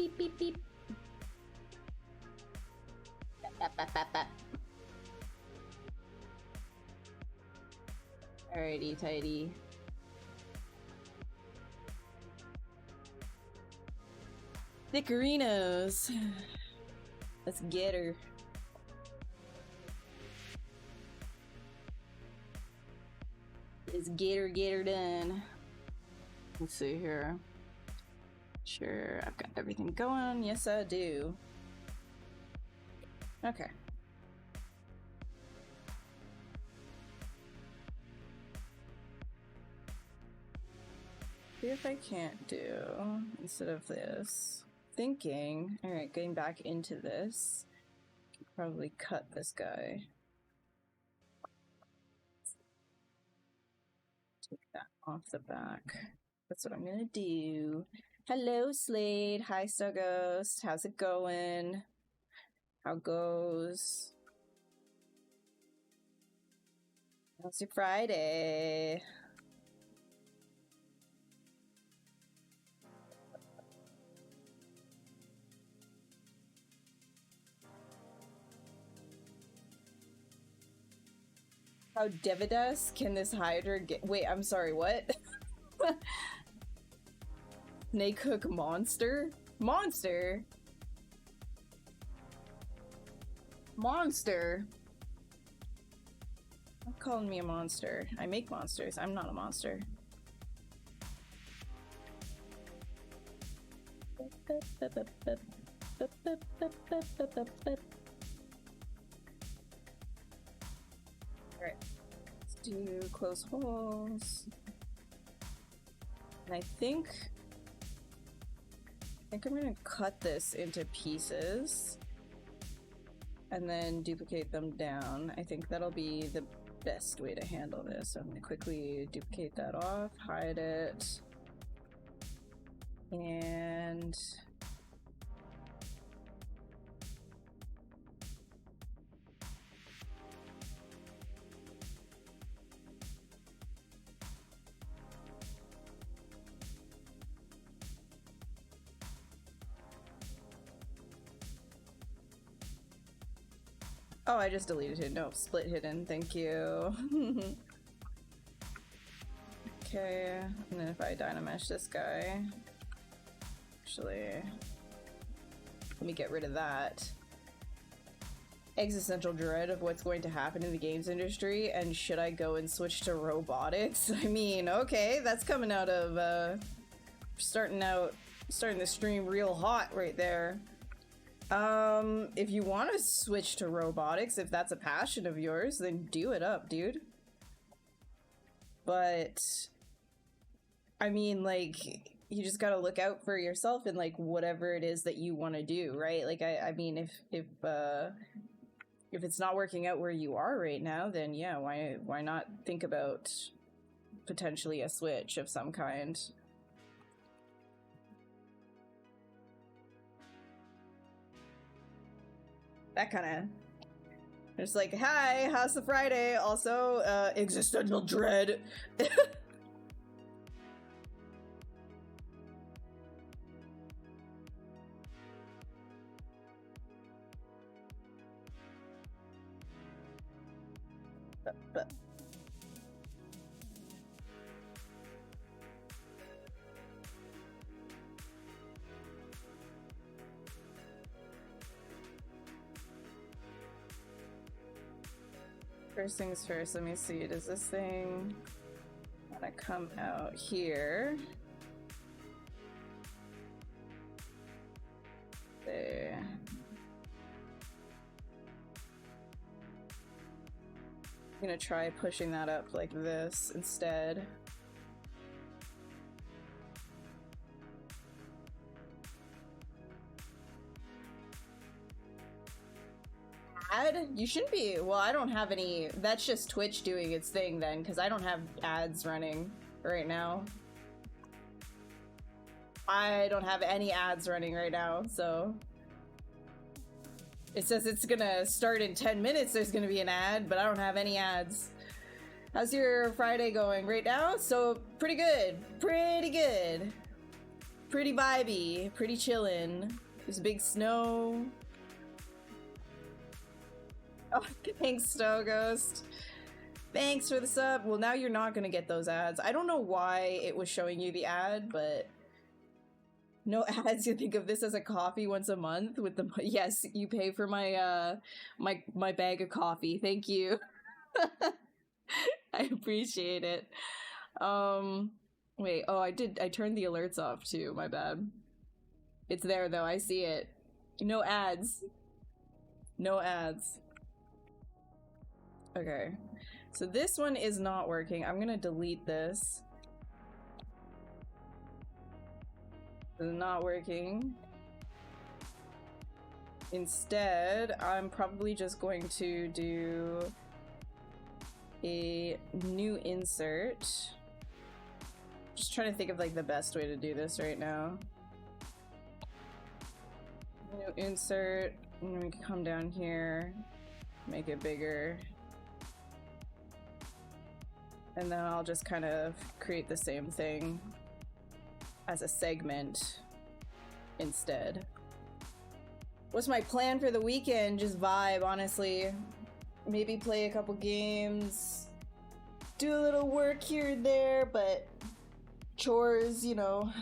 beep, beep, beep. Bap, bap, bap, bap. Alrighty, tidy. Thickerinos. Let's get her. Let's get her done. Let's see here. Sure, I've got everything going. Yes, I do. Okay. See if I can't do, instead of this, thinking, alright, getting back into this, probably cut this guy. Take that off the back. That's what I'm gonna do. Hello, Slade. Hi, Stughost. How's it going? How goes? How's your Friday? How Devidas can this Hydra get— wait, I'm sorry, what? Snake Hook monster? Monster? Monster? Stop calling me a monster. I make monsters. I'm not a monster. Alright. Let's do close holes. And I think I'm gonna cut this into pieces and then duplicate them down. I think that'll be the best way to handle this. So I'm gonna quickly duplicate that off, hide it, and oh, I just deleted it. No, split hidden. Thank you. Okay, and then if I dynamesh this guy, actually, let me get rid of that. Existential dread of what's going to happen in the games industry, and should I go and switch to robotics? I mean, okay, that's coming out of, starting the stream real hot right there. If you want to switch to robotics, if that's a passion of yours, then do it up, dude. But, I mean, like, you just gotta look out for yourself and, like, whatever it is that you want to do, right? Like, I mean, if it's not working out where you are right now, then yeah, why not think about potentially a switch of some kind? That kind of just like, hi, how's the Friday? Also, existential dread. but. First things first, let me see, does this thing want to come out here? There. I'm gonna try pushing that up like this instead. You shouldn't be. Well, I don't have any. That's just Twitch doing its thing then, because I don't have ads running right now. I don't have any ads running right now, so. It says it's gonna start in 10 minutes, there's gonna be an ad, but I don't have any ads. How's your Friday going right now? So, pretty good. Pretty good. pretty vibey, pretty chillin'. There's big snow. Oh, thanks, Snow Ghost. Thanks for the sub. Well, now you're not gonna get those ads. I don't know why it was showing you the ad, but no ads. You think of this as a coffee once a month with the yes, you pay for my my bag of coffee. Thank you. I appreciate it. Wait, oh, I turned the alerts off too, my bad. It's there though, I see it. No ads. No ads. Okay. So this one is not working. I'm gonna delete this. It's not working. Instead, I'm probably just going to do a new insert. Just trying to think of like the best way to do this right now. New insert. And we can come down here, make it bigger. And then I'll just kind of create the same thing as a segment instead. What's my plan for the weekend? Just vibe, honestly. Maybe play a couple games, do a little work here and there, but chores, you know,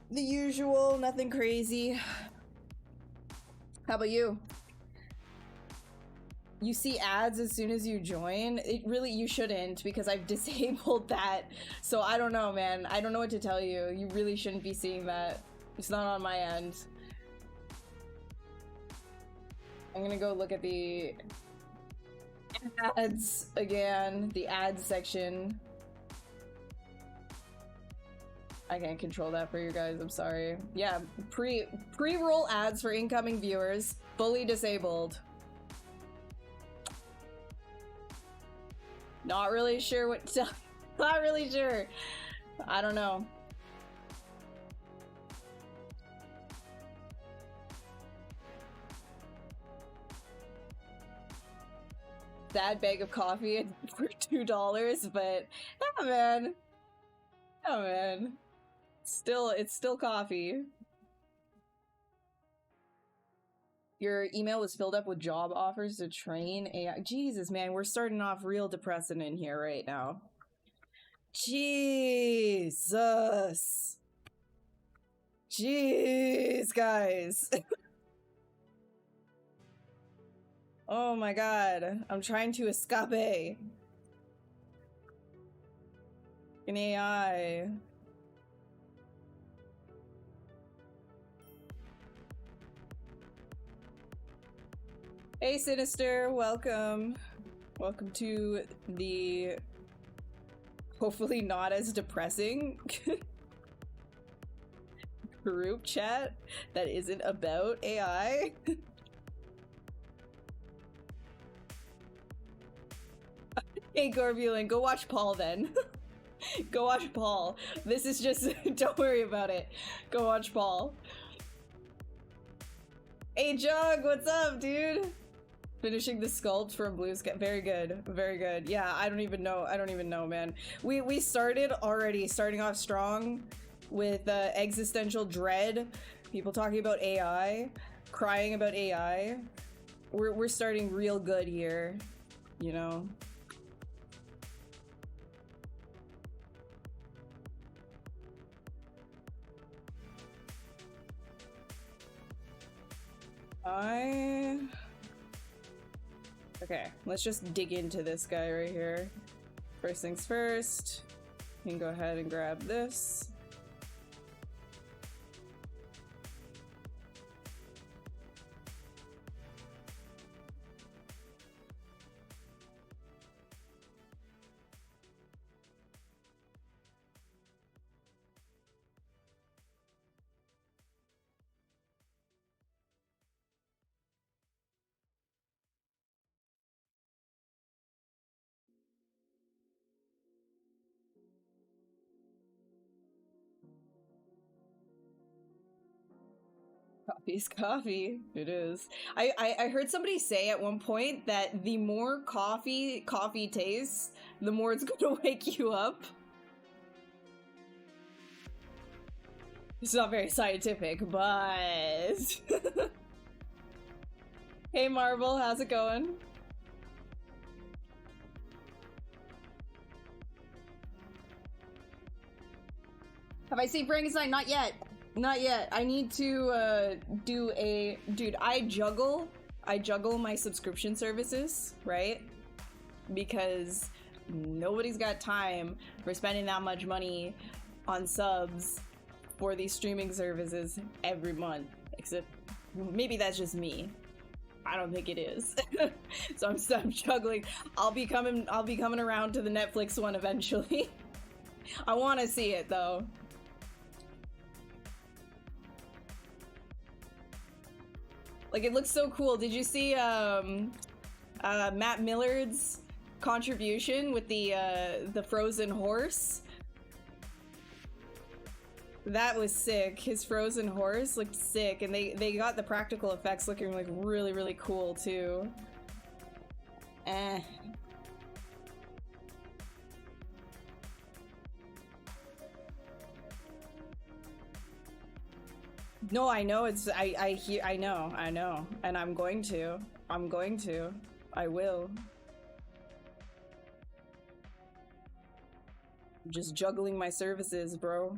the usual, nothing crazy. How about you? You see ads as soon as you join? It really, you shouldn't, because I've disabled that. So I don't know, man. I don't know what to tell you. You really shouldn't be seeing that. It's not on my end. I'm gonna go look at the ads again, the ads section. I can't control that for you guys, I'm sorry. Yeah, pre-roll ads for incoming viewers, fully disabled. Not really sure what to not really sure. I don't know. Sad bag of coffee for $2, but yeah, man. Oh man. It's still coffee. Your email was filled up with job offers to train AI. Jesus, man, we're starting off real depressing in here right now. Jesus. Jeez, guys. Oh my god. I'm trying to escape. An AI. Hey Sinister, welcome. Welcome to the hopefully not as depressing group chat that isn't about AI. Hey Gorbulin, go watch Paul then. Go watch Paul. This is just, don't worry about it. Go watch Paul. Hey Jug, what's up, dude? Finishing the sculpt from Blue Sky. Very good, very good. Yeah, I don't even know, man. We started starting off strong with existential dread, people talking about AI, crying about AI. We're starting real good here, you know. Okay, let's just dig into this guy right here. First things first, you can go ahead and grab this. Coffee's coffee. It is. I heard somebody say at one point that the more coffee tastes, the more it's gonna wake you up. It's not very scientific, but... Hey Marvel, how's it going? Have I seen Frankenstein? Not yet. Not yet. I need to do a... Dude, I juggle my subscription services, right? Because nobody's got time for spending that much money on subs for these streaming services every month. Except maybe that's just me. I don't think it is. So I'm juggling. I'll be coming around to the Netflix one eventually. I want to see it though. Like, it looks so cool. Did you see Matt Millard's contribution with the frozen horse? That was sick. His frozen horse looked sick, and they got the practical effects looking like really, really cool too. No, I know I know, and I'm going to. I will. I'm just juggling my services, bro.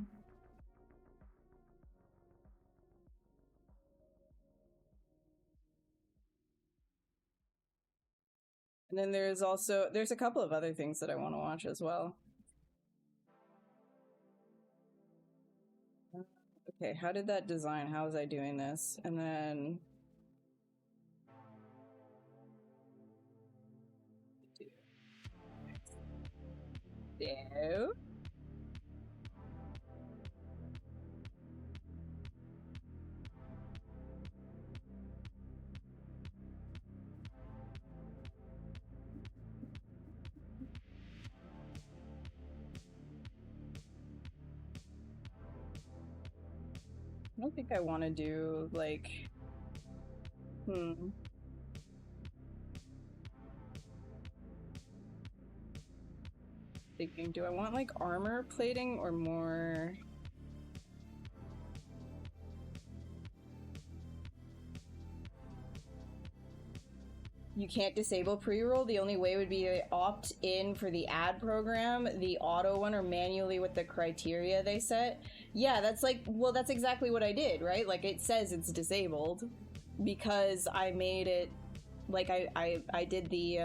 And then there's a couple of other things that I want to watch as well. Okay, how did that design? How was I doing this? And then... So... I don't think I want to do, like... Thinking, do I want, like, armor plating or more... You can't disable pre-roll. The only way would be to opt in for the ad program, the auto one, or manually with the criteria they set. Yeah, that's like, well, that's exactly what I did, right? Like, it says it's disabled because I made it, like, I did the,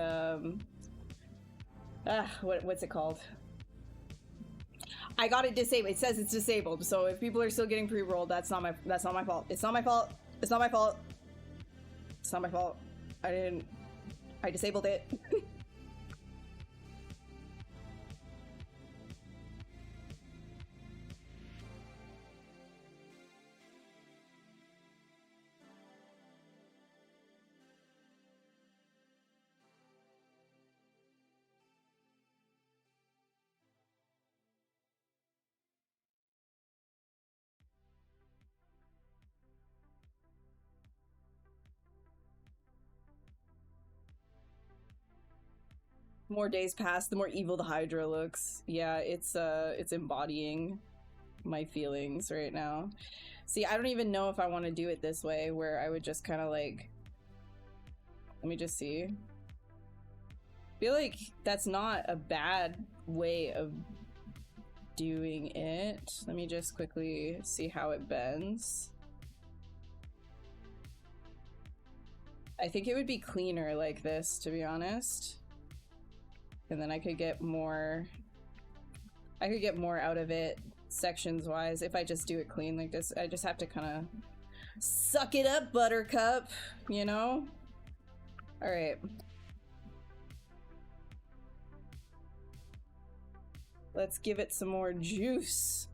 what's it called? I got it disabled. It says it's disabled. So if people are still getting pre-rolled, that's not my fault. It's not my fault. It's not my fault. It's not my fault. I disabled it. More days pass, the more evil the HYDRA looks. Yeah, it's embodying my feelings right now. See, I don't even know if I want to do it this way, where I would just kind of like... Let me just see. I feel like that's not a bad way of doing it. Let me just quickly see how it bends. I think it would be cleaner like this, to be honest. And then I could get more out of it sections wise if I just do it clean like this. I just have to kind of suck it up, Buttercup, you know? All right. Let's give it some more juice.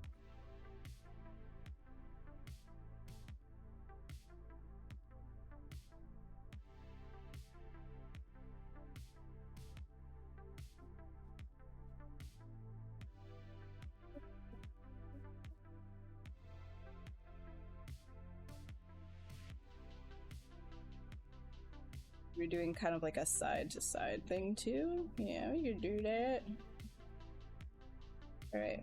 We're doing kind of like a side to side thing too. Yeah, we could do that. All right.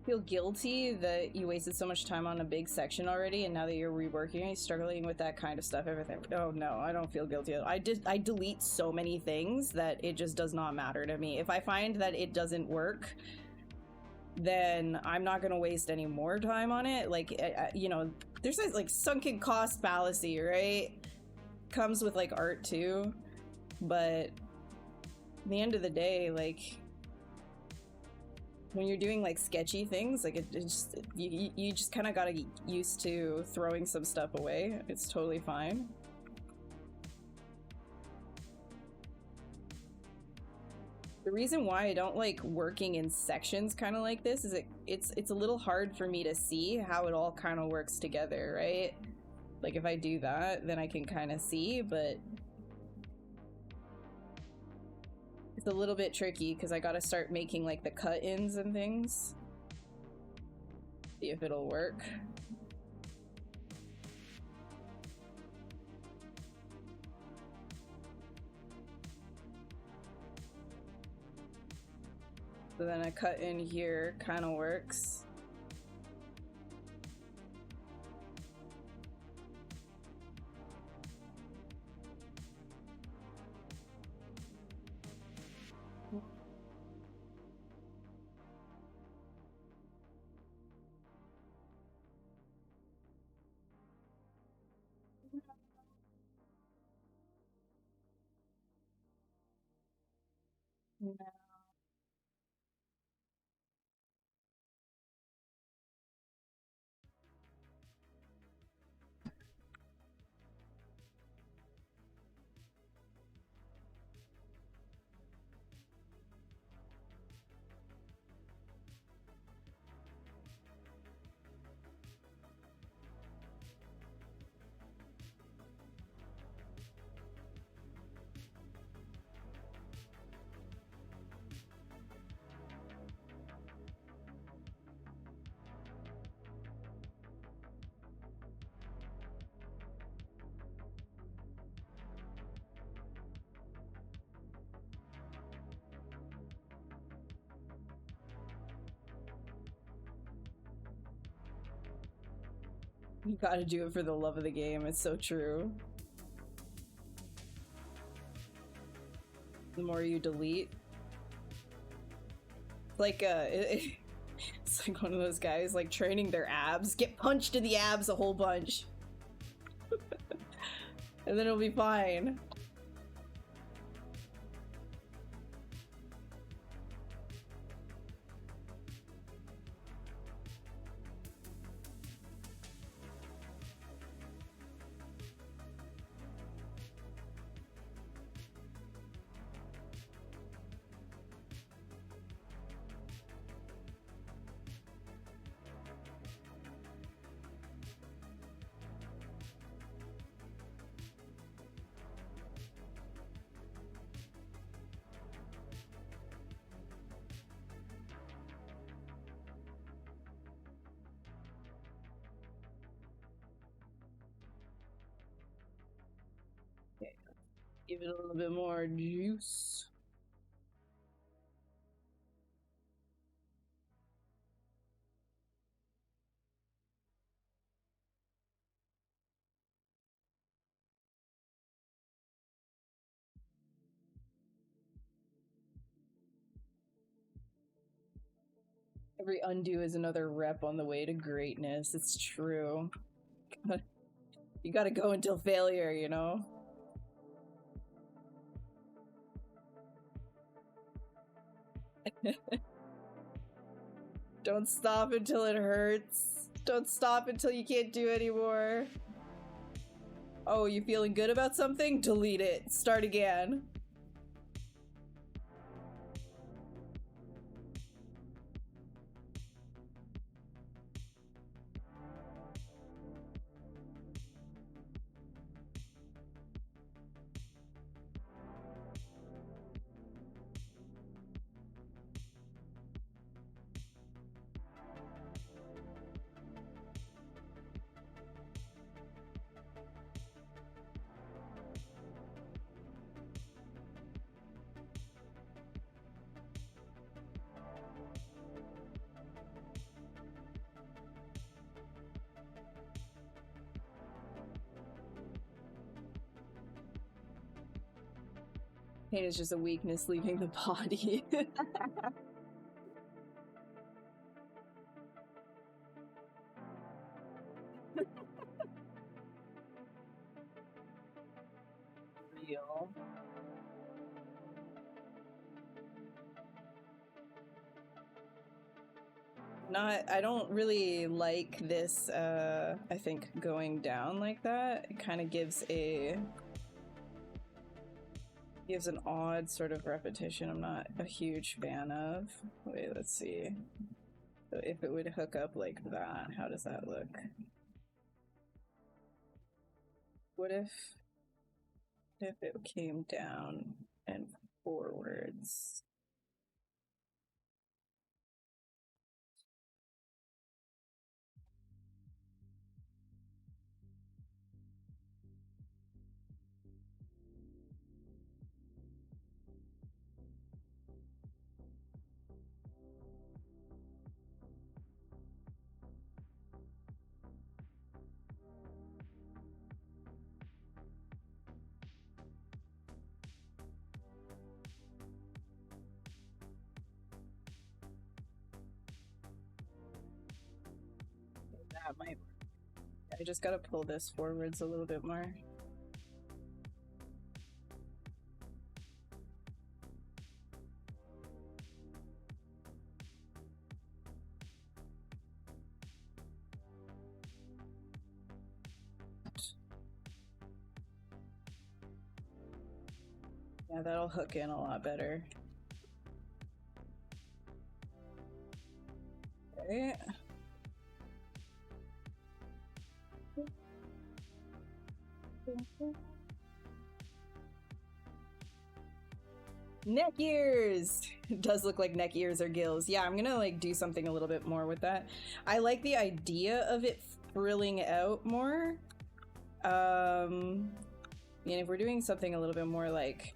feel guilty that you wasted so much time on a big section already, and now that you're reworking it, struggling with that kind of stuff, everything. Oh no, I don't feel guilty. I delete so many things that it just does not matter to me. If I find that it doesn't work, then I'm not gonna waste any more time on it. Like, you know, there's this like sunken cost fallacy, right? Comes with like art too, but at the end of the day, like, when you're doing like sketchy things, like you just kind of gotta get used to throwing some stuff away. It's totally fine. The reason why I don't like working in sections kind of like this is it's a little hard for me to see how it all kind of works together, right? Like if I do that, then I can kind of see, but it's a little bit tricky because I gotta start making like the cut-ins and things. See if it'll work. So then a cut in here kind of works. No. You gotta do it for the love of the game. It's so true. The more you delete, like it's like one of those guys like training their abs. Get punched in the abs a whole bunch, and then it'll be fine. Give it a little bit more juice. Every undo is another rep on the way to greatness. It's true. You gotta go until failure, you know? Don't stop until it hurts. Don't stop until you can't do anymore. Oh, you feeling good about something? Delete it. Start again. Pain is just a weakness leaving the body. Real. I don't really like this, I think going down like that. It kind of gives an odd sort of repetition I'm not a huge fan of. Wait, let's see. So if it would hook up like that, how does that look? What if it came down and forwards? That might work. I just gotta pull this forwards a little bit more. Yeah, that'll hook in a lot better. Okay. Neck ears! It does look like neck ears or gills. Yeah, I'm gonna like do something a little bit more with that. I like the idea of it frilling out more. And if we're doing something a little bit more like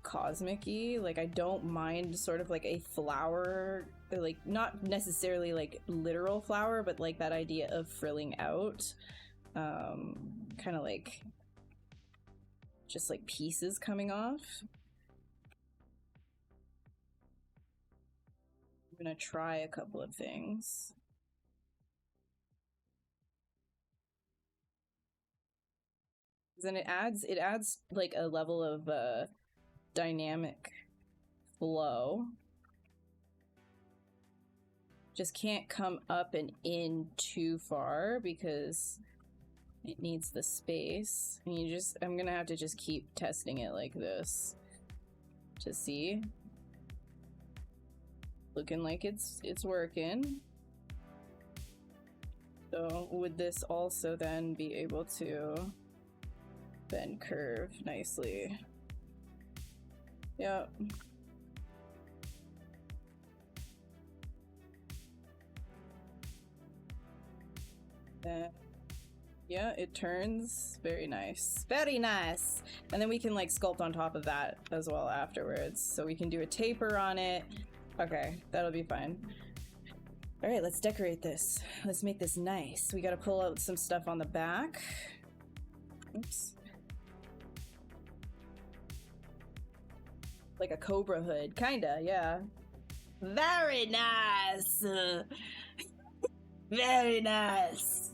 cosmic-y, like I don't mind sort of like a flower, like not necessarily like literal flower, but like that idea of frilling out. Kind of like just like pieces coming off. I'm gonna try a couple of things. Then it adds like a level of dynamic flow. Just can't come up and in too far because it needs the space. And I'm gonna have to just keep testing it like this to see. Looking like it's working. So would this also then be able to then curve nicely? Yep. Then, yeah, it turns. Very nice. Very nice! And then we can like sculpt on top of that as well afterwards. So we can do a taper on it. Okay, that'll be fine. All right, let's decorate this. Let's make this nice. We gotta pull out some stuff on the back. Oops. Like a cobra hood, kinda, yeah. Very nice! Very nice!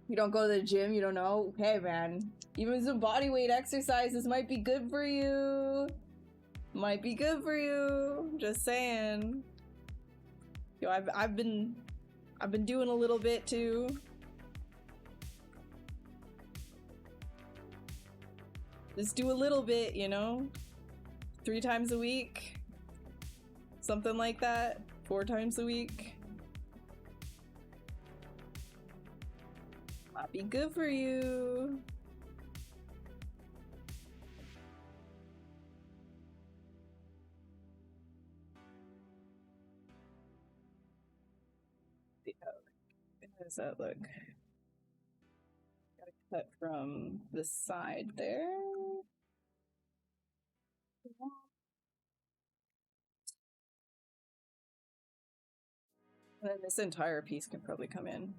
You don't go to the gym, you don't know? Hey man, even some body weight exercises might be good for you. Might be good for you. Just saying. Yo, I've been doing a little bit too. Just do a little bit, you know? 3 times a week. Something like that. 4 times a week. Might be good for you. How does that look? Gotta cut from the side there. And then this entire piece can probably come in.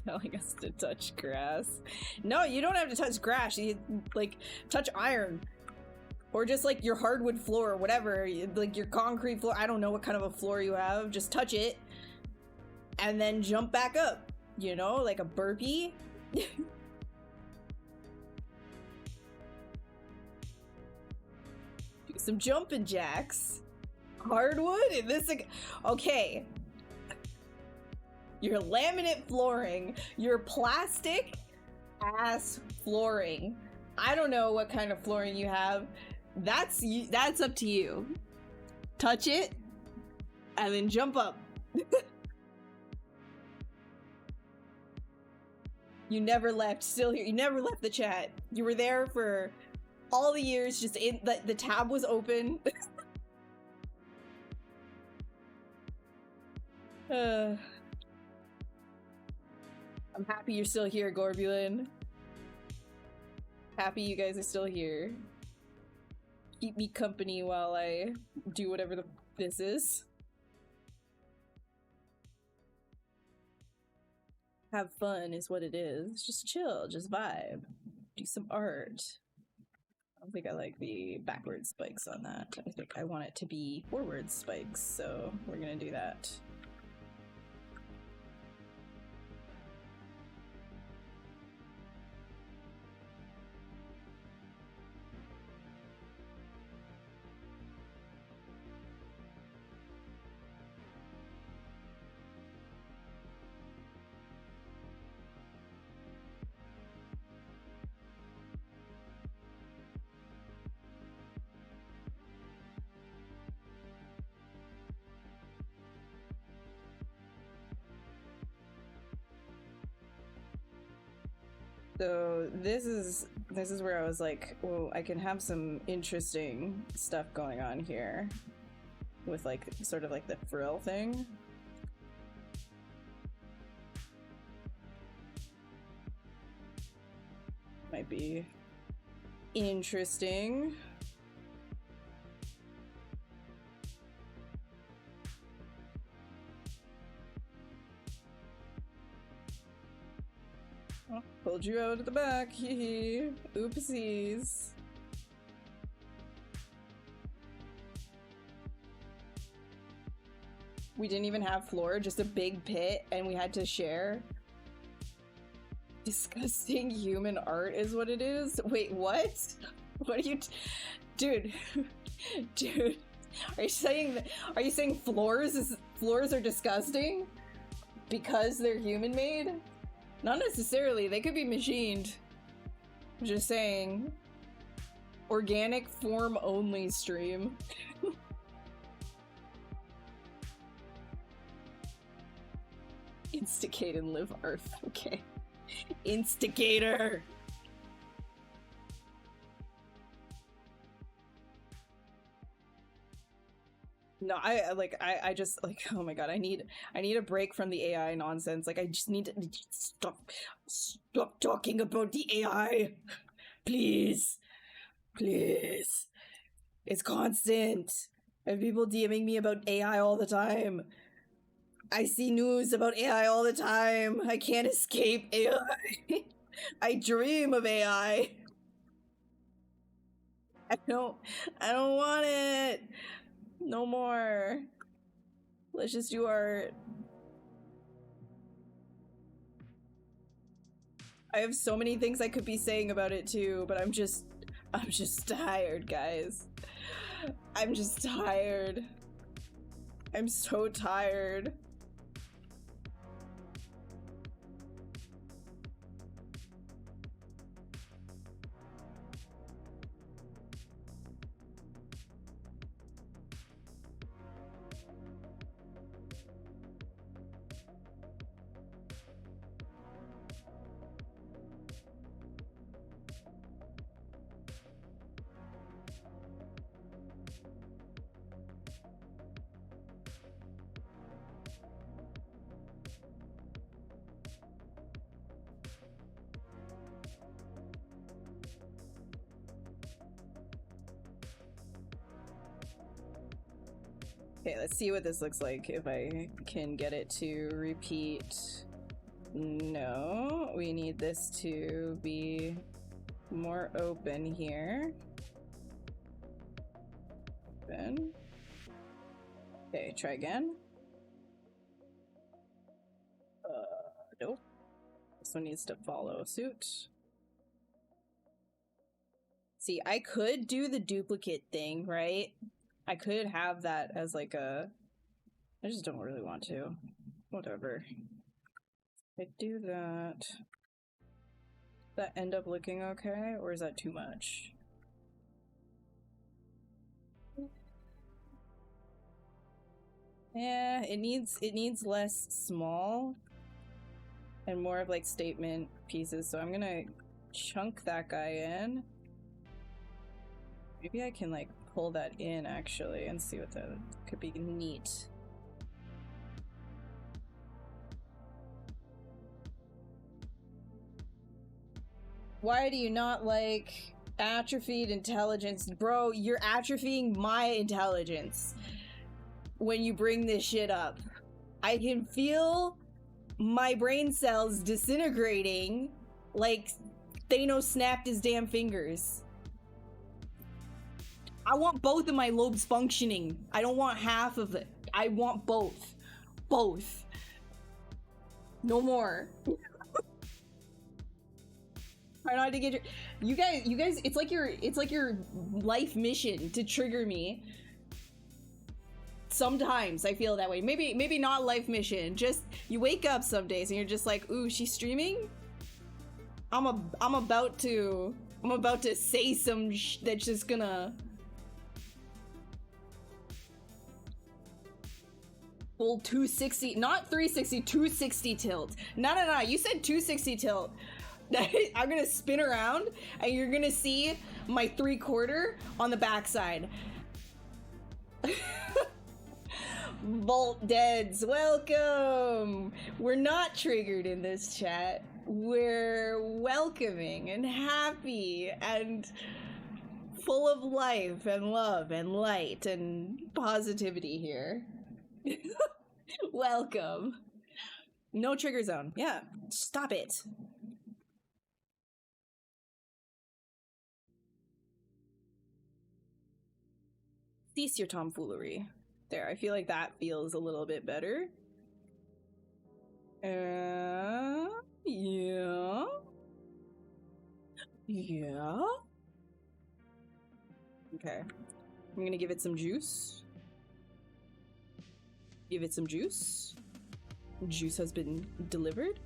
Telling us to touch grass. No, you don't have to touch grass. You like touch iron, or just like your hardwood floor, or whatever. Like your concrete floor. I don't know what kind of a floor you have. Just touch it, and then jump back up. You know, like a burpee. Do some jumping jacks. Hardwood in this. Okay. Your laminate flooring, your plastic ass flooring. I don't know what kind of flooring you have. That's up to you. Touch it and then jump up. You never left, still here. You never left the chat. You were there for all the years, just in the tab was open. I'm happy you're still here, Gorbulin. Happy you guys are still here. Keep me company while I do whatever this is. Have fun is what it is. Just chill, just vibe. Do some art. I don't think I like the backward spikes on that. I think I want it to be forward spikes, so we're gonna do that. So this is where I was like, well, I can have some interesting stuff going on here with like sort of like the frill thing. Might be interesting. Oh, pulled you out at the back, hee. Oopsies. We didn't even have floor, just a big pit, and we had to share. Disgusting human art is what it is? Wait, what? What are you dude. Dude. Are you saying floors are disgusting? Because they're human made? Not necessarily, they could be machined. I'm just saying. Organic form only stream. Instigate and live Earth, okay. Instigator! No, I just like, oh my god, I need a break from the AI nonsense. Like, I just need to stop talking about the AI. Please. Please. It's constant. I have people DMing me about AI all the time. I see news about AI all the time. I can't escape AI. I dream of AI. I don't want it. No more. Let's just do art. I have so many things I could be saying about it too, but I'm just tired, guys. I'm just tired. I'm so tired. Okay, let's see what this looks like if I can get it to repeat No, we need this to be more open here. Open. Okay, try again. Nope. This one needs to follow suit. See, I could do the duplicate thing, right? I could have that as like a... I just don't really want to. Whatever. I do that. Does that end up looking okay, or is that too much? Yeah, it needs less small and more of like statement pieces. So I'm gonna chunk that guy in. Maybe I can like pull that in actually and see what that could be neat. Why do you not like atrophied intelligence? Bro, you're atrophying my intelligence when you bring this shit up. I can feel my brain cells disintegrating like Thanos snapped his damn fingers. I want both of my lobes functioning. I don't want half of it. I want both. Both. No more. Try not to get you guys, it's like your life mission to trigger me. Sometimes I feel that way. Maybe not life mission. Just you wake up some days and you're just like, ooh, she's streaming? I'm about to say some that's just gonna full 260, not 360, 260 tilt. No, you said 260 tilt. I'm gonna spin around and you're gonna see my 3/4 on the backside. Vault Deads, welcome! We're not triggered in this chat. We're welcoming and happy and full of life and love and light and positivity here. Welcome. No trigger zone. Yeah, stop it. Cease your tomfoolery. There, I feel like that feels a little bit better. Yeah. Yeah. Okay. I'm gonna give it some juice. Give it some juice. Juice has been delivered.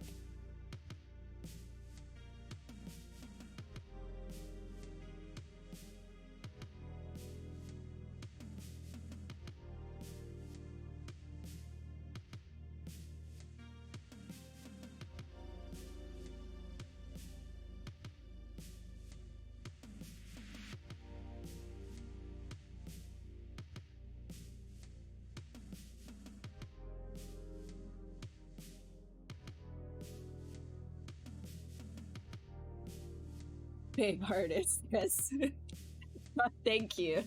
Babe artist, yes. Thank you.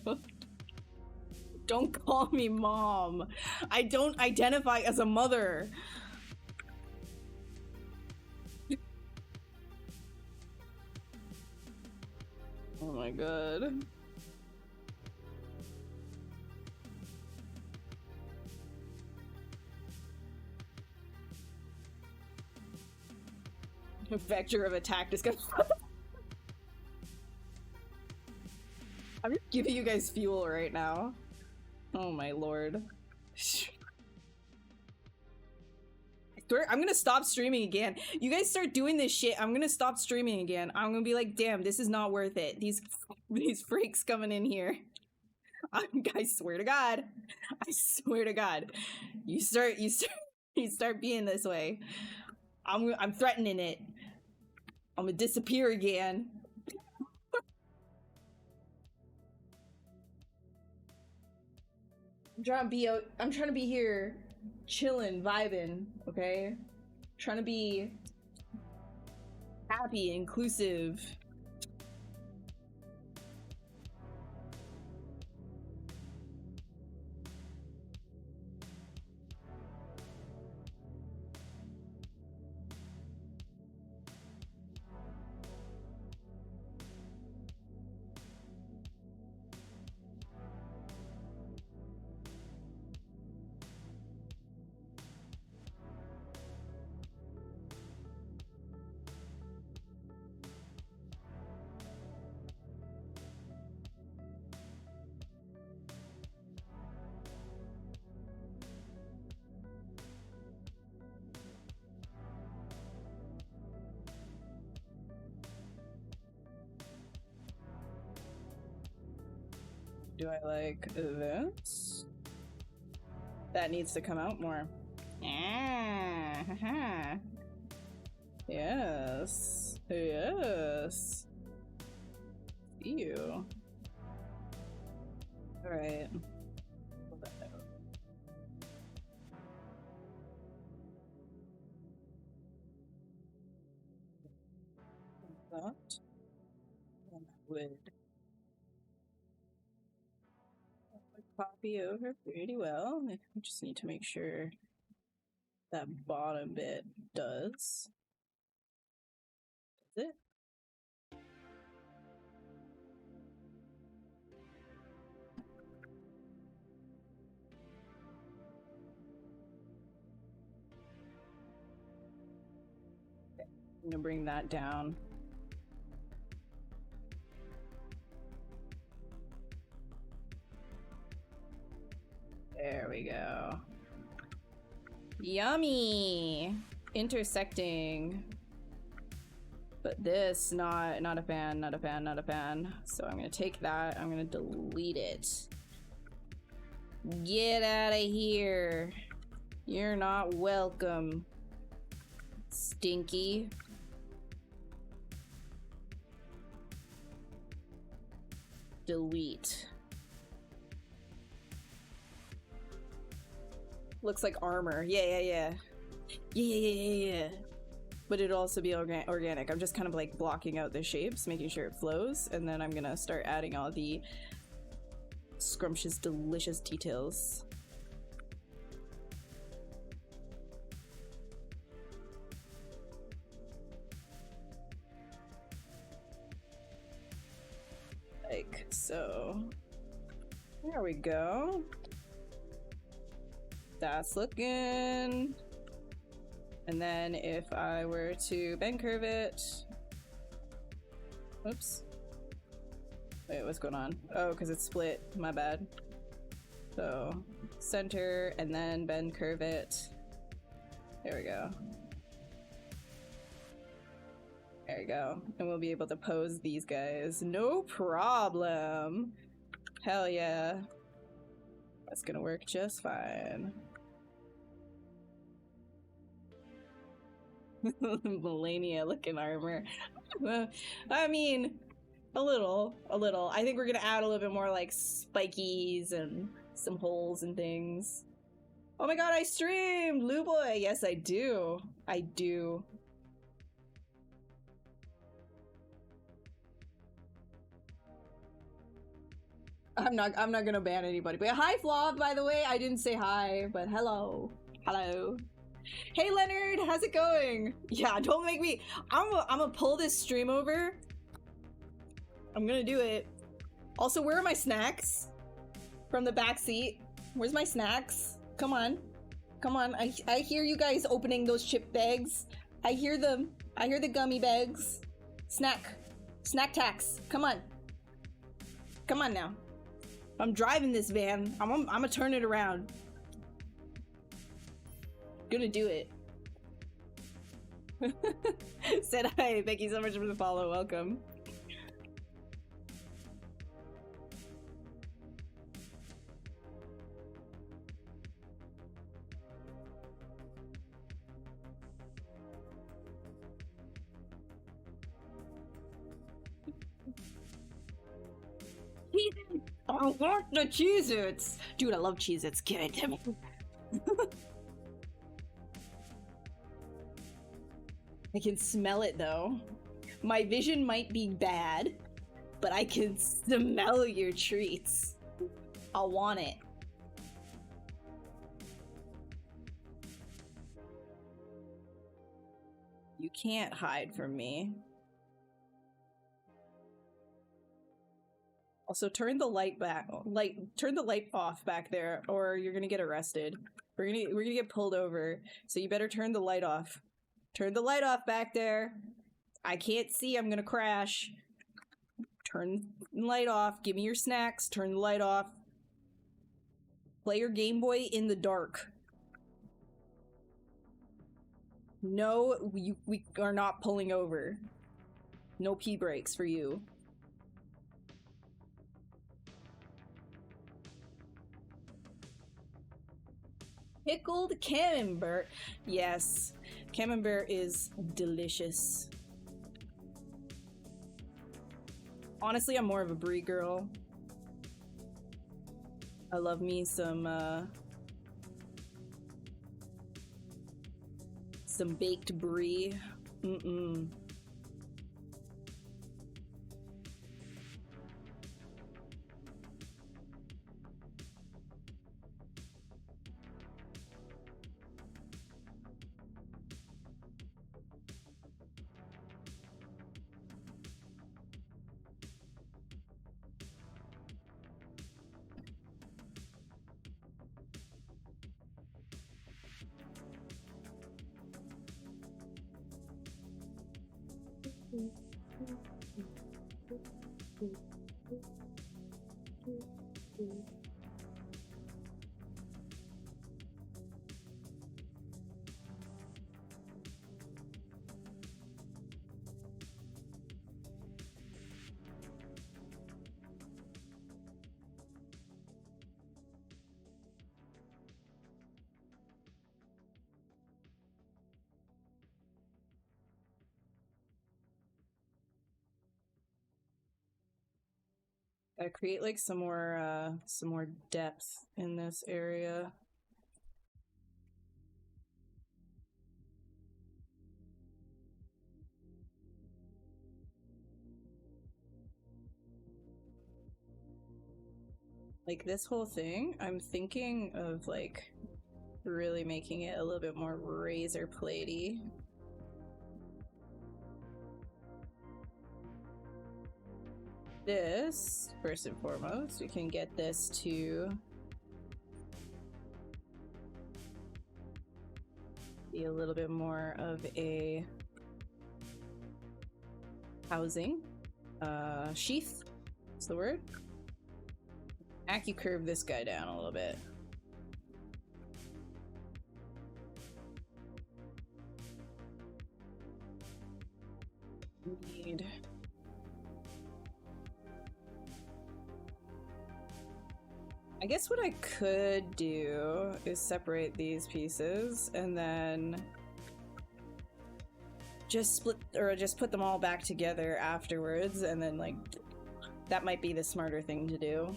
Don't call me mom. I don't identify as a mother. Oh my god. A vector of attack is gonna. I'm just giving you guys fuel right now. Oh my lord. I swear, I'm gonna stop streaming again. You guys start doing this shit, I'm gonna stop streaming again. I'm gonna be like, damn, this is not worth it. These freaks coming in here. I swear to God. I swear to God. You start being this way. I'm threatening it. I'm gonna disappear again. I'm trying to be here chilling, vibing, okay? Trying to be happy, inclusive. Do I like this? That needs to come out more. Ah, haha. Yes. Yes. Ew. Alright. Pull that out. That. And that would copy over pretty well. We just need to make sure that bottom bit does. Does it? I'm gonna bring that down. There we go. Yummy! Intersecting. But this, not a fan, not a fan, not a fan. So I'm gonna take that, I'm gonna delete it. Get out of here. You're not welcome. Stinky. Delete. Looks like armor. Yeah. But it'll also be organic. I'm just kind of like blocking out the shapes, making sure it flows, and then I'm gonna start adding all the scrumptious, delicious details. Like so. There we go. That's looking. And then if I were to bend curve it. Oops. Wait, what's going on? Oh, because it's split. My bad. So center and then bend curve it. There we go. There we go. And we'll be able to pose these guys. No problem. Hell yeah. That's gonna work just fine. Melania looking armor. I mean, a little. I think we're gonna add a little bit more like spikies and some holes and things. Oh my god, I streamed! Lou boy! Yes, I do. I do. I'm not gonna ban anybody. But hi, Flob, by the way. I didn't say hi, but hello. Hello. Hey Leonard, how's it going? Yeah, don't make me. I'm gonna pull this stream over. I'm gonna do it. Also, where are my snacks? From the back seat. Where's my snacks? Come on. Come on. I hear you guys opening those chip bags. I hear them. I hear the gummy bags. Snack. Snack tax. Come on. Come on now. I'm driving this van. I'm gonna turn it around. Gonna do it. Said hi. Thank you so much for the follow. Welcome. I want the Cheez-Its! Dude, I love Cheez-Its. Give it to me. I can smell it though. My vision might be bad, but I can smell your treats. I want it. You can't hide from me. Also, turn the light back. Turn the light off back there, or you're gonna get arrested. We're gonna get pulled over. So you better turn the light off. Turn the light off back there. I can't see. I'm gonna crash. Turn the light off. Give me your snacks. Turn the light off. Play your Game Boy in the dark. No, we are not pulling over. No pee breaks for you. Pickled camembert. Yes, camembert is delicious. Honestly, I'm more of a brie girl. I love me some baked brie. Mm-mm. Gotta create like some more depth in this area. Like this whole thing, I'm thinking of like really making it a little bit more razor platey. This, first and foremost, we can get this to be a little bit more of a housing sheath. That's the word. Curve this guy down a little bit. Need I guess what I could do is separate these pieces and then just split or just put them all back together afterwards, and then like that might be the smarter thing to do.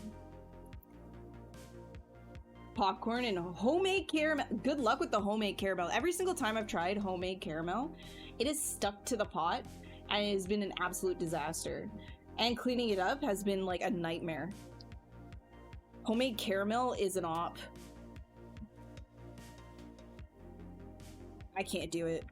Popcorn and homemade caramel. Good luck with the homemade caramel. Every single time I've tried homemade caramel, it is stuck to the pot and it has been an absolute disaster. And cleaning it up has been like a nightmare. Homemade caramel is an op. I can't do it.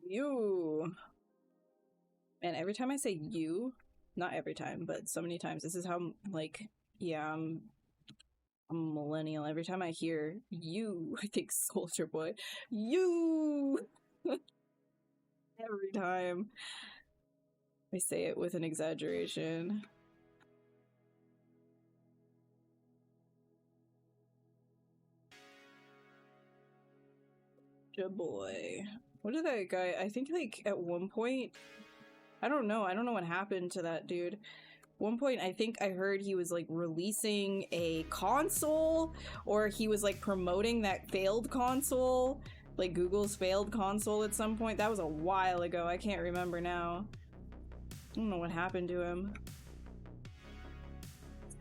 You. And every time I say you, not every time, but so many times, this is how, like, yeah, I'm a millennial. Every time I hear you, I think Soldier Boy. You! Every time I say it with an exaggeration. Boy. What did that guy, I think like at one point, I don't know what happened to that dude. One point I think I heard he was like releasing a console, or he was like promoting that failed console, like Google's failed console at some point. That was a while ago, I can't remember now. I don't know what happened to him.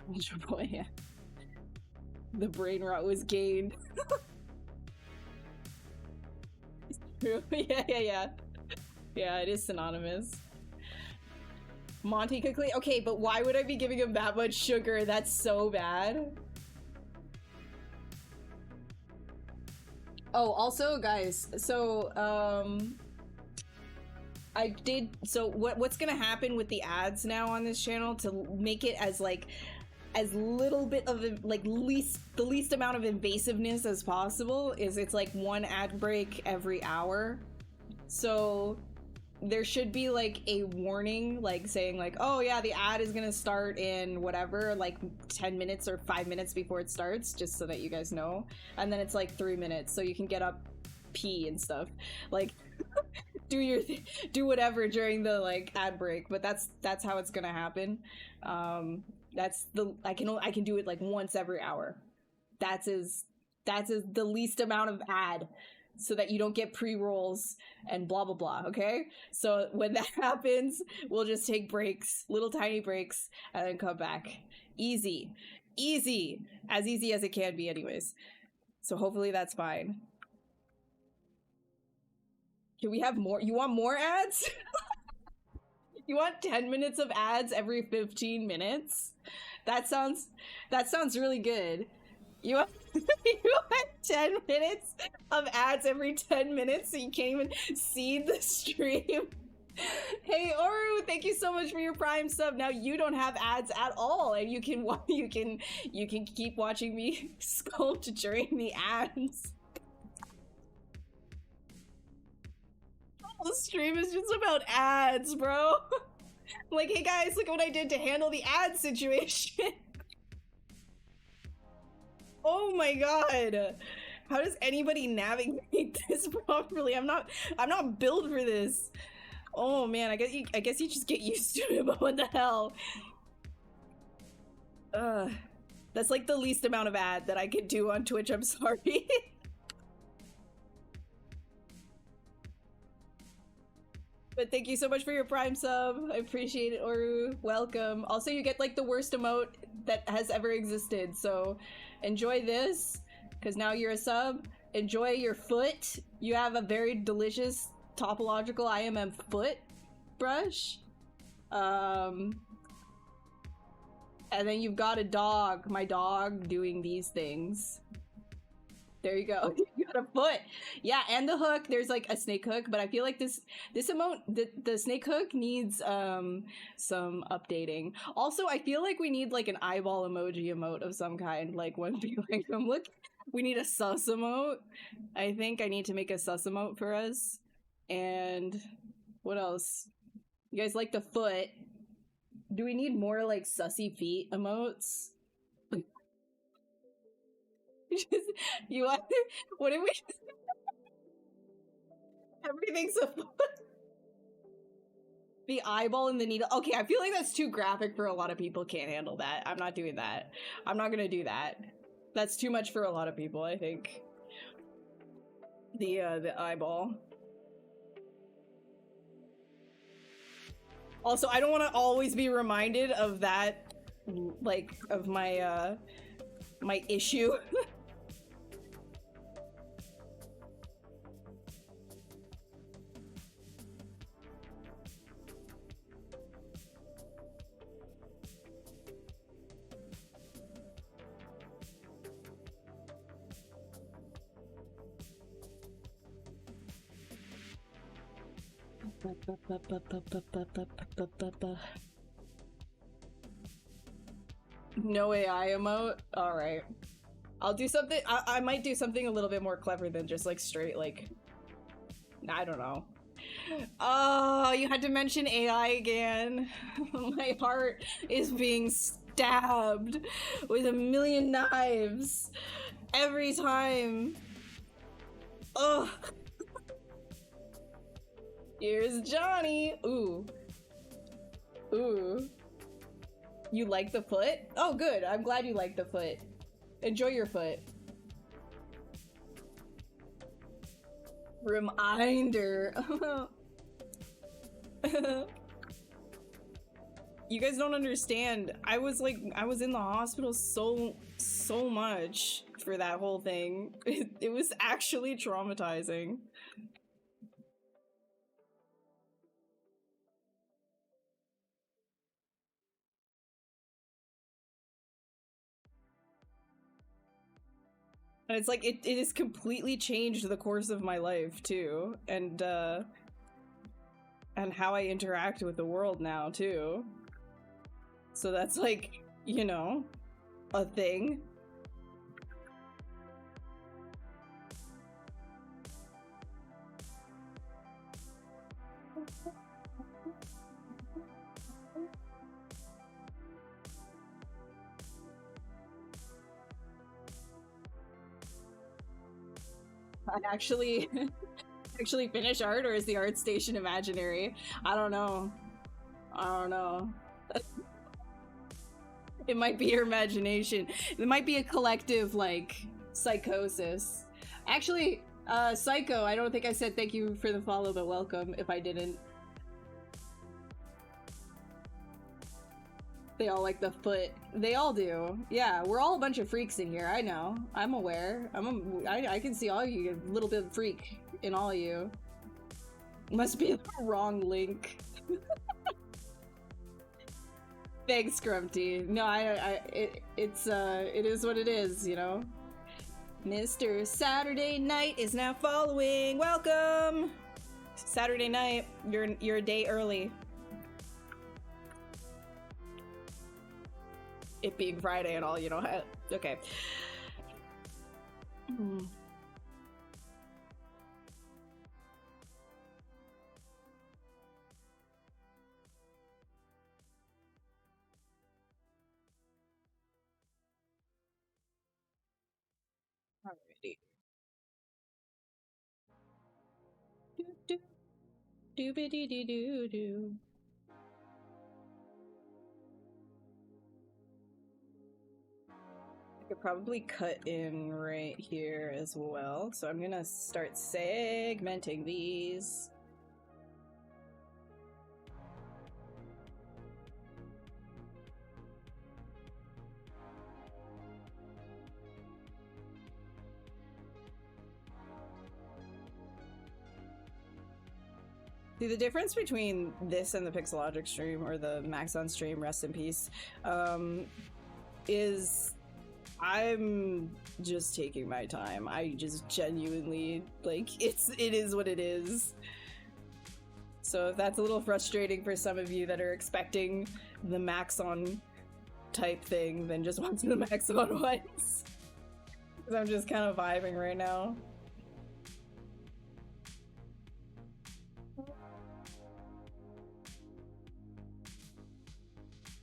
Soldier Boy, yeah. The brain rot was gained. Yeah, it is synonymous. Monty quickly. Okay, but why would I be giving him that much sugar? That's so bad. Oh, also, guys, so what's gonna happen with the ads now on this channel to make it as like as little bit of like the least amount of invasiveness as possible is it's like one ad break every hour. So there should be like a warning, like saying like, oh yeah, the ad is gonna start in whatever, like 10 minutes or 5 minutes before it starts, just so that you guys know. And then it's like 3 minutes, so you can get up, pee and stuff, like do whatever during the like ad break. But that's how it's gonna happen. That's the I can do it like once every hour. That's the least amount of ad, so that you don't get pre-rolls and blah blah blah. Okay, so when that happens, we'll just take breaks, little tiny breaks, and then come back. Easy as it can be anyways. So hopefully that's fine. Can we have more? You want more ads? You want 10 minutes of ads every 15 minutes? That sounds really good. You want, you want 10 minutes of ads every 10 minutes so you can't even see the stream? Hey Oru, thank you so much for your Prime sub. Now you don't have ads at all, and you can keep watching me sculpt during the ads. The whole stream is just about ads, bro. Like, hey guys, look at what I did to handle the ad situation. Oh my god. How does anybody navigate this properly? I'm not built for this. Oh man, I guess you just get used to it, but what the hell? That's like the least amount of ad that I could do on Twitch, I'm sorry. But thank you so much for your Prime sub. I appreciate it, Oru. Welcome. Also, you get like the worst emote that has ever existed. So enjoy this, because now you're a sub. Enjoy your foot. You have a very delicious topological IMM foot brush. And then you've got a dog, my dog, doing these things. There you go. You got a foot. Yeah, and the hook. There's like a snake hook, but I feel like this emote, the snake hook needs some updating. Also, I feel like we need like an eyeball emote of some kind. Like when people come look, we need a sus emote. I think I need to make a sus emote for us. And what else? You guys like the foot? Do we need more like sussy feet emotes? You want? What if we? Everything's a foot. The eyeball and the needle. Okay, I feel like that's too graphic for a lot of people. Can't handle that. I'm not doing that. I'm not gonna do that. That's too much for a lot of people, I think. The eyeball. Also, I don't want to always be reminded of that, like, of my my issue. No AI emote? Alright. I'll do something. I might do something a little bit more clever than just like straight, like, I don't know. Oh, you had to mention AI again. My heart is being stabbed with a million knives every time. Ugh. Here's Johnny. Ooh. Ooh. You like the foot? Oh, good. I'm glad you like the foot. Enjoy your foot. Reminder. You guys don't understand. I was in the hospital so much for that whole thing. It was actually traumatizing. And it's like, it has completely changed the course of my life, too. And how I interact with the world now, too. So that's like, you know, a thing. actually actually finish art, or is the art station imaginary? I don't know. I don't know. It might be your imagination. It might be a collective, like, psychosis. Actually, Psycho, I don't think I said thank you for the follow, but welcome if I didn't. They all like the foot. They all do. Yeah, we're all a bunch of freaks in here. I know. I'm aware. I can see all you, a little bit of freak in all of you. Must be the wrong link. Thanks, Grumpty. No, it is what it is, you know? Mr. Saturday Night is now following. Welcome! Saturday night, you're a day early. It being Friday and all, you know. Okay. Alrighty. Doobity-doo-doo-doo. I could probably cut in right here as well. So I'm gonna start segmenting these. See, the difference between this and the Pixelogic stream, or the Maxon stream, rest in peace, is I'm just taking my time. I just genuinely, like, it is what it is. So if that's a little frustrating for some of you that are expecting the Maxon type thing, then just watch the Maxon ones. Because I'm just kind of vibing right now.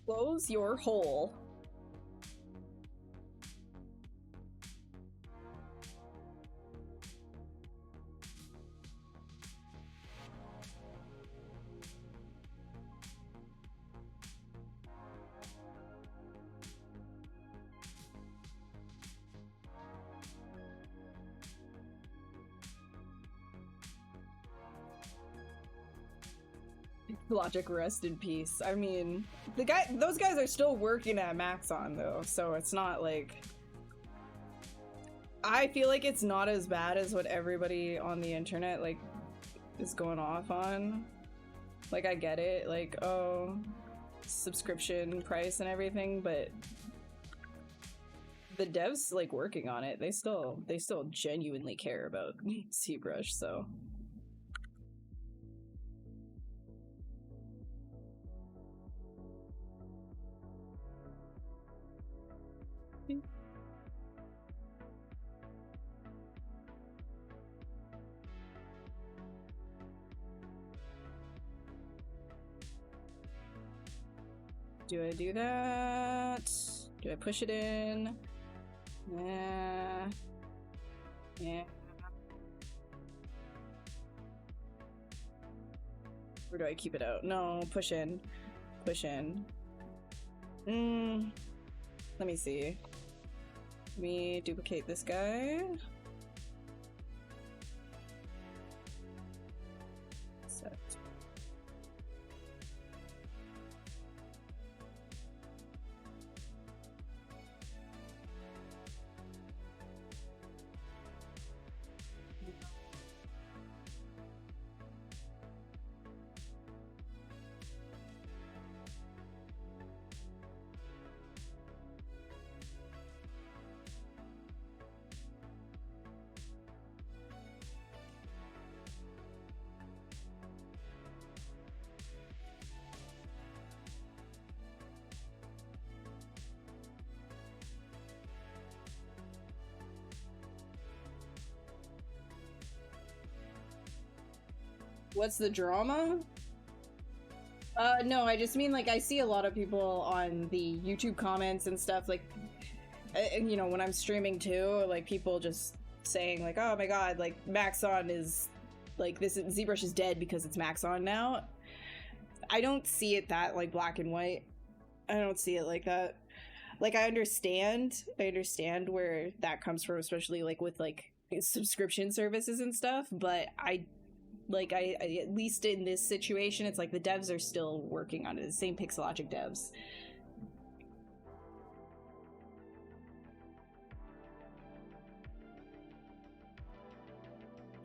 Close your hole. Logic, rest in peace. I mean, those guys are still working at Maxon though, so it's not like, I feel like it's not as bad as what everybody on the internet like is going off on. Like, I get it, like, oh, subscription price and everything, but the devs like working on it, they still genuinely care about ZBrush, so. Do I do that? Do I push it in? Yeah. Yeah. Or do I keep it out? No, push in. Push in. Let me see. Let me duplicate this guy. Set. What's the drama? No, I just mean, like, I see a lot of people on the YouTube comments and stuff, like, you know, when I'm streaming too, like, people just saying like, oh my god, like Maxon is like this is, ZBrush is dead because it's Maxon now. I don't see it that like black and white. I don't see it like that. Like I understand where that comes from, especially like with like subscription services and stuff, but I at least in this situation, it's like the devs are still working on it, the same Pixelogic devs.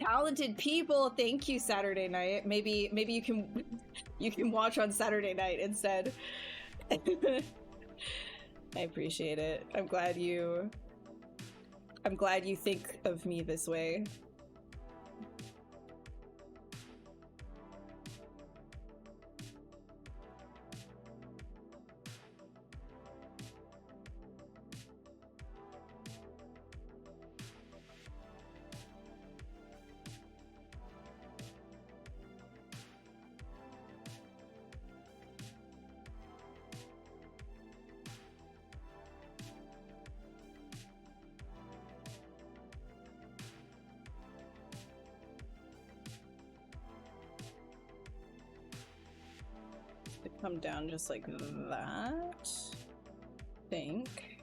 Talented people, thank you, Saturday night. Maybe you can watch on Saturday night instead. I appreciate it. I'm glad you think of me this way. Come down just like that. Think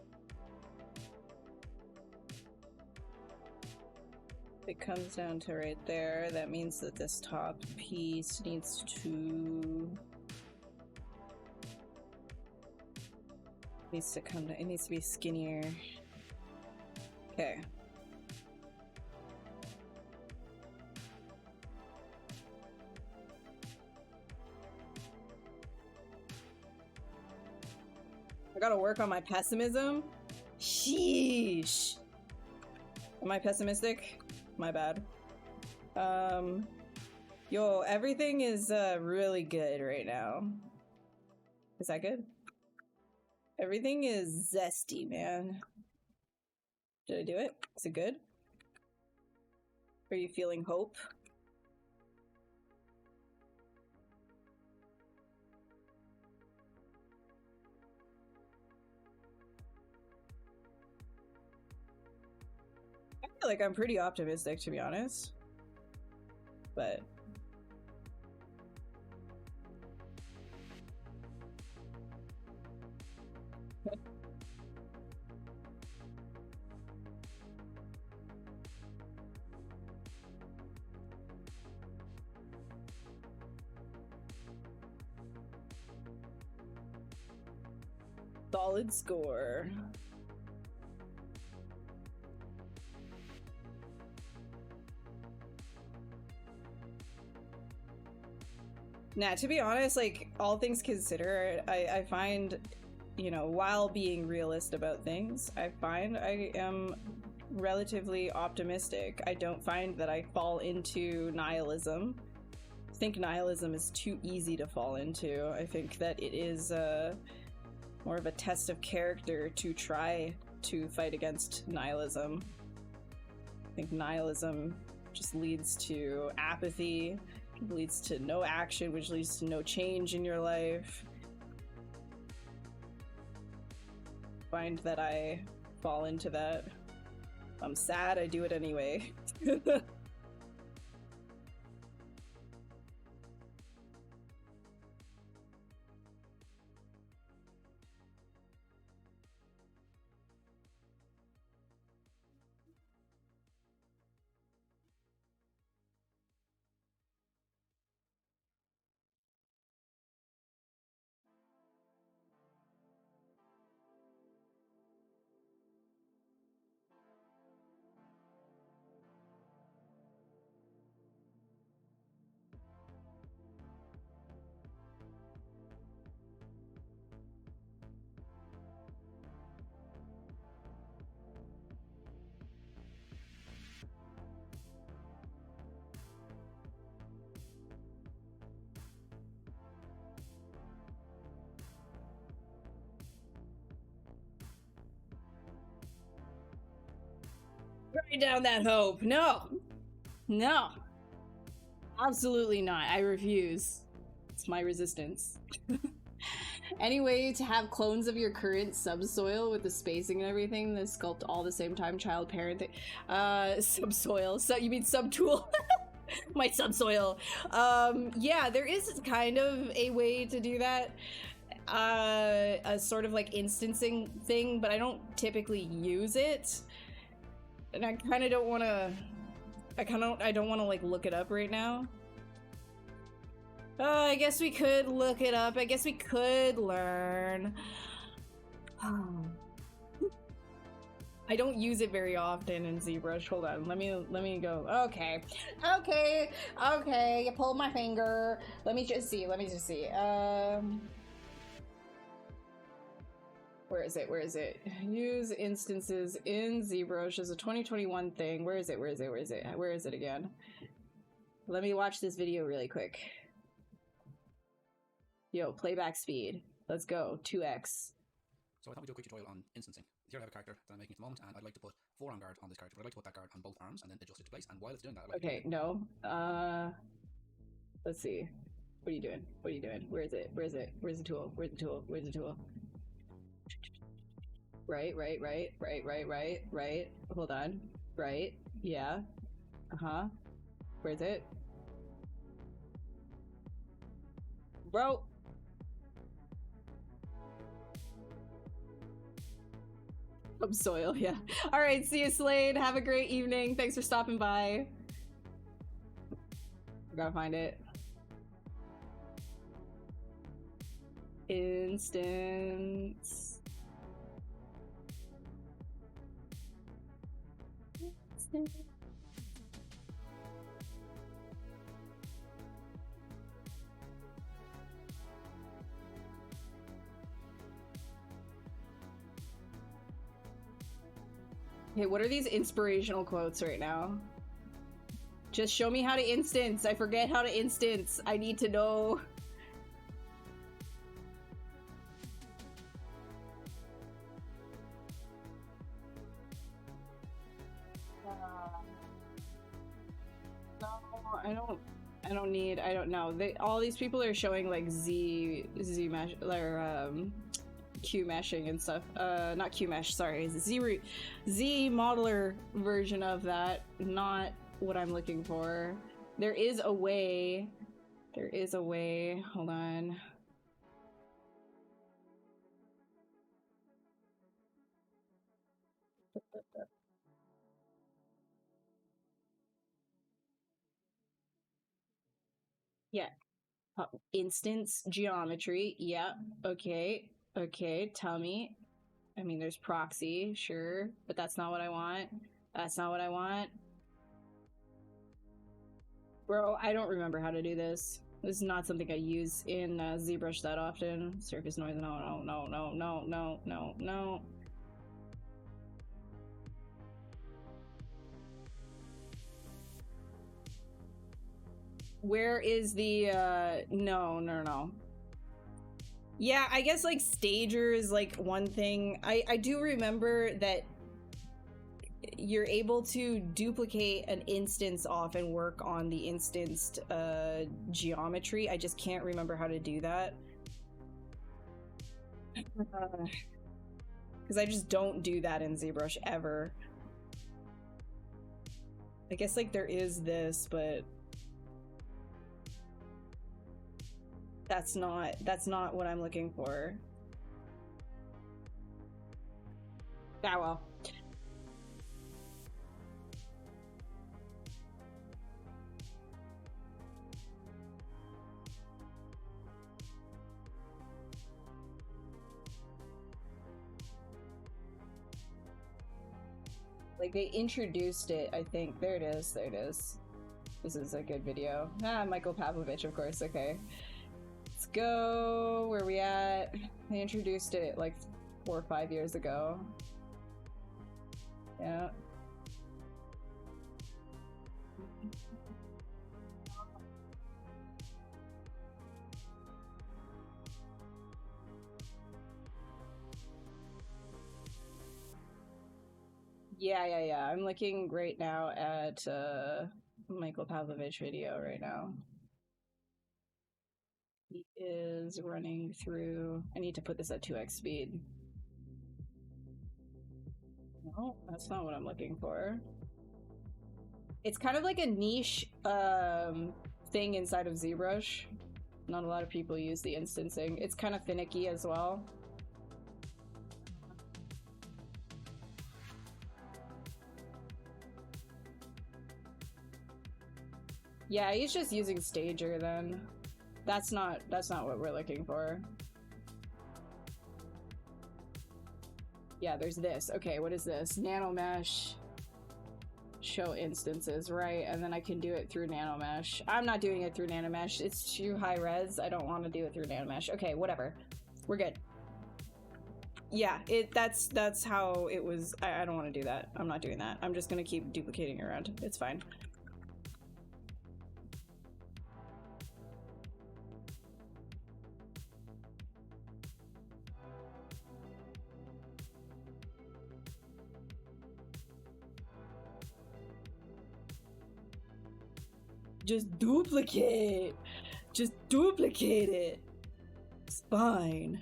if it comes down to right there, that means that this top piece needs to come down. It needs to be skinnier. Okay. I gotta work on my pessimism. Sheesh. Am I pessimistic? My bad. Yo, everything is really good right now. Is that good? Everything is zesty, man. Did I do it? Is it good? Are you feeling hope? I feel like I'm pretty optimistic, to be honest. But solid score. Nah, to be honest, like, all things considered, I find, you know, while being realist about things, I find I am relatively optimistic. I don't find that I fall into nihilism. I think nihilism is too easy to fall into. I think that it is more of a test of character to try to fight against nihilism. I think nihilism just leads to apathy, leads to no action, which leads to no change in your life. Find that I fall into that. I'm sad, I do it anyway. Write down that hope. No. No. Absolutely not. I refuse. It's my resistance. Any way to have clones of your current subsoil with the spacing and everything, the sculpt all the same time, child parent thing. Subsoil. So you mean subtool? My subsoil. Yeah, there is kind of a way to do that. A sort of like instancing thing, but I don't typically use it. And I kind of don't want to... I don't want to like look it up right now. I guess we could look it up. I guess we could learn. I don't use it very often in ZBrush. Hold on. Let me go. Okay. You pulled my finger. Let me just see. Where is it? Use instances in ZBrush as a 2021 thing. Where is it again? Let me watch this video really quick. Yo, playback speed. Let's go. 2x. So I thought we'd do a quick tutorial on instancing. Here I have a character that I'm making at the moment, and I'd like to put forearm guard on this character, but I'd like to put that guard on both arms and then adjust it to place. And while it's doing that, I'd like to... No. Let's see. What are you doing? Where is it? Where's the tool? Right. Hold on. Right. Yeah. Where's it? Bro. Subsoil, yeah. All right, see you, Slade. Have a great evening. Thanks for stopping by. I gotta find it. Instance. Okay, what are these inspirational quotes right now? Just show me how to instance. I forget how to instance. I need to know. No, I don't know. All these people are showing like Z mesh or Q meshing and stuff. Not Q mesh, sorry. Z modeler version of that. Not what I'm looking for. There is a way. Hold on. Yeah. Instance geometry. Yeah. Okay. Tell me. I mean, there's proxy, sure, but that's not what I want. Bro, I don't remember how to do this. This is not something I use in ZBrush that often. Surface noise, no. Where is the, no. Yeah, I guess like stager is like one thing. I do remember that you're able to duplicate an instance off and work on the instanced geometry. I just can't remember how to do that. Because I just don't do that in ZBrush ever. I guess like there is this, but that's not what I'm looking for. Ah, well. Like they introduced it, I think. There it is. This is a good video. Ah, Michael Pavlovich, of course. Okay. Let's go. Where are we at? They introduced it like 4 or 5 years ago. Yeah. Yeah. I'm looking right now at Michael Pavlovich video right now. He is running through. I need to put this at 2x speed. No, that's not what I'm looking for. It's kind of like a niche thing inside of ZBrush. Not a lot of people use the instancing. It's kind of finicky as well. Yeah, he's just using Stager then. That's not what we're looking for. Yeah, there's this. Okay, what is this? Nanomesh. Show instances, right? And then I can do it through Nanomesh. I'm not doing it through Nanomesh. It's too high res. I don't want to do it through Nanomesh. Okay, whatever. We're good. Yeah, that's how it was. I don't want to do that. I'm not doing that. I'm just gonna keep duplicating around. It's fine. Just duplicate. Just duplicate it. It's fine.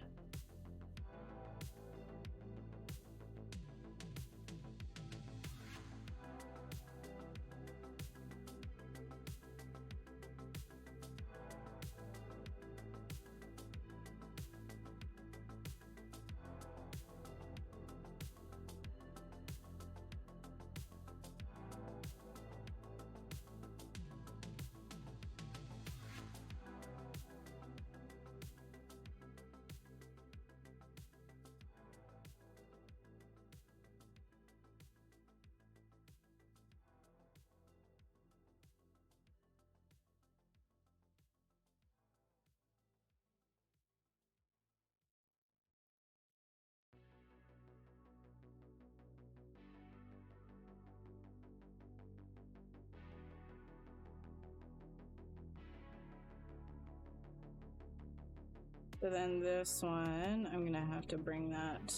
So then this one, I'm gonna have to bring that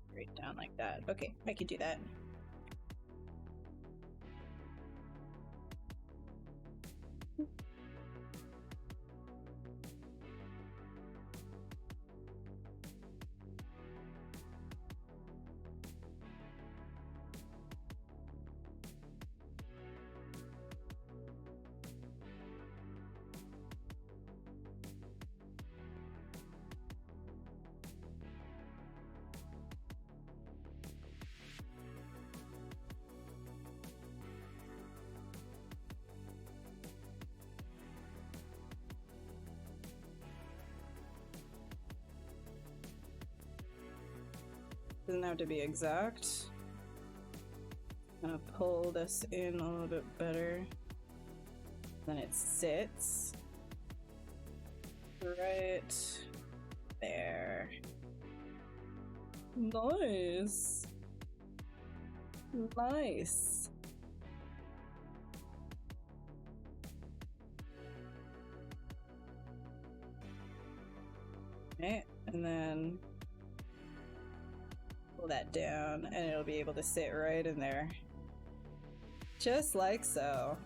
straight down like that. Okay, I could do that. Doesn't have to be exact. I'm gonna pull this in a little bit better. Then it sits right there. Nice. Nice. Okay, and then pull that down and it'll be able to sit right in there. Just like so.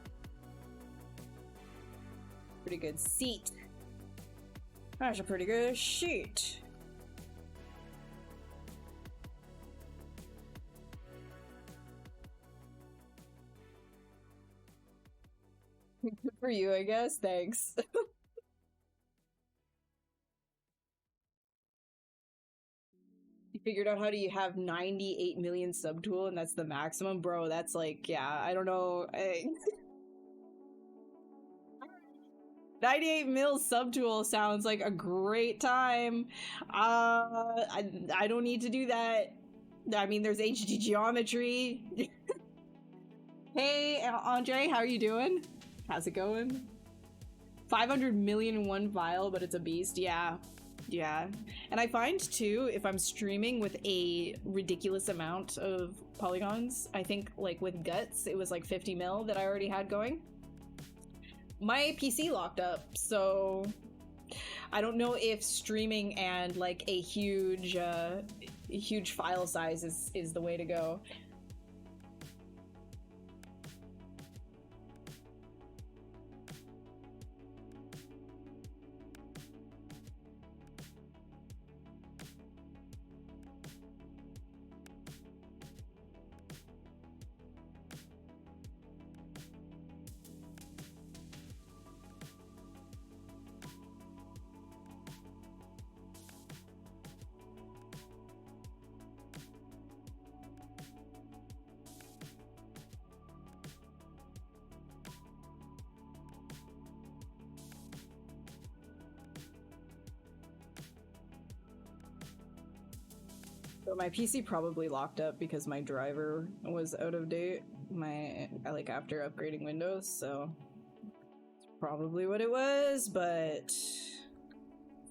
Pretty good seat. That's a pretty good sheet. Good for you, I guess. Thanks. You figured out how do you have 98 million subtool and that's the maximum? Bro, that's like, yeah, I don't know. 98 mil subtool sounds like a great time. I don't need to do that. I mean, there's HD geometry. Hey, Andre, how are you doing? How's it going? 500 million in one file, but it's a beast. Yeah. Yeah. And I find too, if I'm streaming with a ridiculous amount of polygons, I think like with Guts, it was like 50 mil that I already had going. My PC locked up, so I don't know if streaming and like a huge file size is the way to go. So my PC probably locked up because my driver was out of date. Like after upgrading Windows, so it's probably what it was, but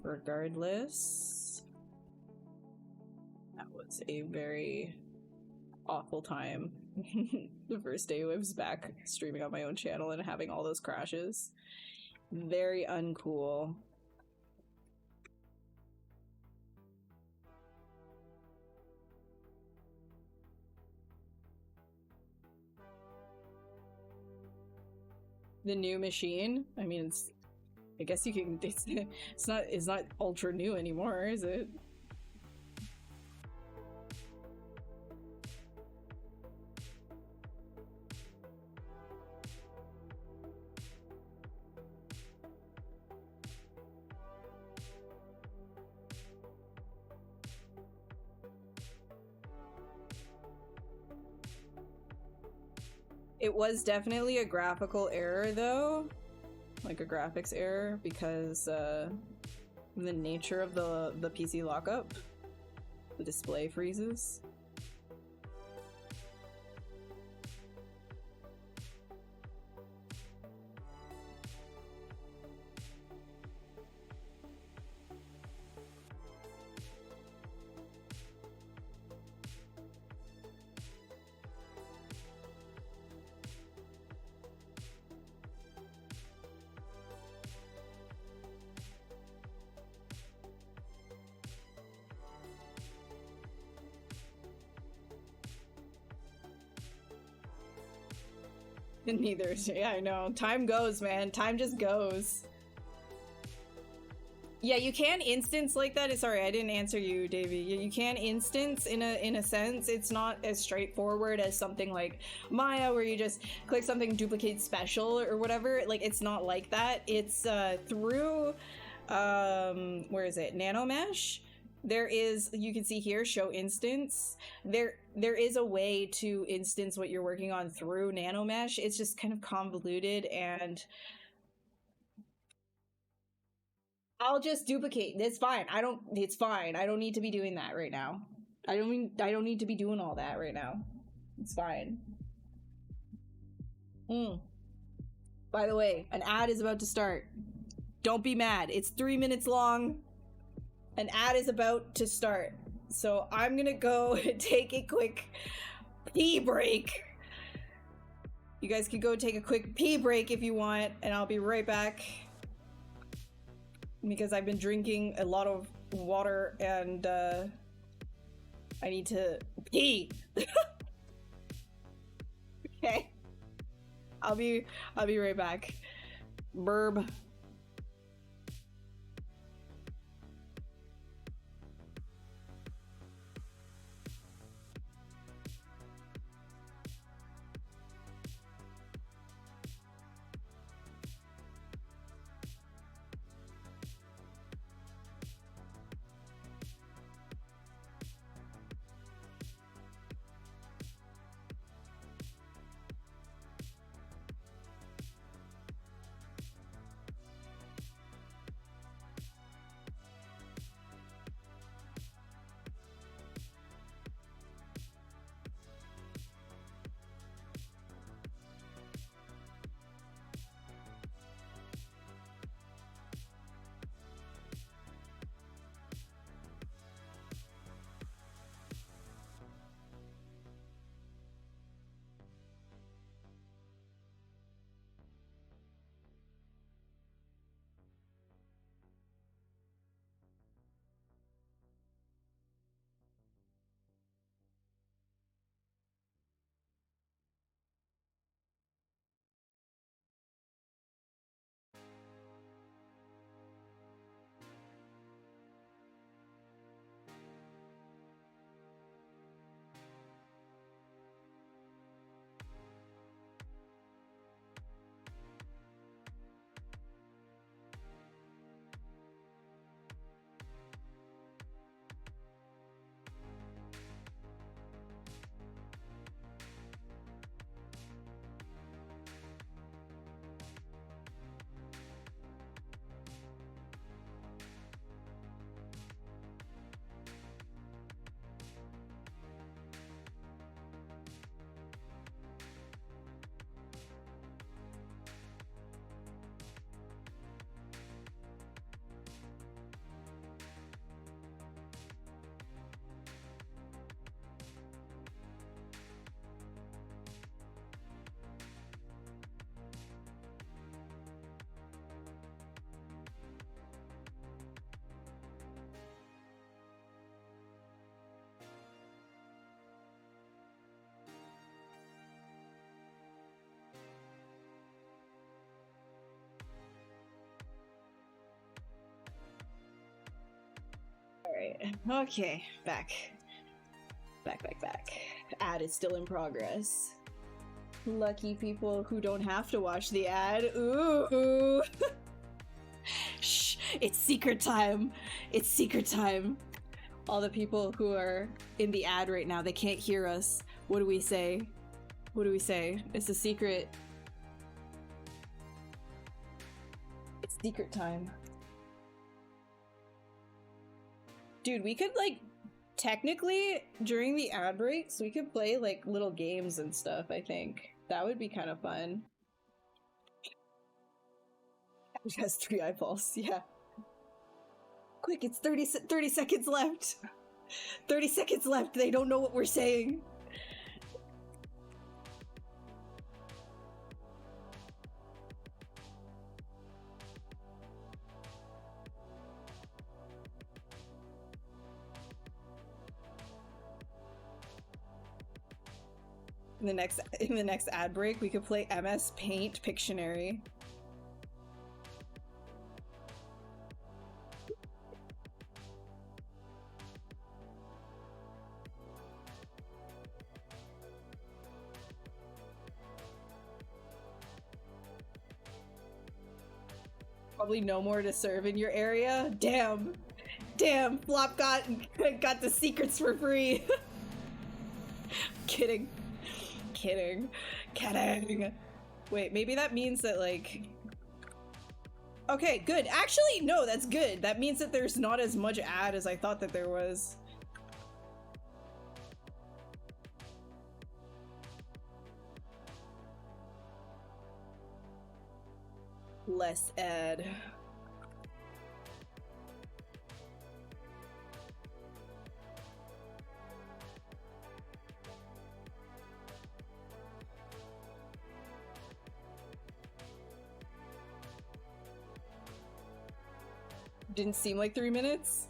regardless, that was a very awful time. The first day I was back streaming on my own channel and having all those crashes. Very uncool. The new machine? I mean, it's, I guess you can, it's not ultra new anymore, is it? It was definitely a graphical error though, like a graphics error, because the nature of the PC lockup, the display freezes. Neither. Yeah, I know. Time goes, man. Time just goes. Yeah, you can instance like that. Sorry, I didn't answer you, Davey. You can instance in a sense. It's not as straightforward as something like Maya, where you just click something, duplicate special or whatever. Like, it's not like that. It's through where is it? Nanomesh. There is, you can see here, show instance. There is a way to instance what you're working on through Nanomesh. It's just kind of convoluted, and I'll just duplicate. It's fine. It's fine. I don't need to be doing that right now. I don't need to be doing all that right now. It's fine. By the way, an ad is about to start. Don't be mad. It's 3 minutes long. An ad is about to start. So I'm gonna go take a quick pee break. You guys can go take a quick pee break if you want, and I'll be right back. Because I've been drinking a lot of water and I need to pee. Okay. I'll be right back. Burb. Okay, back. Back. Ad is still in progress. Lucky people who don't have to watch the ad. Ooh. Shh, it's secret time. It's secret time. All the people who are in the ad right now, they can't hear us. What do we say? What do we say? It's a secret. It's secret time. Dude, we could, like, technically, during the ad breaks, we could play, like, little games and stuff, I think. That would be kind of fun. It has 3 eyeballs, yeah. Quick, it's 30 seconds left. 30 seconds left, they don't know what we're saying. In the next ad break, we could play MS Paint Pictionary. Probably no more to serve in your area. Damn, Flop got the secrets for free. Kidding. Wait, maybe that means that, like... Okay, good. Actually, no, that's good. That means that there's not as much ad as I thought that there was. Less ad. Didn't seem like 3 minutes?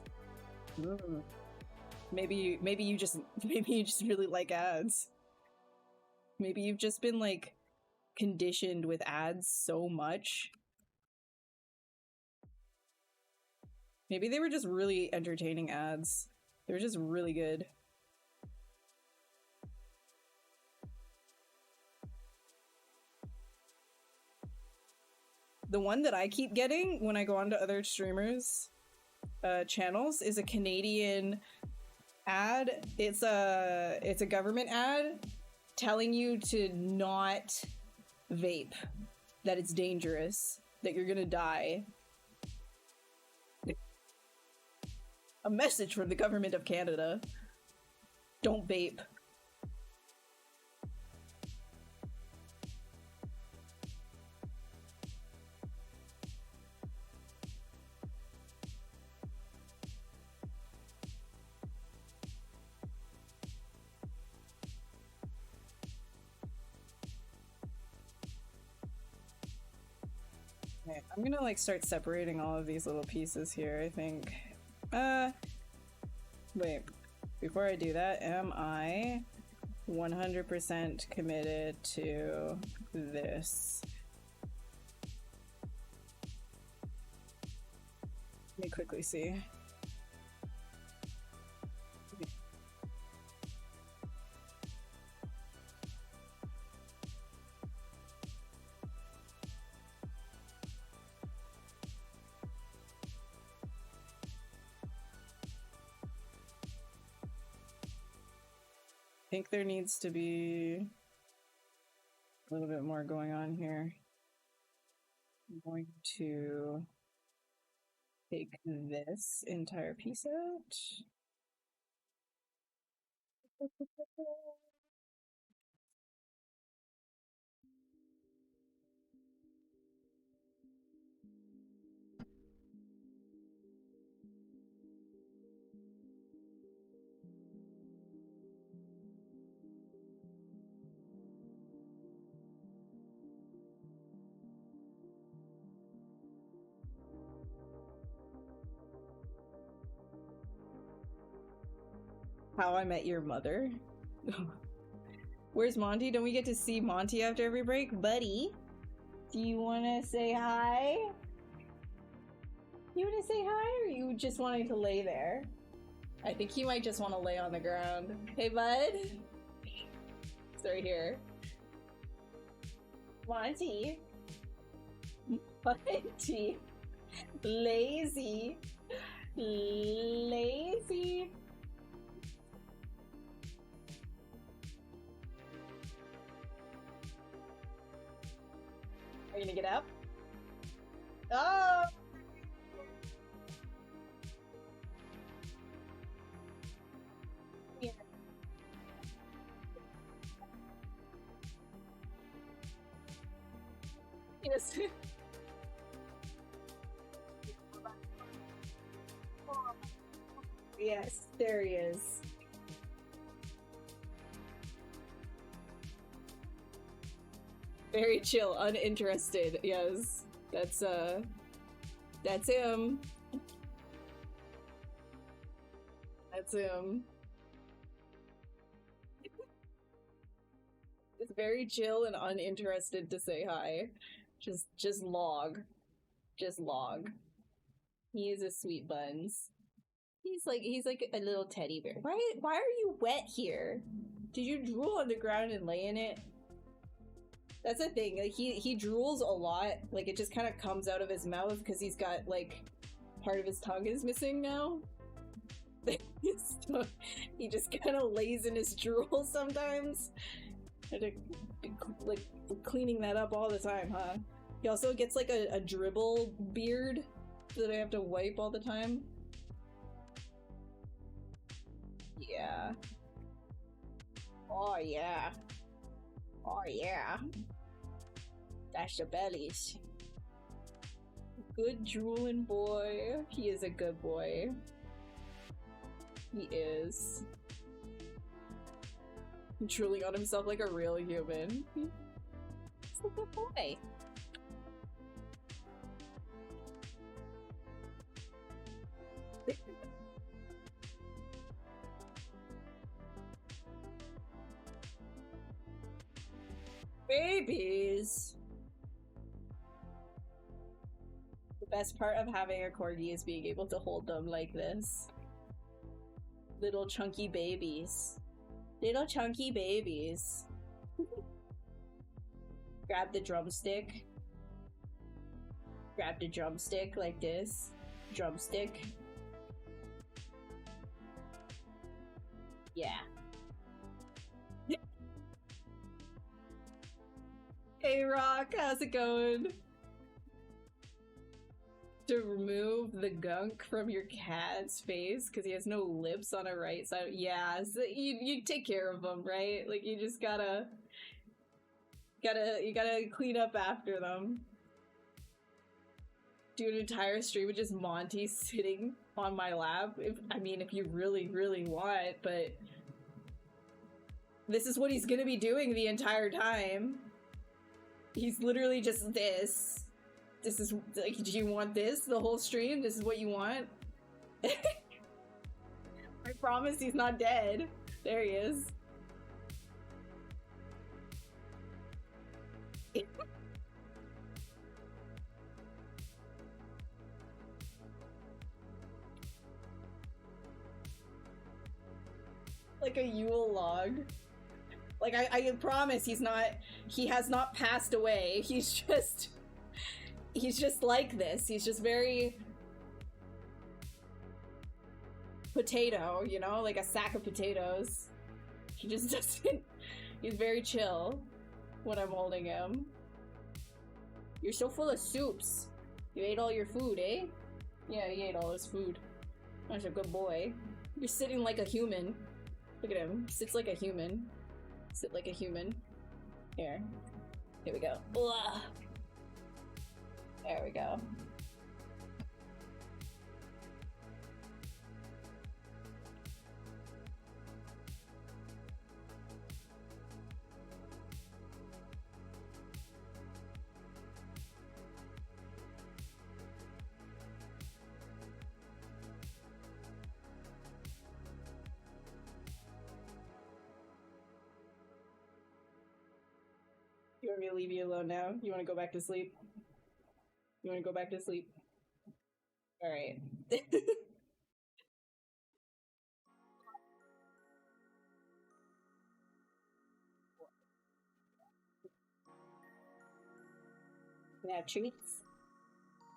Maybe you just really like ads. Maybe you've just been, like, conditioned with ads so much. Maybe they were just really entertaining ads. They were just really good. The one that I keep getting when I go onto other streamers' channels is a Canadian ad. It's a government ad telling you to not vape, that it's dangerous, that you're gonna die. A message from the government of Canada. Don't vape. Okay, I'm gonna, like, start separating all of these little pieces here, I think. Wait. Before I do that, am I 100% committed to this? Let me quickly see. I think there needs to be a little bit more going on here. I'm going to take this entire piece out. How I Met Your Mother. Where's Monty? Don't we get to see Monty after every break? Buddy, do you want to say hi? You want to say hi, or you just wanting to lay there? I think he might just want to lay on the ground. Hey, bud. It's right here. Monty. Monty. Lazy. Lazy. Are you gonna get up? Oh! Yeah. Yes. Yes, there he is. Very chill, uninterested. Yes, that's him. That's him. It's very chill and uninterested to say hi. Just log. Just log. He is a sweet buns. He's like a little teddy bear. Why are you wet here? Did you drool on the ground and lay in it? That's the thing. Like he drools a lot. Like it just kind of comes out of his mouth because he's got like part of his tongue is missing now. He just kind of lays in his drool sometimes. And like cleaning that up all the time, huh? He also gets like a dribble beard that I have to wipe all the time. Yeah. Oh yeah. Oh yeah. That's the bellies. Good drooling boy. He is a good boy. He is. Drooling on himself like a real human. He's a good boy. Babies! The best part of having a corgi is being able to hold them like this. Little chunky babies. Little chunky babies. Grab the drumstick. Grab the drumstick like this. Drumstick. Yeah. Hey Rock, how's it going? To remove the gunk from your cat's face because he has no lips on the right side. Yeah, so you take care of them, right? Like you just gotta clean up after them. Do an entire stream with just Monty sitting on my lap. If you really want, but this is what he's gonna be doing the entire time. He's literally just this. This is like, do you want this the whole stream? This is what you want? I promise he's not dead. There he is. Like a Yule log. Like I promise he has not passed away. He's just like this. He's just very potato, you know, like a sack of potatoes. He just doesn't. He's very chill when I'm holding him. You're so full of soups. You ate all your food, eh? Yeah, he ate all his food. That's a good boy. You're sitting like a human. Look at him. He sits like a human. Sit like a human. Here. Here we go. Ugh. There we go. You want me to leave you alone now? You want to go back to sleep? You want to go back to sleep? All right. have treats?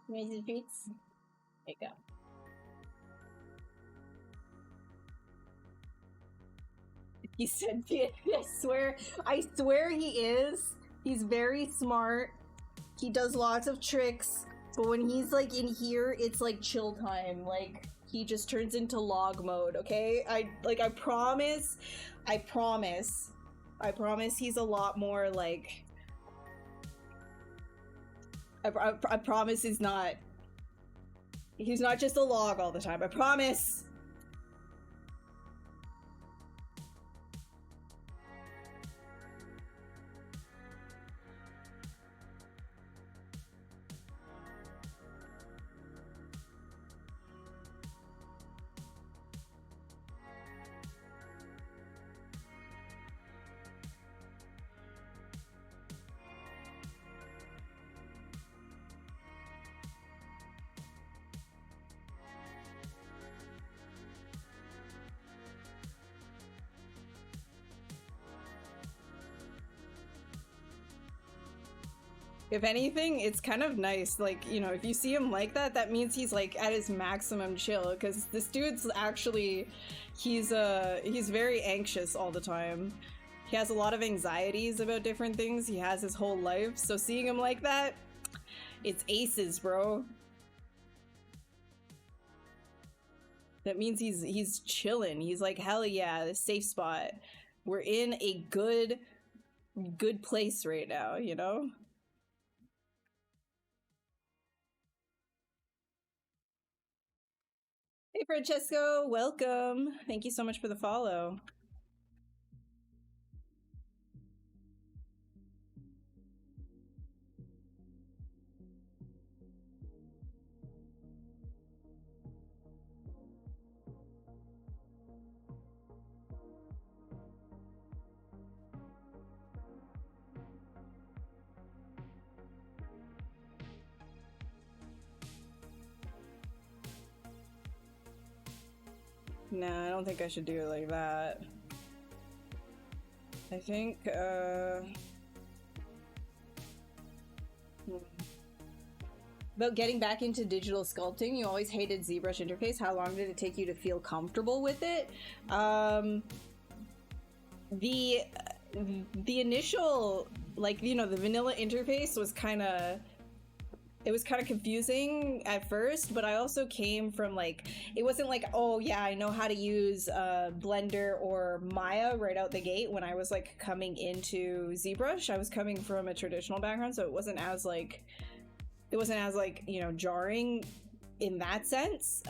You want some treats? There you go. He said, I swear he is. He's very smart. He does lots of tricks, but when he's like in here, it's like chill time. Like he just turns into log mode, okay? I promise he's a lot more like, I promise he's not just a log all the time. I promise. If anything, it's kind of nice. Like, you know, if you see him like that, that means he's like at his maximum chill. Because this dude's actually, he's very anxious all the time. He has a lot of anxieties about different things. He has his whole life. So seeing him like that, it's aces, bro. That means he's chilling. He's like, hell yeah, the safe spot. We're in a good place right now, you know? Hey Francesco, welcome. Thank you so much for the follow. Nah, I don't think I should do it like that. I think, About getting back into digital sculpting, you always hated ZBrush interface. How long did it take you to feel comfortable with it? The initial, like, you know, the vanilla interface was kind of confusing at first, but I also came from like, it wasn't like, oh yeah, I know how to use Blender or Maya right out the gate. When I was like coming into ZBrush, I was coming from a traditional background, so it wasn't as like, you know, jarring in that sense.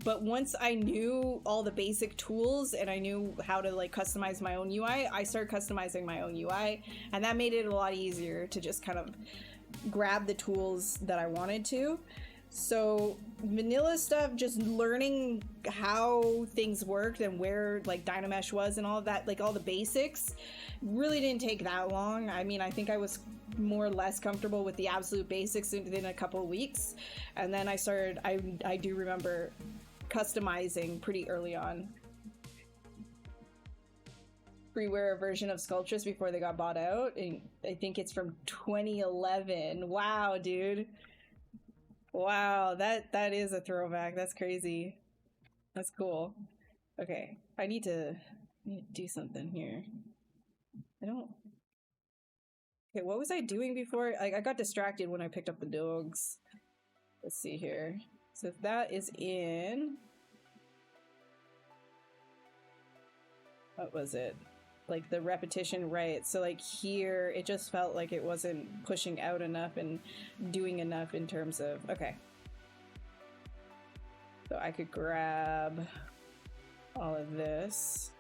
But once I knew all the basic tools and I knew how to like customize my own UI, I started customizing my own UI, and that made it a lot easier to just kind of grab the tools that I wanted to. So vanilla stuff, just learning how things worked and where like Dynamesh was and all of that, like all the basics, really didn't take that long. I mean, I think I was more or less comfortable with the absolute basics within a couple of weeks, and then I started, I do remember customizing pretty early on. Freeware version of Sculptress before they got bought out, and I think it's from 2011. Wow, dude. Wow, that is a throwback. That's crazy. That's cool. Okay, I need to do something here. I don't. Okay, what was I doing before? I got distracted when I picked up the dogs. Let's see here. So that is in. What was it? Like the repetition, right? So like here, it just felt like it wasn't pushing out enough and doing enough in terms of, okay. So I could grab all of this.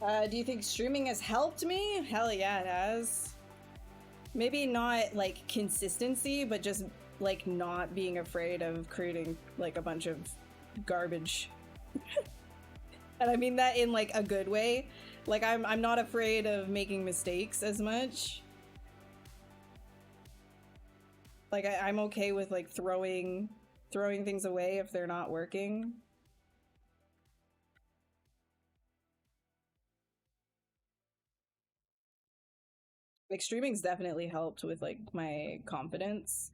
Do you think streaming has helped me? Hell yeah, it has. Maybe not like consistency, but just like not being afraid of creating like a bunch of garbage. And I mean that in like a good way. Like I'm not afraid of making mistakes as much. Like I'm okay with like throwing things away if they're not working. Like streaming's definitely helped with like my confidence.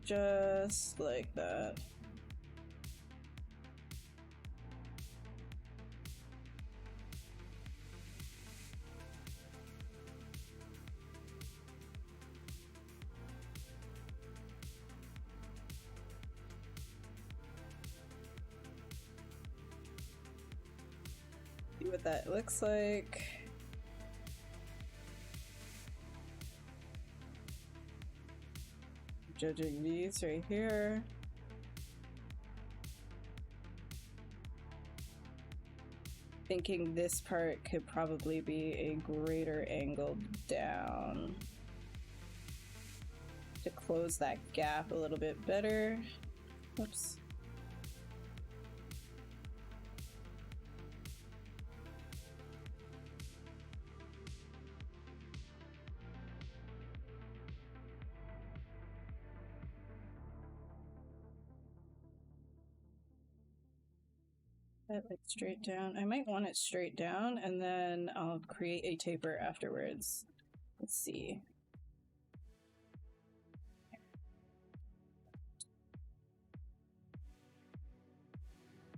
Just like that. See what that looks like. Judging these right here. Thinking this part could probably be a greater angle down to close that gap a little bit better. Oops. That like straight down. I might want it straight down and then I'll create a taper afterwards. Let's see.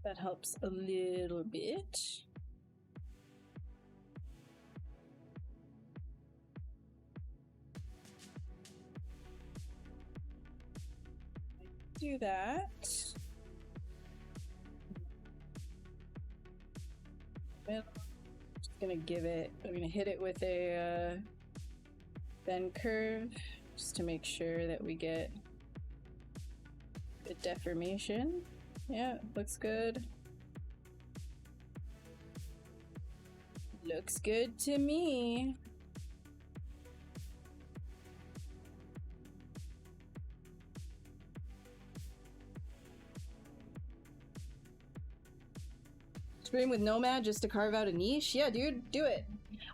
That helps a little bit. Do that. I'm just gonna give it, I'm gonna hit it with a bend curve just to make sure that we get good deformation. Yeah, looks good. Looks good to me. Stream with Nomad just to carve out a niche? Yeah, dude, do it.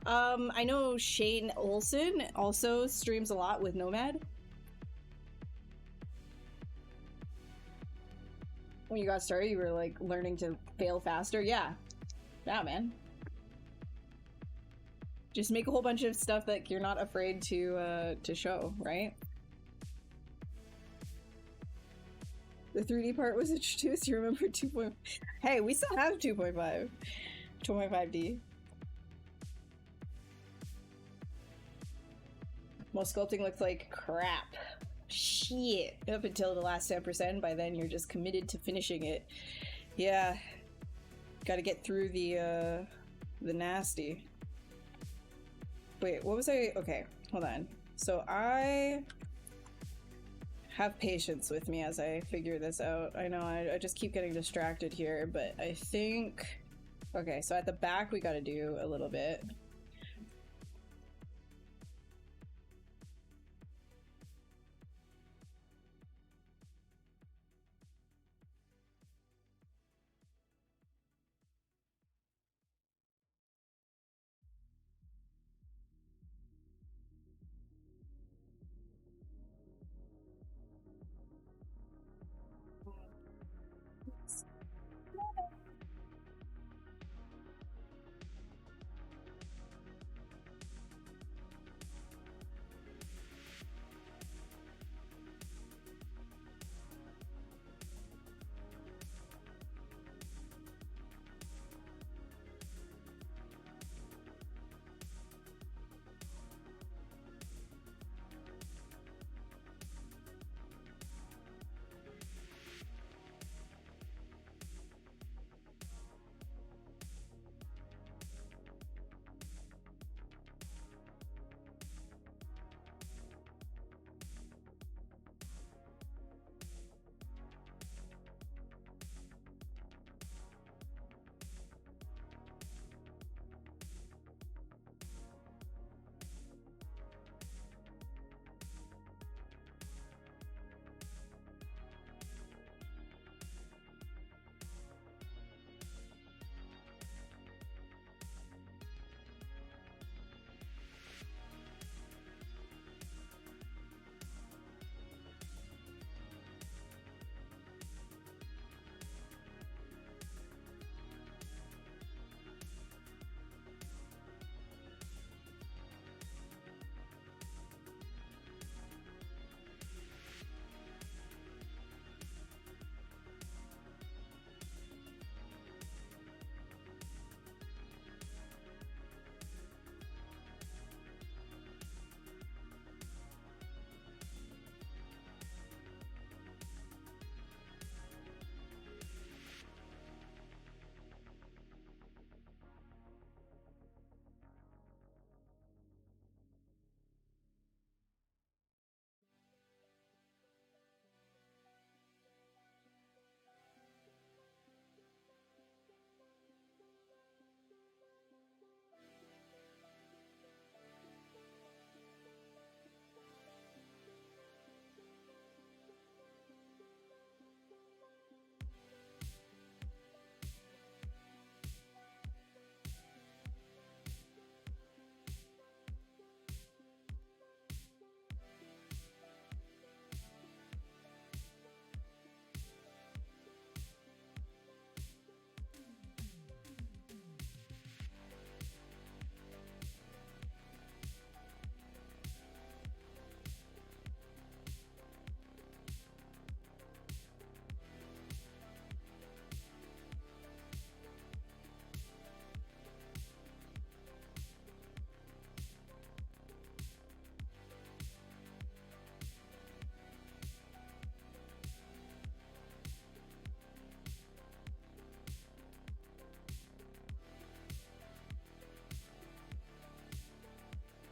I know Shane Olson also streams a lot with Nomad. When you got started, you were like learning to fail faster. Yeah. Yeah, man. Just make a whole bunch of stuff that you're not afraid to show, right? The 3D part was introduced. You remember 2.5? Hey, we still have 2.5. 2.5D. Most sculpting looked like crap. Shit. Up until the last 10%. By then, you're just committed to finishing it. Yeah. Gotta get through the nasty. Wait, what was I? Okay, hold on. So I have patience with me as I figure this out. I know I just keep getting distracted here, but I think... Okay, so at the back we gotta do a little bit.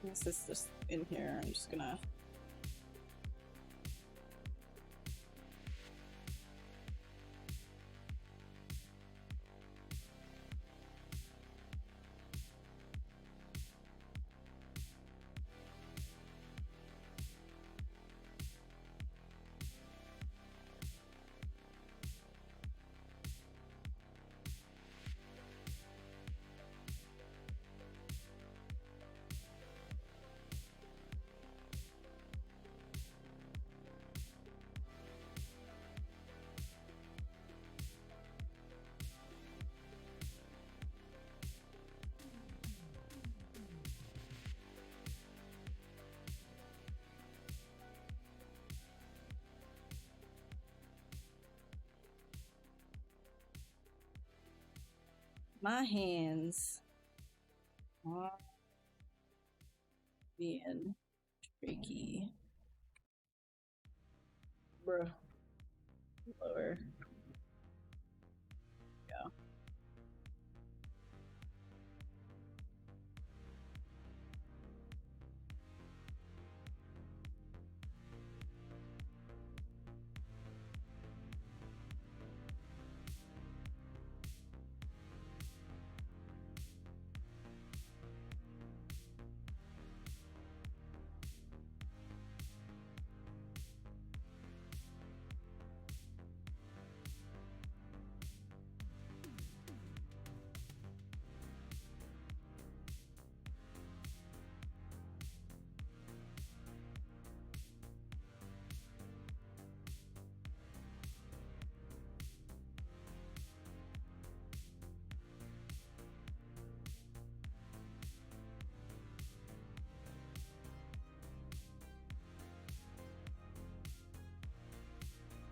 This is just in here. I'm just gonna. My hands are being tricky. Bruh. Lower. Yeah.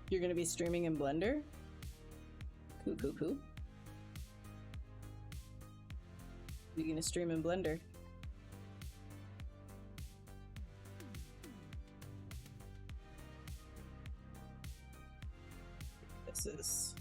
You're gonna be streaming in Blender? Cool. You're gonna stream in Blender? This is...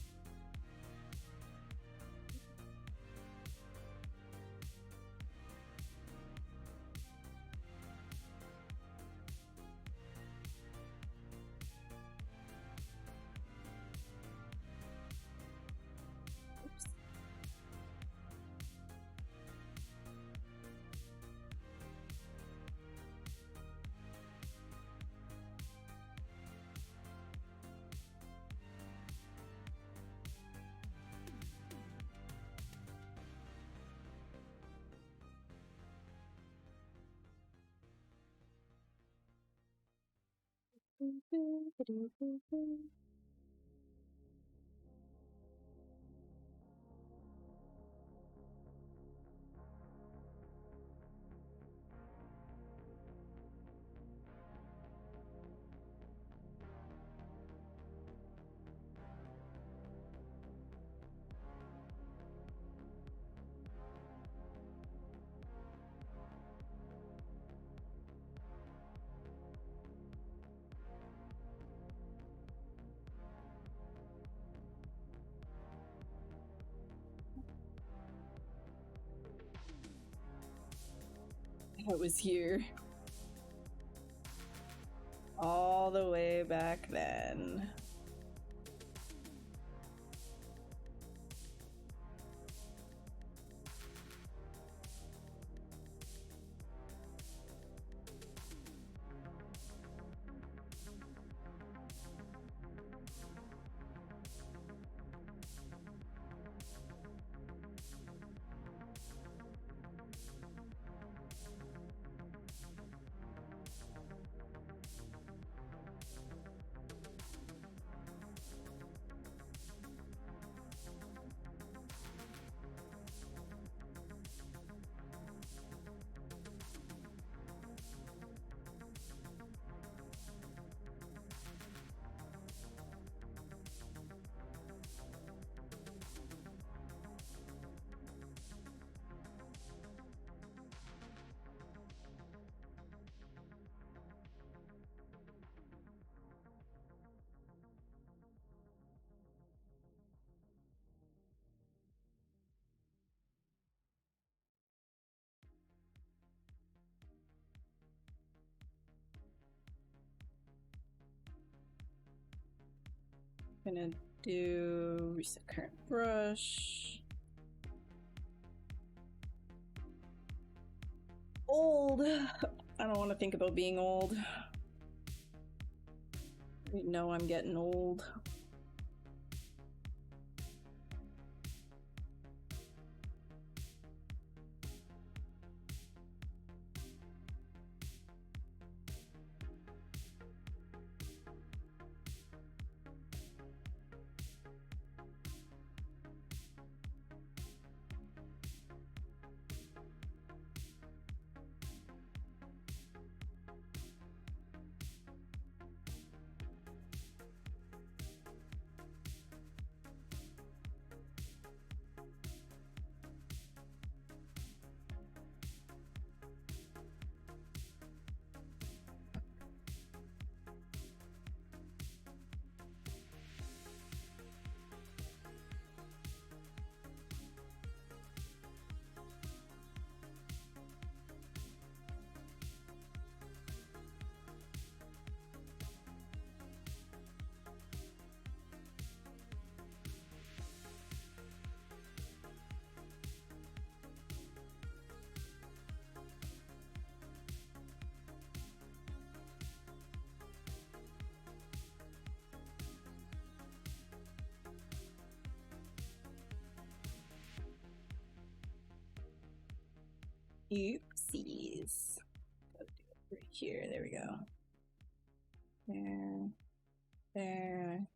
I was here all the way back then. Gonna do reset current brush. Old. I don't want to think about being old. I know I'm getting old. Oopsies. Gotta do it right here. There we go. There. There.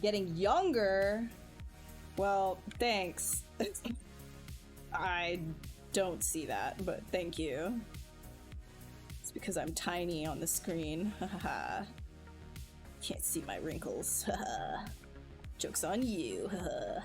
Getting younger? Well, thanks. I don't see that, but thank you. It's because I'm tiny on the screen. Haha. Can't see my wrinkles. Haha. Joke's on you. Haha.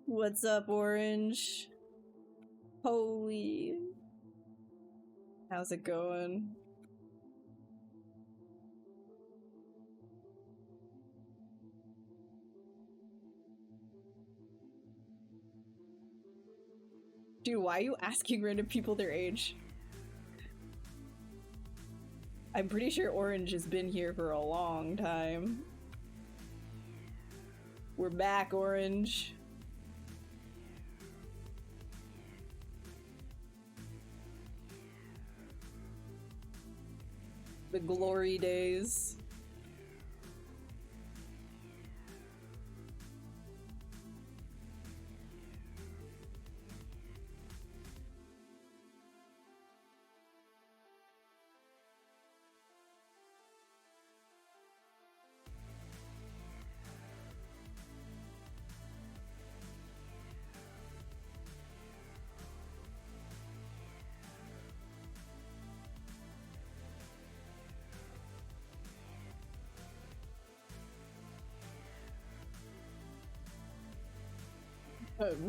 What's up, Orange? Holy. How's it going? Dude, why are you asking random people their age? I'm pretty sure Orange has been here for a long time. We're back, Orange. The glory days.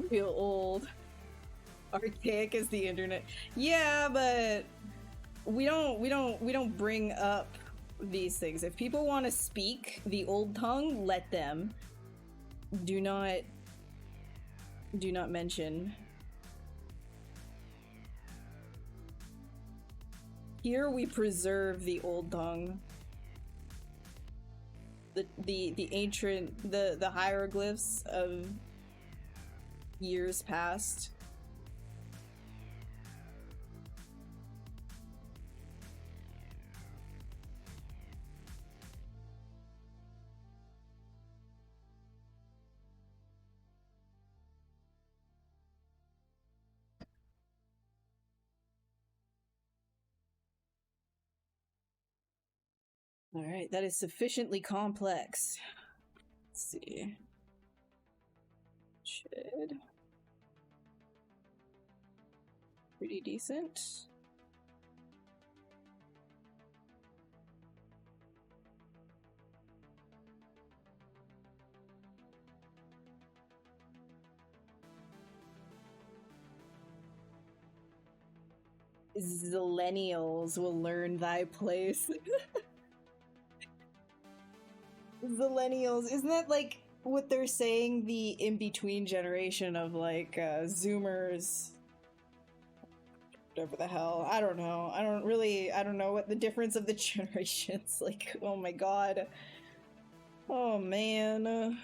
Real old. Archaic as the internet. Yeah, but we don't bring up these things. If people want to speak the old tongue, let them. Do not mention. Here we preserve the old tongue. The ancient the hieroglyphs of years past. All right, that is sufficiently complex. Let's see. Should pretty decent. Zillennials will learn thy place. Zillennials, isn't that like what they're saying, the in-between generation of like Zoomers? Whatever the hell. I don't know. I don't know what the difference of the generations, like, oh my god. Oh man.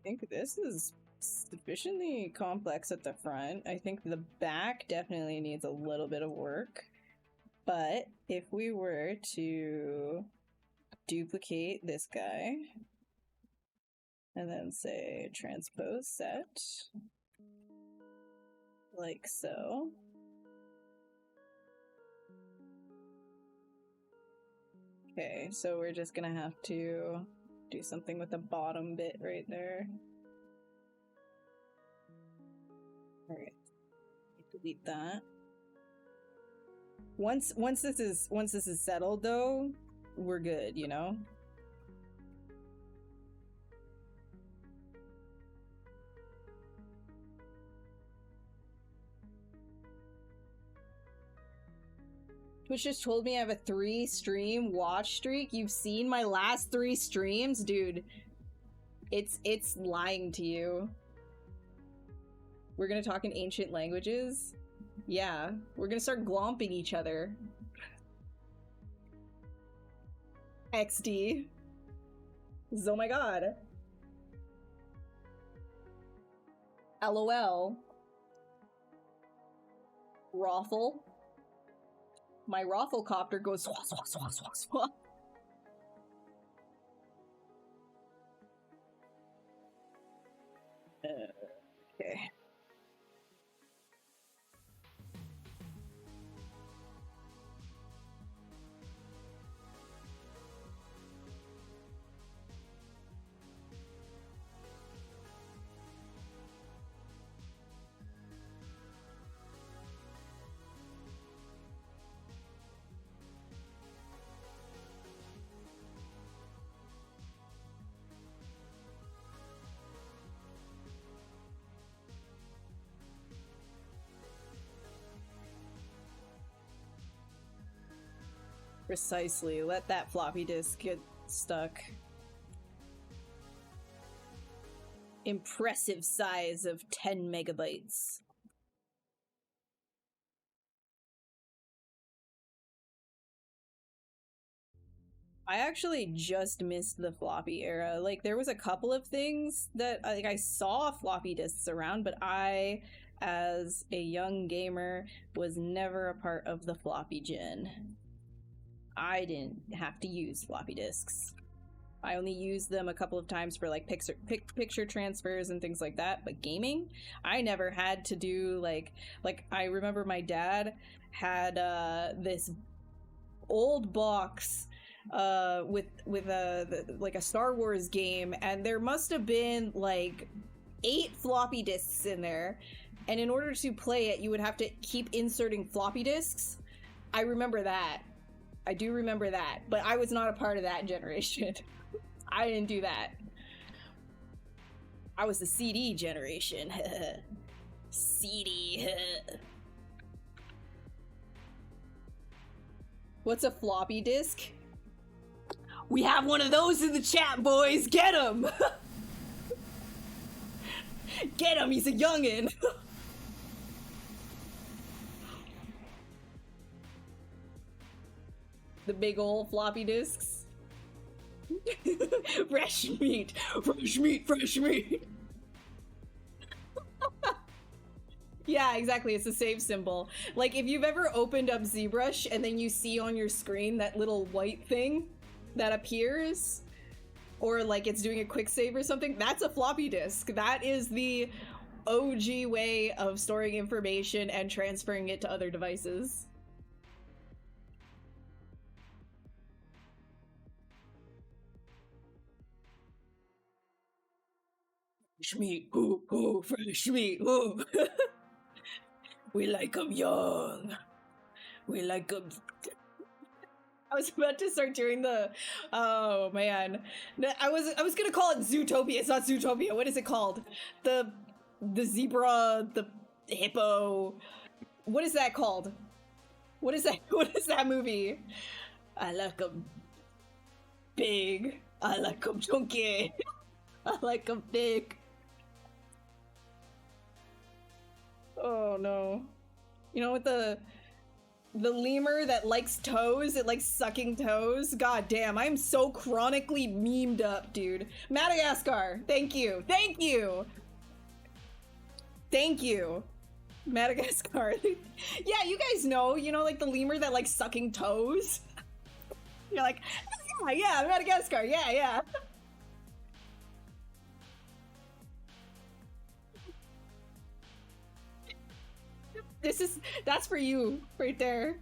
I think this is sufficiently complex at the front. I think the back definitely needs a little bit of work. But if we were to duplicate this guy and then say transpose set, like so. Okay, so we're just gonna have to do something with the bottom bit right there. Alright. Delete that. Once this is settled though, we're good, you know? Twitch just told me I have a 3-stream watch streak. You've seen my last 3 streams? Dude, it's lying to you. We're gonna talk in ancient languages? Yeah, we're gonna start glomping each other. XD. Oh my god. LOL. Rothel. My Rothelcopter goes swah swah swah swah swah. Okay. Precisely. Let that floppy disk get stuck. Impressive size of 10 megabytes. I actually just missed the floppy era. Like, there was a couple of things that like I saw floppy disks around, but I, as a young gamer, was never a part of the floppy gen. I didn't have to use floppy disks. I only used them a couple of times for like picture transfers and things like that, but gaming, I never had to do like I remember my dad had this old box with like a Star Wars game, and there must have been like 8 floppy disks in there, and in order to play it you would have to keep inserting floppy disks. I remember that. I do remember that, but I was not a part of that generation. I didn't do that. I was the CD generation. CD. What's a floppy disk? We have one of those in the chat, boys. Get him. Get him. He's a youngin'. The big old floppy disks. Fresh meat, fresh meat, fresh meat. Yeah, exactly. It's a save symbol. Like, if you've ever opened up ZBrush and then you see on your screen that little white thing that appears, or like it's doing a quick save or something, that's a floppy disk. That is the OG way of storing information and transferring it to other devices. Fresh meat, ooh, ooh, fresh meat, ooh. We like them young. We like them. I was about to start doing the, oh man. I was gonna call it Zootopia. It's not Zootopia. What is it called? The zebra, the hippo. What is that called? What is that? What is that movie? I like them big. I like them chunky. I like them big. Oh no. You know what, the lemur that likes toes, it likes sucking toes? God damn, I'm so chronically memed up, dude. Madagascar, thank you. Thank you. Thank you. Madagascar. Yeah, you guys know, you know, like the lemur that likes sucking toes? You're like, yeah, Madagascar, yeah. That's for you, right there.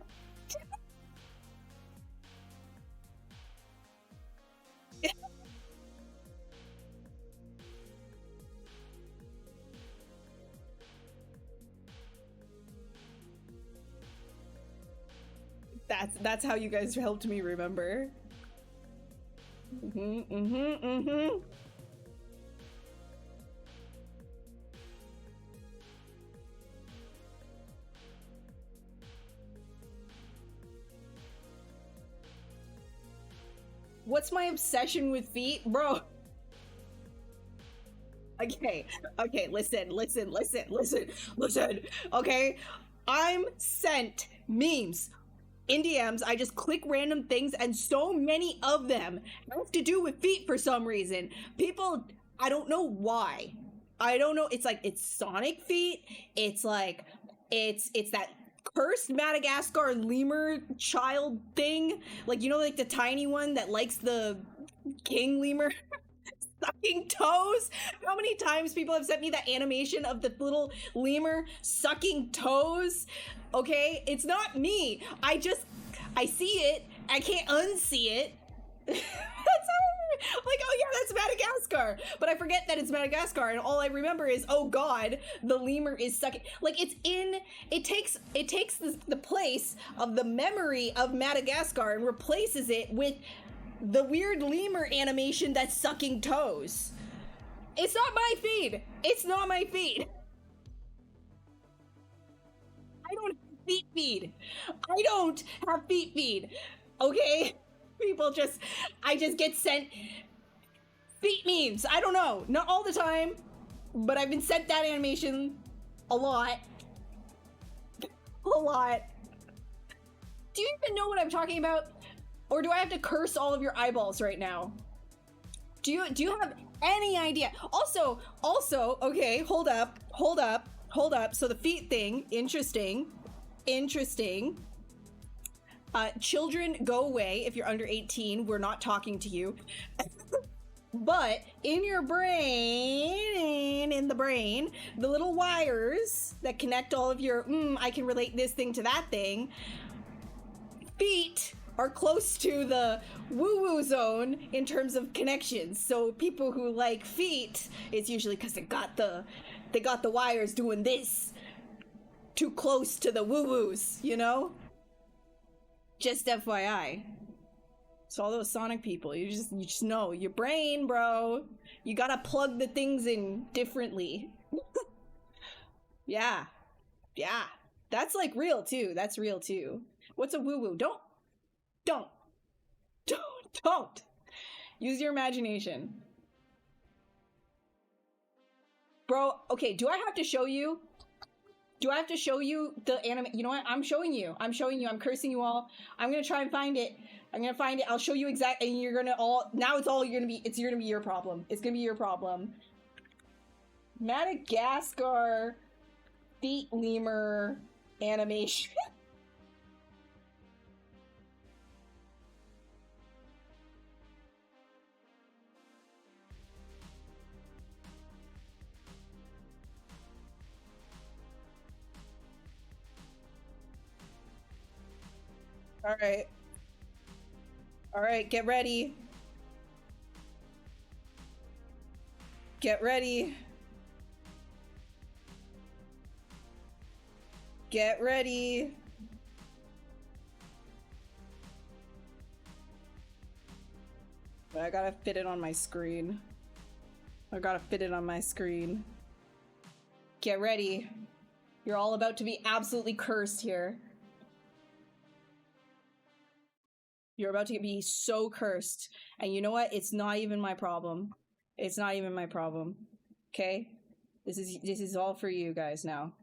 That's how you guys helped me remember. What's my obsession with feet? Bro. Okay, listen. Okay, I'm sent memes in DMs. I just click random things, and so many of them have to do with feet for some reason. People, I don't know why. I don't know. It's like, it's Sonic feet. It's like, it's that cursed Madagascar lemur child thing. Like, you know, like the tiny one that likes the king lemur sucking toes. How many times people have sent me that animation of the little lemur sucking toes? Okay, it's not me. I see it. I can't unsee it. That's how, like, oh yeah, that's Madagascar. But I forget that it's Madagascar, and all I remember is, oh god, the lemur is sucking. Like, it takes the place of the memory of Madagascar and replaces it with the weird lemur animation that's sucking toes. It's not my feed. It's not my feed. I don't have feet feed. I don't have feet feed. Okay? People I just get sent feet memes. I don't know. Not all the time, but I've been sent that animation a lot. A lot. Do you even know what I'm talking about? Or do I have to curse all of your eyeballs right now? Do you have any idea? Also, okay, hold up. So the feet thing, interesting. Children, go away if you're under 18. We're not talking to you. But in your brain, the little wires that connect all of your, I can relate this thing to that thing, feet are close to the woo-woo zone in terms of connections. So people who like feet, it's usually because they got the wires doing this too close to the woo-woos, you know? Just FYI. So all those Sonic people, you just know your brain, bro. You gotta plug the things in differently. Yeah. That's like real too. That's real too. What's a woo-woo? Don't. Use your imagination. Bro, okay, do I have to show you? Do I have to show you the anime? You know what? I'm showing you. I'm cursing you all. I'm gonna try and find it. I'll show you exactly, and you're gonna all, now it's gonna be your problem. It's gonna be your problem. Madagascar feet lemur animation. All right, get ready. Get ready. I gotta fit it on my screen. Get ready. You're all about to be absolutely cursed here. You're about to be so cursed. And you know what? It's not even my problem. Okay? This is all for you guys now.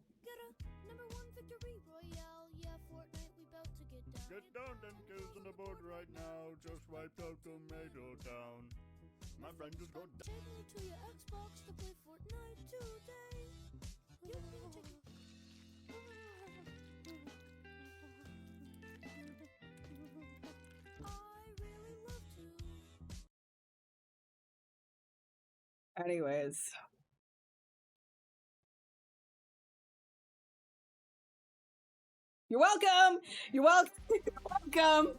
Get down them kills on the board right now. Just wiped out Tomato Town. My friend just got Take me to your Xbox to play Fortnite today. I really love to. Anyways. You're welcome! You're welcome!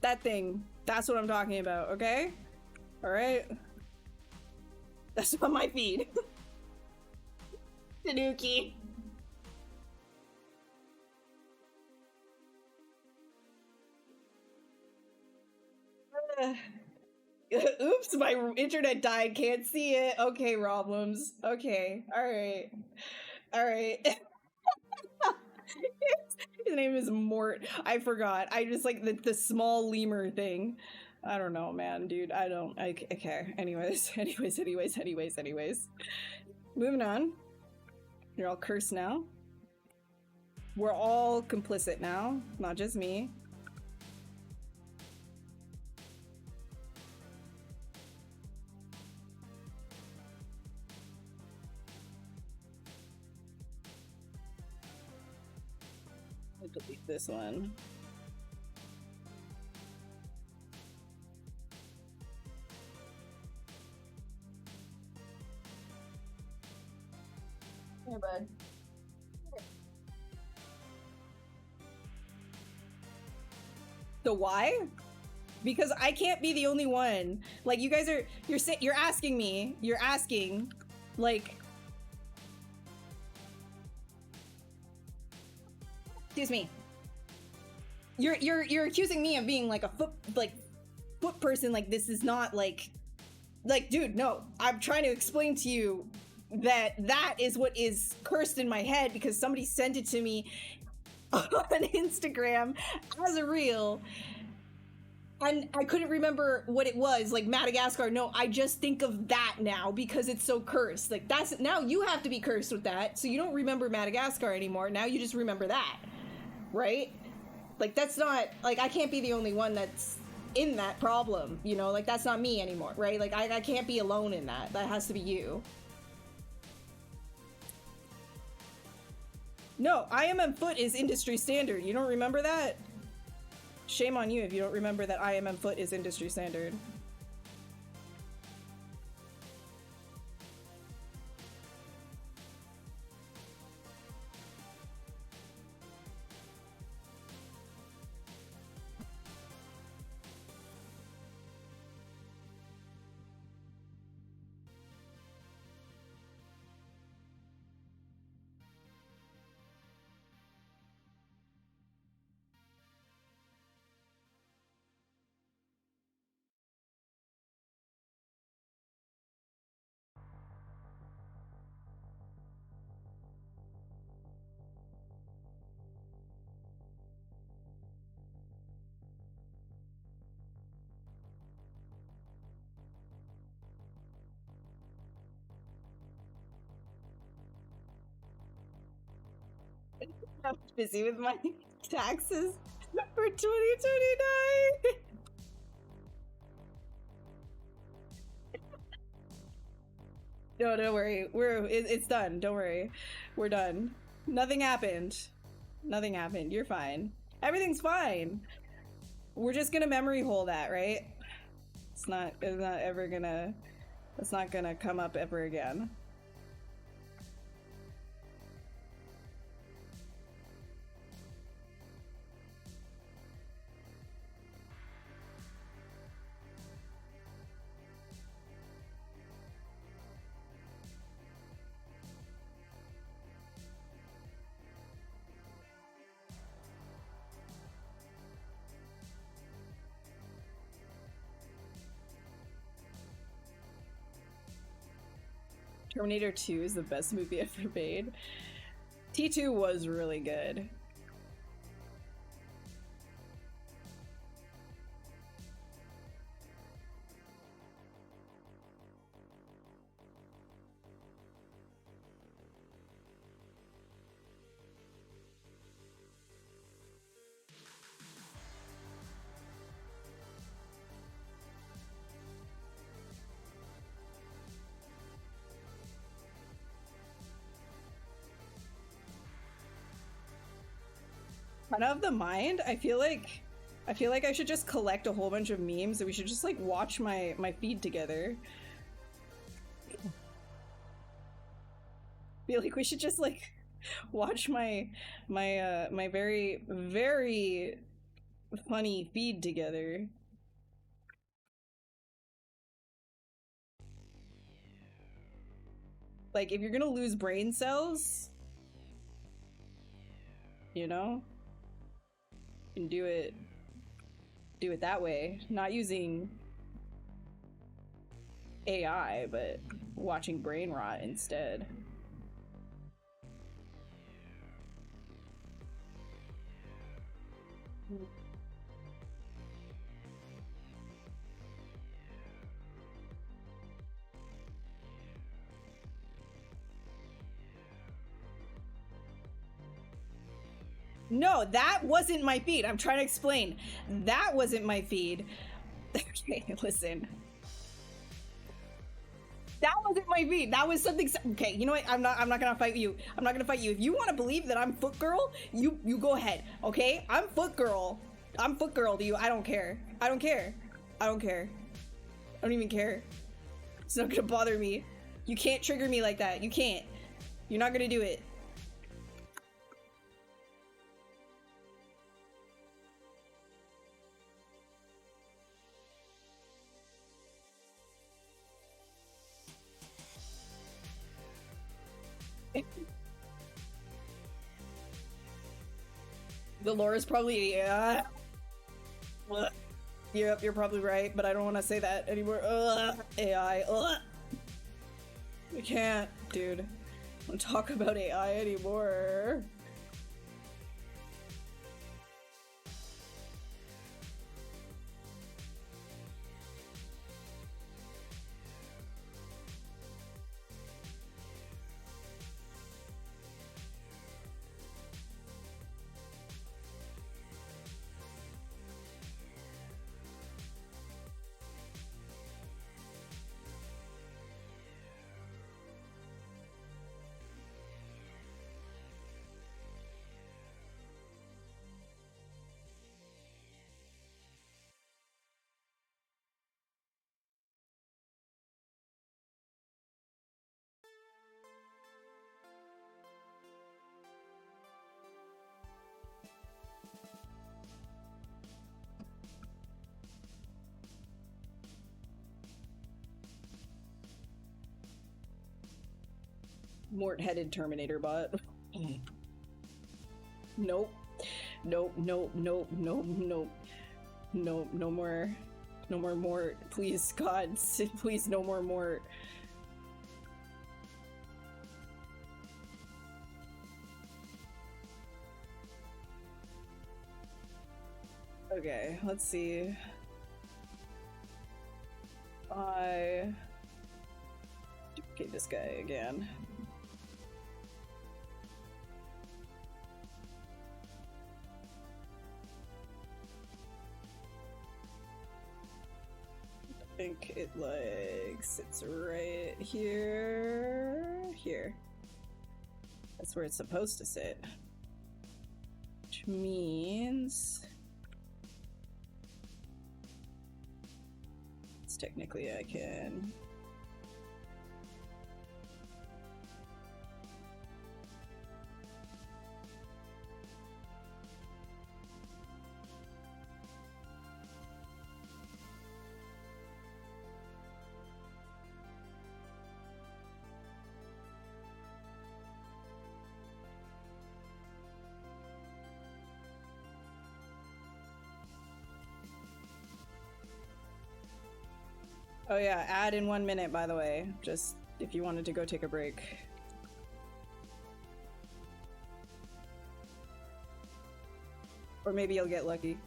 That thing. That's what I'm talking about, okay? Alright? That's on my feed. Tanuki. Oops, my internet died. Can't see it. Okay, problems. Okay. Alright. His name is Mort. I forgot. I just like the small lemur thing. I don't know, man, dude. Okay. Anyways. Moving on. You're all cursed now. We're all complicit now, not just me. I'll delete this one. Here, bud. So why? Because I can't be the only one. Like, you guys are, you're asking me, like, excuse me. You're accusing me of being like a foot person. Like, this is not like, dude, no. I'm trying to explain to you that is what is cursed in my head because somebody sent it to me on Instagram as a reel. And I couldn't remember what it was, like Madagascar. No, I just think of that now because it's so cursed. Like, that's, now you have to be cursed with that, so you don't remember Madagascar anymore. Now you just remember that, right? Like, that's not, like, I can't be the only one that's in that problem, you know? Like, that's not me anymore, right? Like, I can't be alone in that. That has to be you. No, IMM foot is industry standard. You don't remember that? Shame on you if you don't remember that IMM foot is industry standard. I'm busy with my taxes for 2029. No, don't worry. It's done. Don't worry. We're done. Nothing happened. Nothing happened. You're fine. Everything's fine. We're just gonna memory hole that, right? It's not gonna come up ever again. Terminator 2 is the best movie ever made. T2 was really good. Run of the mind? I feel like I should just collect a whole bunch of memes and we should just like watch my feed together. I feel like we should just like watch my very, very funny feed together. Like, if you're gonna lose brain cells, you know, you can do it that way, not using AI, but watching brain rot instead. No, that wasn't my feed. I'm trying to explain. That wasn't my feed. Okay, listen. That wasn't my feed. That was something. Okay, you know what? I'm not gonna fight you. I'm not gonna fight you. If you want to believe that I'm foot girl, you go ahead. Okay, I'm foot girl. I'm foot girl to you. I don't care. I don't care. I don't care. I don't even care. It's not gonna bother me. You can't trigger me like that. You can't. You're not gonna do it. The lore is probably yep, you're probably right, but I don't want to say that anymore. AI. I can't, dude. Don't talk about AI anymore. Mort-headed Terminator bot. Nope. Nope, nope, nope, nope, nope. Nope, no more. No more Mort. Please, God, please, no more Mort. Okay, let's see. I duplicate this guy again. I think it like sits right here. Here. That's where it's supposed to sit. Which means technically I can Oh yeah, add in 1 minute, by the way, just if you wanted to go take a break. Or maybe you'll get lucky.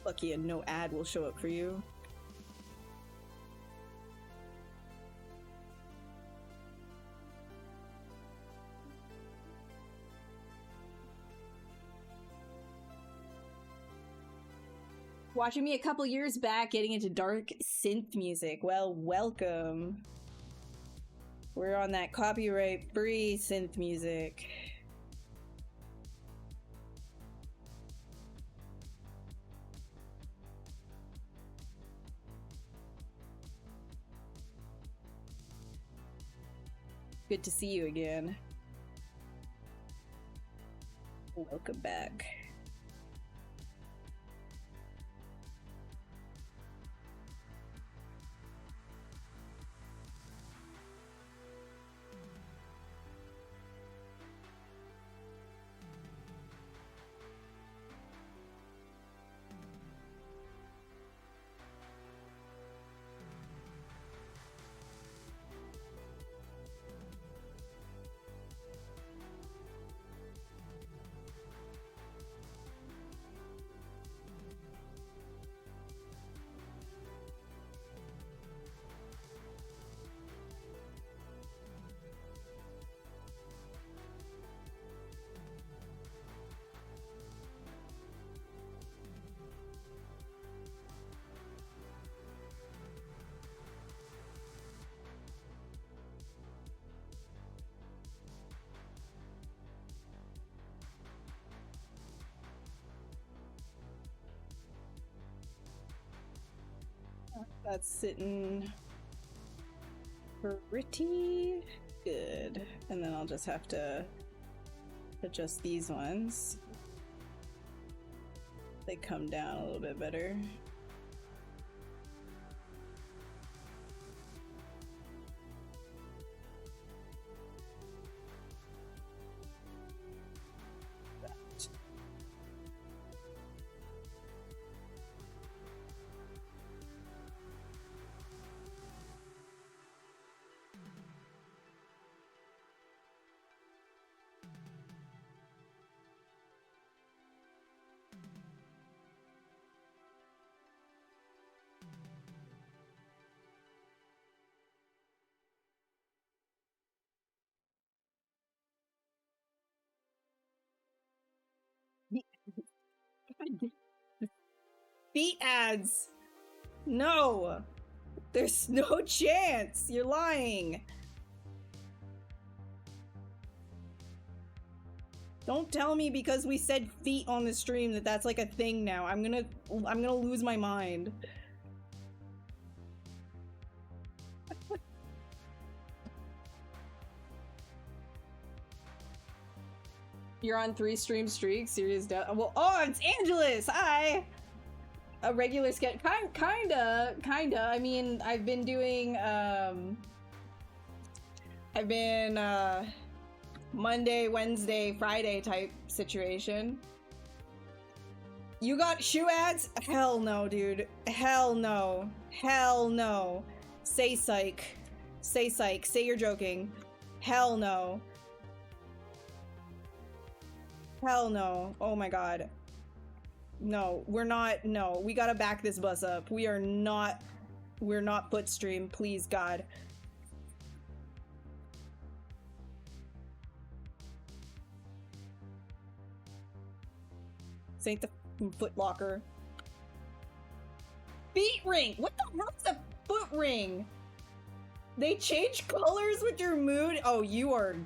Lucky and no ad will show up for you. Watching me a couple years back getting into dark synth music. Well, welcome. We're on that copyright-free synth music. Good to see you again. Welcome back. That's sitting pretty good. And then I'll just have to adjust these ones. They come down a little bit better. Feet ads. No. There's no chance. You're lying. Don't tell me because we said feet on the stream that that's like a thing now. I'm gonna lose my mind. You're on 3 stream streaks, serious doubt. Well, oh, it's Angelus! Hi! A regular sketch. Kinda. I mean, I've been doing, Monday, Wednesday, Friday type situation. You got shoe ads? Hell no, dude. Hell no. Hell no. Say psych. Say psych. Say you're joking. Hell no. Hell no. Oh my god. No, we're not. No, we gotta back this bus up. We're not foot stream, please God. This ain't the Foot Locker. Feet ring! What the hell's a foot ring? They change colors with your mood? Oh, you are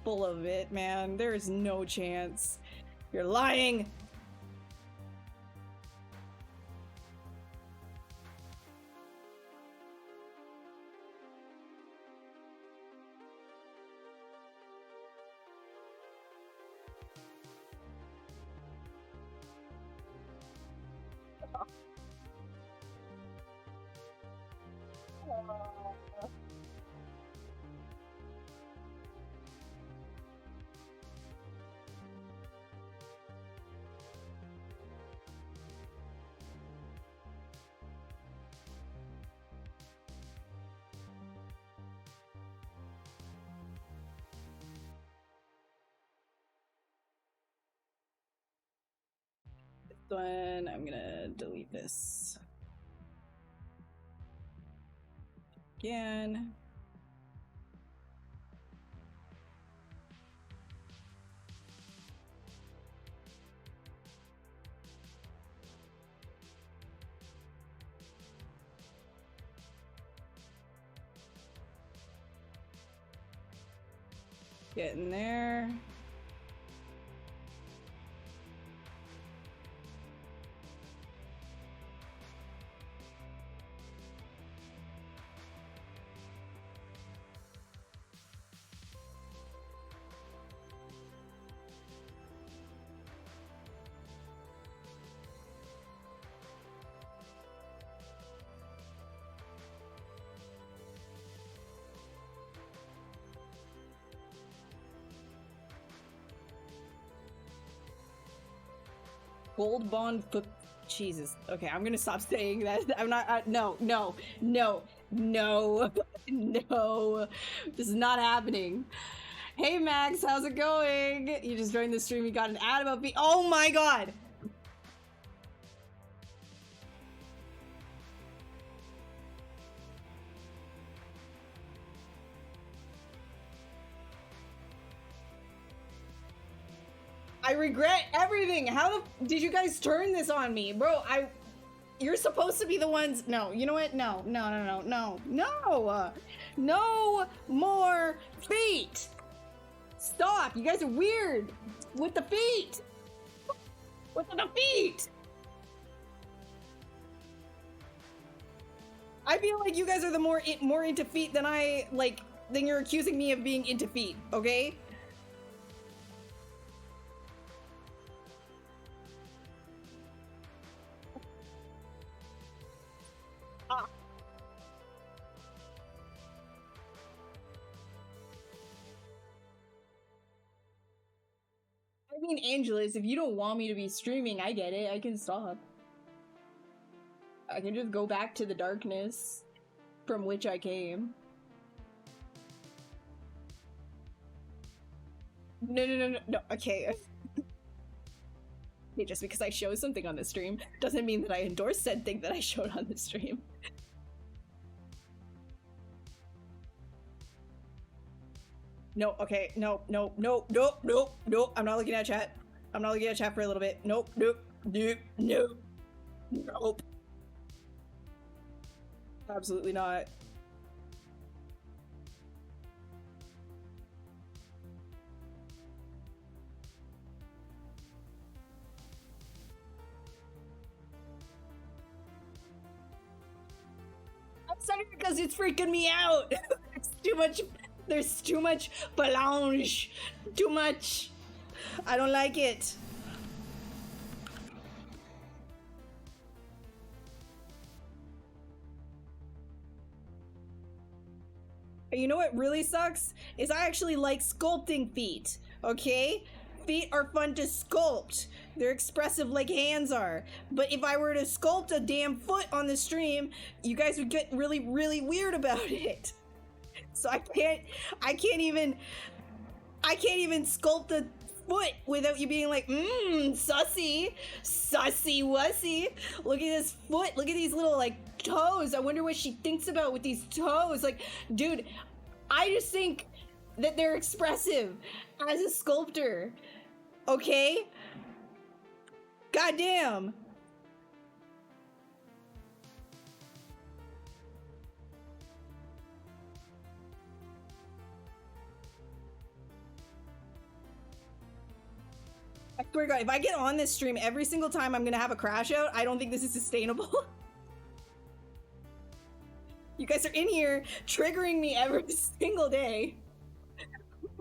full of it, man. There is no chance. You're lying! One, I'm gonna delete this again. Get in there. Gold bond foot. Jesus. Okay, I'm gonna stop saying that. I'm not. No. This is not happening. Hey Max, how's it going? You just joined the stream. You got an ad about me. Oh my god. I regret everything. How the did you guys turn this on me? Bro, you're supposed to be the ones. No, you know what? No. No more feet. Stop. You guys are weird with the feet. With the feet. I feel like you guys are the more into feet than than you're accusing me of being into feet, okay? I mean, Angelus, if you don't want me to be streaming, I get it. I can stop. I can just go back to the darkness from which I came. No. Okay. Okay, just because I show something on the stream doesn't mean that I endorse said thing that I showed on the stream. No, okay, no. I'm not looking at chat. I'm not looking at chat for a little bit. Nope. Nope. Nope. Nope. Absolutely not. I'm sorry because it's freaking me out. There's too much phalange. Too much. I don't like it. You know what really sucks? Is I actually like sculpting feet, okay? Feet are fun to sculpt. They're expressive like hands are. But if I were to sculpt a damn foot on the stream, you guys would get really, really weird about it. So I can't even sculpt a foot without you being like, sussy wussy. Look at this foot. Look at these little like toes. I wonder what she thinks about with these toes. Like, dude, I just think that they're expressive as a sculptor. Okay? Goddamn. I swear to God, if I get on this stream every single time I'm gonna have a crash out, I don't think this is sustainable. You guys are in here triggering me every single day.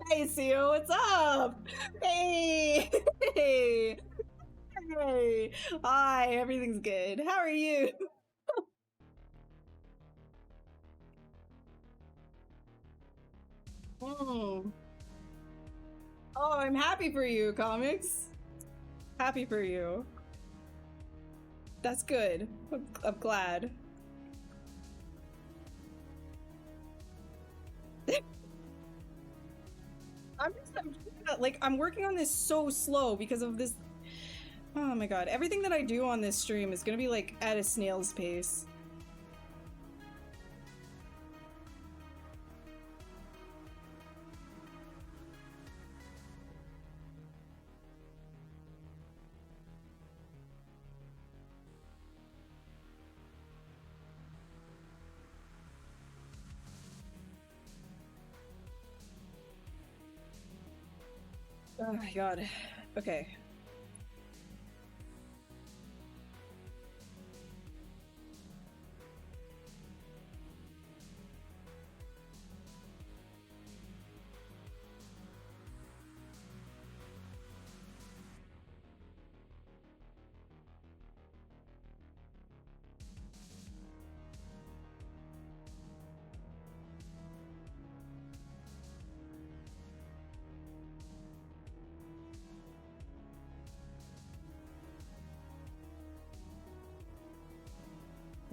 Hey, Sue, what's up? Hey! Hey! Hey! Hi, everything's good. How are you? Oh, I'm happy for you, comics. Happy for you. That's good. I'm glad. I'm working on this so slow because of this. Oh my god, everything that I do on this stream is gonna be like at a snail's pace. Oh my god. Okay.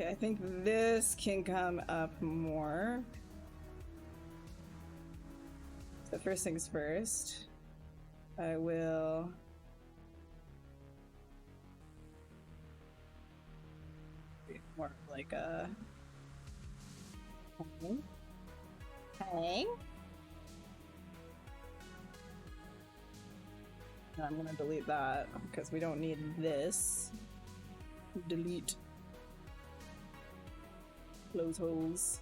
Okay, I think this can come up more. So first things first, I will more like a hang. And I'm gonna delete that because we don't need this. Delete. Close holes.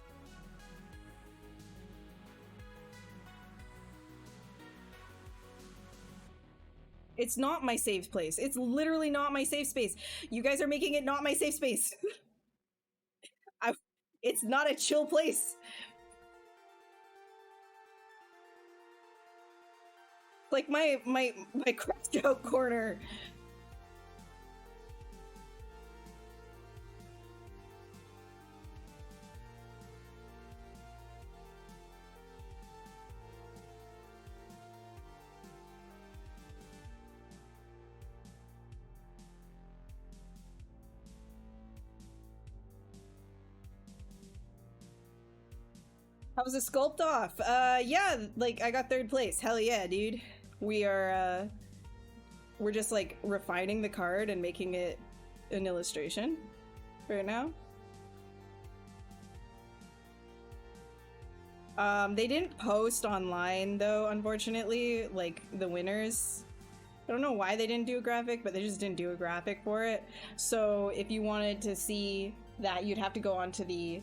It's not my safe place. It's literally not my safe space. You guys are making it not my safe space. It's not a chill place. Like my crashed out corner. How was the sculpt off? Yeah, like I got third place. Hell yeah, dude. We're just like refining the card and making it an illustration right now. They didn't post online though, unfortunately, like the winners. I don't know why they didn't do a graphic, but they just didn't do a graphic for it. So if you wanted to see that, you'd have to go onto the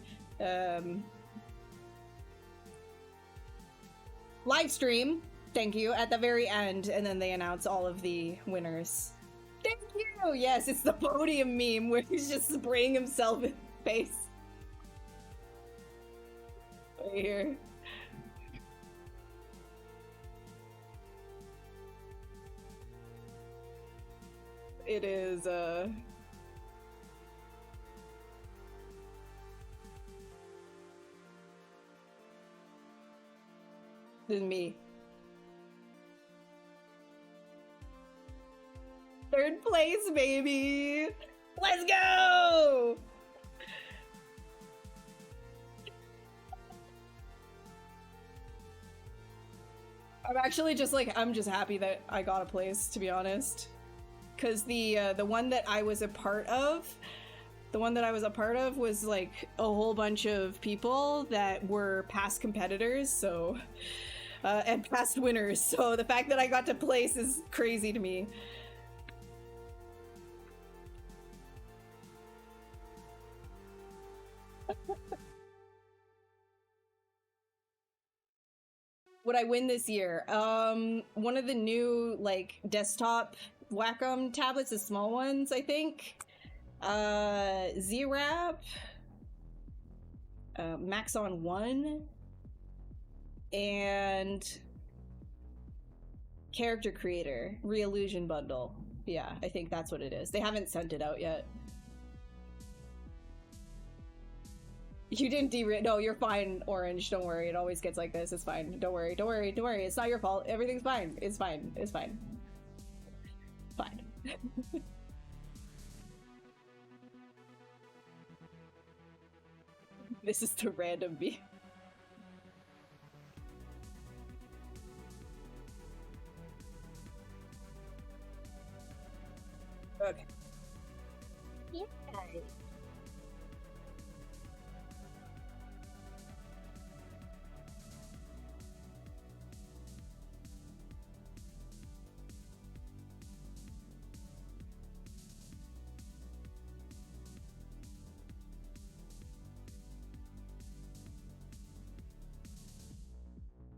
live stream, thank you, at the very end, and then they announce all of the winners. Thank you! Yes, it's the podium meme where he's just spraying himself in the face. Right here. It is, this is me. Third place, baby! Let's go! I'm actually just like, I'm just happy that I got a place, to be honest. Because the one that I was a part of, was like a whole bunch of people that were past competitors, so, and past winners. So the fact that I got to place is crazy to me. Would I win this year? One of the new like desktop Wacom tablets, the small ones, I think. ZBrush, Maxon 1, and Character Creator Re-Illusion bundle. Yeah, I think that's what it is. They haven't sent it out yet. You didn't no, you're fine, Orange. Don't worry. It always gets like this. It's fine. Don't worry. Don't worry. Don't worry. It's not your fault. Everything's fine. It's fine. It's fine. Fine. This is the random beat. Okay. Yeah.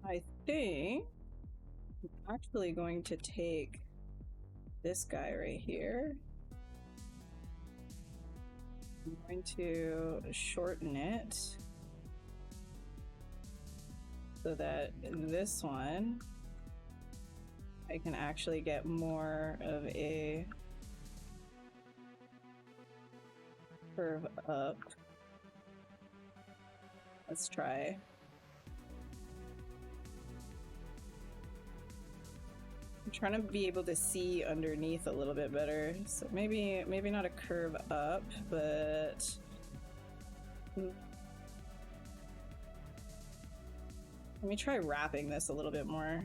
I think I'm actually going to take this guy right here. I'm going to shorten it so that this one I can actually get more of a curve up. Let's try. I'm trying to be able to see underneath a little bit better, so maybe not a curve up, but let me try wrapping this a little bit more.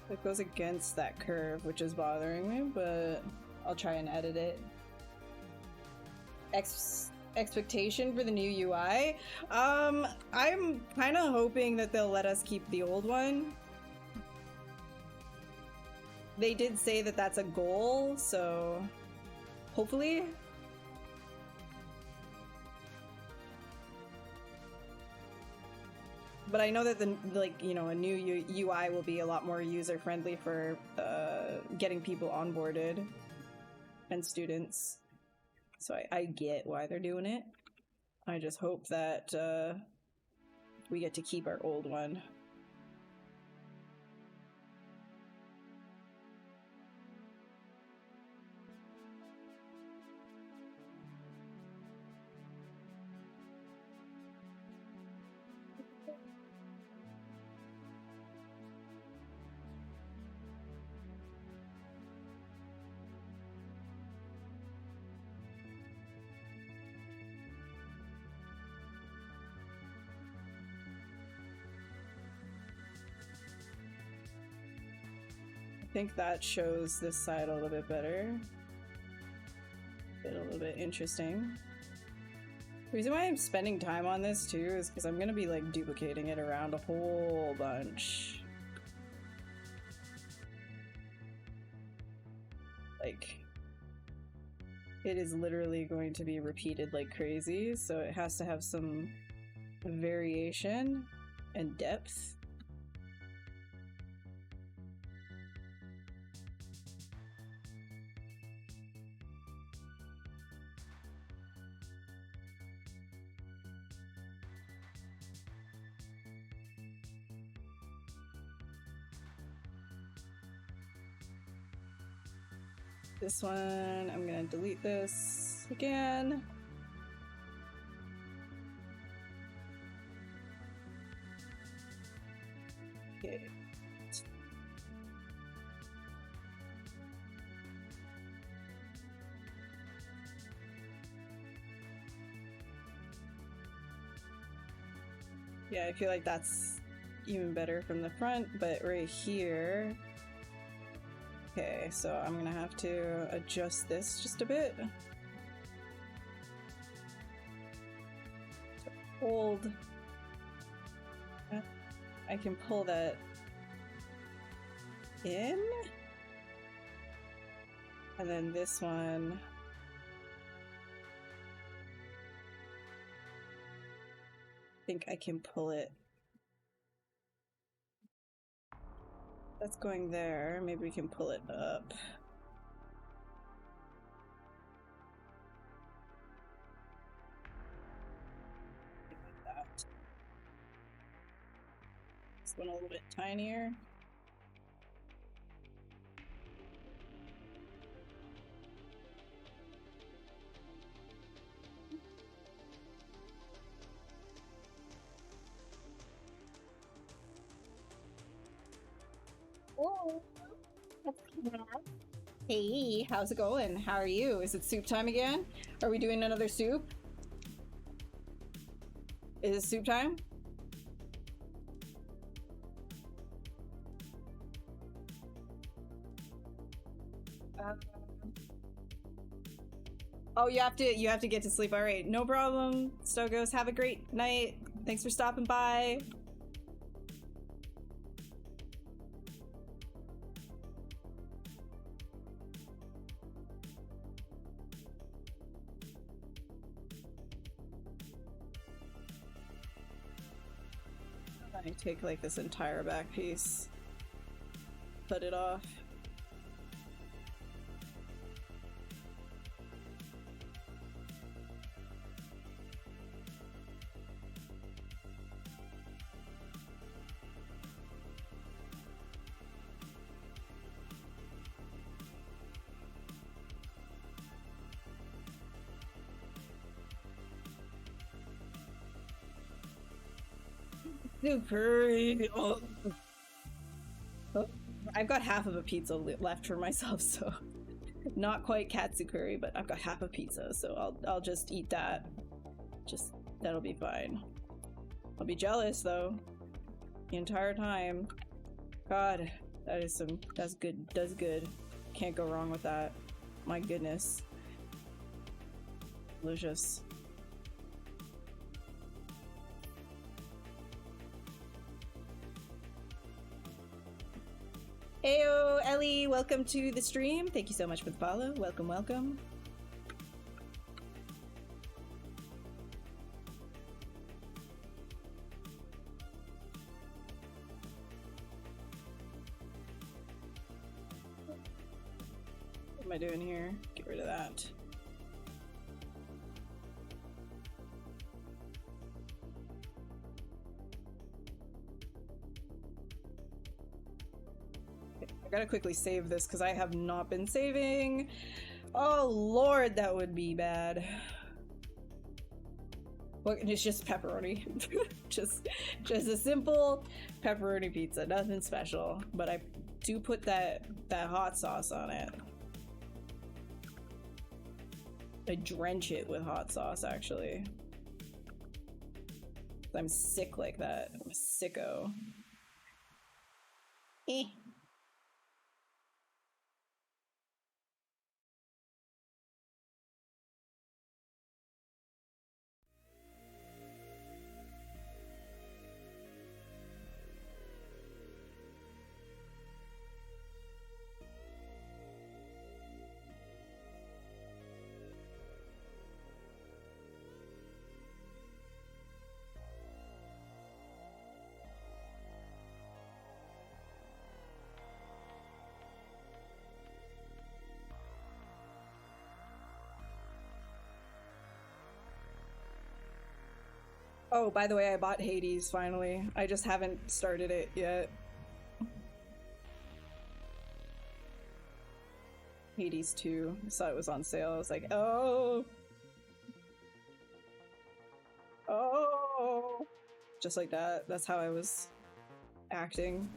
It goes against that curve, which is bothering me, but I'll try and edit it. Expectation for the new UI? I'm kind of hoping that they'll let us keep the old one. They did say that that's a goal, so hopefully. But I know that the a new UI will be a lot more user friendly for getting people onboarded and students. So I get why they're doing it. I just hope that we get to keep our old one. I think that shows this side a little bit better. A little bit interesting. The reason why I'm spending time on this too is because I'm gonna be like duplicating it around a whole bunch. Like, it is literally going to be repeated like crazy, so it has to have some variation and depth. This one, I'm gonna delete this again. Okay. Yeah, I feel like that's even better from the front, but right here. Okay, so I'm gonna have to adjust this just a bit. Hold. I can pull that in. And then this one. I think I can pull it. That's going there. Maybe we can pull it up. Like that. This one a little bit tinier. Oh, hey, how's it going? How are you? Is it soup time again? Are we doing another soup? Is it soup time? Oh, you have to get to sleep. All right, no problem. Stogos, have a great night. Thanks for stopping by. I take like this entire back piece, cut it off. Curry. Oh. Oh, I've got half of a pizza left for myself, so not quite katsu curry, but I've got half a pizza, so I'll just eat that. That'll be fine. I'll be jealous though. the entire time. God, that's good. That's good. Can't go wrong with that. My goodness. Delicious. Heyo, Ellie, welcome to the stream. Thank you so much for the follow. Welcome, welcome. What am I doing here? Get rid of that. I gotta quickly save this because I have not been saving. Oh lord, that would be bad. Look, it's just pepperoni. just a simple pepperoni pizza, nothing special. But I do put that hot sauce on it. I drench it with hot sauce, actually. I'm sick like that. I'm a sicko. Eh. Oh, by the way, I bought Hades finally. I just haven't started it yet. Hades 2. I saw it was on sale. I was like, oh. Oh. Just like that. That's how I was acting.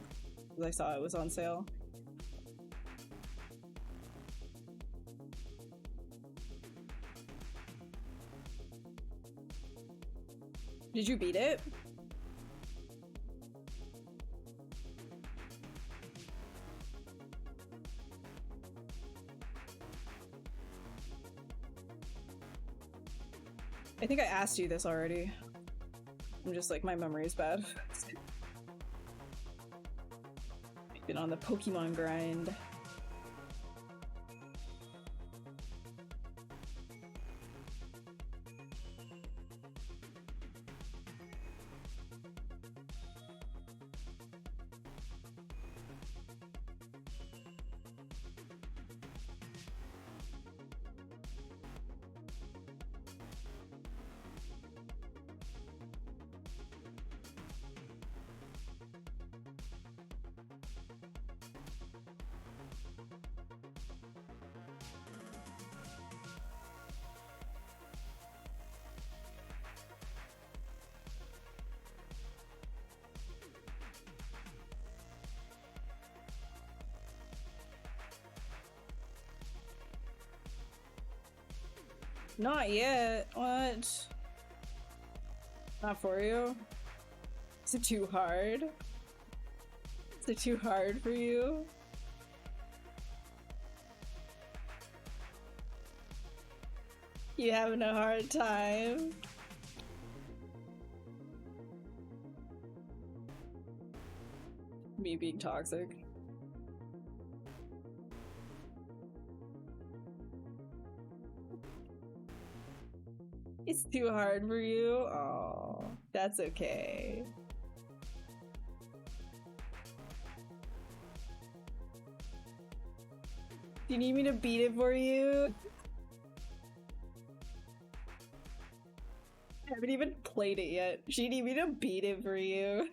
I saw it was on sale. Did you beat it? I think I asked you this already. I'm just like, my memory is bad. I've been on the Pokemon grind. Not yet. What? Not for you? Is it too hard? Is it too hard for you? You having a hard time? Me being toxic. It's too hard for you? Oh, that's okay. Do you need me to beat it for you? I haven't even played it yet. Do you need me to beat it for you?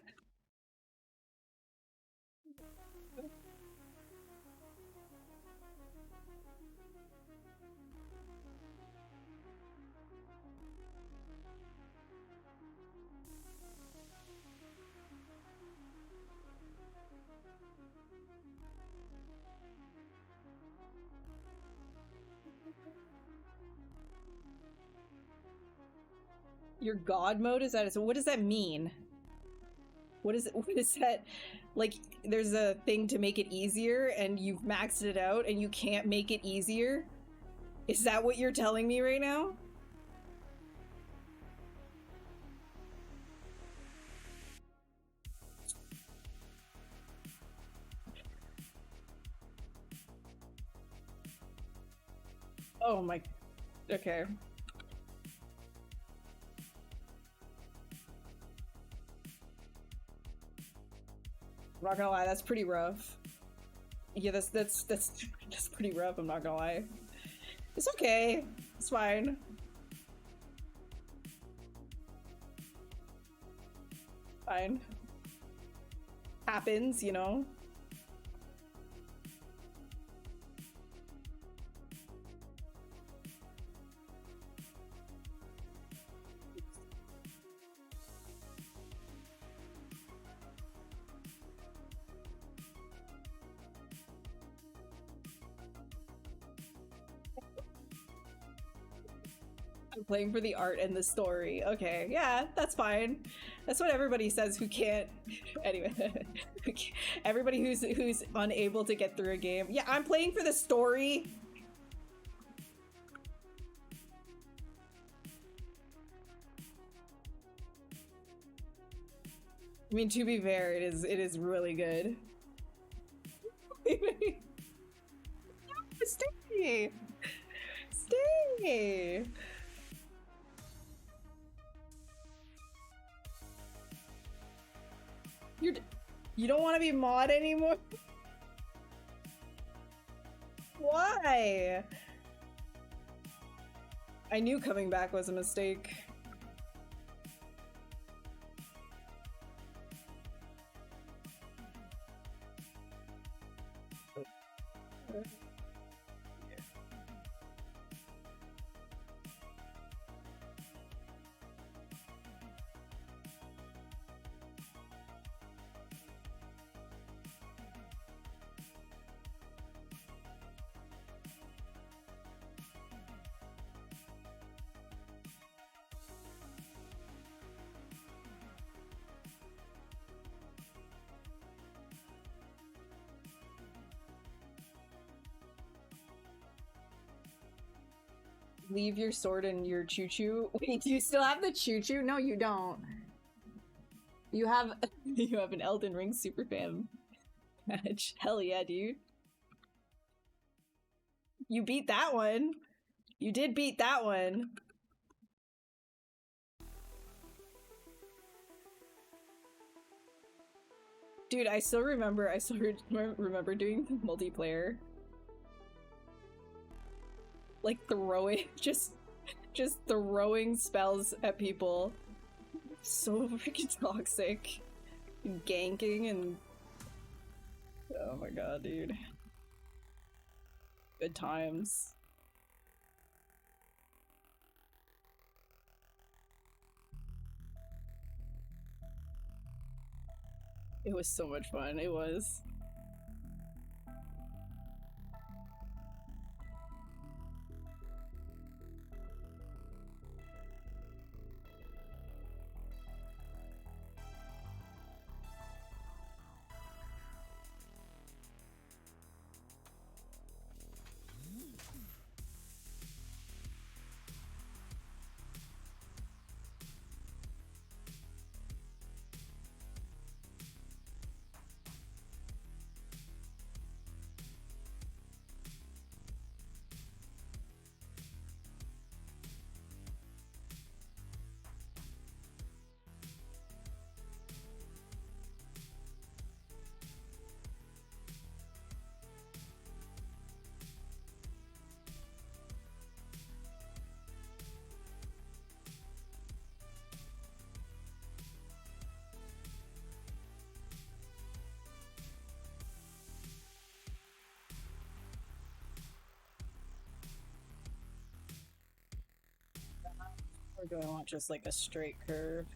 Your god mode is that? So what does that mean? What is it? What is that? Like, there's a thing to make it easier, and you've maxed it out, and you can't make it easier? Is that what you're telling me right now? Oh my... Okay. I'm not gonna lie, that's pretty rough. Yeah, that's pretty rough, I'm not gonna lie. It's okay. It's fine. Fine. Happens, you know? I'm playing for the art and the story. Okay, yeah, that's fine. That's what everybody says who can't. Anyway, everybody who's unable to get through a game. Yeah, I'm playing for the story. I mean, to be fair, it is really good. No, stay! Stay! You don't want to be mod anymore? Why? I knew coming back was a mistake. Leave your sword and your choo-choo. Wait, do you still have the choo-choo? No, you don't. You have you have an Elden Ring superfan badge. Hell yeah, dude. You beat that one. You did beat that one. Dude, I still remember doing the multiplayer. Like throwing, just throwing spells at people. So freaking toxic. And ganking and... Oh my god, dude. Good times. It was so much fun, it was. Or do I want just like a straight curve?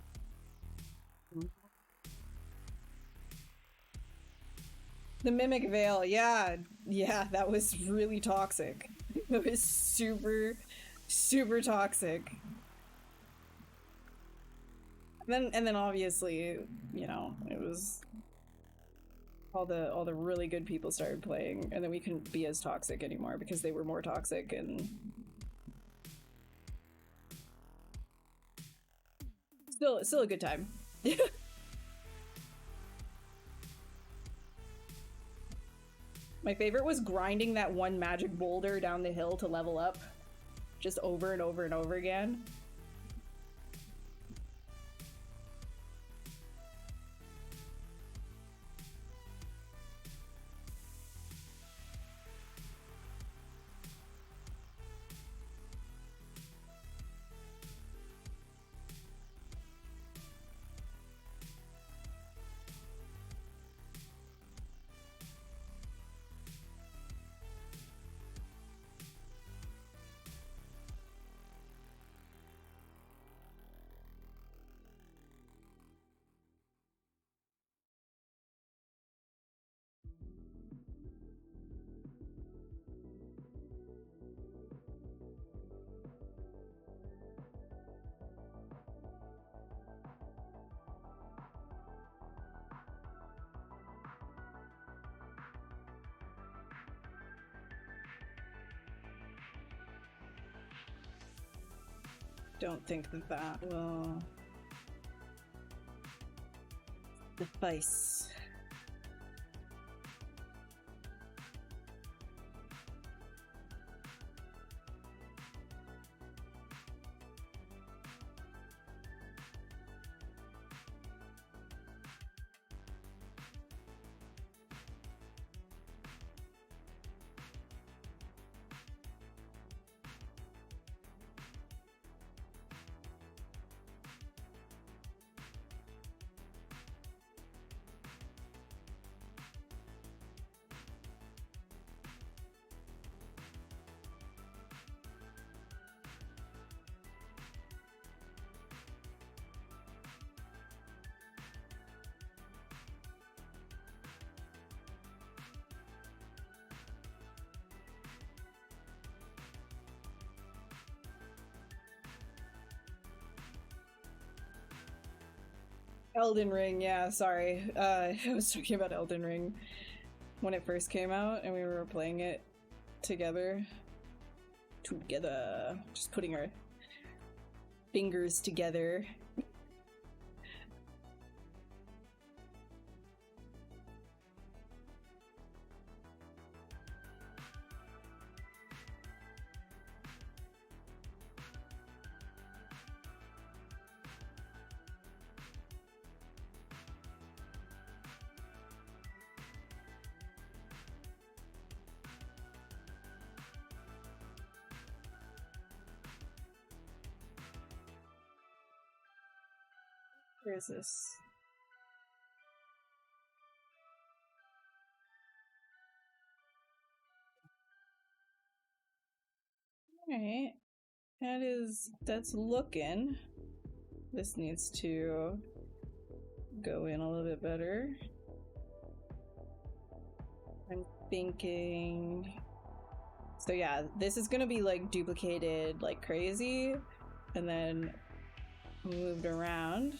The Mimic Veil, yeah, that was really toxic. It was super, super toxic. And then obviously, you know, it was all the really good people started playing, and then we couldn't be as toxic anymore because they were more toxic, and still a good time. My favorite was grinding that one magic boulder down the hill to level up, just over and over and over again. Don't think that that will suffice. Elden Ring, yeah, sorry. I was talking about Elden Ring when it first came out and we were playing it together. Just putting our fingers together. Where is this? Alright. That's looking. This needs to go in a little bit better. I'm thinking... So yeah, this is gonna be like duplicated like crazy and then moved around.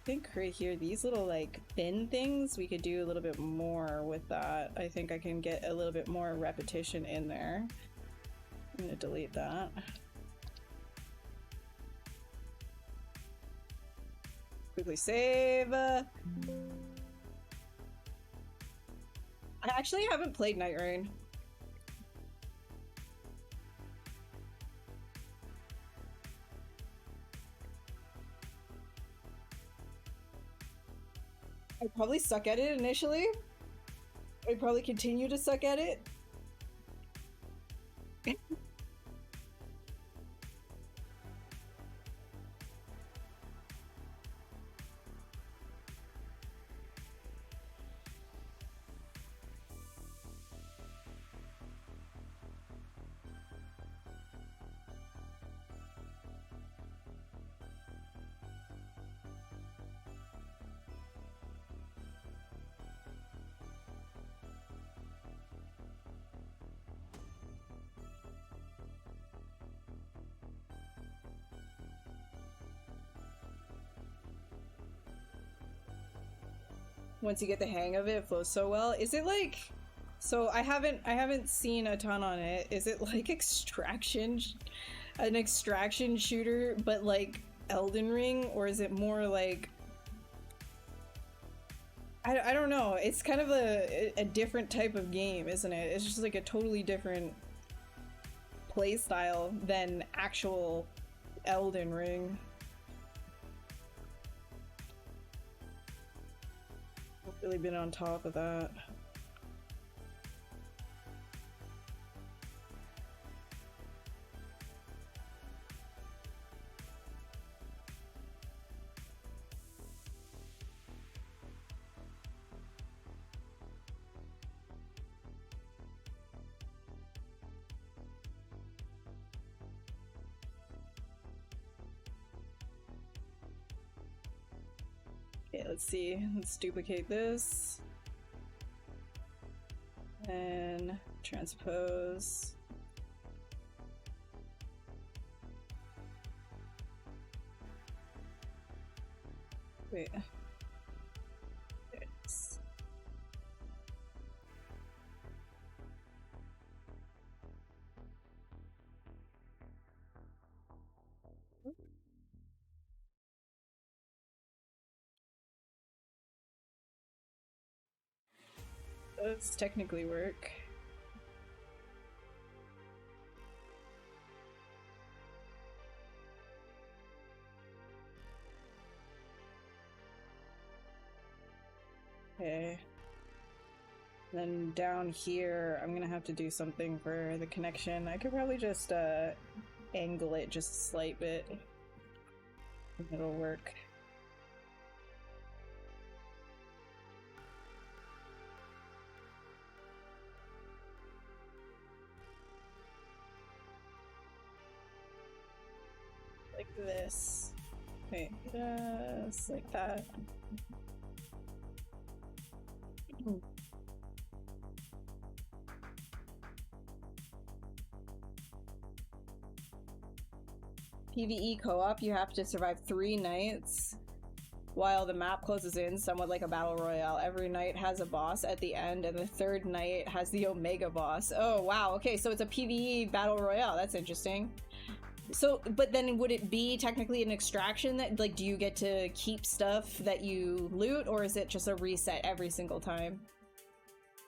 I think right here, these little like thin things, we could do a little bit more with that. I think I can get a little bit more repetition in there. I'm gonna delete that. Quickly save. I actually haven't played Night Rain. I'd probably suck at it initially. I'd probably continue to suck at it. Once you get the hang of it, it flows so well. Is it like, so I haven't seen a ton on it. Is it like an extraction shooter, but like Elden Ring, or is it more like, I don't know. It's kind of a different type of game, isn't it? It's just like a totally different play style than actual Elden Ring. I've really been on top of that. Okay, let's see. Let's duplicate this. And transpose. Wait. There it is. Does technically work. Okay. Then down here, I'm gonna have to do something for the connection. I could probably just angle it just a slight bit. It'll work. Like this. Wait, just like that. PvE co-op, you have to survive 3 nights while the map closes in, somewhat like a battle royale. Every night has a boss at the end, and the 3rd night has the Omega boss. Oh wow, okay, so it's a PvE battle royale. That's interesting. So, but then would it be technically an extraction that, like, do you get to keep stuff that you loot, or is it just a reset every single time?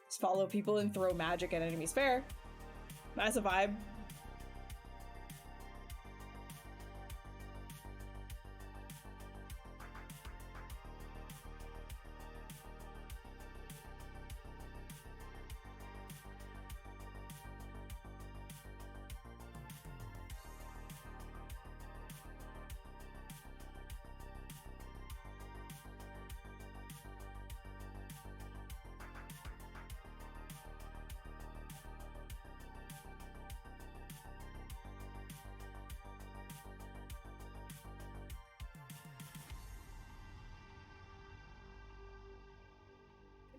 Just follow people and throw magic at enemies. Fair. That's a vibe.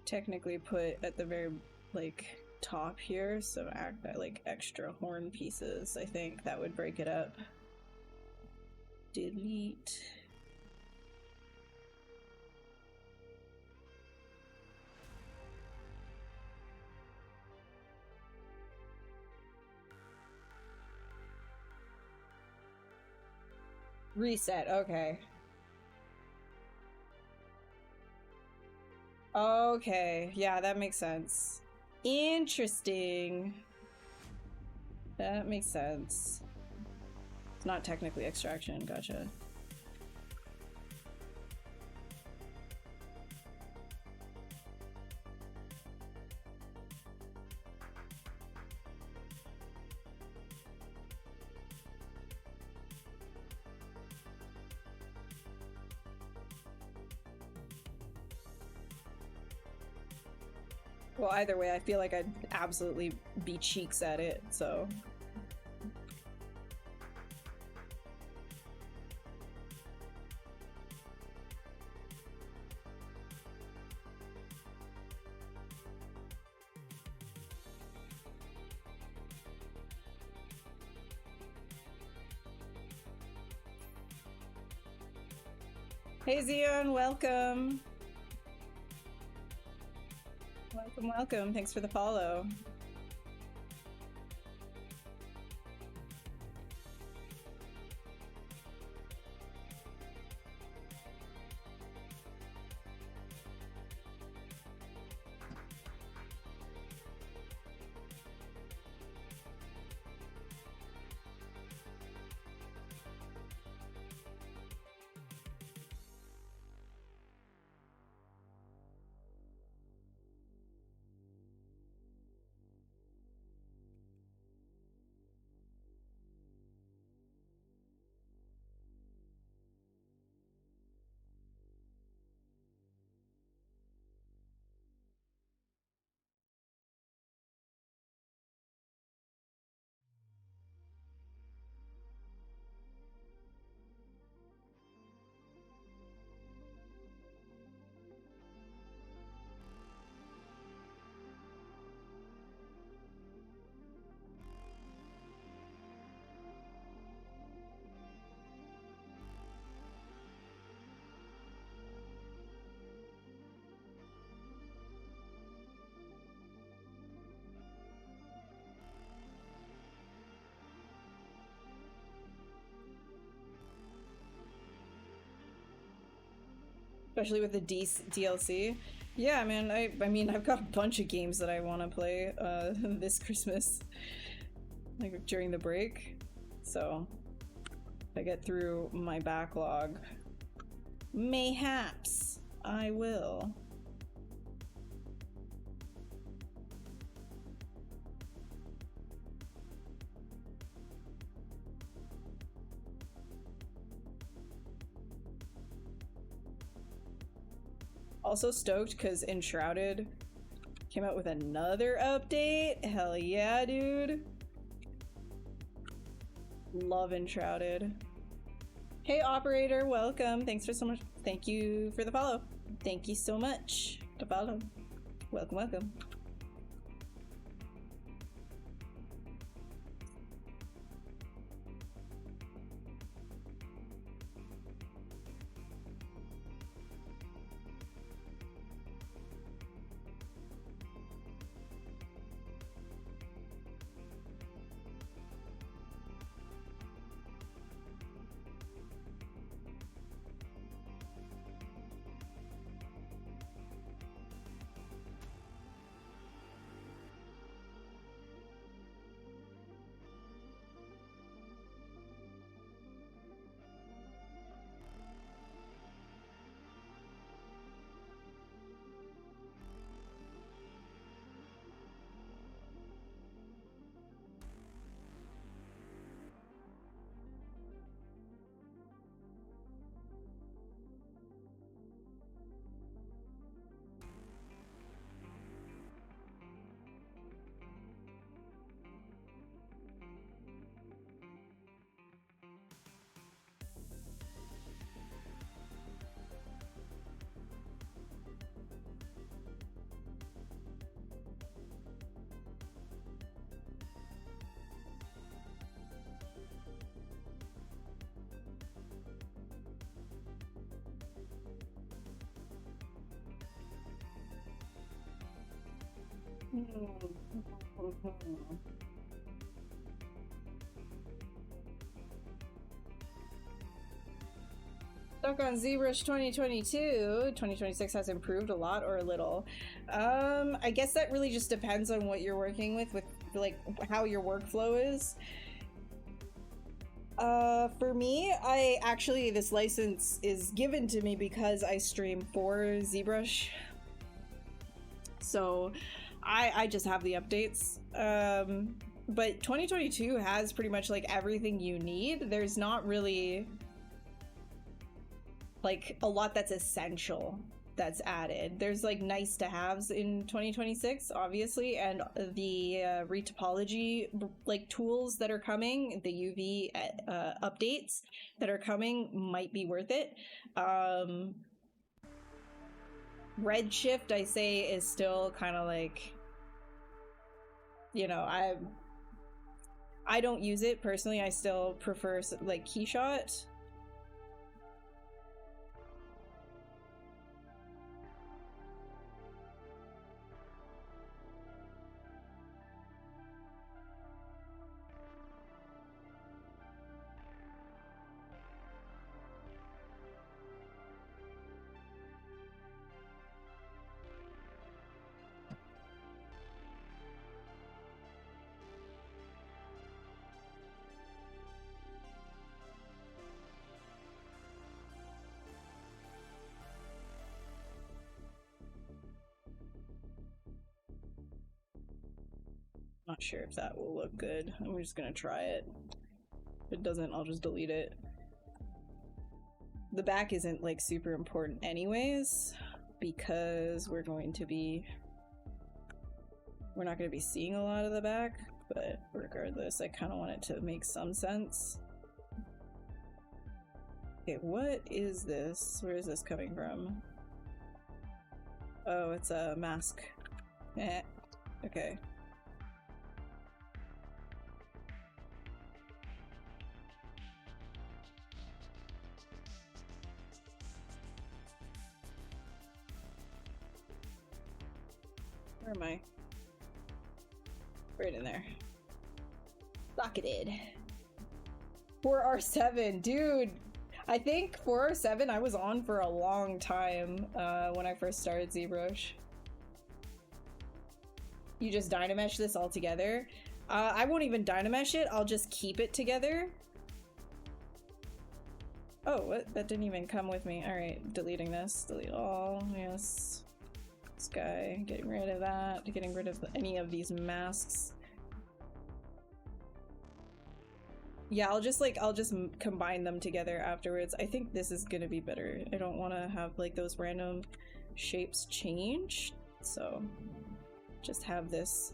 Technically put at the very, like, top here some like extra horn pieces. I think that would break it up. Delete. Reset, okay. Okay, yeah, that makes sense. Interesting. That makes sense. It's not technically extraction, gotcha. Well, either way, I feel like I'd absolutely be cheeks at it, so. Hey Zion, welcome! Welcome, welcome. Thanks for the follow. Especially with the DLC. Yeah, man, I mean, I've got a bunch of games that I want to play this Christmas, like during the break. So, if I get through my backlog, mayhaps I will. Also stoked because Enshrouded came out with another update. Hell yeah, dude. Love Enshrouded. Hey operator, welcome. Thanks for so much. Thank you for the follow. Thank you so much to follow. Welcome, welcome. Stuck on ZBrush 2022. 2026 has improved a lot or a little. I guess that really just depends on what you're working with like how your workflow is. For me, this license is given to me because I stream for ZBrush. So I just have the updates. But 2022 has pretty much like everything you need. There's not really like a lot that's essential that's added. There's like nice to haves in 2026, obviously, and the retopology like tools that are coming, the UV updates that are coming might be worth it. Redshift, I say, is still kind of like, you know, I don't use it personally. I still prefer like Keyshot. Not sure if that will look good. I'm just gonna try it. If it doesn't, I'll just delete it. The back isn't like super important anyways, because we're not going to be seeing a lot of the back, but regardless, I kind of want it to make some sense. Okay, what is this? Where is this coming from? Oh, it's a mask. Eh. Okay. Where am I? Right in there. Socketed. 4R7, dude! I think 4R7 I was on for a long time when I first started ZBrush. You just dynamesh this all together. I won't even dynamesh it, I'll just keep it together. Oh, what? That didn't even come with me. Alright, deleting this. Delete all. Yes. This guy. Getting rid of that. Getting rid of any of these masks. Yeah, I'll just combine them together afterwards. I think this is gonna be better. I don't want to have like those random shapes change, so just have this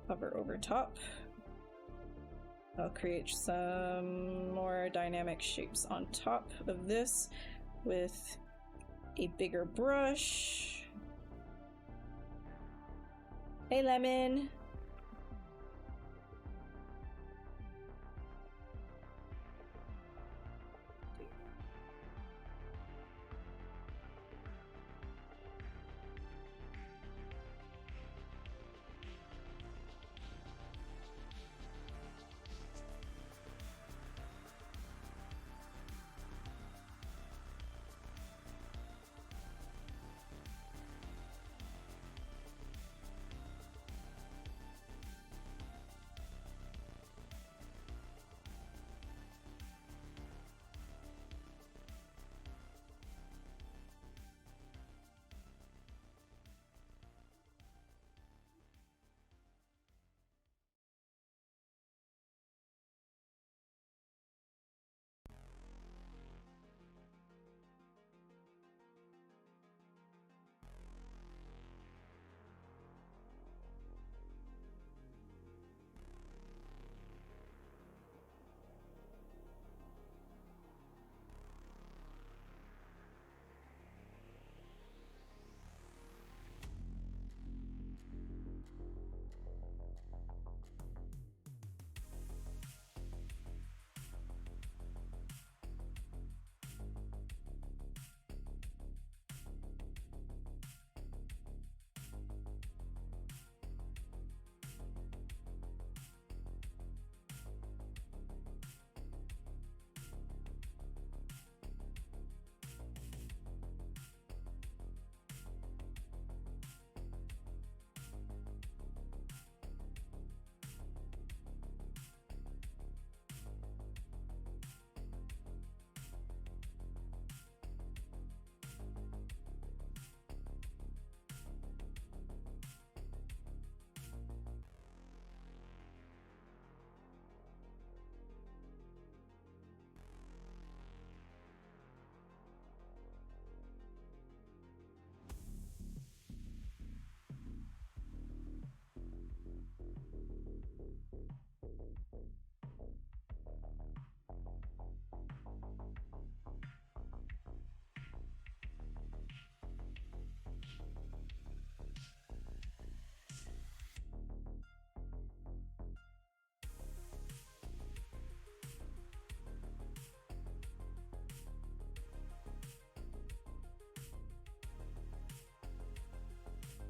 hover over top. I'll create some more dynamic shapes on top of this with a bigger brush. Hey, Lemon!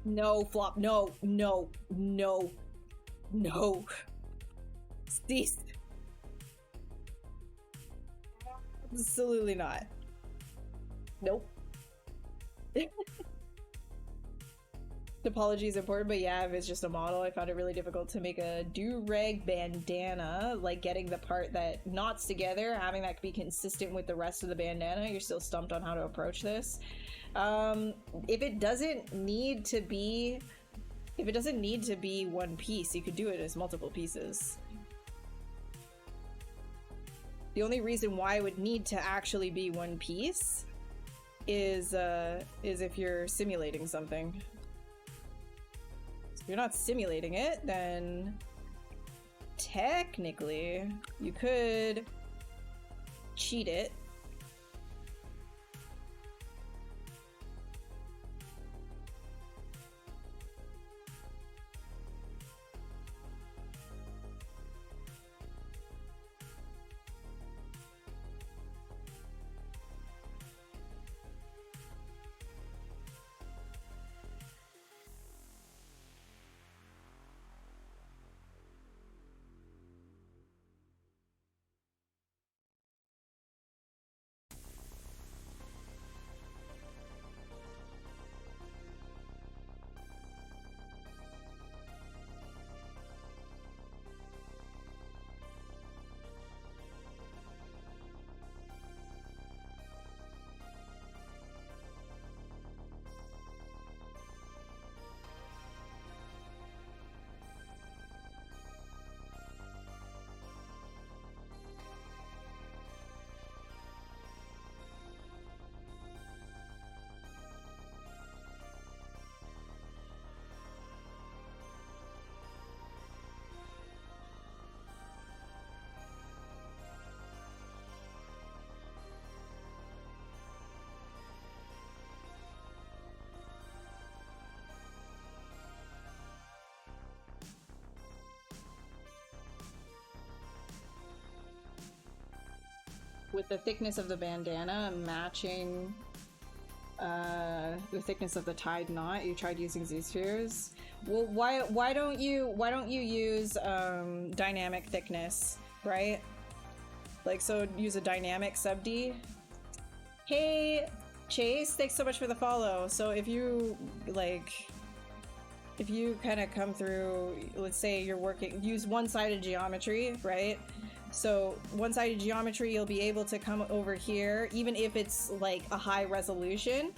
No, Flop, no, no, no, no. Cease. Absolutely not. Nope. Topology is important, but yeah, if it's just a model, I found it really difficult to make a do-rag bandana, like getting the part that knots together, having that be consistent with the rest of the bandana. You're still stumped on how to approach this. If it doesn't need to be If it doesn't need to be one piece, you could do it as multiple pieces. The only reason why it would need to actually be one piece is if you're simulating something. So if you're not simulating it, then technically you could cheat it. With the thickness of the bandana matching the thickness of the tied knot, you tried using Z-spheres. Well, why don't you use dynamic thickness, right? Like, so use a dynamic sub D. Hey Chase, thanks so much for the follow. So if you kind of come through, let's say you're working, use one-sided geometry, right? So one-sided geometry, you'll be able to come over here, even if it's like a high resolution,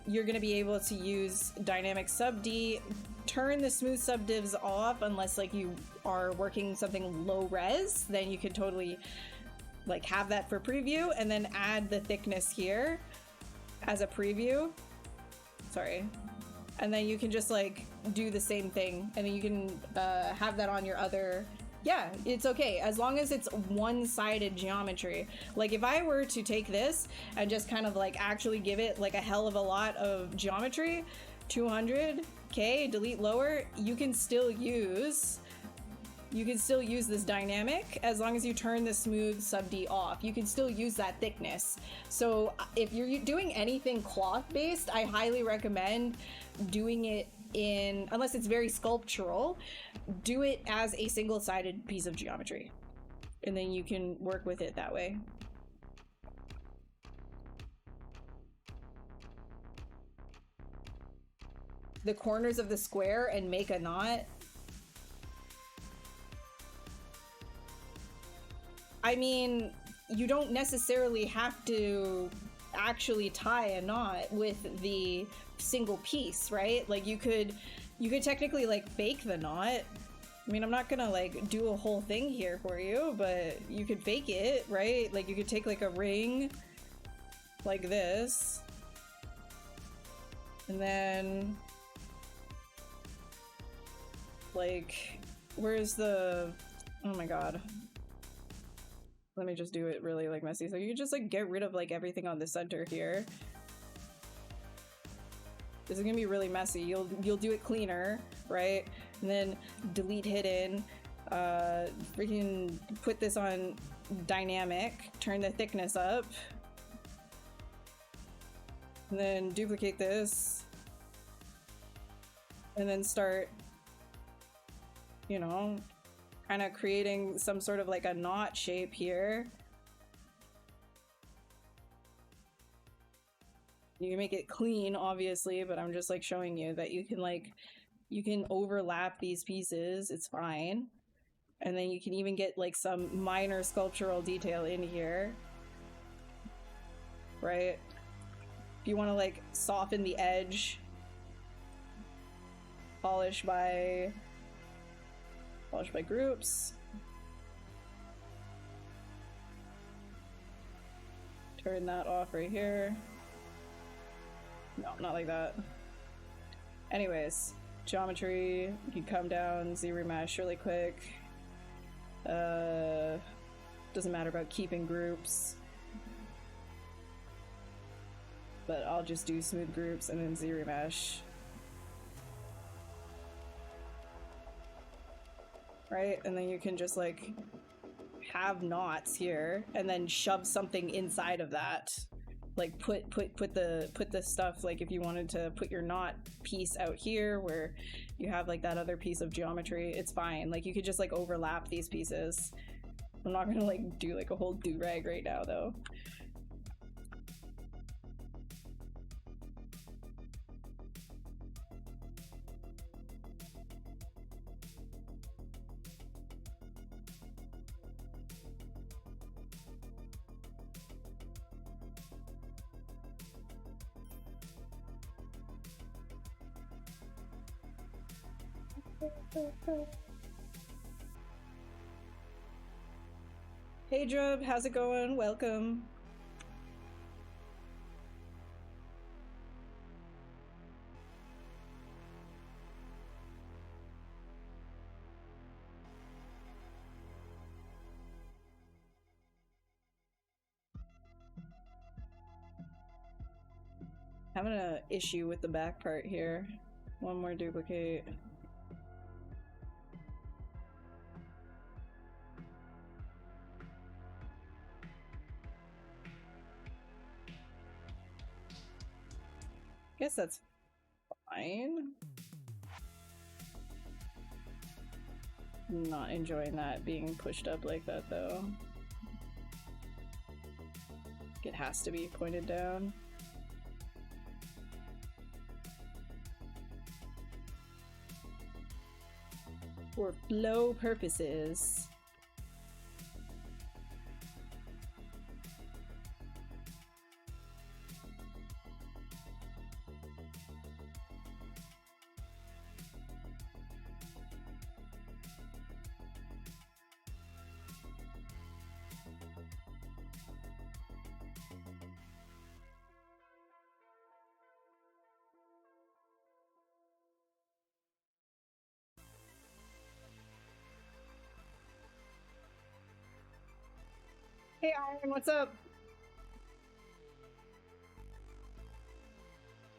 you're going to be able to use dynamic sub D, turn the smooth subdivs off unless like you are working something low res, then you can totally like have that for preview, and then add the thickness here as a preview. Sorry. And then you can just like do the same thing, and then you can have that on your other. Yeah, it's okay as long as it's one-sided geometry. Like if I were to take this and just kind of like actually give it like a hell of a lot of geometry, 200k, delete lower, you can still use this dynamic as long as you turn the smooth sub D off. You can still use that thickness. So if you're doing anything cloth based, I highly recommend doing it in, unless it's very sculptural, do it as a single-sided piece of geometry, and then you can work with it that way. The corners of the square and make a knot. I mean, you don't necessarily have to actually tie a knot with the single piece, right? Like you could technically like fake the knot. I mean, I'm not gonna like do a whole thing here for you, but you could fake it, right? Like you could take like a ring like this, and then like, where's the, oh my god. Let me just do it really like messy. So you can just like get rid of like everything on the center here. This is gonna be really messy. You'll do it cleaner, right? And then delete hidden. Freaking put this on dynamic. Turn the thickness up. And then duplicate this. And then start, you know, kind of creating some sort of like a knot shape here. You can make it clean, obviously, but I'm just like showing you that you can overlap these pieces. It's fine. And then you can even get like some minor sculptural detail in here, right? If you want to like soften the edge, polish by groups. Turn that off right here. No, not like that. Anyways, geometry, you can come down, ZBrush really quick. Doesn't matter about keeping groups. But I'll just do smooth groups and then ZBrush. Right? And then you can just like have knots here and then shove something inside of that. Like put the stuff, like if you wanted to put your knot piece out here where you have like that other piece of geometry, it's fine. Like you could just like overlap these pieces. I'm not gonna like do like a whole do-rag right now though. Hey Drub, how's it going? Welcome. Having an issue with the back part here. One more duplicate. Guess that's fine. Not enjoying that being pushed up like that though. It has to be pointed down. For flow purposes. Hey Iron, what's up?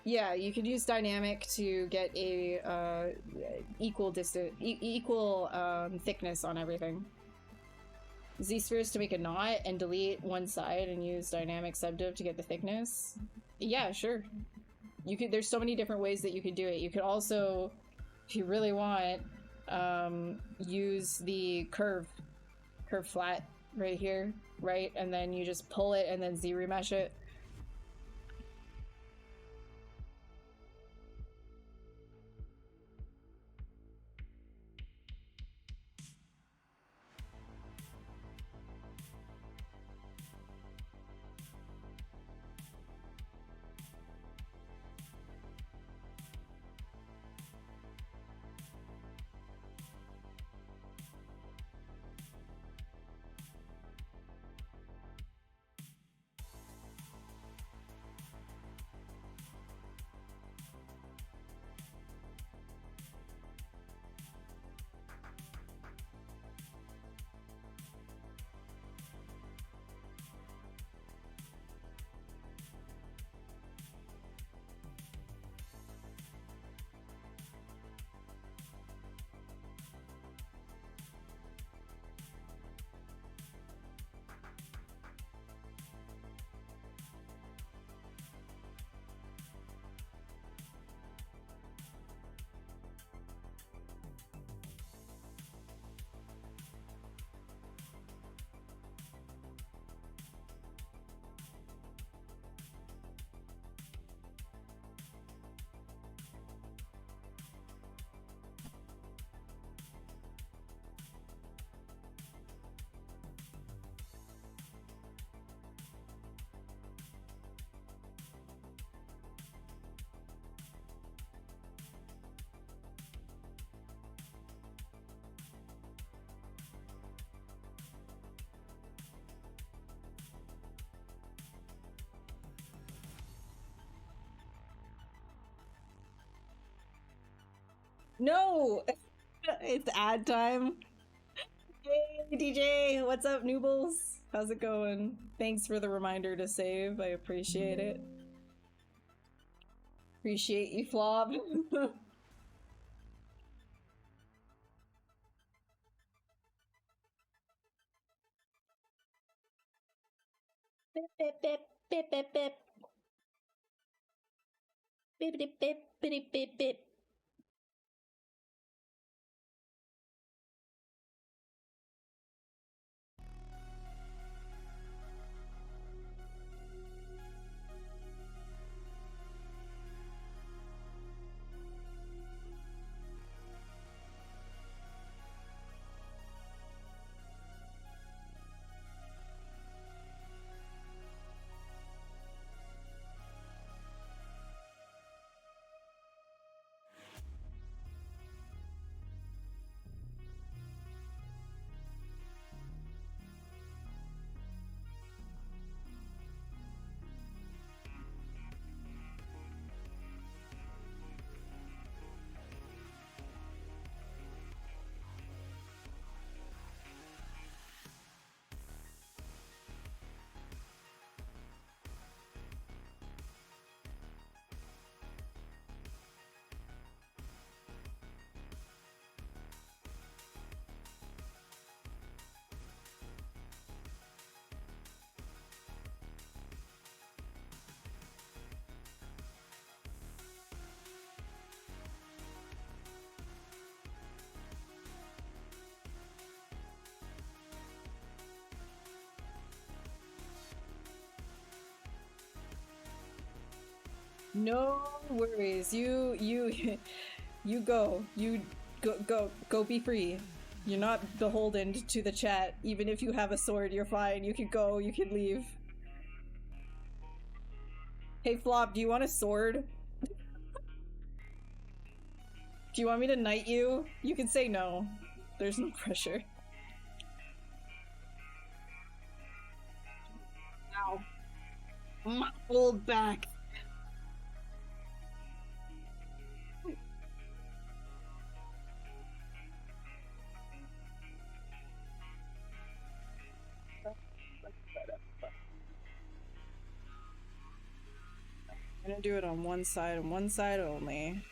Yeah, you could use dynamic to get a equal thickness on everything. Z-spheres to make a knot and delete one side and use dynamic subdiv to get the thickness. Yeah, sure. You could. There's so many different ways that you could do it. You could also, if you really want, use the curve flat right here, right? And then you just pull it and then ZBrush it. No! It's ad time. Hey, DJ! What's up, Noobles? How's it going? Thanks for the reminder to save. I appreciate it. Appreciate you, Flob. Bip, bip, bip, bip, bip, bip. Bip, bip, bip, bip, bip, bip. No worries. You go. You go be free. You're not beholden to the chat. Even if you have a sword, you're fine. You can go, you can leave. Hey Flop, do you want a sword? Do you want me to knight you? You can say no. There's no pressure. Ow. My old back. I'm gonna do it on one side and one side only.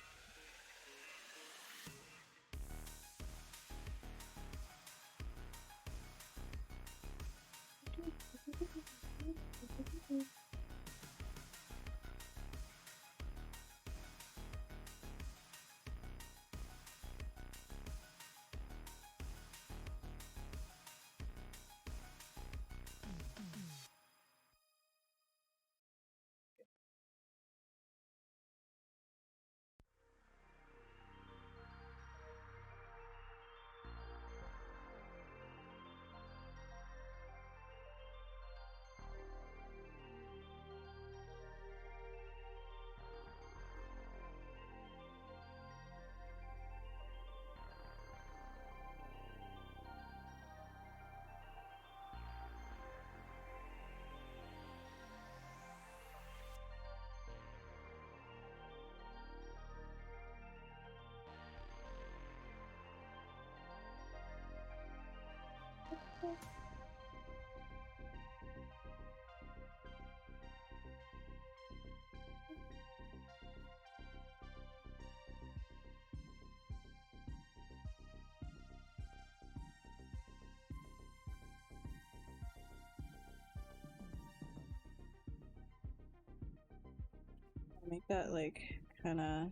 Make that like kind of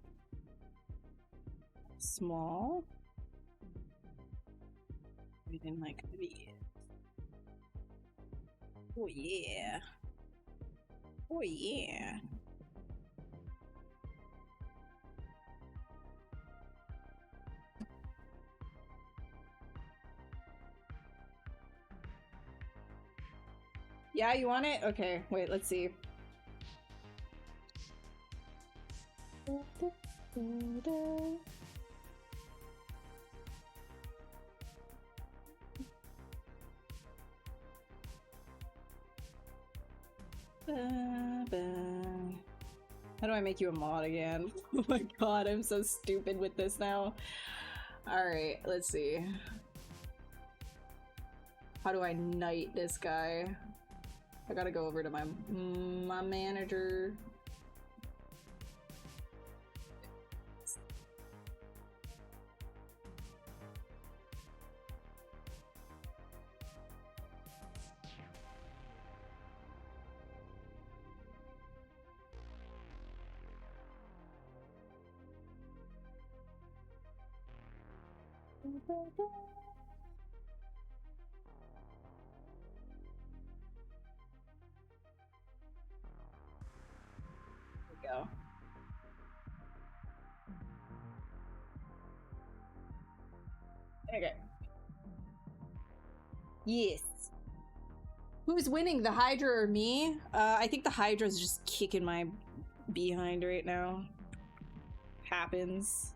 small. Within like this. Oh yeah. Oh yeah. Yeah, you want it? Okay, wait, let's see. How do I make you a mod again? Oh my god, I'm so stupid with this now. Alright, let's see. How do I knight this guy? I gotta go over to my manager. Go. Okay. Yes. Who's winning, the Hydra or me? I think the Hydra's just kicking my behind right now. Happens.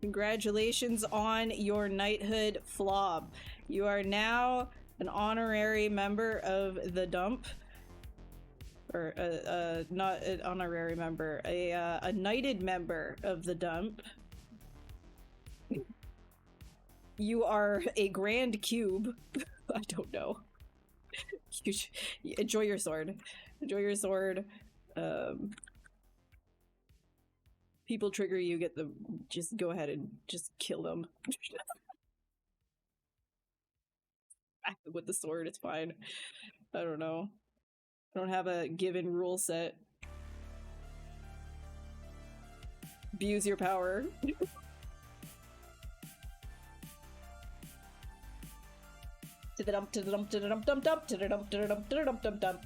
Congratulations on your knighthood, Flob. You are now an honorary member of the dump. Or, not an honorary member, a knighted member of the dump. You are a grand cube. I don't know. Enjoy your sword. Enjoy your sword. People trigger you, get the just go ahead and just kill them. With the sword, it's fine. I don't know. I don't have a given rule set. Abuse your power. To the dump, to the dump, to the dump, dump, dump, to the dump, to the dump, to the dump, dump, dump.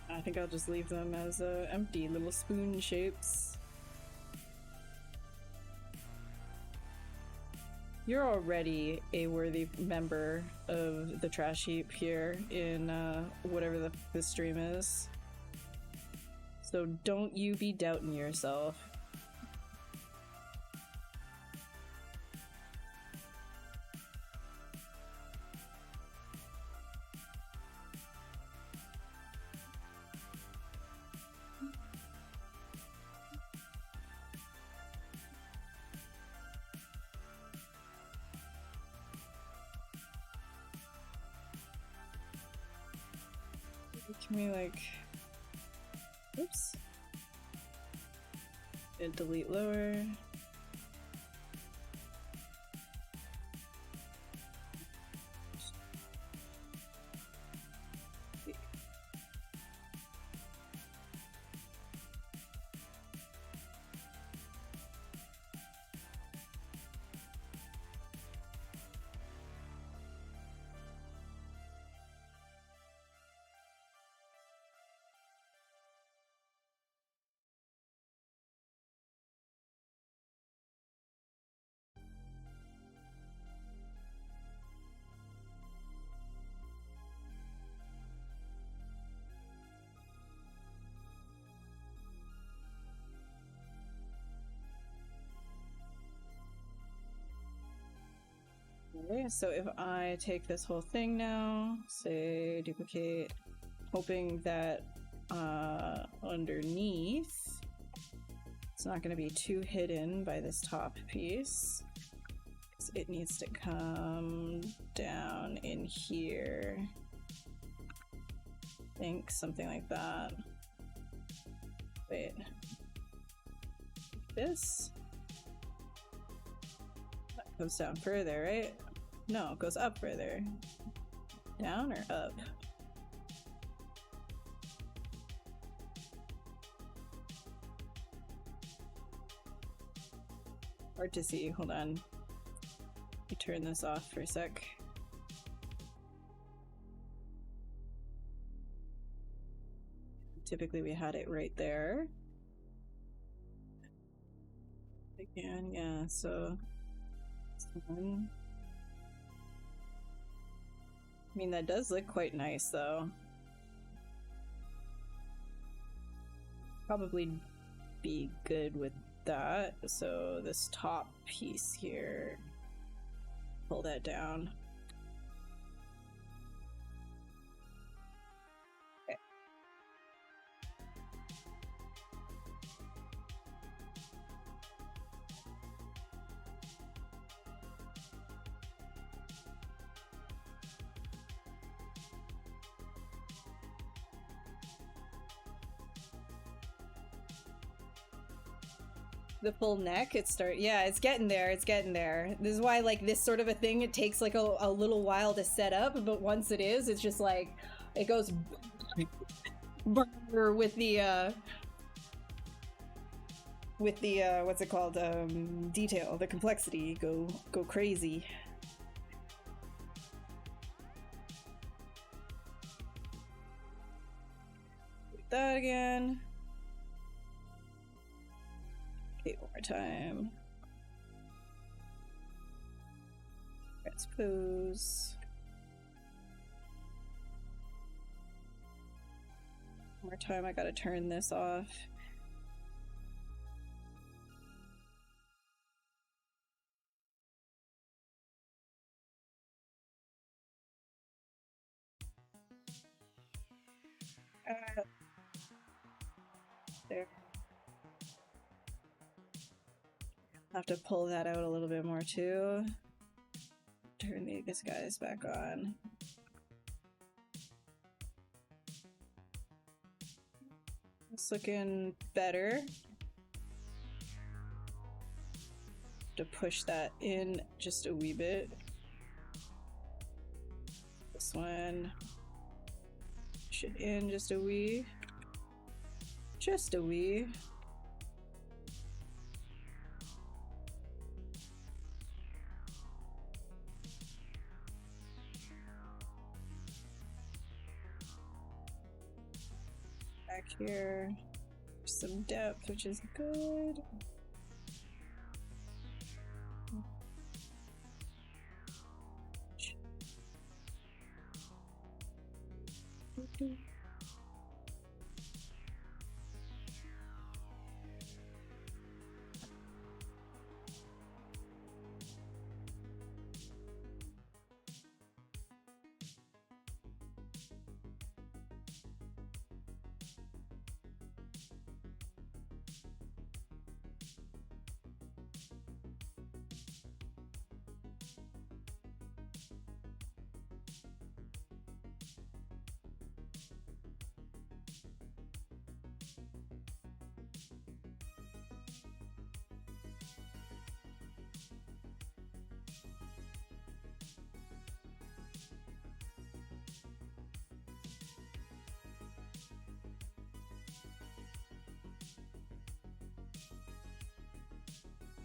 I think I'll just leave them as empty little spoon shapes. You're already a worthy member of the trash heap here in whatever the stream is. So don't you be doubting yourself. Can we like, oops, and delete lower. Okay, so if I take this whole thing now, say duplicate, hoping that underneath it's not going to be too hidden by this top piece. It needs to come down in here. I think something like that. Wait. This? That goes down further, right? No, it goes up further. Down or up? Hard to see. Hold on. Let me turn this off for a sec. Typically we had it right there. Again, yeah, so one. I mean, that does look quite nice though. Probably be good with that. So this top piece here, pull that down. Okay. The full neck, yeah, it's getting there, it's getting there. This is why, like, this sort of a thing, it takes like a little while to set up, but once it is, it's just like, it goes with the what's it called, detail, the complexity, go crazy. Do that again. Okay, one more time. Transpose. One more time, I gotta turn this off. There. I have to pull that out a little bit more too. Turn these guys back on. It's looking better. To push that in just a wee bit. This one. Push it in just a wee. Just a wee. Back here, some depth, which is good.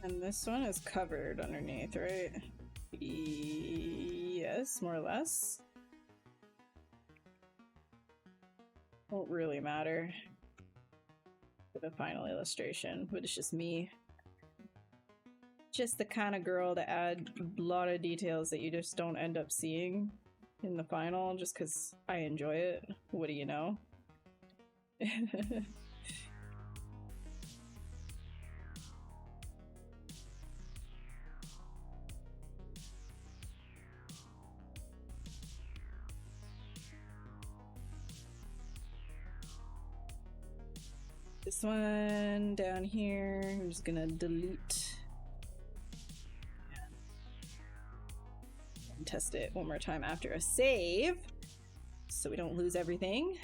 And this one is covered underneath, right? Yes, more or less. Won't really matter for the final illustration, but it's just me. Just the kind of girl to add a lot of details that you just don't end up seeing in the final just because I enjoy it. What do you know? This one down here, I'm just gonna delete and test it one more time after a save so we don't lose everything.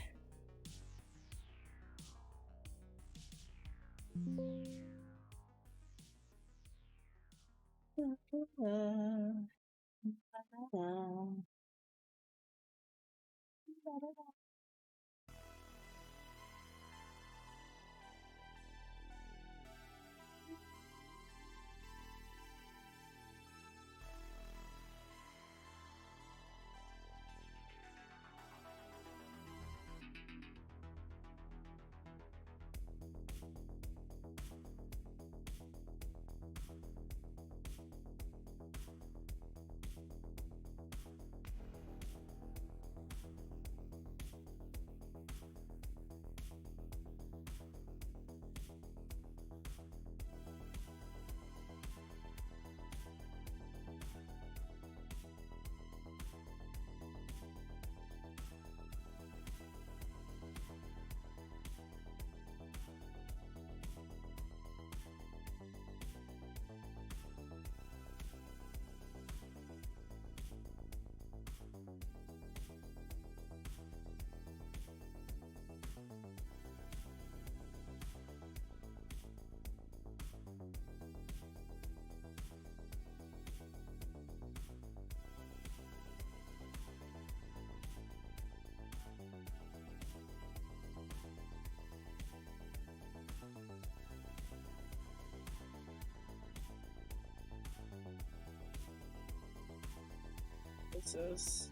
This is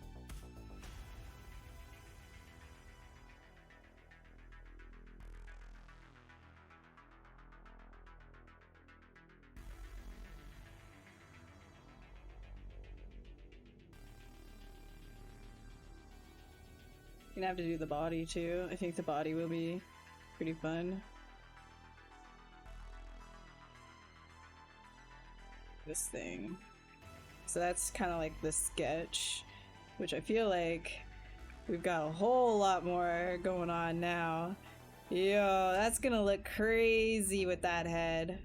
gonna have to do the body too. I think the body will be pretty fun. This thing. So that's kind of like the sketch, which I feel like we've got a whole lot more going on now. Yo, that's gonna look crazy with that head.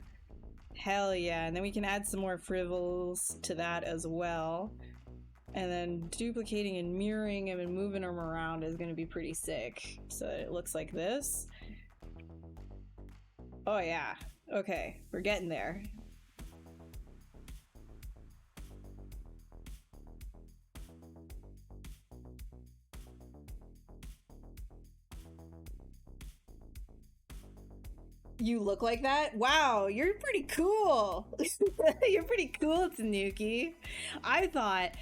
Hell yeah. And then we can add some more frivels to that as well. And then duplicating and mirroring him and moving him around is gonna be pretty sick. So it looks like this. Oh yeah. Okay, we're getting there. You look like that? Wow, you're pretty cool. You're pretty cool, Tanuki. I thought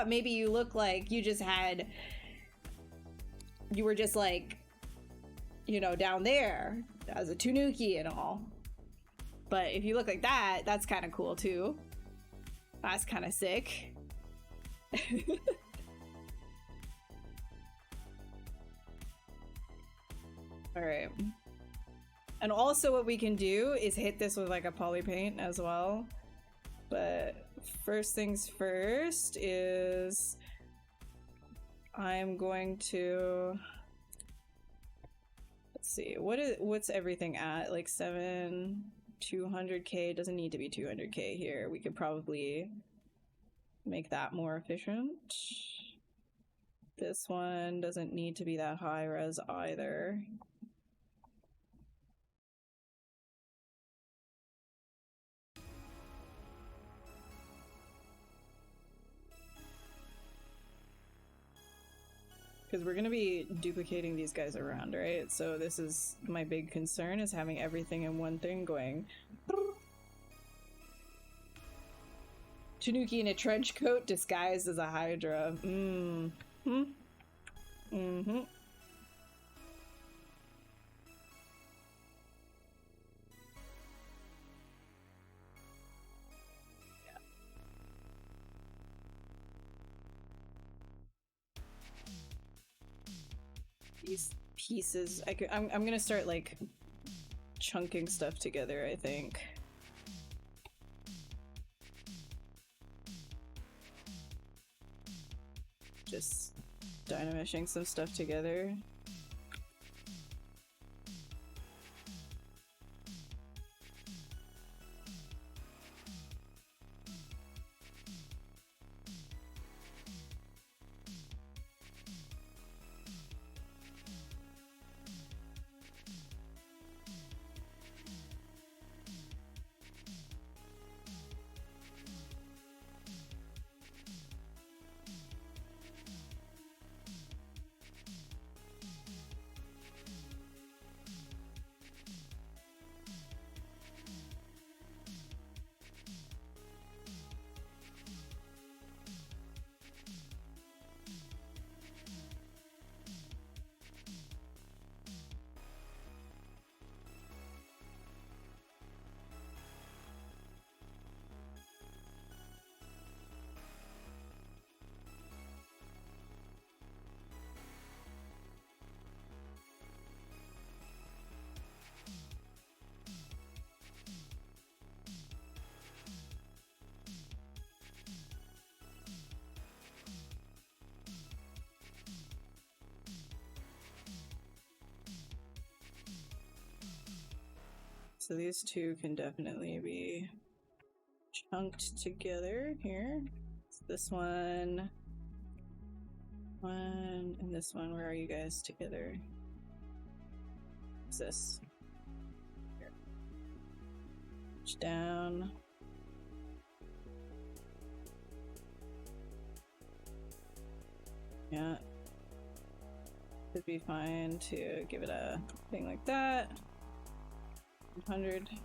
maybe you look like you were just like, you know, down there as a Tanuki and all. But if you look like that, that's kind of cool too. That's kind of sick. All right. And also what we can do is hit this with like a poly paint as well. But first things first is I'm going to, let's see, what's everything at? Like 200k, doesn't need to be 200k here. We could probably make that more efficient. This one doesn't need to be that high res either. Because we're going to be duplicating these guys around, right? So this is my big concern, is having everything in one thing going. Tanuki in a trench coat disguised as a Hydra. Mm-hmm. Mm-hmm. These pieces, I'm gonna start like chunking stuff together, I think. Just dynameshing some stuff together. So these two can definitely be chunked together here. So this one, and this one. Where are you guys together? What's this? Here. Push down. Yeah. Could be fine to give it a thing like that. 100. I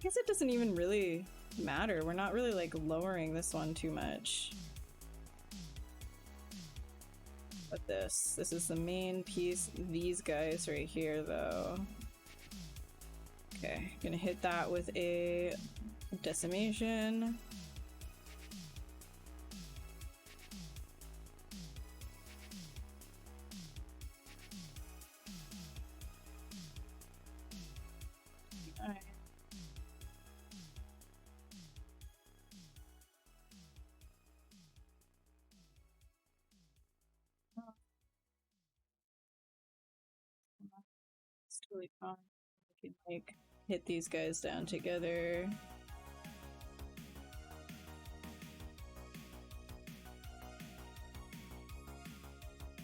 guess it doesn't even really matter. We're not really like lowering this one too much. But this is the main piece. These guys right here though. Okay, gonna hit that with a decimation. It's totally fine. We can like hit these guys down together.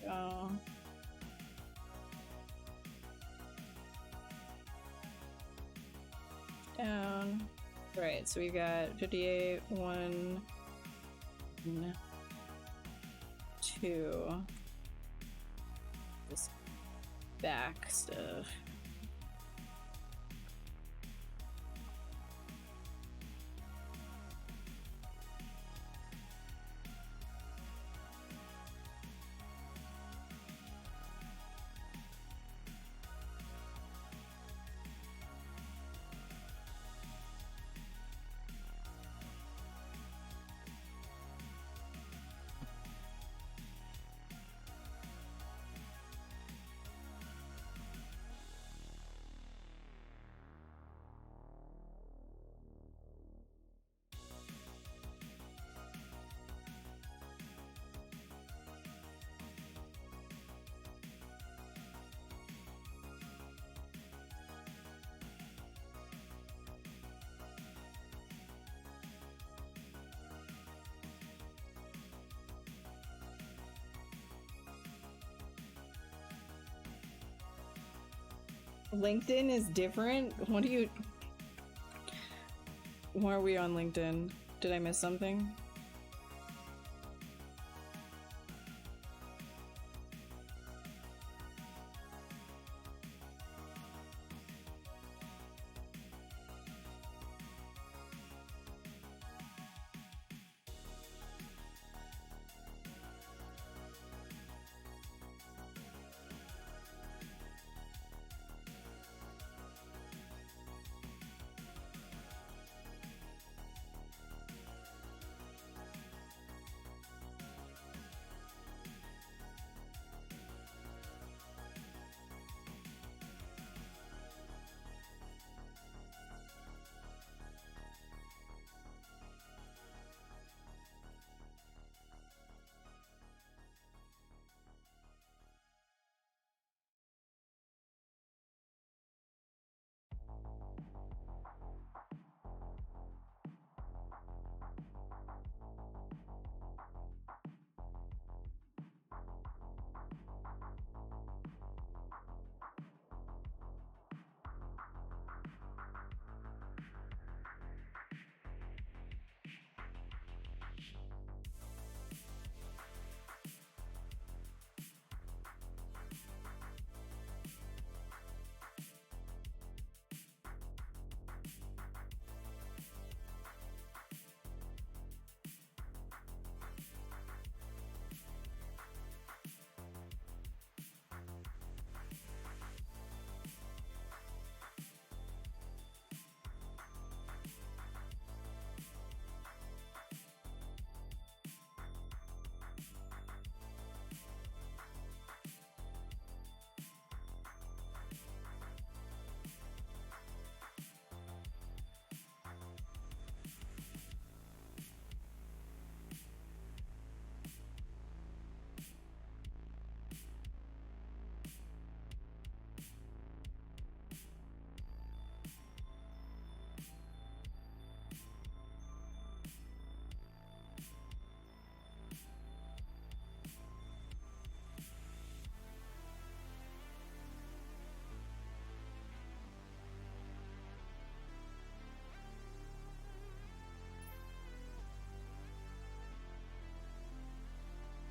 Go. Down. Right, so we got 58, 1, 2. This back stuff. LinkedIn is different? What do you... Why are we on LinkedIn? Did I miss something?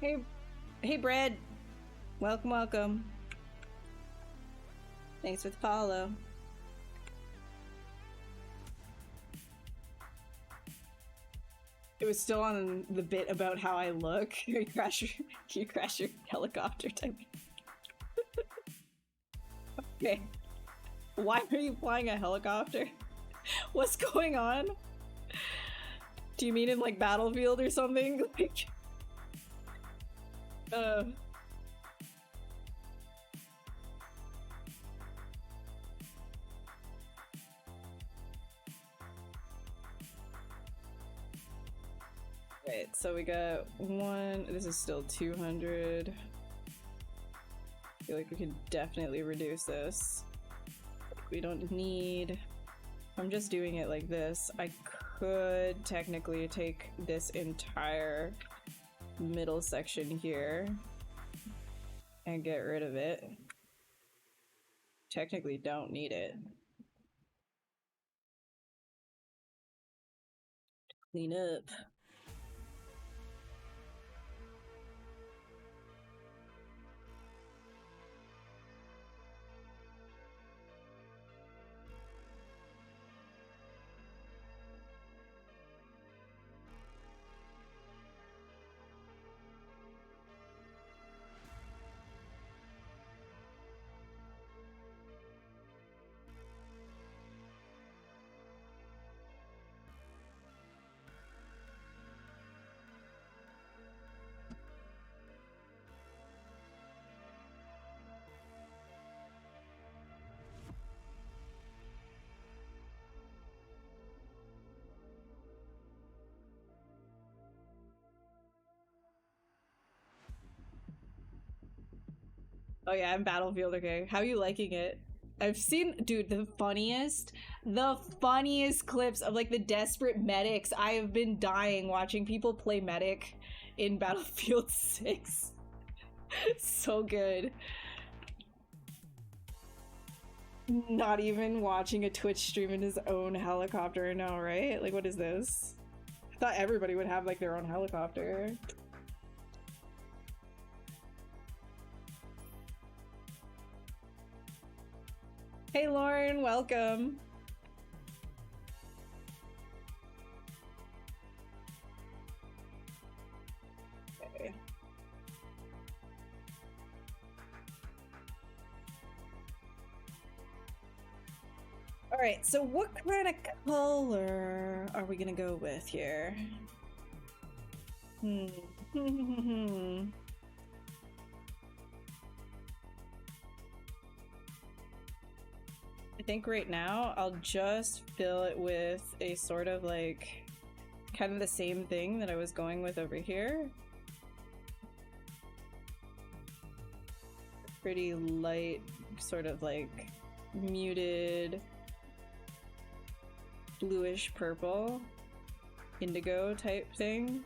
Hey, hey, Brad. Welcome, welcome. Thanks for the follow. It was still on the bit about how I look. You crash your helicopter type. Okay. Why are you flying a helicopter? What's going on? Do you mean in like Battlefield or something? Like, Right, so we got one. This is still 200. I feel like we could definitely reduce this. We don't need. I'm just doing it like this. I could technically take this entire middle section here and get rid of it. Technically don't need it. Clean up. Oh yeah, I'm Battlefield, okay. How are you liking it? I've seen, dude, the funniest clips of like the desperate medics. I have been dying watching people play medic in Battlefield 6. So good. Not even watching a Twitch stream in his own helicopter now, right? Like, what is this? I thought everybody would have like their own helicopter. Hey Lauren, welcome. Okay. All right, so what kind of color are we gonna go with here? I think right now I'll just fill it with a sort of like kind of the same thing that I was going with over here. Pretty light, sort of like muted bluish purple, indigo type thing.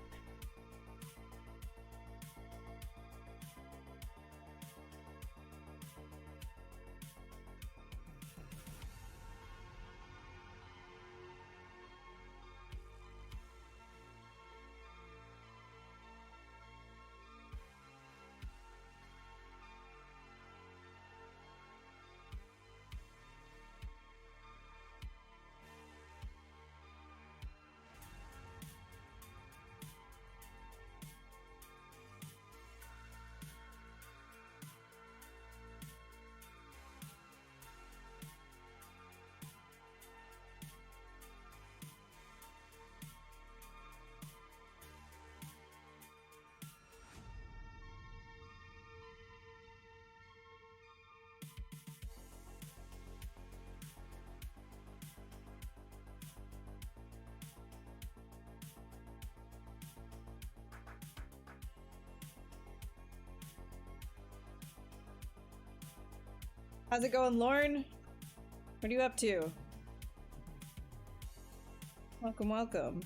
How's it going, Lauren? What are you up to? Welcome, welcome.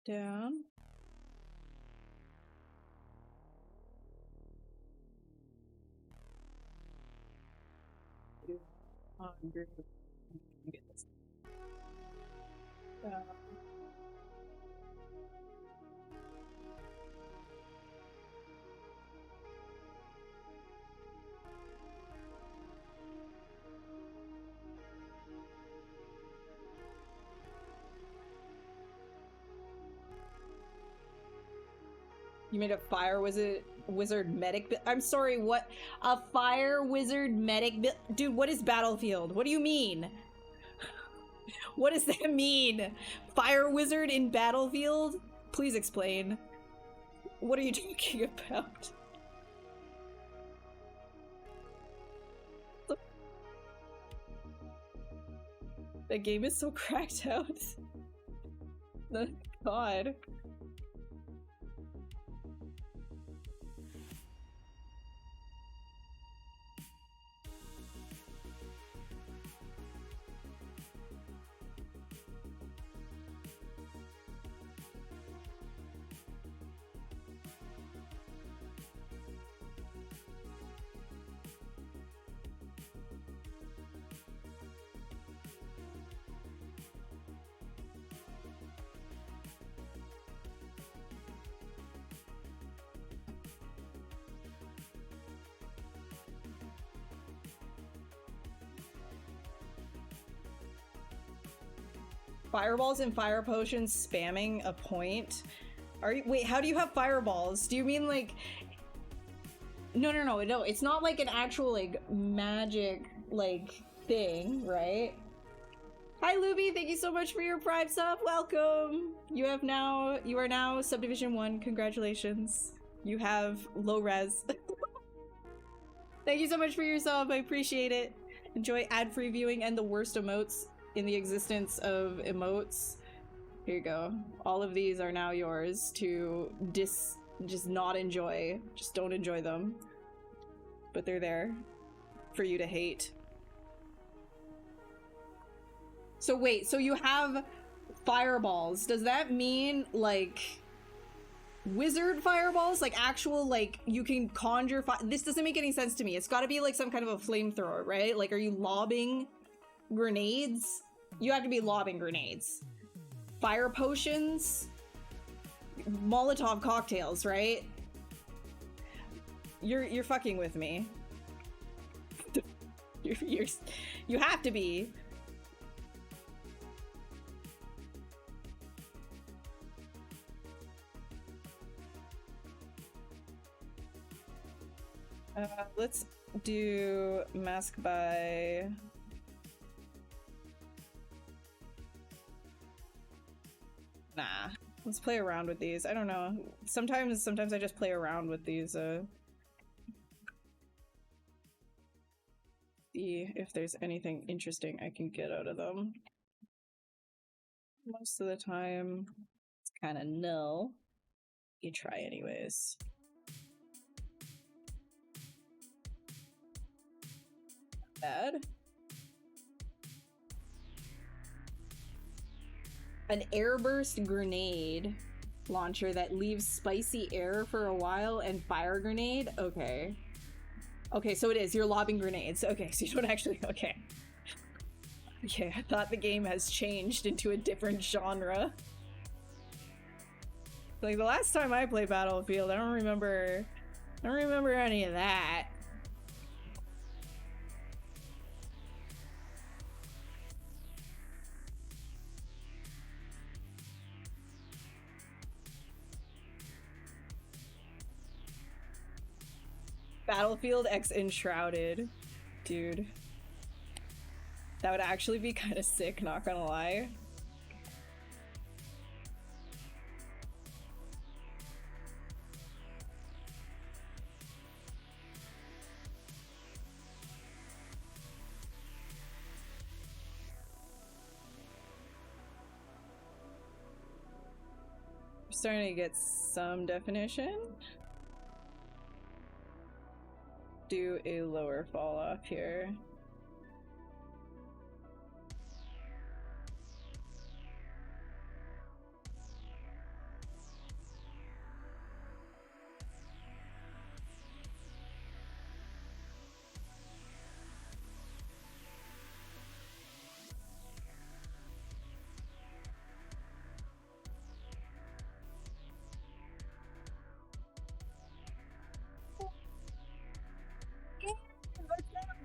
down. Get this. You made a fire wizard medic. I'm sorry, what? A fire wizard medic? Dude, what is Battlefield? What do you mean? What does that mean? Fire wizard in Battlefield? Please explain. What are you talking about? That game is so cracked out. God. Fireballs and fire potions spamming a point? Are you- wait, how do you have fireballs? Do you mean like... No, it's not like an actual like magic like thing, right? Hi Luby, thank you so much for your Prime sub, welcome! You are now Subdivision 1, congratulations. You have low res. Thank you so much for your sub, I appreciate it. Enjoy ad-free viewing and the worst emotes in the existence of emotes. Here you go. All of these are now yours to just not enjoy. Just don't enjoy them. But they're there for you to hate. So wait, so you have fireballs. Does that mean like wizard fireballs? Like actual, like you can conjure this doesn't make any sense to me. It's gotta be like some kind of a flamethrower, right? Like are you lobbing grenades? You have to be lobbing grenades. Fire potions? Molotov cocktails, right? You're fucking with me. You have to be. Let's do mask by... Nah, let's play around with these. I don't know. Sometimes I just play around with these, see if there's anything interesting I can get out of them. Most of the time, it's kind of null. You try anyways. Not bad. An airburst grenade launcher that leaves spicy air for a while and fire grenade? Okay. Okay, so it is. You're lobbing grenades. Okay, so you don't actually... Okay. Okay, I thought the game has changed into a different genre. Like, the last time I played Battlefield, I don't remember any of that. Battlefield X Enshrouded. Dude. That would actually be kind of sick, not gonna lie. We're starting to get some definition. Do a lower fall off here.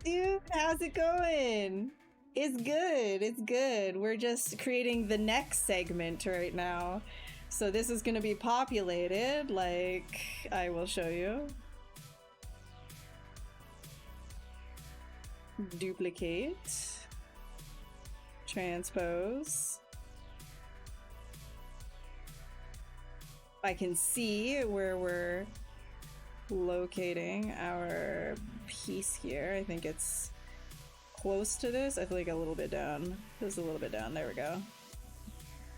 Dude, how's it going? It's good. It's good. We're just creating the next segment right now. So this is going to be populated, like I will show you. Duplicate. Transpose. I can see where we're locating our piece here. I think it's close to this. I feel like a little bit down. Just a little bit down. There we go.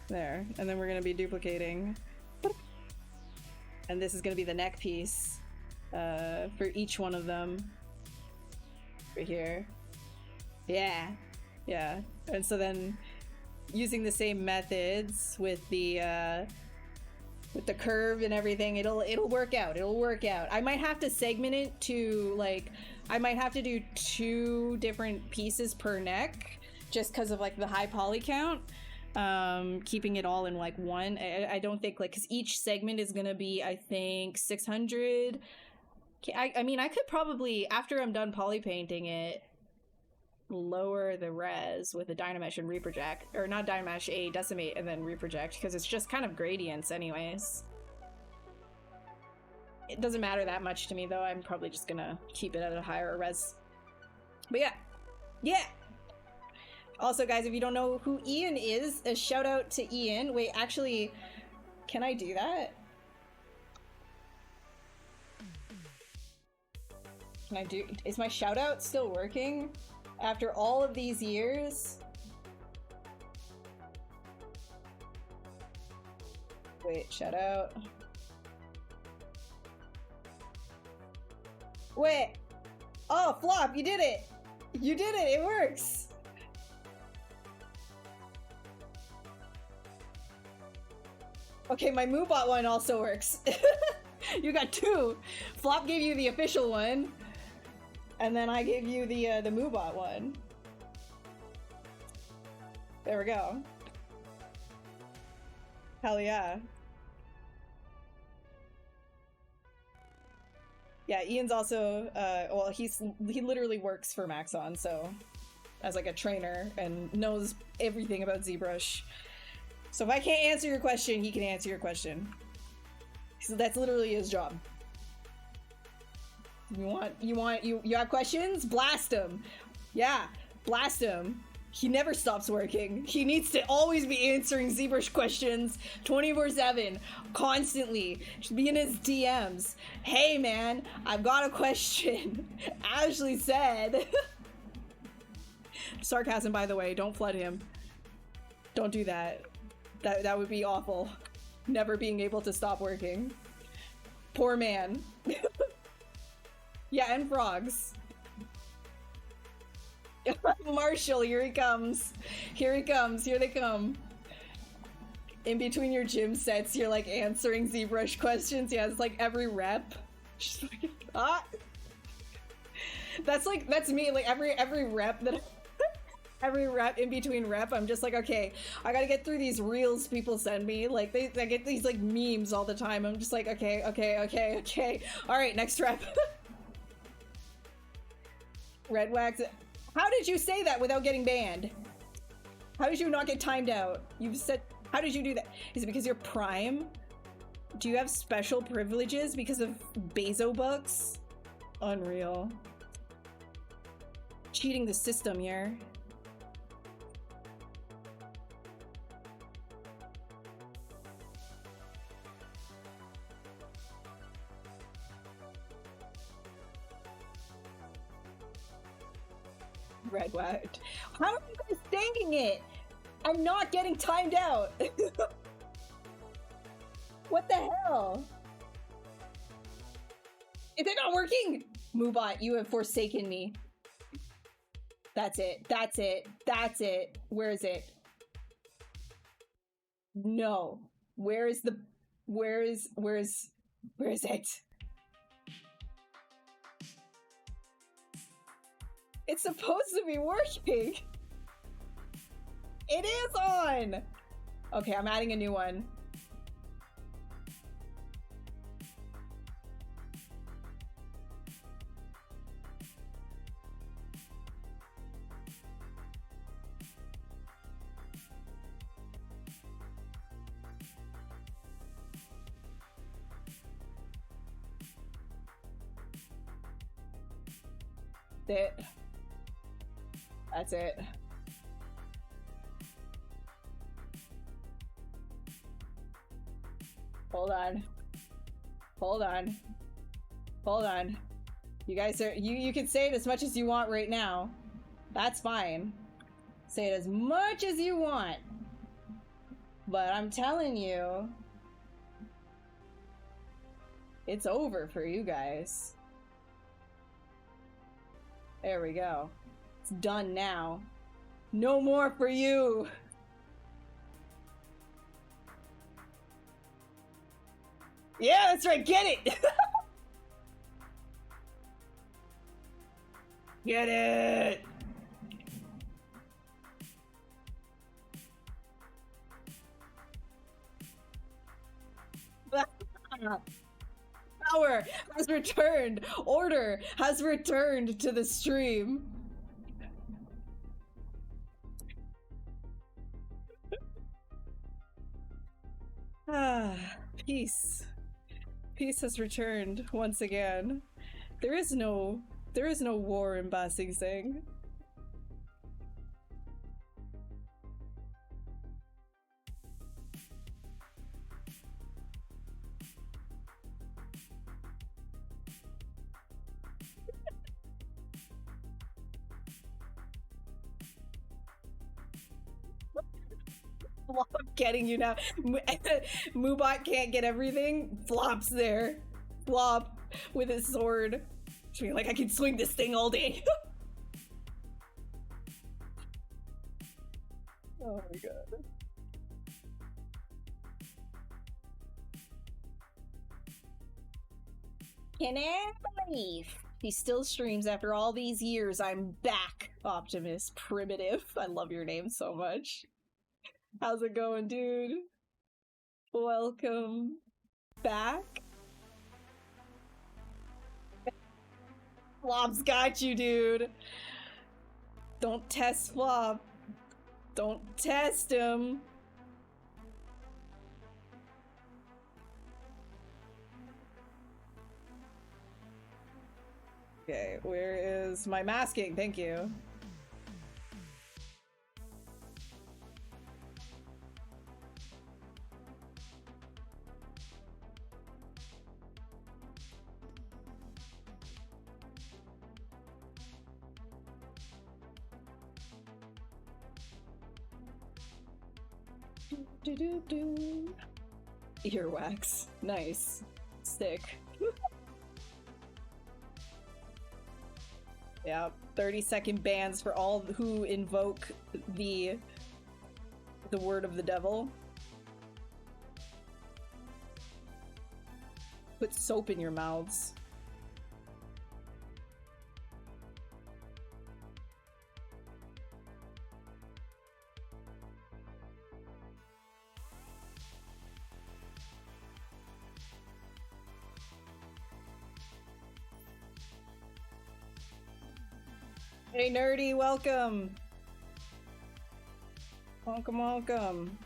There. And then we're going to be duplicating. And this is going to be the neck piece for each one of them. Right here. Yeah. Yeah. And so then using the same methods with the curve and everything, it'll work out. It'll work out. I might have to segment it to, like, I might have to do 2 different pieces per neck just because of, like, the high poly count. Keeping it all in, like, one. I don't think, like, because each segment is gonna be, I think, 600. I mean, I could probably, after I'm done poly painting it, lower the res with a Dynamesh and reproject, or not Dynamesh, a decimate and then reproject, because it's just kind of gradients anyways. It doesn't matter that much to me though. I'm probably just gonna keep it at a higher res. But yeah. Also guys, if you don't know who Ian is, a shout out to Ian. Wait, actually, can I do that? Can I do, is my shout out still working after all of these years? Wait, shout out. Wait. Oh, Flop, you did it. You did it. It works. Okay, my Moobot one also works. You got 2. Flop gave you the official one. And then I gave you the Moobot one. There we go. Hell yeah. Yeah, Ian's also, well, he literally works for Maxon, so, as like a trainer, and knows everything about ZBrush. So if I can't answer your question, he can answer your question. So that's literally his job. You have questions? Blast him. Yeah, blast him. He never stops working. He needs to always be answering ZBrush questions 24/7, constantly. Should be in his DMs. Hey man, I've got a question. Ashley said. Sarcasm, by the way. Don't flood him. Don't do that. That would be awful. Never being able to stop working. Poor man. Yeah, and frogs. Marshall, here he comes. Here he comes. Here they come. In between your gym sets, you're like answering ZBrush questions. Yeah, it's like every rep. Just like, ah. That's me. Like every rep that every rep in between rep, I'm just like, okay, I gotta get through these reels people send me. Like I get these like memes all the time. I'm just like, okay. All right, next rep. Red wax. How did you say that without getting banned? How did you not get timed out? You've said, how did you do that? Is it because you're Prime? Do you have special privileges because of Bezo bucks? Unreal. Cheating the system here. Red wax. How are you guys saying it? I'm not getting timed out. What the hell? Is it not working? Moobot, you have forsaken me. That's it. That's it. That's it. Where is it? No. Where is it? It's supposed to be working. It is on. Okay, I'm adding a new one. it. That's it. Hold on. Hold on. Hold on. You guys are you can say it as much as you want right now. That's fine. Say it as much as you want. But I'm telling you, it's over for you guys. There we go. It's done now. No more for you. Yeah, that's right. Get it. Get it. Power has returned. Order has returned to the stream. Peace. Peace has returned once again. There is no war in Ba Sing Sing. Flop getting you now. Moobot can't get everything. Flop's there. Flop with his sword. Being like, I can swing this thing all day. Oh my god. Can I believe he still streams after all these years? I'm back, Optimus Primitive. I love your name so much. How's it going, dude? Welcome back. Flop's got you, dude. Don't test Flop. Don't test him. Okay, where is my masking? Thank you. Earwax. Nice. Sick. Yeah, 30-second bans for all who invoke the word of the devil. Put soap in your mouths. Hey Nerdy, welcome! Welcome, welcome.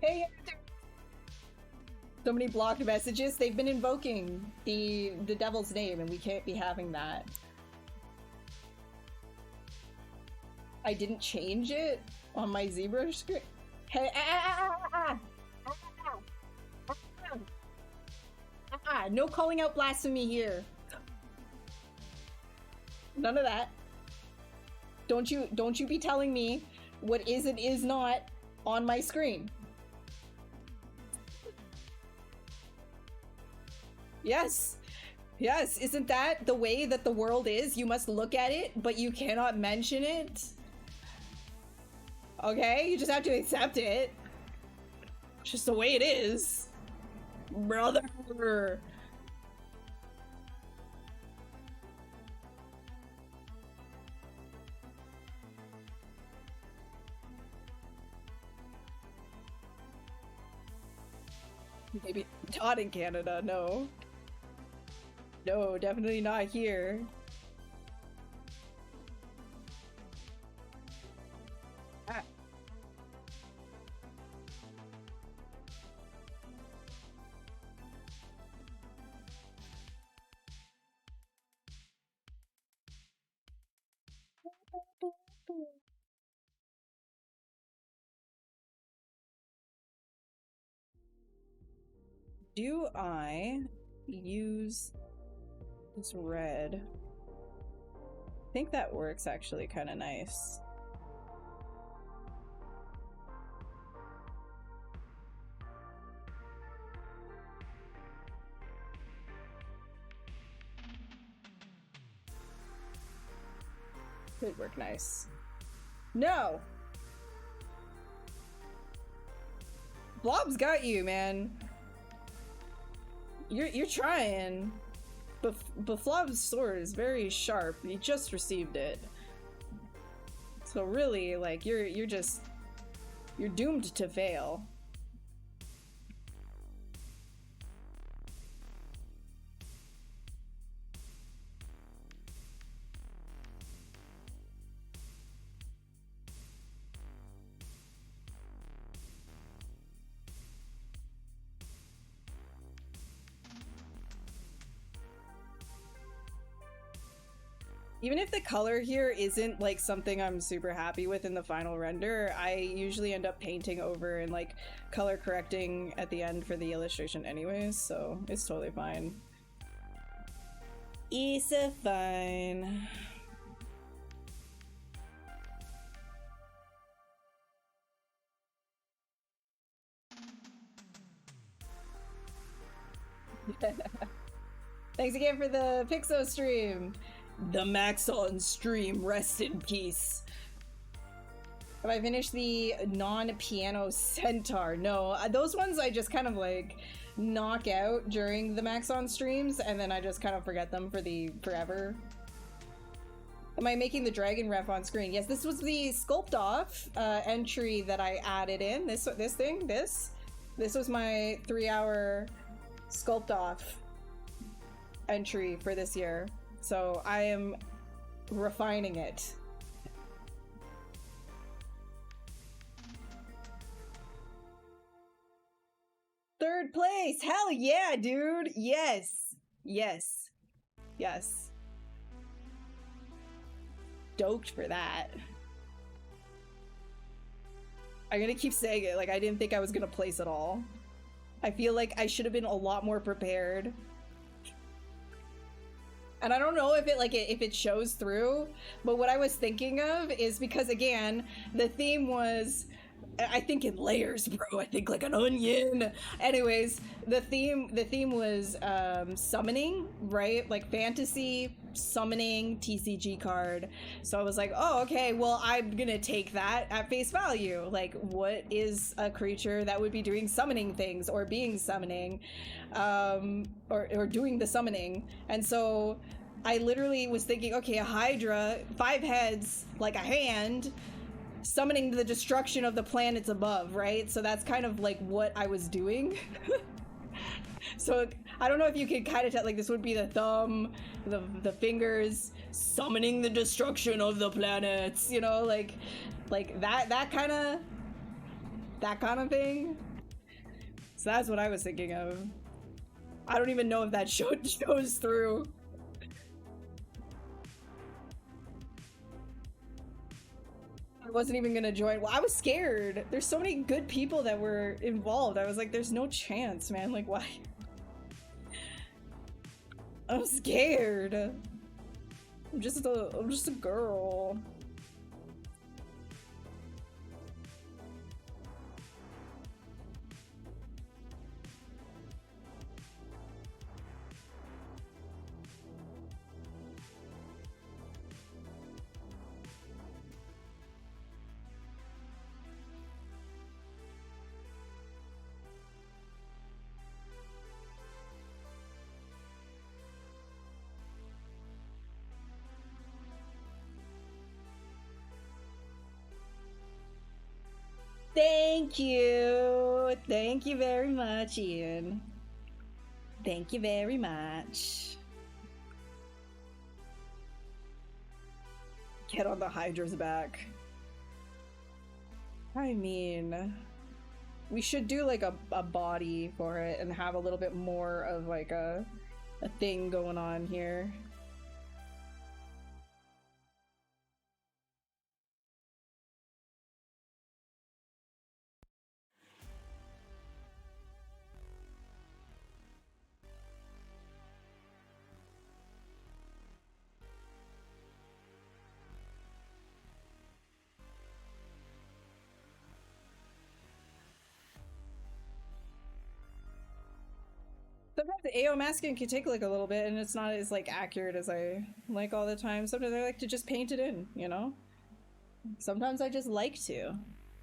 Hey, so many blocked messages. They've been invoking the devil's name, and we can't be having that. I didn't change it on my ZBrush screen. Hey, no calling out blasphemy here. None of that. Don't you be telling me what is and is not on my screen. Yes. Yes, isn't that the way that the world is? You must look at it, but you cannot mention it. Okay? You just have to accept it. It's just the way it is. Brother. Maybe not in Canada, no. No, definitely not here. Ah. Do I use this red? I think that works actually kind of nice. Could work nice. No! Blob's got you, man. You're trying. But Flob's sword is very sharp. You just received it. So really, like, you're doomed to fail. Even if the color here isn't like something I'm super happy with in the final render, I usually end up painting over and like color correcting at the end for the illustration anyways, so it's totally fine. It's fine. Thanks again for the Pixo stream. The Maxon stream, rest in peace. Have I finished the non-piano centaur? No, those ones I just kind of like knock out during the Maxon streams and then I just kind of forget them for the forever. Am I making the dragon ref on screen? Yes, this was the sculpt off entry that I added in. This was my 3-hour sculpt off entry for this year. So I am refining it. Third place! Hell yeah, dude! Yes! Yes. Yes. Stoked for that. I'm gonna keep saying it, like I didn't think I was gonna place at all. I feel like I should have been a lot more prepared. And I don't know if it shows through, but what I was thinking of is because again, the theme was, I think in layers, bro. I think like an onion. Anyways, the theme was summoning, right? Like fantasy summoning TCG card. So I was like, oh, okay, well, I'm gonna take that at face value. Like, what is a creature that would be doing summoning things or being summoning, or doing the summoning? And so I literally was thinking, okay, a HYDRA, 5 heads, like a hand, summoning the destruction of the planets above, right? So that's kind of like what I was doing. So I don't know if you could kind of tell, like this would be the thumb, the fingers, summoning the destruction of the planets, you know, like that kind of thing. So that's what I was thinking of. I don't even know if that shows through. I wasn't even gonna join. Well, I was scared. There's so many good people that were involved. I was like, there's no chance, man. Like, why? I'm scared. I'm just a girl. Thank you. Thank you very much, Ian. Thank you very much. Get on the Hydra's back. I mean, we should do like a body for it and have a little bit more of like a thing going on here. Sometimes the AO masking can take like a little bit and it's not as like accurate as I like all the time. Sometimes I like to just paint it in, you know? Sometimes I just like to.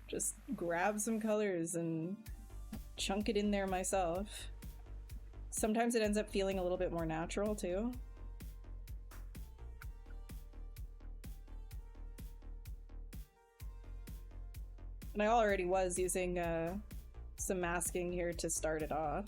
Just grab some colors and chunk it in there myself. Sometimes it ends up feeling a little bit more natural too. And I already was using some masking here to start it off.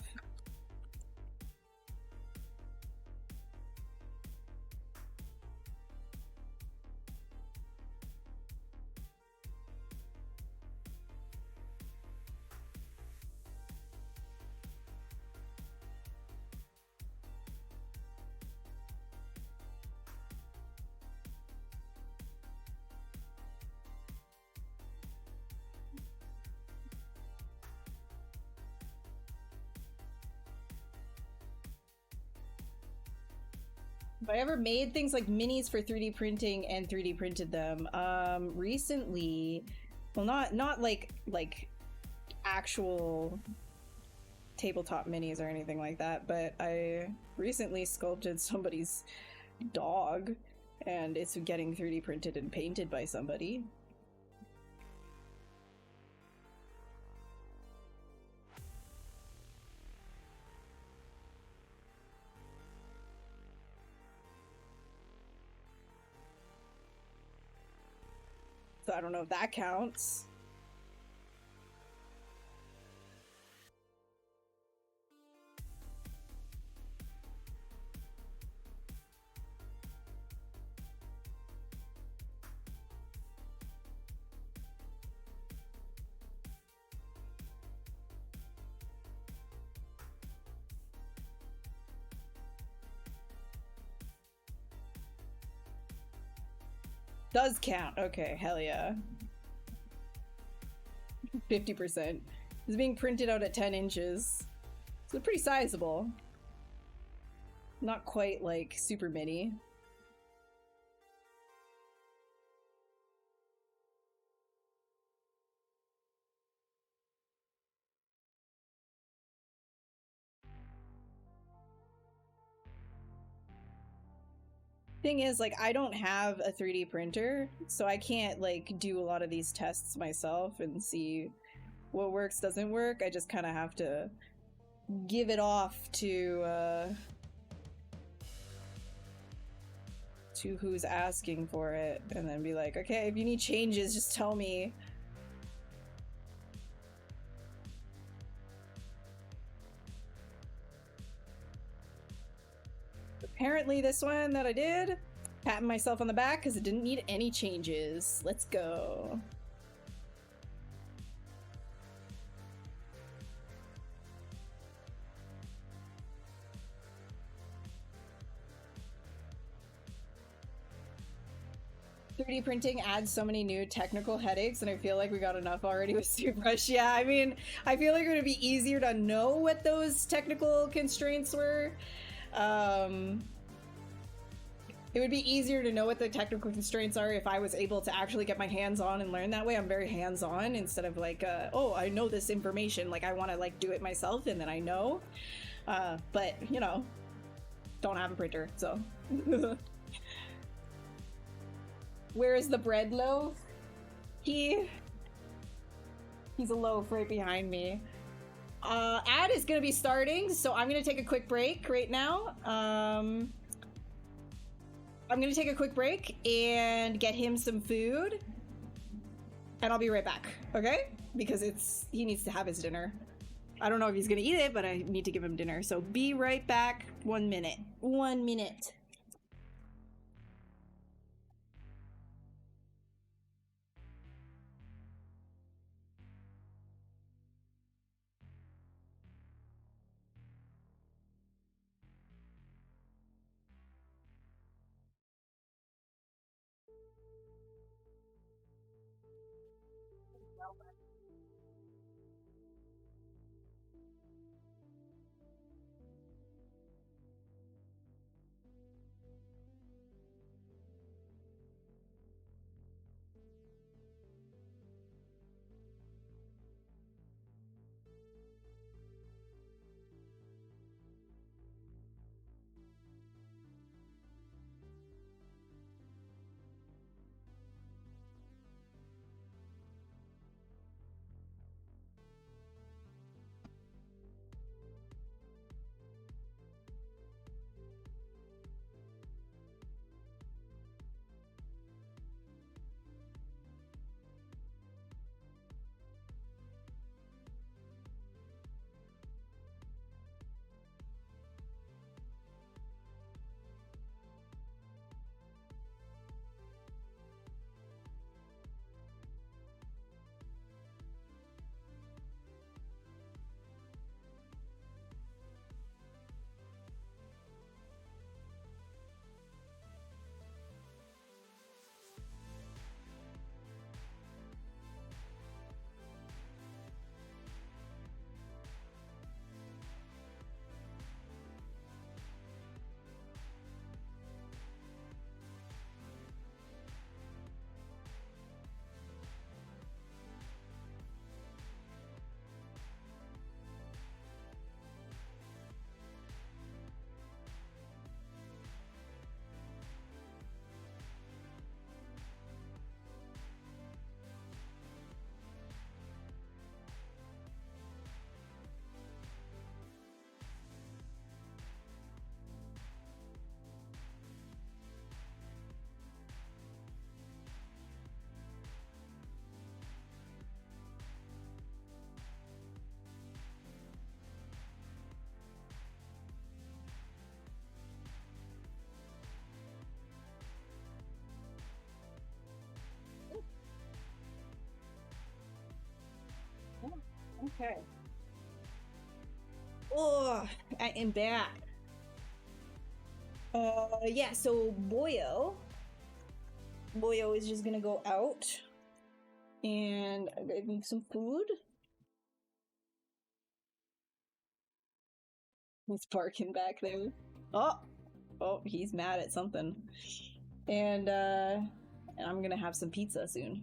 Have I ever made things like minis for 3D printing and 3D printed them? Recently, well, not like actual tabletop minis or anything like that, but I recently sculpted somebody's dog, and it's getting 3D printed and painted by somebody. So I don't know if that counts. Does count. Okay, hell yeah. 50%. It's being printed out at 10 inches. So pretty sizable. Not quite like super mini. Thing is, like, I don't have a 3D printer, so I can't like do a lot of these tests myself and see what works, doesn't work. I just kind of have to give it off to who's asking for it, and then be like, okay, if you need changes, just tell me. Apparently this one that I did, patting myself on the back because it didn't need any changes. Let's go. .3D printing adds so many new technical headaches, and I feel like we got enough already with ZBrush. Yeah, I mean, I feel like it would be easier to know what those technical constraints were. It would be easier to know what the technical constraints are if I was able to actually get my hands on and learn that way. I'm very hands-on instead of like, oh, I know this information, like I want to like do it myself and then I know. But, you know, don't have a printer, so. Where is the bread loaf? He's a loaf right behind me. Ad is gonna be starting, so I'm gonna take a quick break right now. I'm gonna take a quick break and get him some food. and I'll be right back, okay? Because he needs to have his dinner. I don't know if he's gonna eat it, but I need to give him dinner. So be right back. 1 minute. 1 minute. Okay. Oh, I am back. Yeah, so Boyo is just gonna go out and give me some food. He's barking back there. Oh, he's mad at something. And I'm gonna have some pizza soon.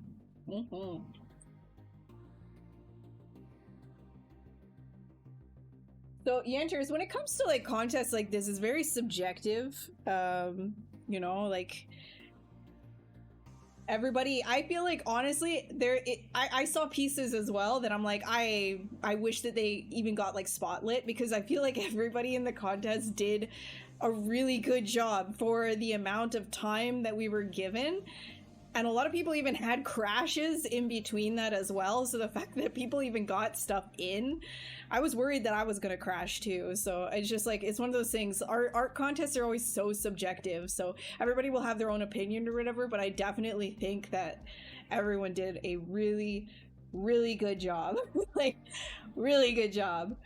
So Yanters, when it comes to like contests like this, it's very subjective. You know, like everybody, I feel like honestly, I saw pieces as well that I'm like, I wish that they even got like spotlit, because I feel like everybody in the contest did a really good job for the amount of time that we were given. And a lot of people even had crashes in between that as well. So the fact that people even got stuff in, I was worried that I was going to crash too. So it's just like, it's one of those things. Art contests are always so subjective. So everybody will have their own opinion or whatever. But I definitely think that everyone did a really, really good job. Like, really good job.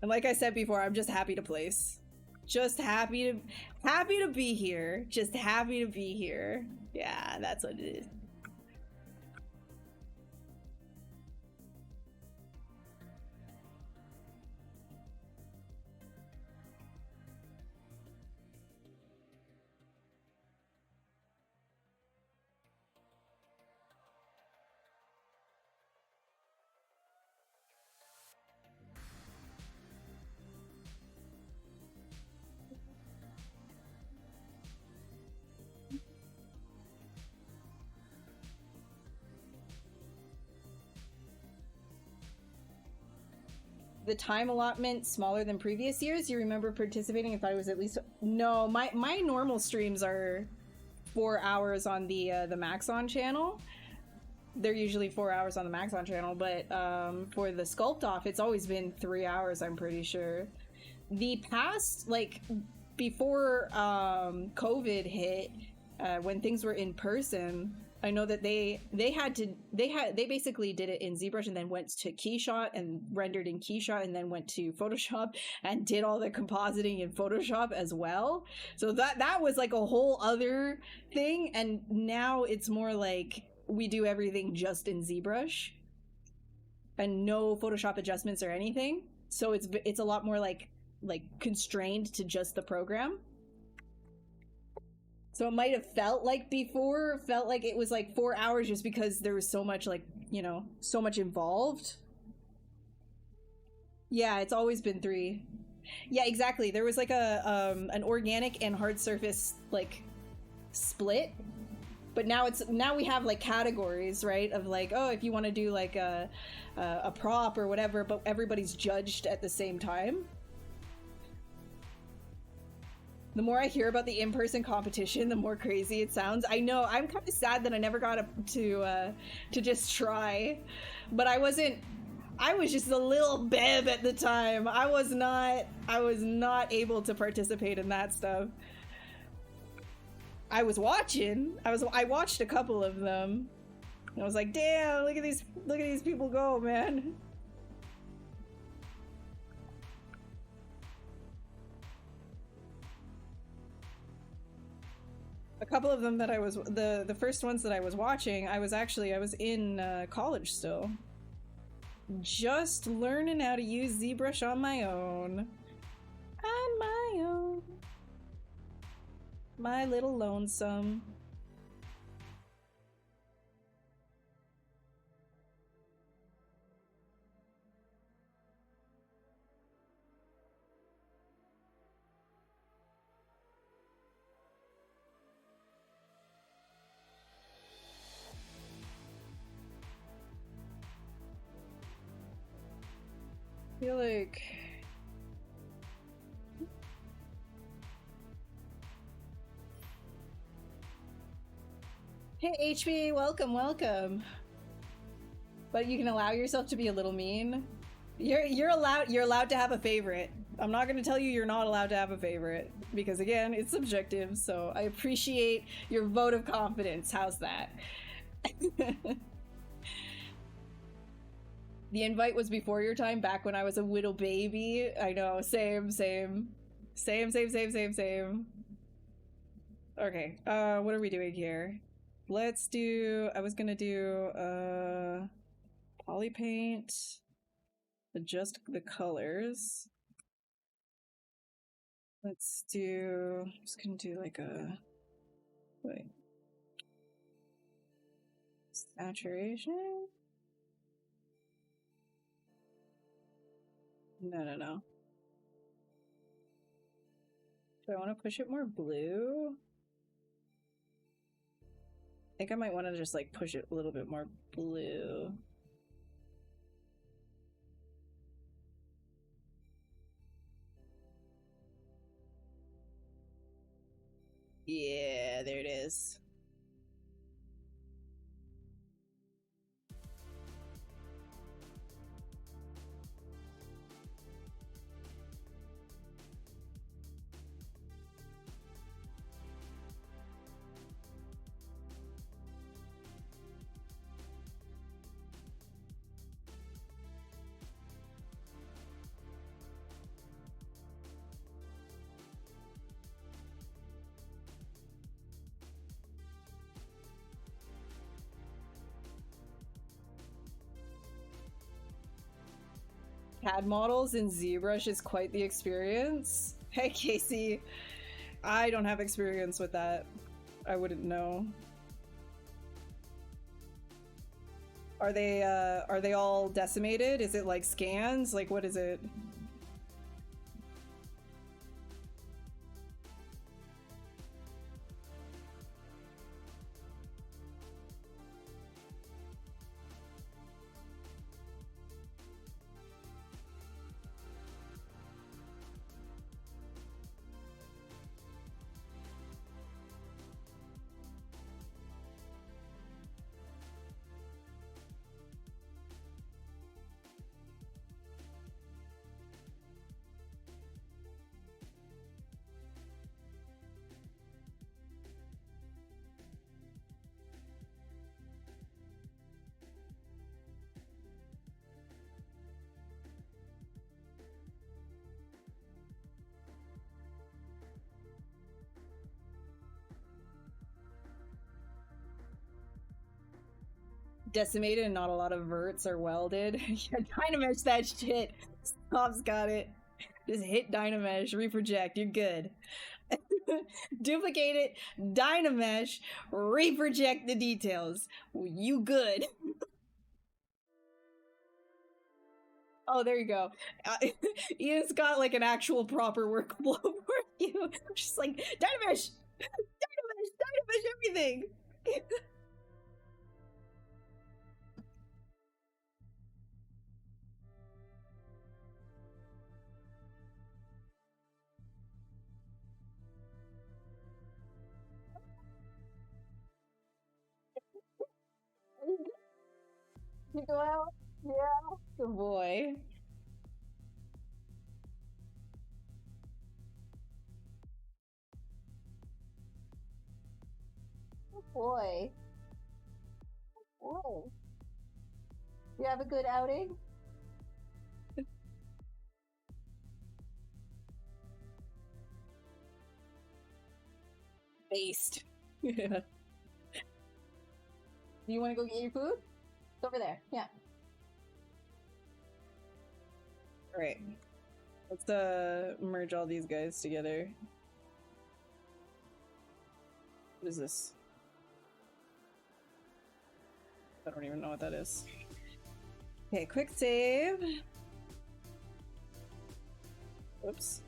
And like I said before, I'm just happy to place. Just happy to be here. Just happy to be here. Yeah, that's what it is. The time allotment smaller than previous years? You remember participating? I thought it was at least... No, my normal streams are 4 hours on the Maxon channel. They're usually 4 hours on the Maxon channel, but for the Sculpt Off, it's always been 3 hours, I'm pretty sure. The past, like, before COVID hit, when things were in person, I know that they basically did it in ZBrush and then went to Keyshot and rendered in Keyshot and then went to Photoshop and did all the compositing in Photoshop as well. So that was like a whole other thing, and now it's more like we do everything just in ZBrush and no Photoshop adjustments or anything. So it's a lot more like constrained to just the program. So it might have felt like it was like 4 hours just because there was so much, like, you know, so much involved. Yeah, it's always been 3. Yeah, exactly. There was like an organic and hard surface like split, but now we have like categories, right? Of like, oh, if you want to do like a prop or whatever, but everybody's judged at the same time. The more I hear about the in-person competition, the more crazy it sounds. I know, I'm kind of sad that I never got to just try, but I was just a little beb at the time. I was not able to participate in that stuff. I was watching. I watched a couple of them. And I was like, damn, look at these people go, man. A couple of them that I was the first ones that I was watching, I was in college still, just learning how to use ZBrush on my own, my little lonesome. I feel like hey HB, welcome. But you can allow yourself to be a little mean. You're allowed to have a favorite. I'm not going to tell you you're not allowed to have a favorite because again, it's subjective. So I appreciate your vote of confidence. How's that? The invite was before your time, back when I was a little baby. I know, same. Okay, what are we doing here? Let's do, I was gonna do, poly paint, adjust the colors. Let's do, I'm just gonna do like a, wait, saturation? No. Do I want to push it more blue? I think I might want to just like push it a little bit more blue. Yeah, there it is. CAD models in ZBrush is quite the experience. Hey Casey, I don't have experience with that. I wouldn't know. Are they all decimated? Is it like scans? Like what is it? decimated and not a lot of verts are welded. Yeah, Dynamesh that shit. Snob's got it. Just hit Dynamesh, reproject, you're good. Duplicate it, Dynamesh, reproject the details. You good. Oh, there you go. Ian's got like an actual proper workflow for you. Just like, Dynamesh! Dynamesh! Dynamesh everything! You go out? Yeah. Good boy. Good boy. Boy. You have a good outing? Based. Yeah. Do you want to go get your food? It's over there. Yeah. All right. Let's merge all these guys together. What is this? I don't even know what that is. Okay, quick save. Oops.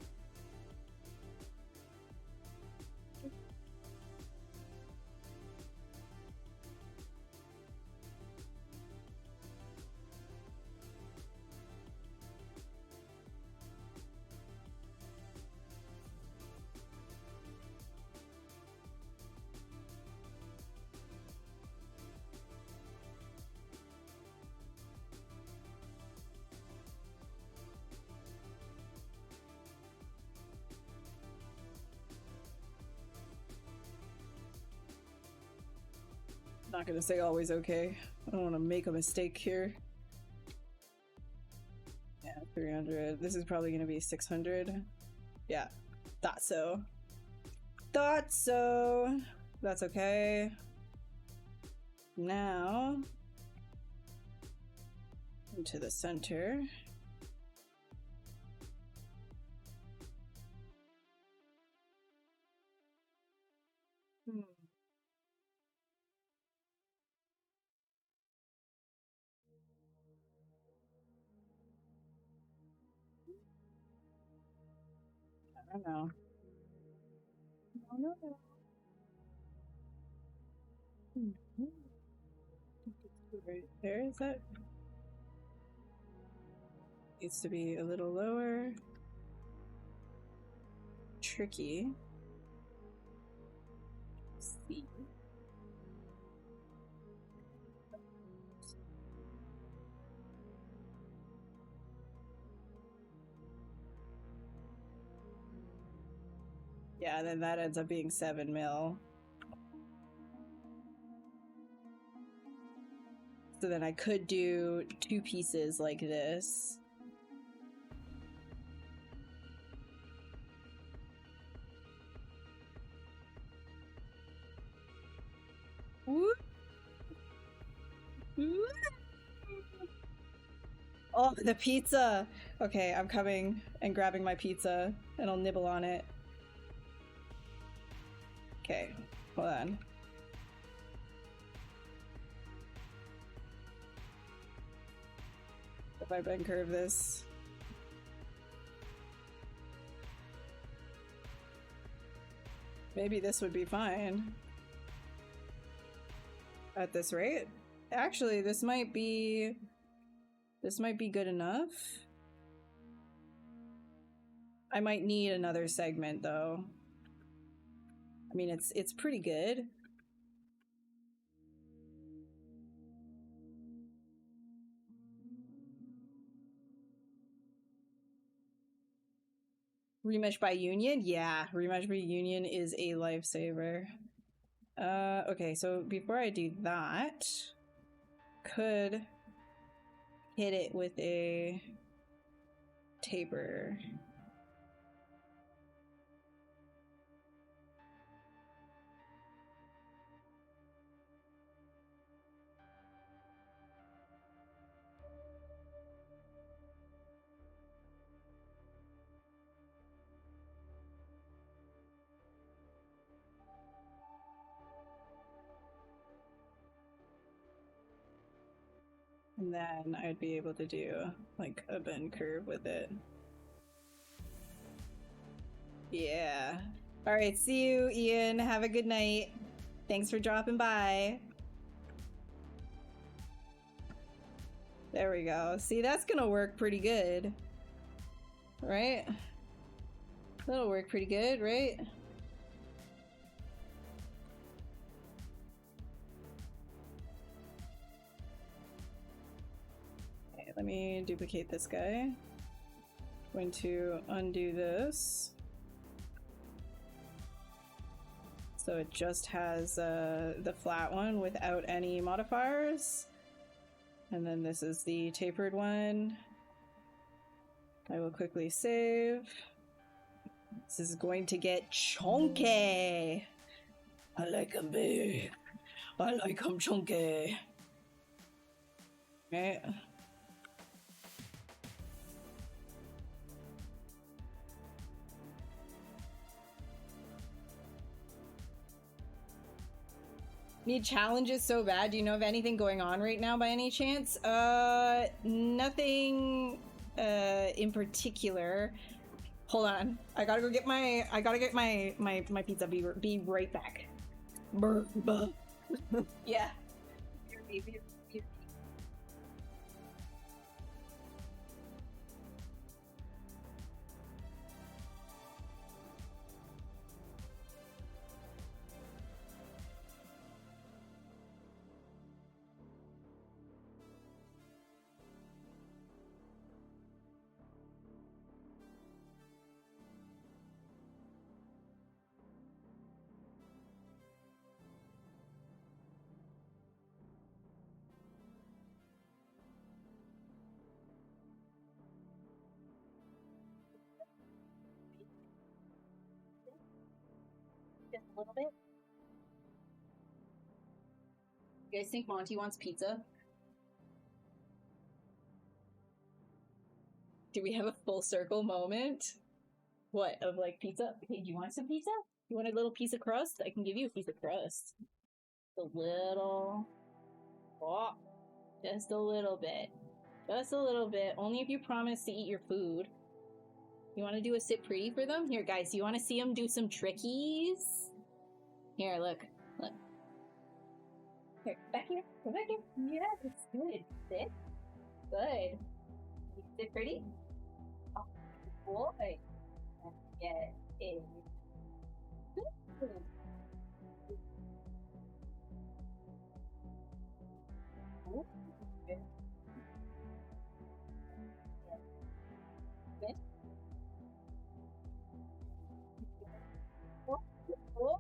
Not gonna say always okay. I don't want to make a mistake here. Yeah, 300. This is probably gonna be 600. Yeah, thought so. Thought so. That's okay. Now, into the center. I don't know. No. Right there, is that? Needs to be a little lower. Tricky. Let's see. Yeah, then that ends up being 7 mil. So then I could do 2 pieces like this. Whoop. Whoop. Oh, the pizza! Okay, I'm coming and grabbing my pizza, and I'll nibble on it. Okay, hold on. If I bend curve this. Maybe this would be fine. At this rate? Actually, this might be good enough. I might need another segment though. I mean, it's pretty good. Remesh by union? Yeah, remesh by union is a lifesaver. Okay, so before I do that, could hit it with a taper. And then I'd be able to do like a bend curve with it. Yeah. All right, see you, Ian. Have a good night. Thanks for dropping by. There we go. See, that's gonna work pretty good. Right? That'll work pretty good, right? Okay, let me duplicate this guy. Going to undo this. So it just has the flat one without any modifiers. And then this is the tapered one. I will quickly save. This is going to get chunky. I like them big. I like them chunky. Right. Need challenges so bad. Do you know of anything going on right now by any chance? Nothing in particular. Hold on. I gotta get my pizza. Be right back. Yeah. Just a little bit. You guys think Monty wants pizza? Do we have a full circle moment? What, of like pizza? Hey, do you want some pizza? You want a little piece of crust? I can give you a piece of crust. A little. Oh, just a little bit. Just a little bit. Only if you promise to eat your food. You want to do a sit pretty for them? Here, guys, you want to see them do some trickies? Here, look. Look. Here, back here. Go back here. Yeah, it's good. Sit. Good. You sit pretty? Oh, boy. Yes, it is. Good. Ooh, good. Good. Oh, good boy.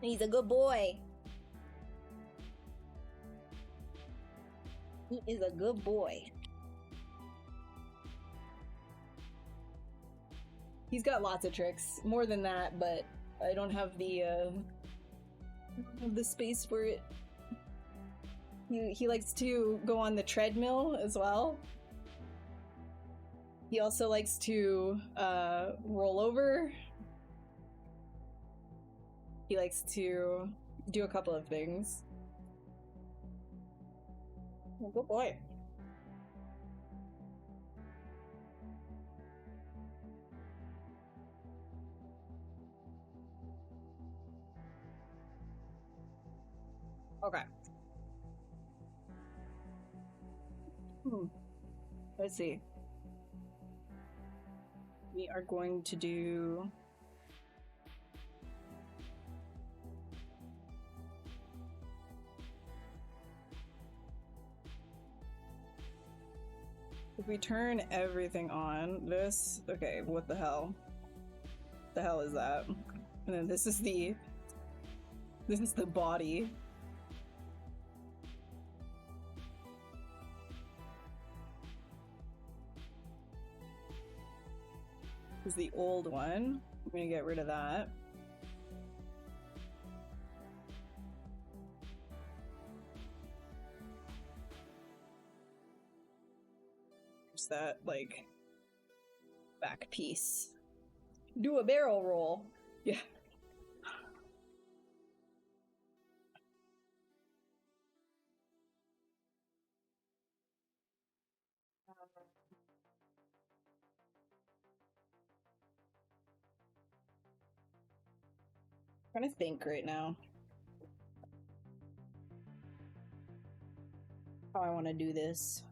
He's a good boy. He is a good boy. He's got lots of tricks, more than that, but I don't have the space for it. He likes to go on the treadmill as well. He also likes to roll over. He likes to do a couple of things. Oh, good boy. Okay. Let's see. We are going to do... If we turn everything on, this... Okay, what the hell? The hell is that? And then this is the... This is the body. is the old one. I'm gonna get rid of that. There's that, like, back piece. Do a barrel roll. Yeah. I'm trying to think right now how I want to do this.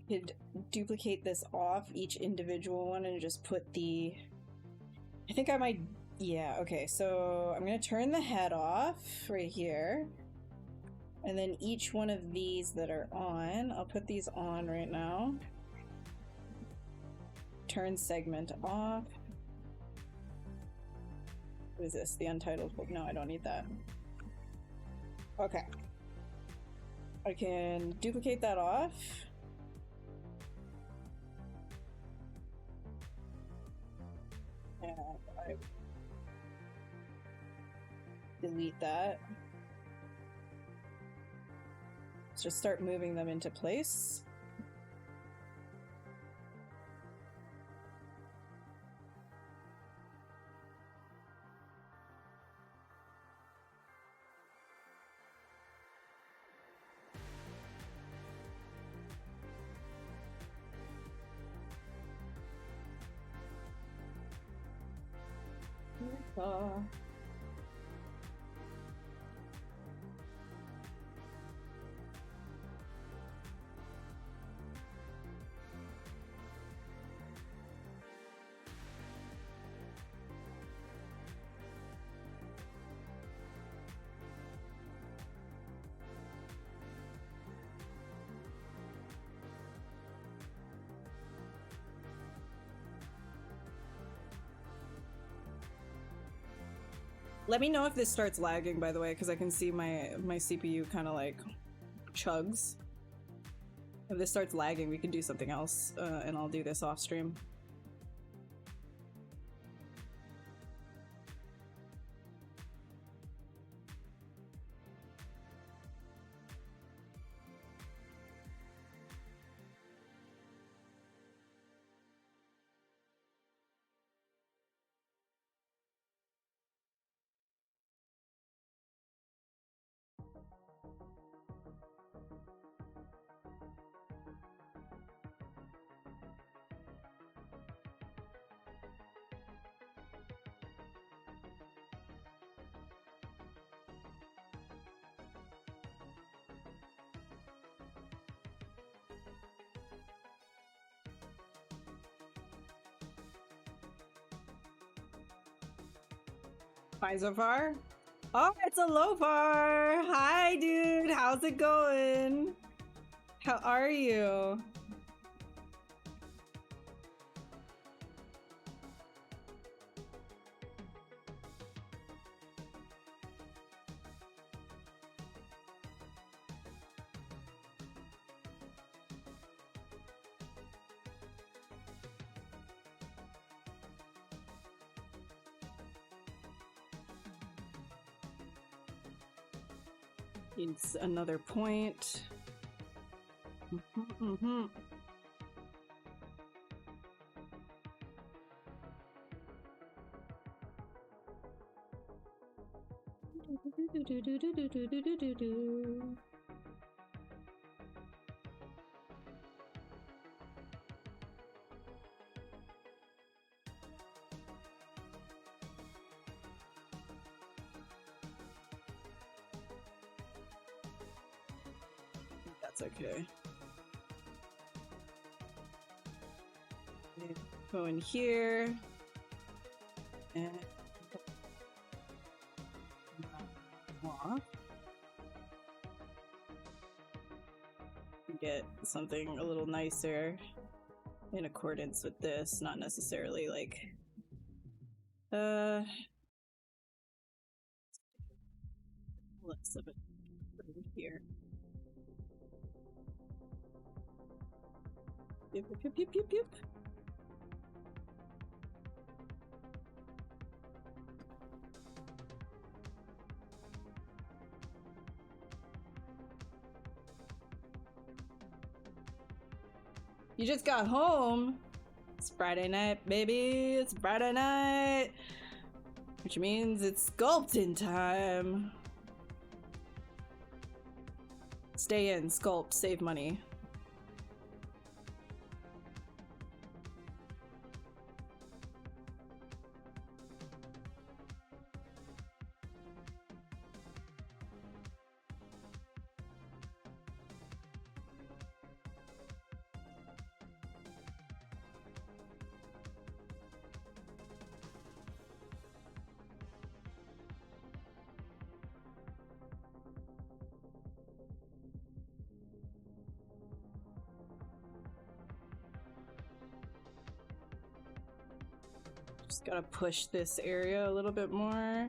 Could duplicate this off each individual one and just put the... I think I might... Yeah, okay, so I'm gonna turn the head off right here. And then each one of these that are on, I'll put these on right now. Turn segment off. What is this? The untitled book? No, I don't need that. Okay. I can duplicate that off. And I delete that. Let's just start moving them into place. Let me know if this starts lagging, by the way, because I can see my CPU kind of like chugs. If this starts lagging, we can do something else, and I'll do this off stream. Fine so far? Oh, it's a Lopar! Hi, dude! How's it going? How are you? Needs another point. That's okay. Go in here and get something a little nicer in accordance with this, not necessarily like less of it over here. Yep, yep, yep, yep, yep, yep. You just got home. It's Friday night, baby. It's Friday night. Which means it's sculpting time. Stay in, sculpt, save money. Just gotta push this area a little bit more.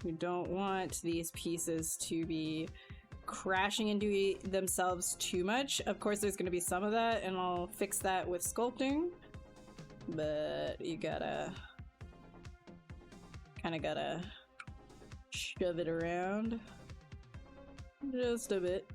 We don't want these pieces to be crashing into themselves too much. Of course, there's gonna be some of that, and I'll fix that with sculpting. But you gotta... kinda gotta shove it around. Just a bit.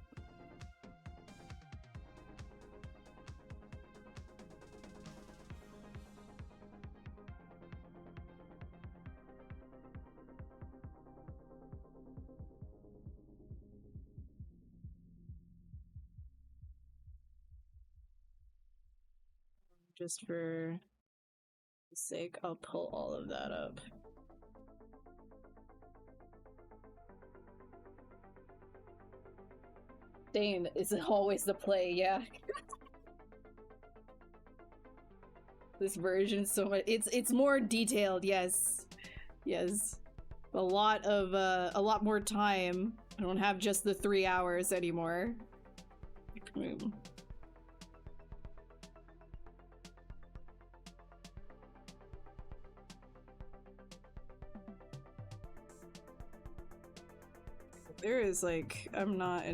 Just for the sake, I'll pull all of that up. Dane is always the play, yeah. This version's so much. It's more detailed, yes, yes. A lot more time. I don't have just the 3 hours anymore. There is like, I'm not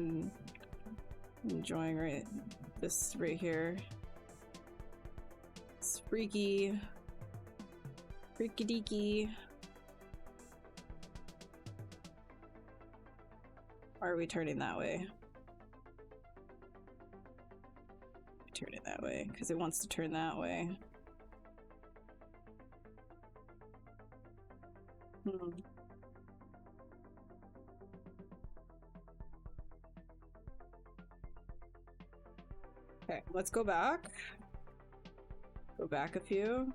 enjoying this right here. It's freaky deaky. Or are we turning that way? Turn it that way, because it wants to turn that way. Okay, let's go back. Go back a few.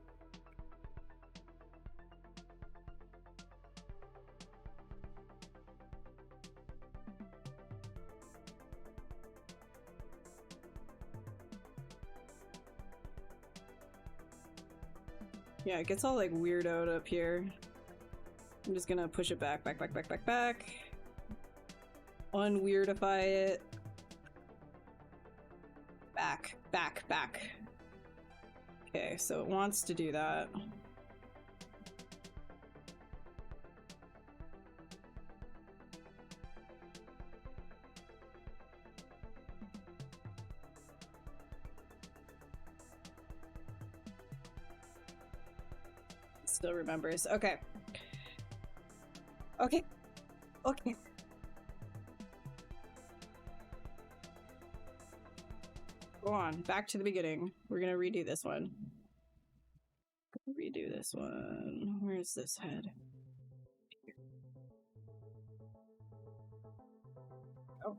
Yeah, it gets all like weirdoed up here. I'm just gonna push it back. Unweirdify it. Back. Okay, so it wants to do that. Still remembers. Okay. Okay. Go on, back to the beginning. We're gonna redo this one. Where's this head? Oh.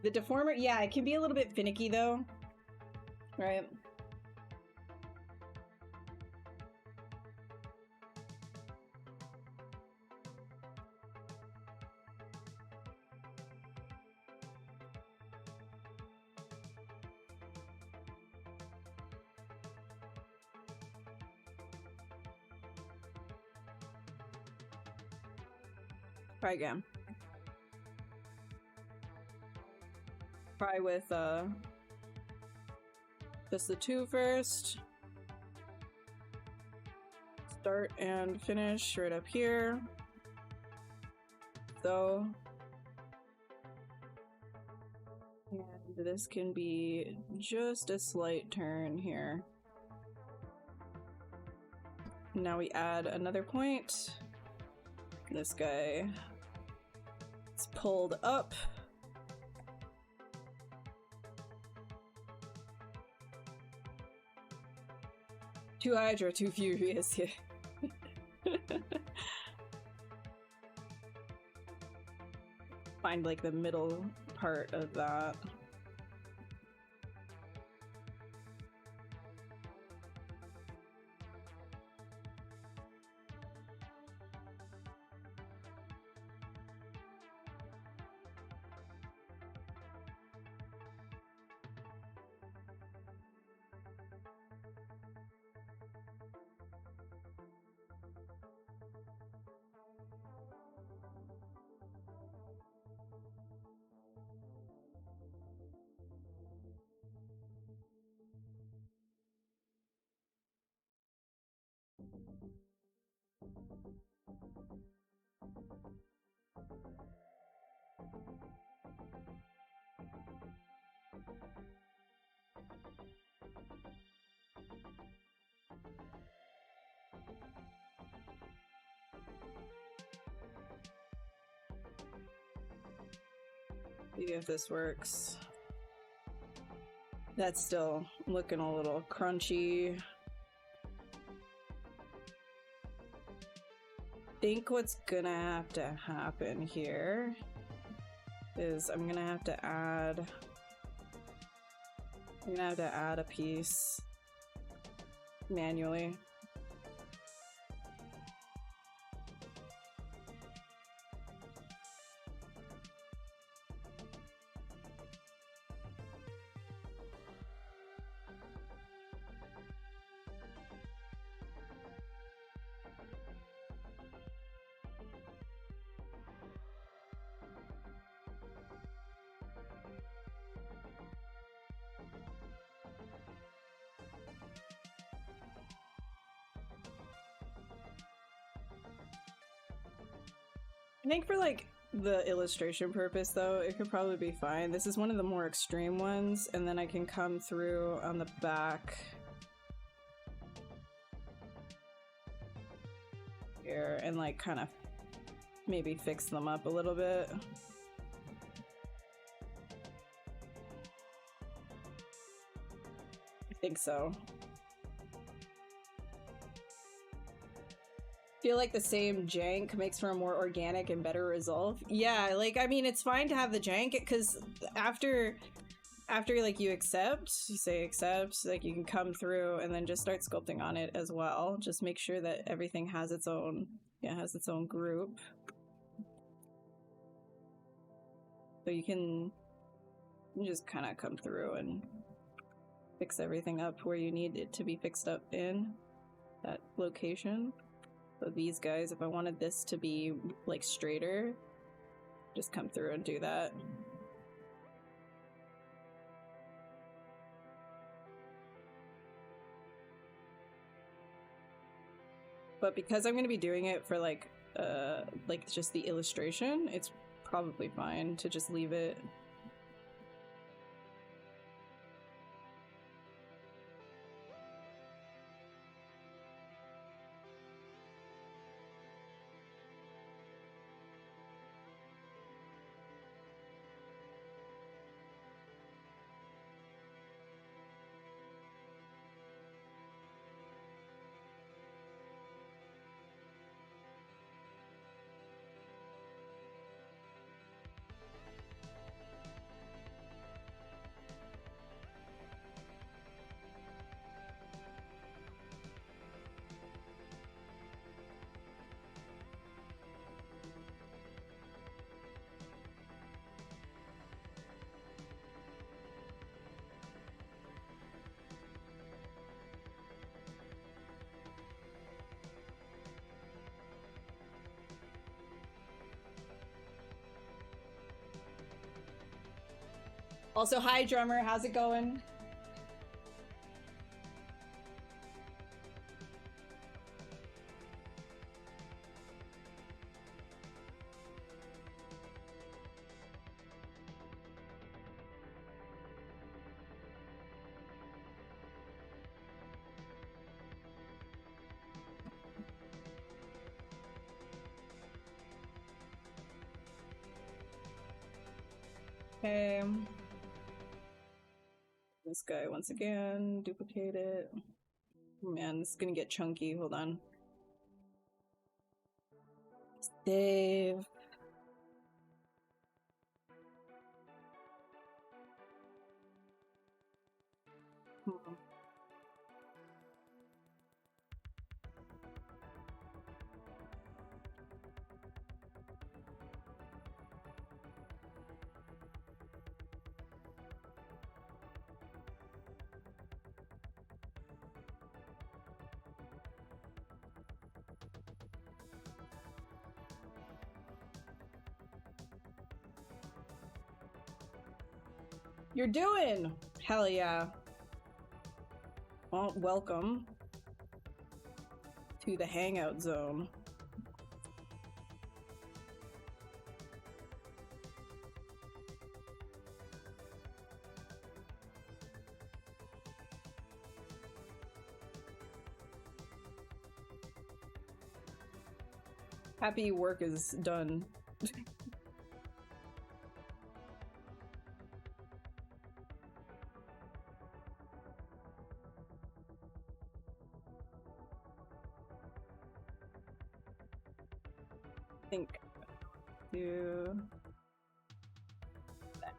The deformer, yeah, it can be a little bit finicky though. Right? Try again. Try with just the two first. Start and finish right up here. though. And this can be just a slight turn here. Now we add another point. This guy is pulled up. Too HYDRA, too furious, yeah. Find like the middle part of that. See if this works. That's still looking a little crunchy. I think what's gonna have to happen here is I'm gonna have to add a piece manually. I think for like the illustration purpose though, it could probably be fine. This is one of the more extreme ones, and then I can come through on the back here and like kind of maybe fix them up a little bit. I think so. Feel like the same jank makes for a more organic and better result. Yeah, like I mean it's fine to have the jank because after like you say accept, like you can come through and then just start sculpting on it as well. Just make sure that everything has its own group. So you can just kind of come through and fix everything up where you need it to be fixed up in that location. So these guys, if I wanted this to be like straighter, just come through and do that. But because I'm going to be doing it for like just the illustration, it's probably fine to just leave it. Also, hi drummer, how's it going? Okay. This guy once again, duplicate it. Oh, man, this is gonna get chunky. Hold on. Save. You're doing? Hell yeah. Well, welcome to the hangout zone. Happy work is done. Think do that.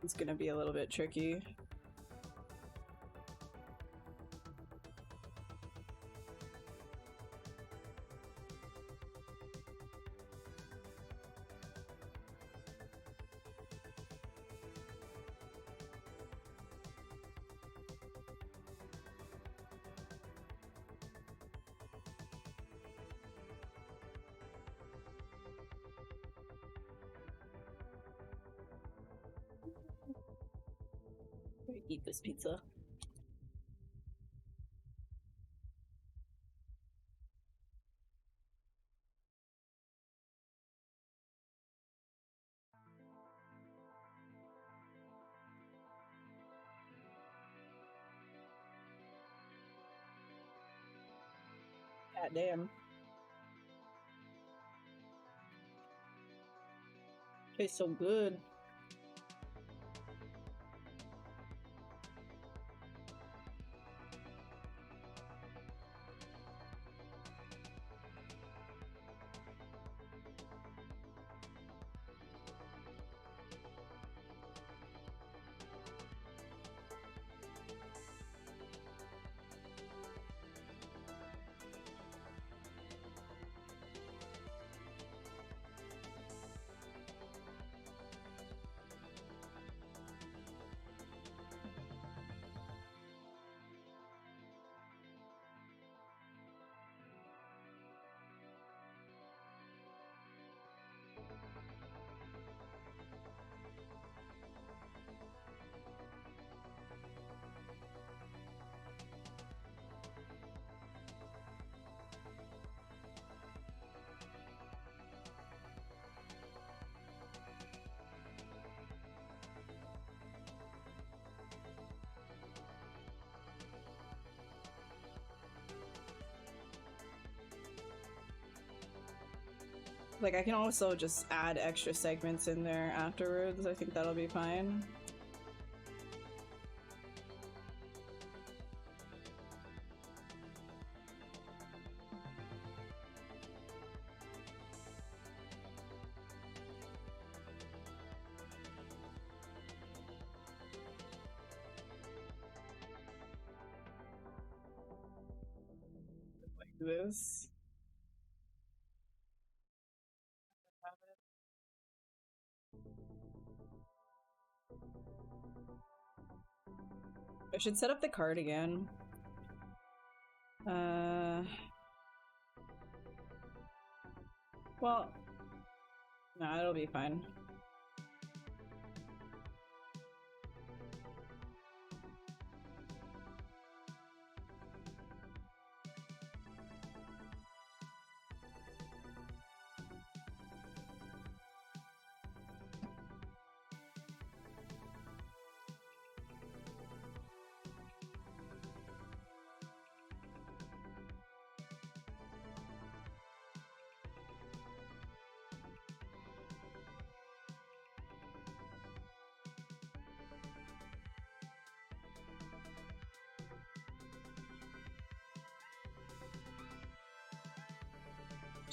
It's gonna be a little bit tricky. Eat this pizza. God damn. Tastes so good. Like, I can also just add extra segments in there afterwards. I think that'll be fine. Like this. I should set up the cardigan. Well, no, it'll be fine.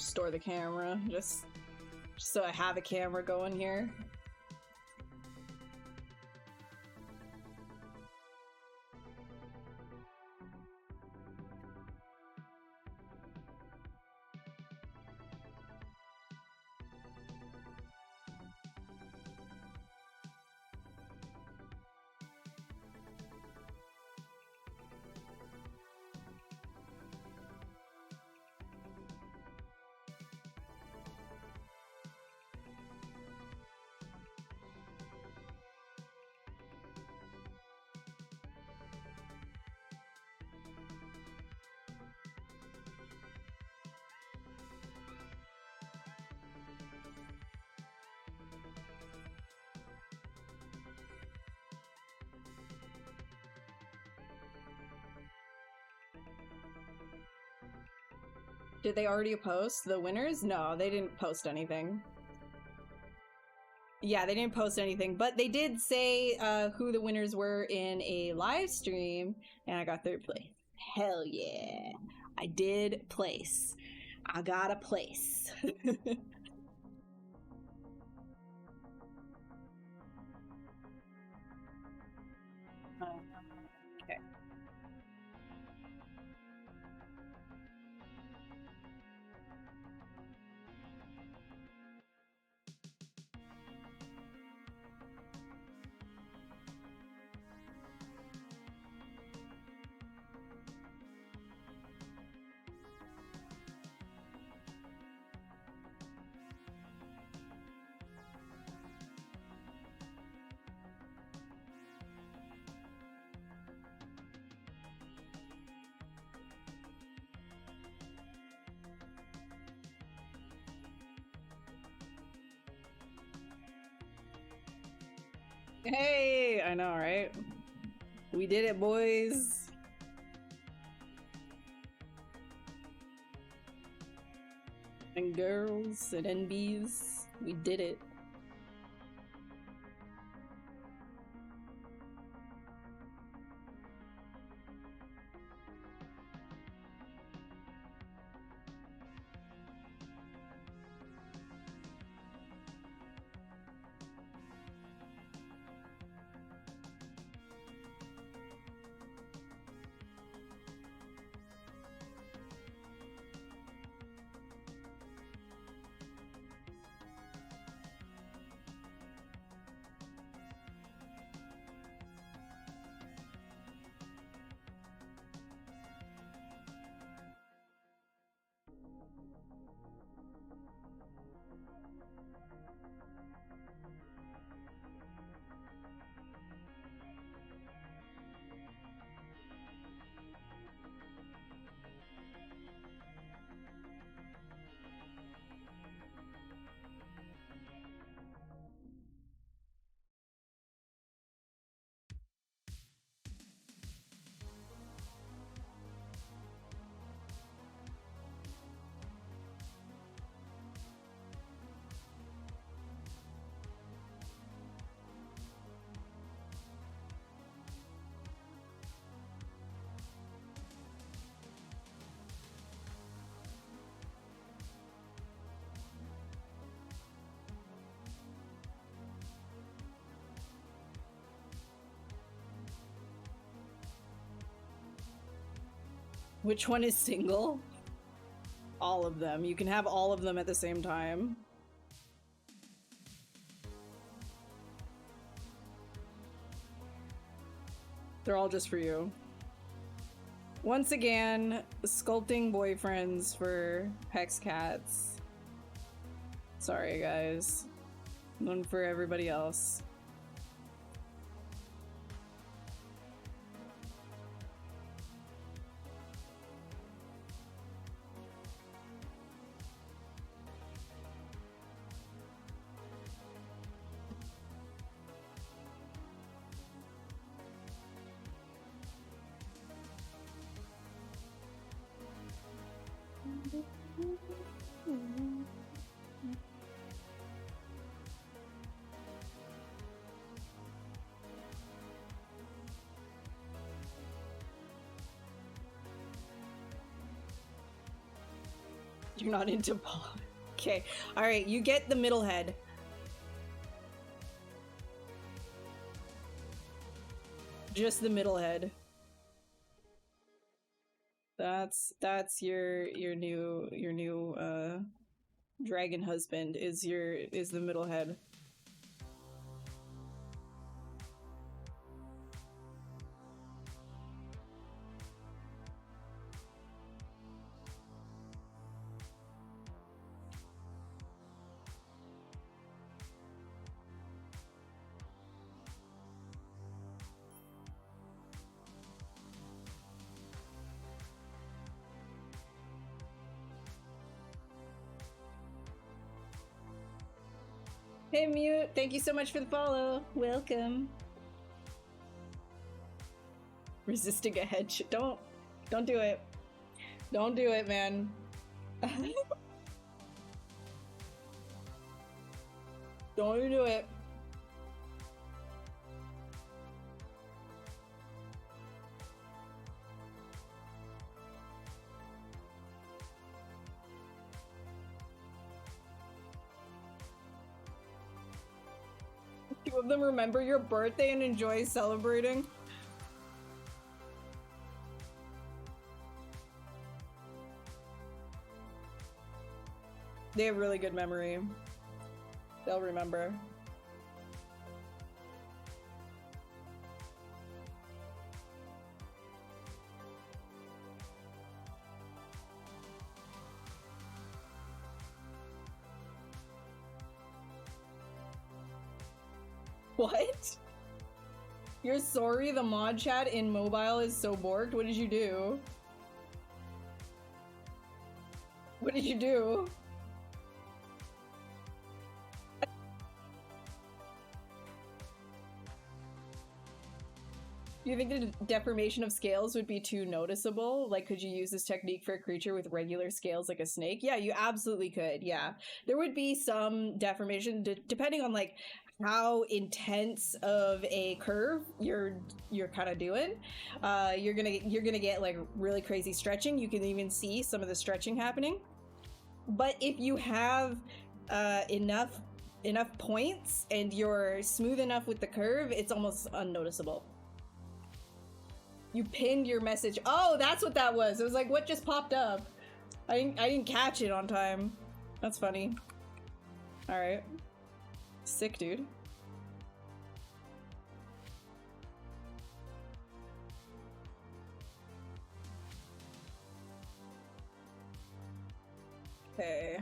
store the camera, just so I have a camera going here. Did they already post the winners? No, they didn't post anything. Yeah, they didn't post anything, but they did say who the winners were in a live stream, and I got 3rd place. Hell yeah. I did place. I got a place. Okay. Hey, I know, right? We did it, boys. And girls and NBs, we did it. Which one is single? All of them. You can have all of them at the same time. They're all just for you. Once again, sculpting boyfriends for Hex Cats. Sorry, guys. One for everybody else. You're not into Paul. Okay. Alright, you get the middle head. Just the middle head. That's your new dragon husband is the middle head. Hey Mute, thank you so much for the follow. Welcome. Resisting a headshot. Don't do it. Don't do it, man. Don't do it. Two of them remember your birthday and enjoy celebrating. They have really good memory. They'll remember. What? You're sorry the mod chat in mobile is so borked? What did you do? What did you do? Do you think the deformation of scales would be too noticeable? Like, could you use this technique for a creature with regular scales like a snake? Yeah, you absolutely could, yeah. There would be some deformation depending on, like, how intense of a curve you're kind of doing. You're gonna get, like, really crazy stretching. You can even see some of the stretching happening. But if you have enough points and you're smooth enough with the curve, it's almost unnoticeable. You pinned your message. Oh, that's what that was. It was like, what just popped up? I didn't catch it on time. That's funny. All right. Sick, dude. Okay.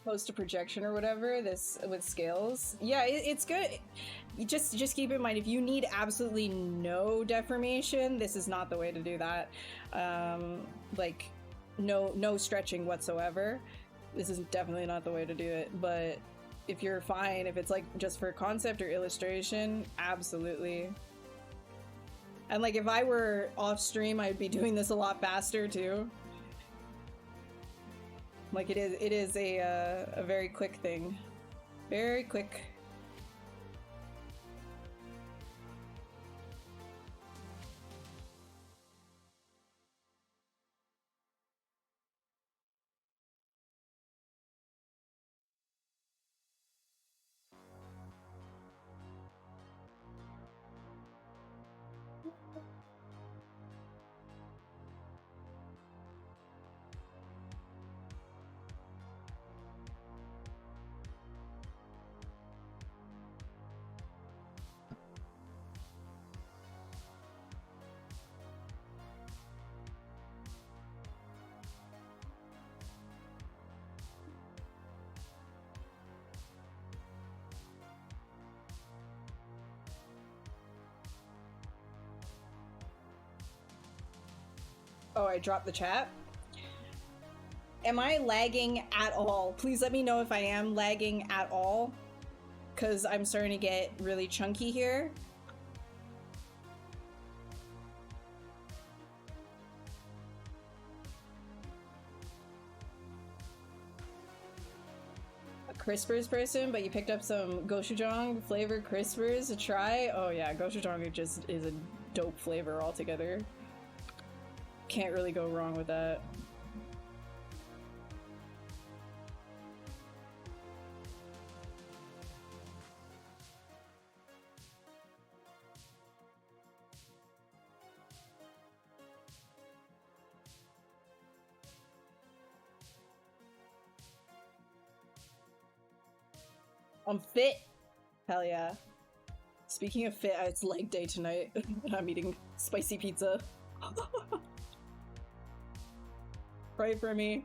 Post a projection or whatever, this with scales. Yeah, it's good. You just keep in mind, if you need absolutely no deformation, this is not the way to do that. Like no stretching whatsoever, this is definitely not the way to do it. But if you're fine, if it's like just for concept or illustration, absolutely. And like if I were off stream, I'd be doing this a lot faster too. Like it is a very quick thing. Very quick. Oh, I dropped the chat? Am I lagging at all? Please let me know if I am lagging at all, because I'm starting to get really chunky here. A Crispers person, but you picked up some gochujang flavored Crispers to try? Oh yeah, gochujang just is a dope flavor altogether. Can't really go wrong with that. I'm fit. Hell yeah. Speaking of fit, it's leg day tonight. I'm eating spicy pizza. Pray for me.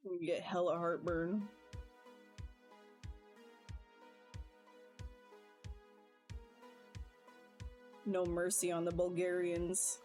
You get hella heartburn. No mercy on the Bulgarians.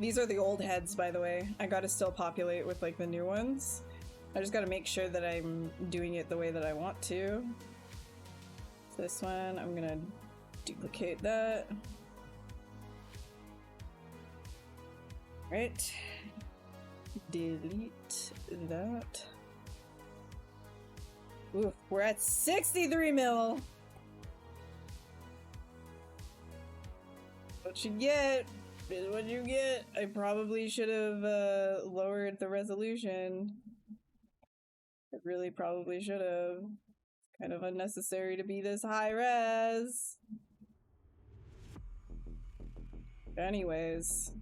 These are the old heads, by the way. I gotta still populate with like the new ones. I just gotta make sure that I'm doing it the way that I want to. This one, I'm gonna duplicate that. Right. Delete that. Ooh, we're at 63 mil. What you get is what you get. I probably should have lowered the resolution. I really probably should have. It's kind of unnecessary to be this high res. Anyways.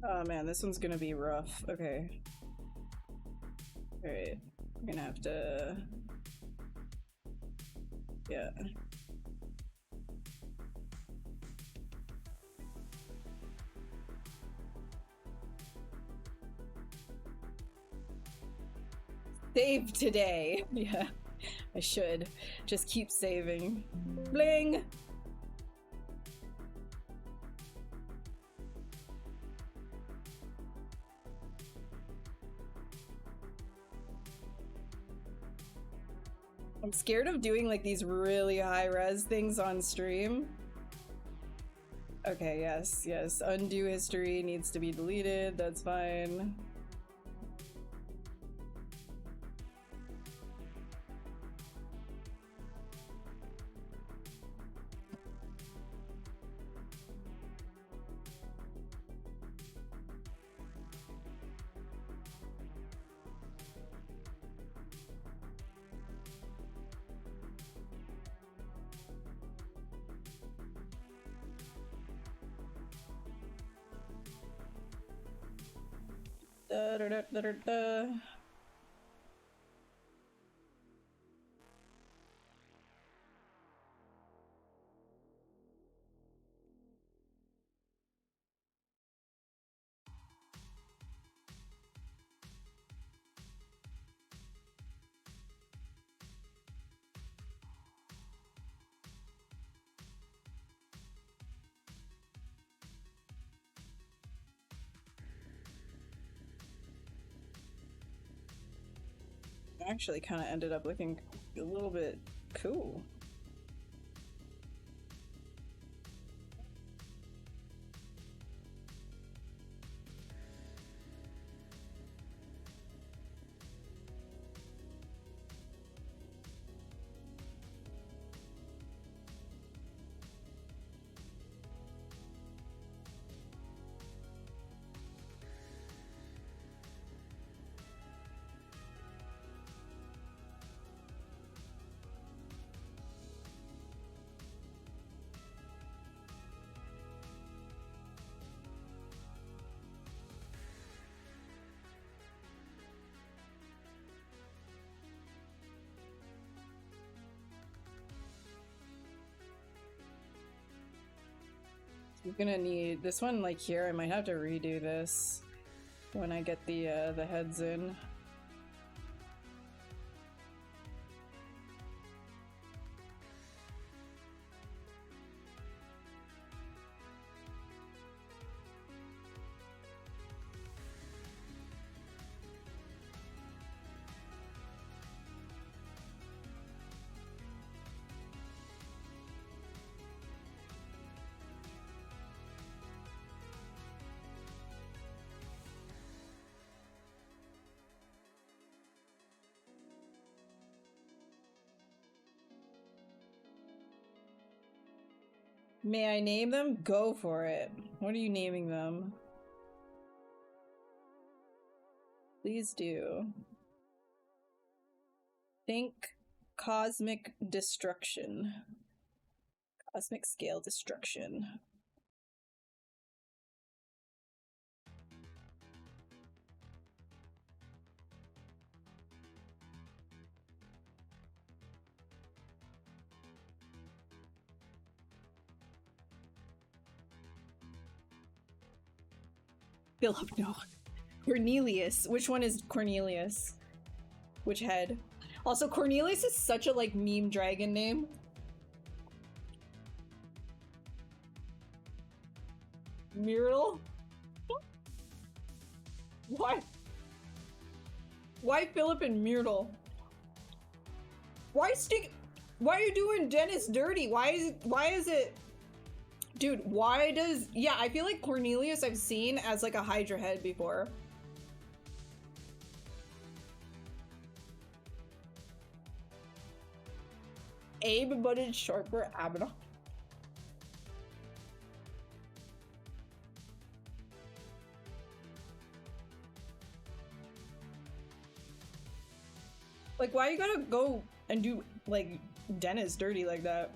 Oh man, this one's gonna be rough. Okay. Alright. I'm gonna have to... Yeah. Save today! Yeah, I should. Just keep saving. Bling! I'm scared of doing like these really high res things on stream. Okay, yes, yes. Undo history needs to be deleted. That's fine. Da, da, da, da, da, da. Actually kind of ended up looking a little bit cool. You're gonna need this one, like here. I might have to redo this when I get the heads in. May I name them? Go for it. What are you naming them? Please do. Think cosmic destruction. Cosmic scale destruction. Philip, no. Cornelius. Which one is Cornelius? Which head? Also, Cornelius is such a, like, meme dragon name. Myrtle? Why? Why Philip and Myrtle? Why are you doing Dennis dirty? Why is it... Dude, why does... Yeah, I feel like Cornelius I've seen as like a HYDRA head before. Abe, but it's sharper. Abdomen. Like, why you gotta go and do, like, Dennis dirty like that?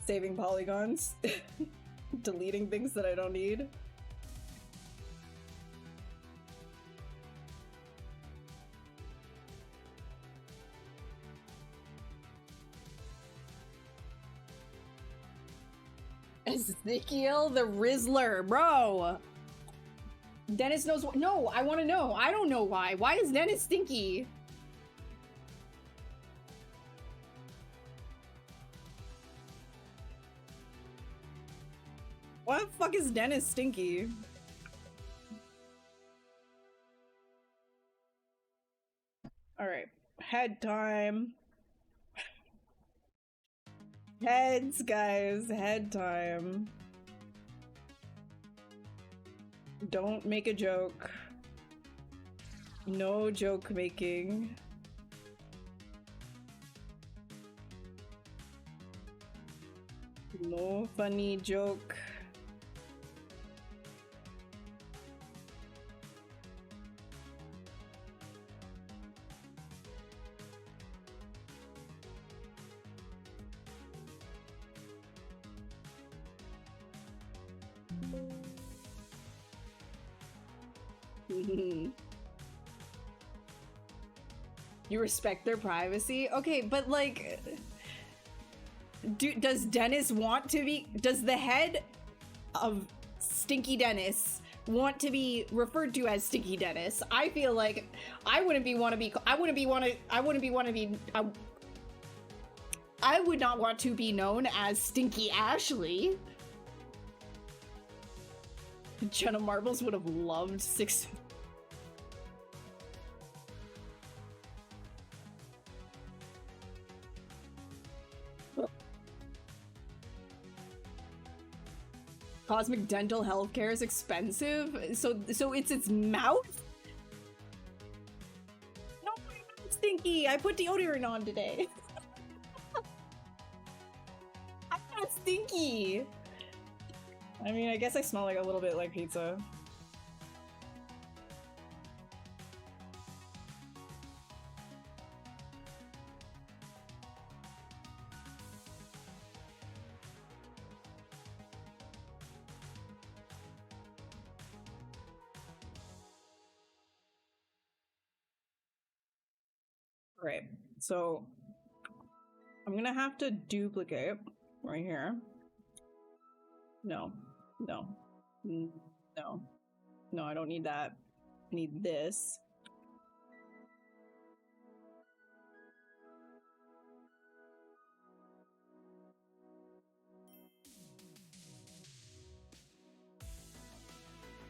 Saving polygons. Deleting things that I don't need. Ezekiel the Rizzler, bro. Dennis knows what. No, I want to know. I don't know why. Why is Dennis stinky? Why the fuck is Dennis stinky? Alright, head time. Heads, guys, head time. Don't make a joke. No joke making. No funny joke. You respect their privacy? Okay, but like, does Dennis want to be, does the head of Stinky Dennis want to be referred to as Stinky Dennis? I feel like I would not want to be known as Stinky Ashley. Jenna Marbles would have loved 6. Cosmic dental healthcare is expensive, so it's its mouth? No, my mouth's stinky. I put deodorant on today. I'm not stinky. I mean, I guess I smell like a little bit like pizza. Right, so I'm gonna have to duplicate right here. No, no, no, no, I don't need that. I need this.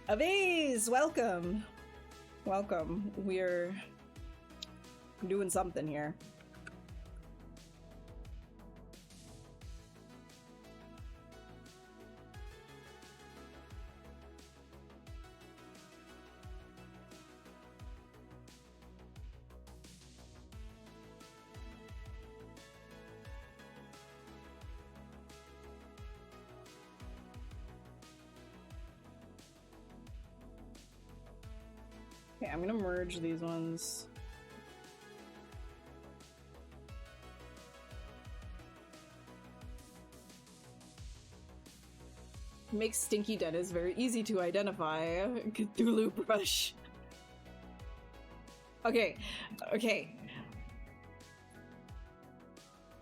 Aviz, welcome. Welcome. We're doing something here. Okay, I'm gonna merge these ones. Makes Stinky Dennis very easy to identify. Cthulhu brush. Okay, okay.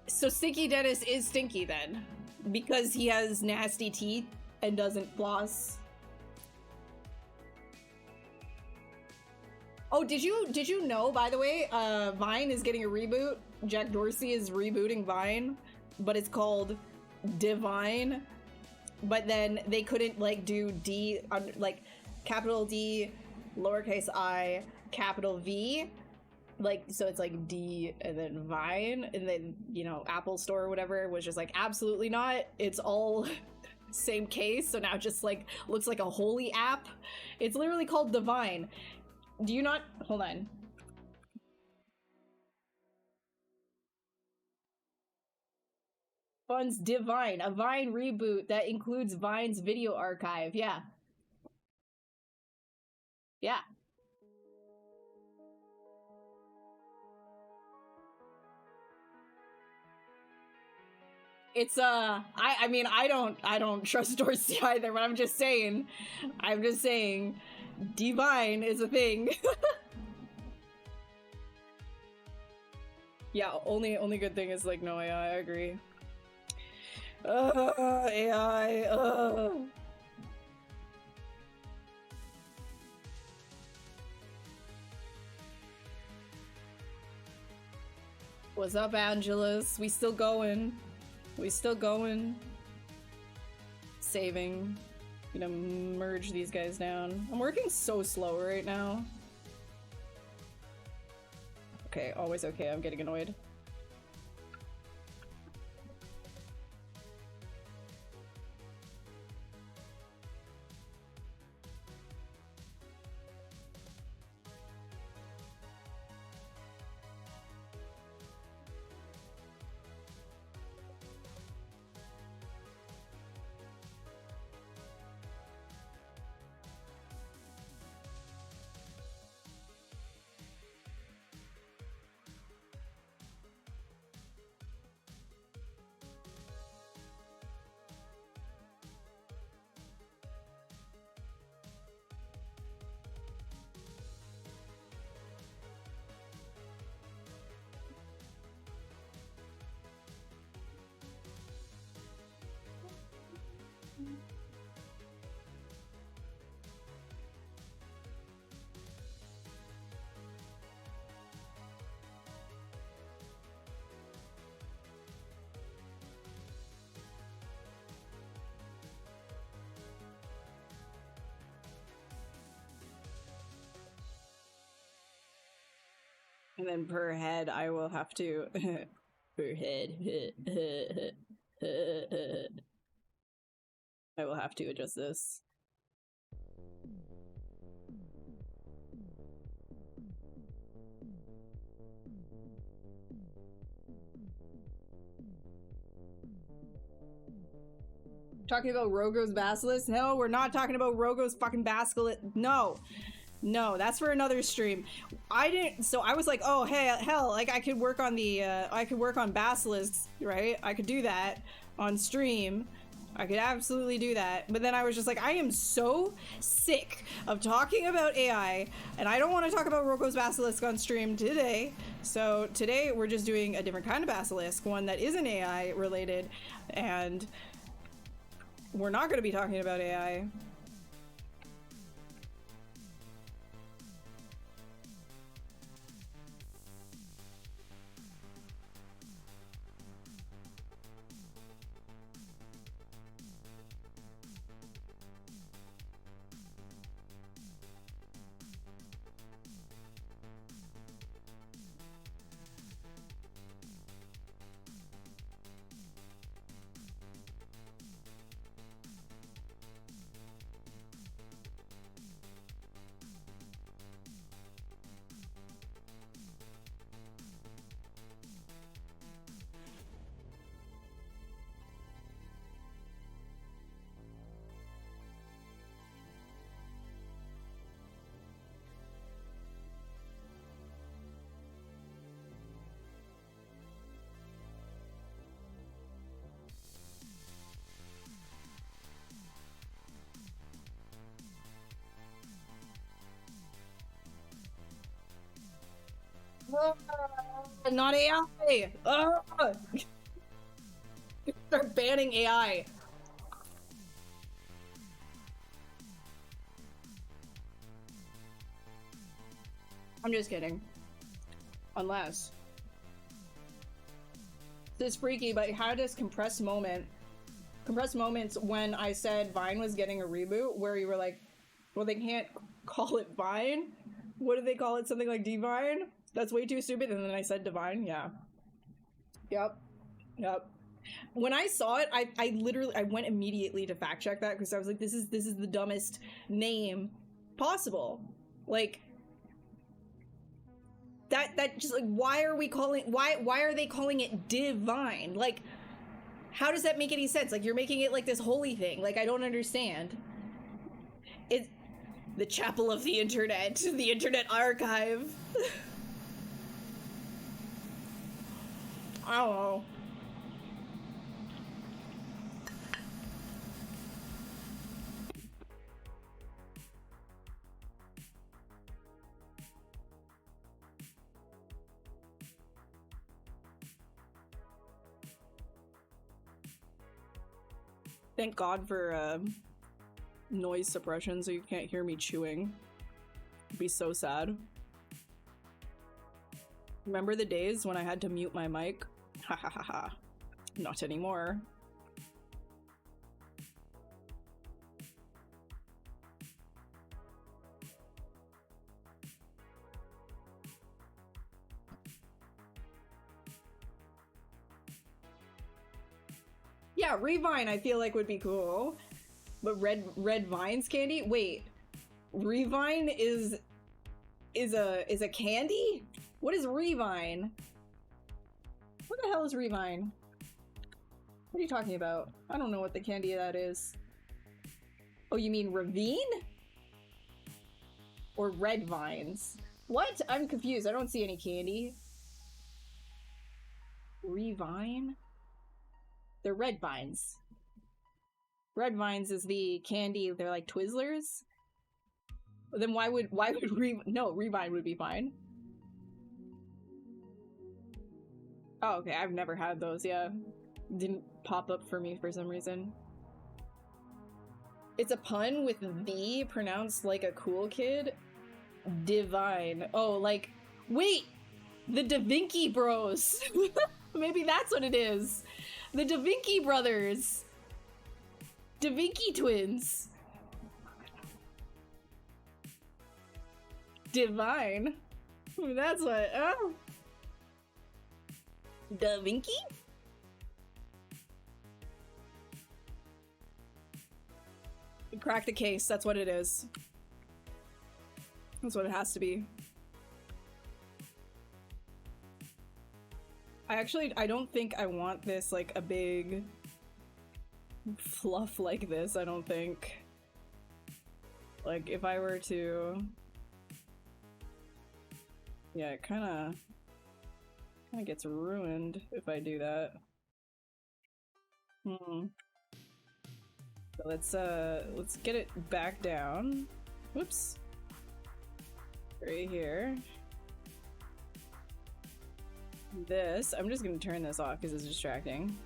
So Stinky Dennis is stinky then, because he has nasty teeth and doesn't floss. Oh, did you know, by the way, Vine is getting a reboot? Jack Dorsey is rebooting Vine, but it's called Divine. But then they couldn't like do D, like capital D, lowercase I, capital V, like, so it's like D and then Vine, and then, you know, Apple Store or whatever was just like, absolutely not, it's all same case, so now it just like looks like a holy app. It's literally called Divine. Do you not, hold on. Funds Divine, a Vine reboot that includes Vine's video archive. Yeah. Yeah. It's I mean, I don't trust Dorsey either, but I'm just saying Divine is a thing. Yeah, only good thing is like no AI, I agree. AI, What's up, Angelus? We still going. We still going. Saving. Gonna merge these guys down. I'm working so slow right now. Okay, always okay. I'm getting annoyed. And then per head, I will have to... per head. I will have to adjust this. Talking about Rogo's Basilisk? No, we're not talking about Rogo's fucking Basilisk. No. No, that's for another stream. I didn't, so I was like, oh, hey, hell, like I could work on the, I could work on Basilisks, right? I could do that on stream. I could absolutely do that. But then I was just like, I am so sick of talking about AI, and I don't want to talk about Rogo's Basilisk on stream today. So today we're just doing a different kind of Basilisk, one that isn't AI related, and we're not going to be talking about AI. Not AI! Start banning AI. I'm just kidding. Unless. This is freaky, but how does compressed moments when I said Vine was getting a reboot, where you were like, well, they can't call it Vine? What do they call it? Something like Divine? That's way too stupid. And then I said Divine. Yeah. Yep. When I saw it, I literally went immediately to fact check that, because I was like, this is the dumbest name possible. Like, that just, like, why are they calling it Divine? Like, how does that make any sense? Like, you're making it like this holy thing. Like, I don't understand. It's the chapel of the internet, the internet archive. I don't know. Thank God for noise suppression so you can't hear me chewing. It'd be so sad. Remember the days when I had to mute my mic? Ha ha ha ha. Not anymore. Yeah, Revine I feel like would be cool. But red vines candy? Wait. Revine is a candy? What is Revine? What the hell is Revine? What are you talking about? I don't know what the candy that is. Oh, you mean Ravine? Or red vines? What? I'm confused. I don't see any candy. Revine? They're red vines. Red vines is the candy. They're like Twizzlers. Then why would Revine would be fine. Oh, okay. I've never had those. Yeah, didn't pop up for me for some reason. It's a pun with the pronounced like a cool kid. Divine. Oh, like, wait, the Da Vinci Bros. Maybe that's what it is. The Da Vinci brothers. Da Vinci twins. Divine. That's what. Oh. Da Vinci? Crack the case. That's what it is. That's what it has to be. I don't think I want this like a big fluff like this, I don't think. Like if I were to... Yeah, it kinda gets ruined if I do that. So let's get it back down. Whoops. Right here. This, I'm just gonna turn this off because it's distracting.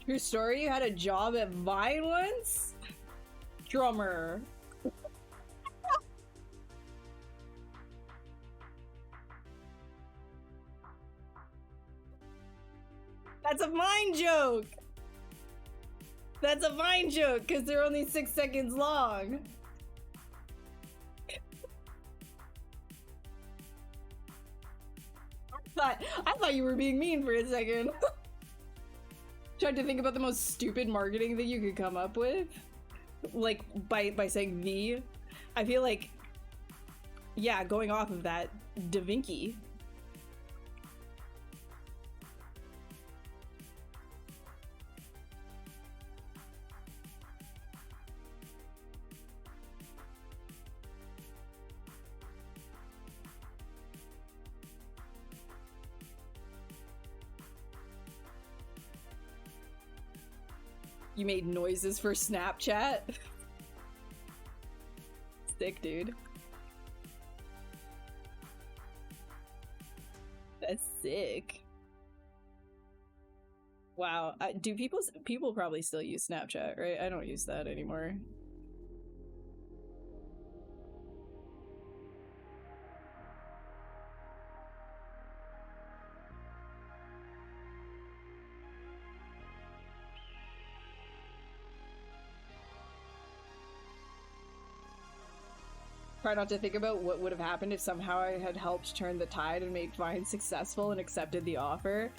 Your story? You had a job at Vine once? Drummer. That's a Vine joke! That's a Vine joke, because they're only 6 seconds long. I thought you were being mean for a second. Tried to think about the most stupid marketing that you could come up with, like by saying "the." I feel like, yeah, going off of that, Da Vinci. You made noises for Snapchat? Sick, dude. That's sick. Wow. Do people probably still use Snapchat, right? I don't use that anymore. Try not to think about what would have happened if somehow I had helped turn the tide and made Vine successful and accepted the offer.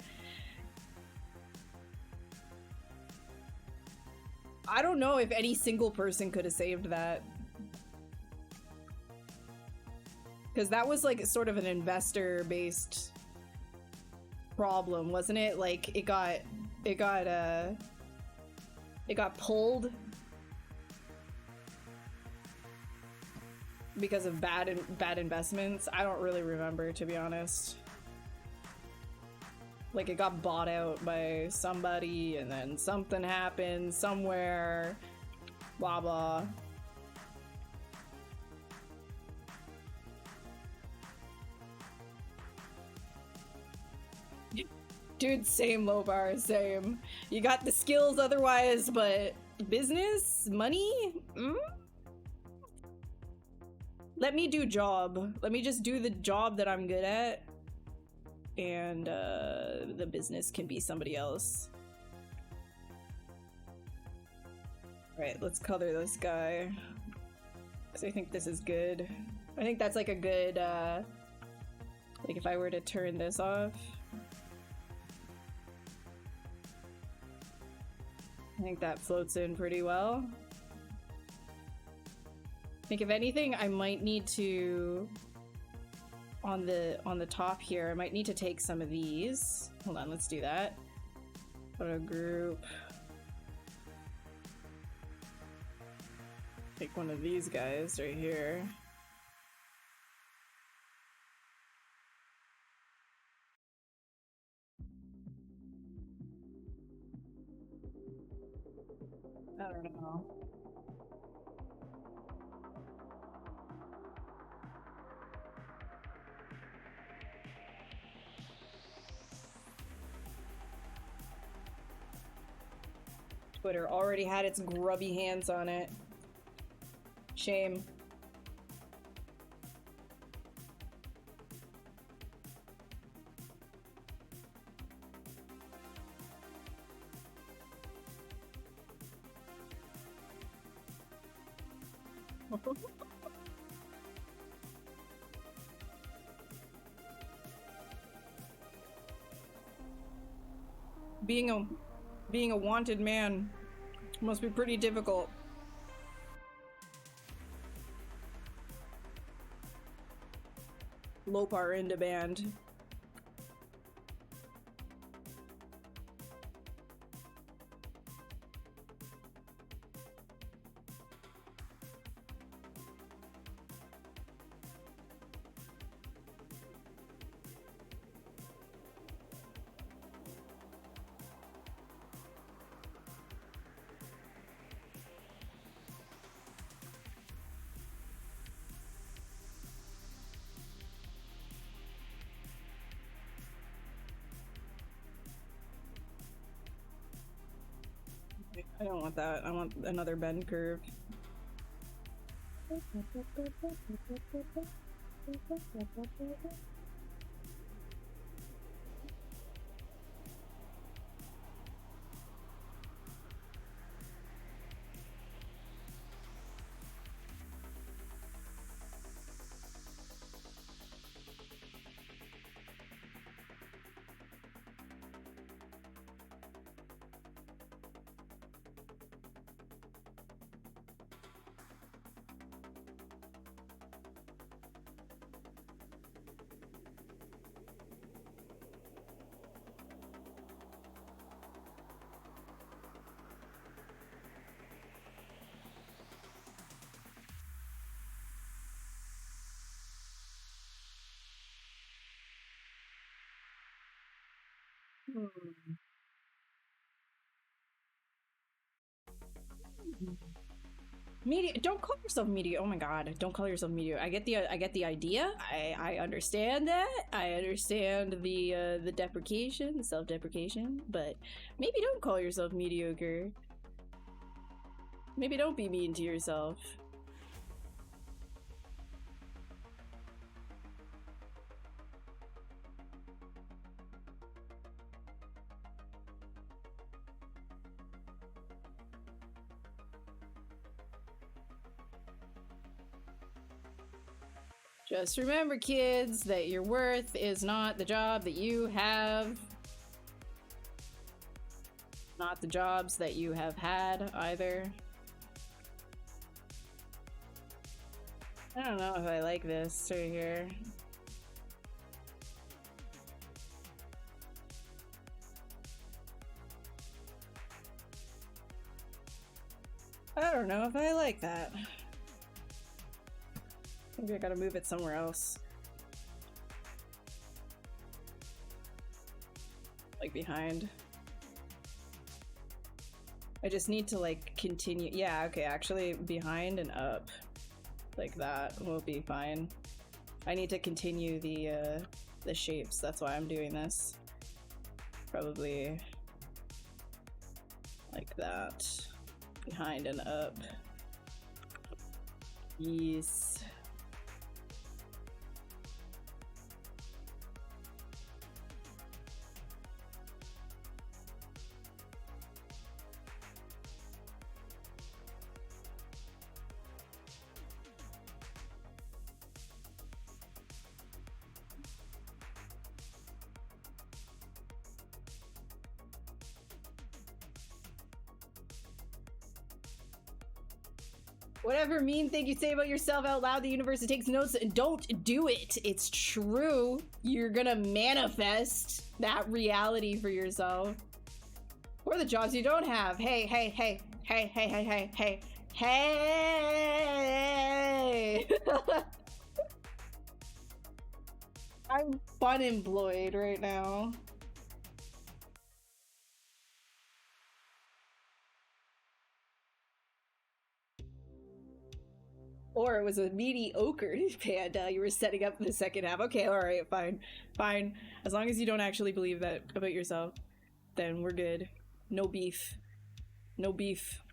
I don't know if any single person could have saved that. Because that was like sort of an investor-based problem, wasn't it? Like it got pulled because of bad investments. I don't really remember, to be honest. Like it got bought out by somebody and then something happened somewhere, blah blah. Dude, same, low bar, same. You got the skills otherwise, but business? Money? Let me do job. Let me just do the job that I'm good at. And the business can be somebody else. Alright, let's color this guy. Because I think this is good. I think that's like a good, like if I were to turn this off. I think that floats in pretty well. I think if anything, I might need to, on the top here, I might need to take some of these. Hold on, let's do that. Photo group. Take one of these guys right here. I don't know. Twitter already had its grubby hands on it. Shame. Being a wanted man must be pretty difficult. Lopar in demand. I don't want that. I want another bend curve. Media, don't call yourself media. Oh my god, don't call yourself media. I get the idea. I understand that. I understand the deprecation, the self-deprecation, but maybe don't call yourself mediocre. Maybe don't be mean to yourself. Just remember, kids, that your worth is not the job that you have. Not the jobs that you have had, either. I don't know if I like this right here. I don't know if I like that. Maybe I gotta move it somewhere else. Like behind. I just need to like continue. Yeah, okay, actually behind and up. Like that will be fine. I need to continue the shapes. That's why I'm doing this. Probably like that. Behind and up. Yes. Whatever mean thing you say about yourself out loud, the universe takes notes. Don't do it. It's true. You're gonna manifest that reality for yourself. Or the jobs you don't have. Hey, hey, hey, hey, hey, hey, hey, hey, Hey! I'm unemployed right now. Or it was a mediocre panda you were setting up in the second half. Okay, alright, fine. Fine. As long as you don't actually believe that about yourself, then we're good. No beef. No beef.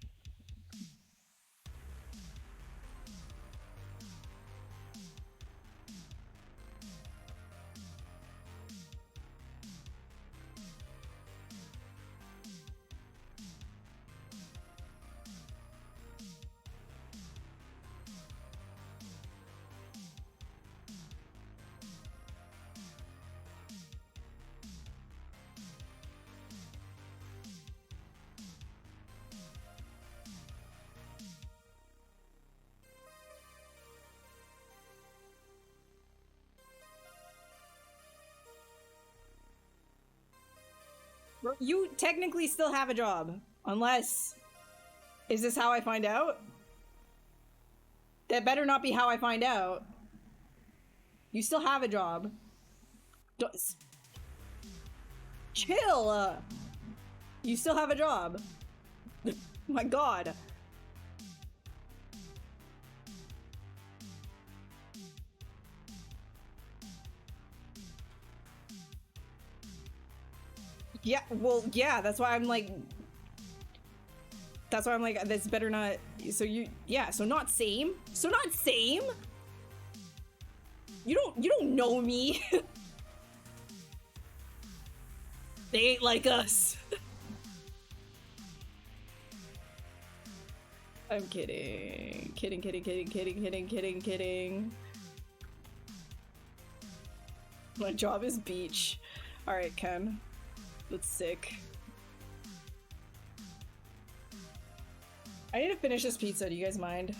You technically still have a job. Unless... Is this how I find out? That better not be how I find out. You still have a job. Chill! You still have a job. My god. Yeah, well, yeah, that's why I'm like... That's why I'm like, this better not... So you... Yeah, so not same? So not same? You don't know me. They ain't like us. I'm kidding. Kidding. My job is beach. Alright, Ken. That's sick. I need to finish this pizza, do you guys mind?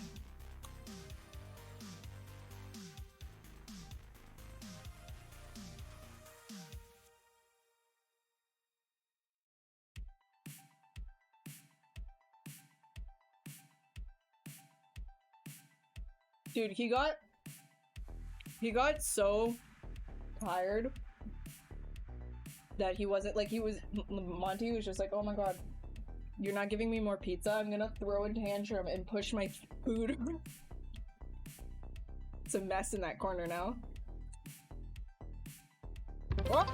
Dude, he got so tired that he wasn't like, Monty was just like, oh my god, you're not giving me more pizza, I'm gonna throw a tantrum and push my food. It's a mess in that corner now. Oh!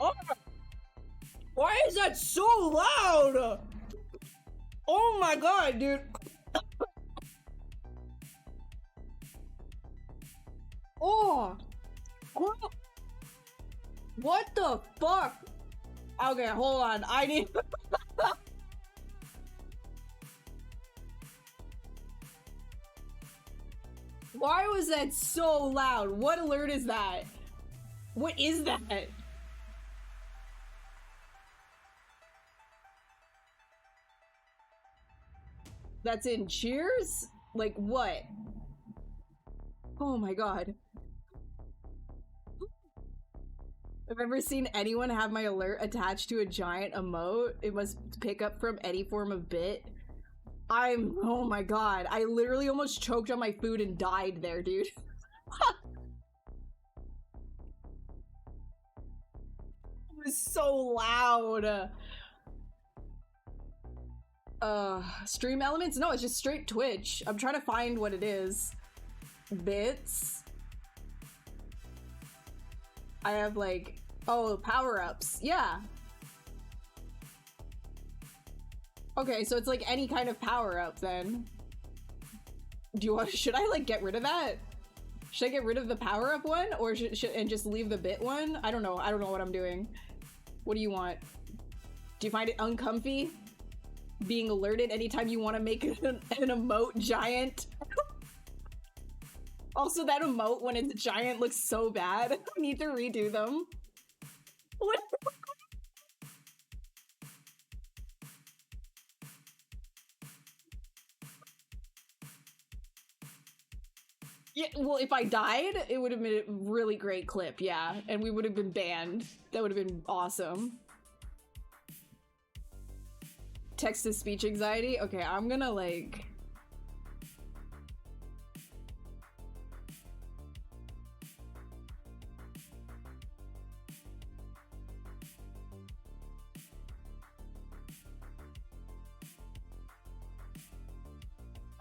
Oh! Why is that so loud? Oh my god, dude. Oh! What the fuck? Okay, hold on. I need... Why was that so loud? What alert is that? What is that? That's in Cheers? Like what? Oh my god. I've never seen anyone have my alert attached to a giant emote. It must pick up from any form of bit. Oh my god. I literally almost choked on my food and died there, dude. It was so loud. Stream elements? No, it's just straight Twitch. I'm trying to find what it is. Bits. I have like, oh, power-ups. Yeah. Okay, so it's like any kind of power-up then. Do you want, should I like get rid of that? Should I get rid of the power-up one or and just leave the bit one? I don't know what I'm doing. What do you want? Do you find it uncomfy? Being alerted anytime you want to make an emote giant? Also, that emote when it's giant looks so bad. I need to redo them. What? Yeah, well, if I died, it would have been a really great clip, yeah. And we would have been banned. That would have been awesome. text-to-speech anxiety? Okay, I'm gonna like...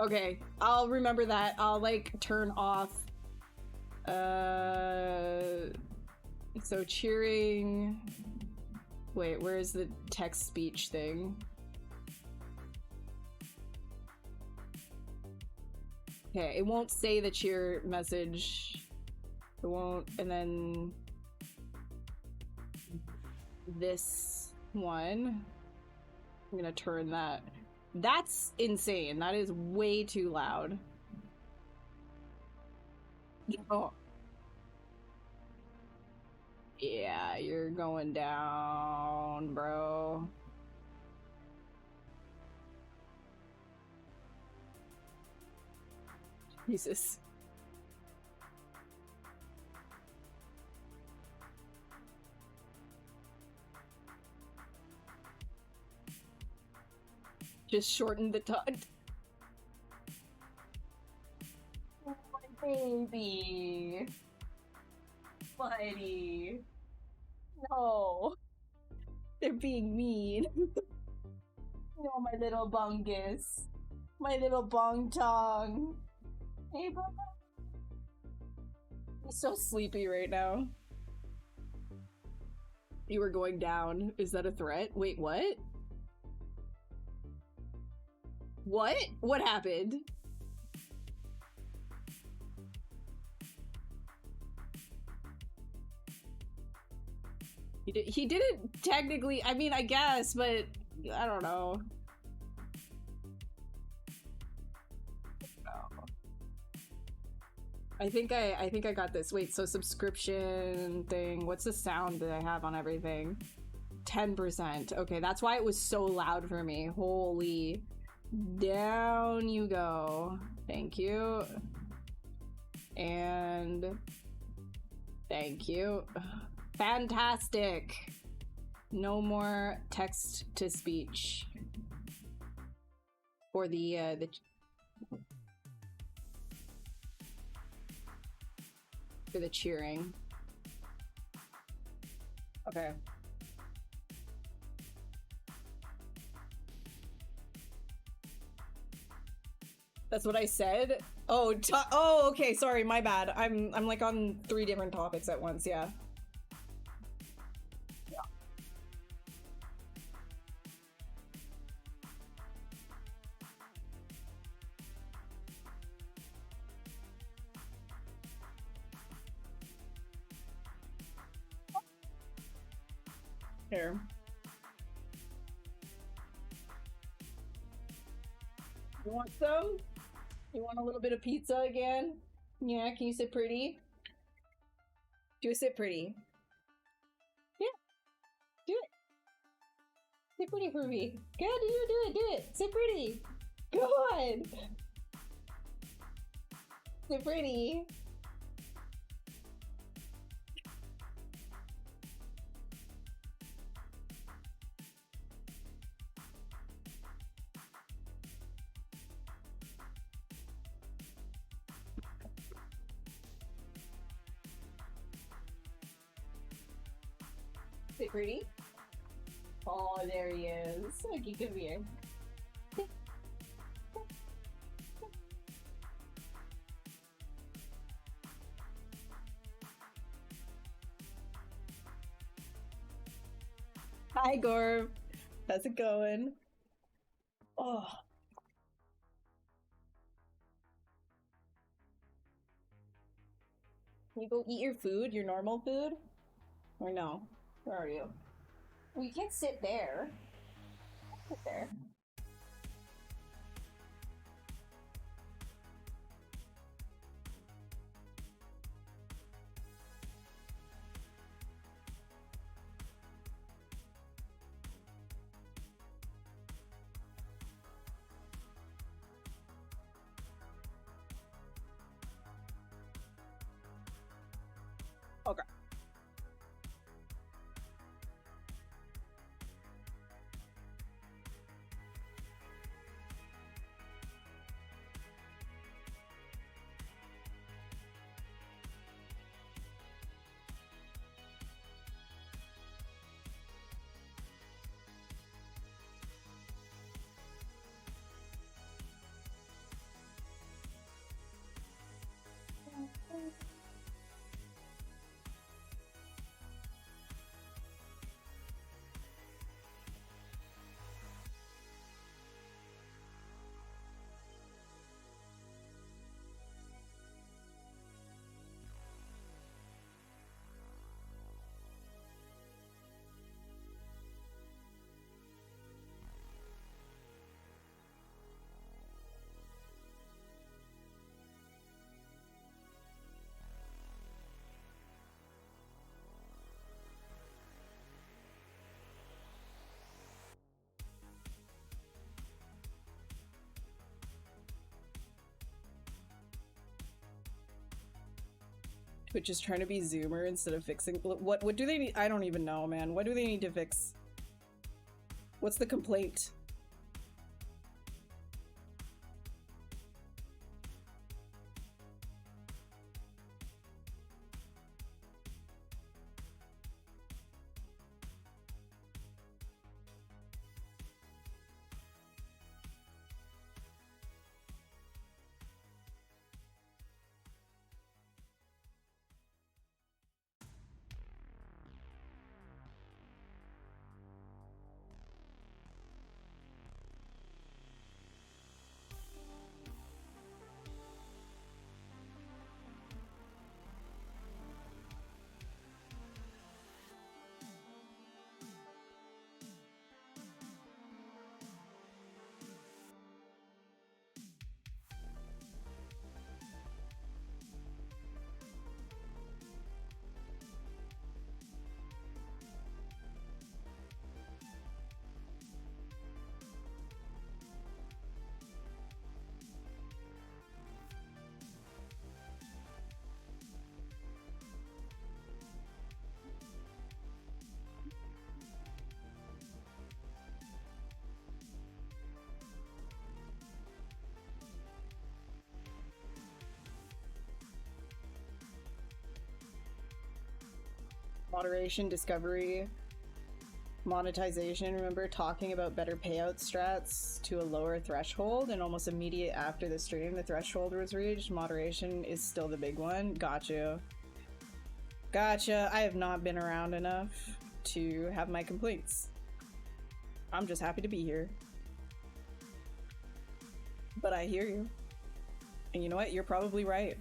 Okay, I'll remember that. I'll like turn off. So cheering. Wait, where's the text speech thing? Okay, it won't say the cheer message. It won't, and then this one. I'm gonna turn that. That's insane. That is way too loud. Oh. Yeah, you're going down, bro. Jesus. Just shorten the tongue. Oh, my baby. Buddy. No. They're being mean. No, my little bungus. My little bong tongue. Hey, bro. He's so sleepy right now. You were going down. Is that a threat? Wait, what? What? What happened? He didn't technically, I mean, I guess, but I don't know. I think I got this. Wait, so subscription thing. What's the sound that I have on everything? 10%. Okay, that's why it was so loud for me. Holy. Down you go. Thank you. And thank you. Fantastic. No more text to speech for the for the cheering. Okay. That's what I said. Oh, oh, okay. Sorry, my bad. I'm like on 3 different topics at once. Yeah. Here. You want some? You want a little bit of pizza again? Yeah, can you sit pretty? Do a sit pretty. Yeah. Do it. Sit pretty for me. Good, do it. Sit pretty. Go on. Sit pretty. Sit pretty. Oh, there he is. Okay, come here. Hi, Gorb. How's it going? Oh. Can you go eat your food, your normal food? Or no? Where are you? Well, you can't sit there. Sit there. Okay. Twitch is trying to be Zoomer instead of fixing. What do they need? I don't even know, man. What do they need to fix? What's the complaint? Moderation, discovery, monetization. Remember talking about better payout strats to a lower threshold, and almost immediate after the stream the threshold was reached. Moderation is still the big one. Gotcha. Gotcha. I have not been around enough to have my complaints. I'm just happy to be here. But I hear you. And you know what? You're probably right.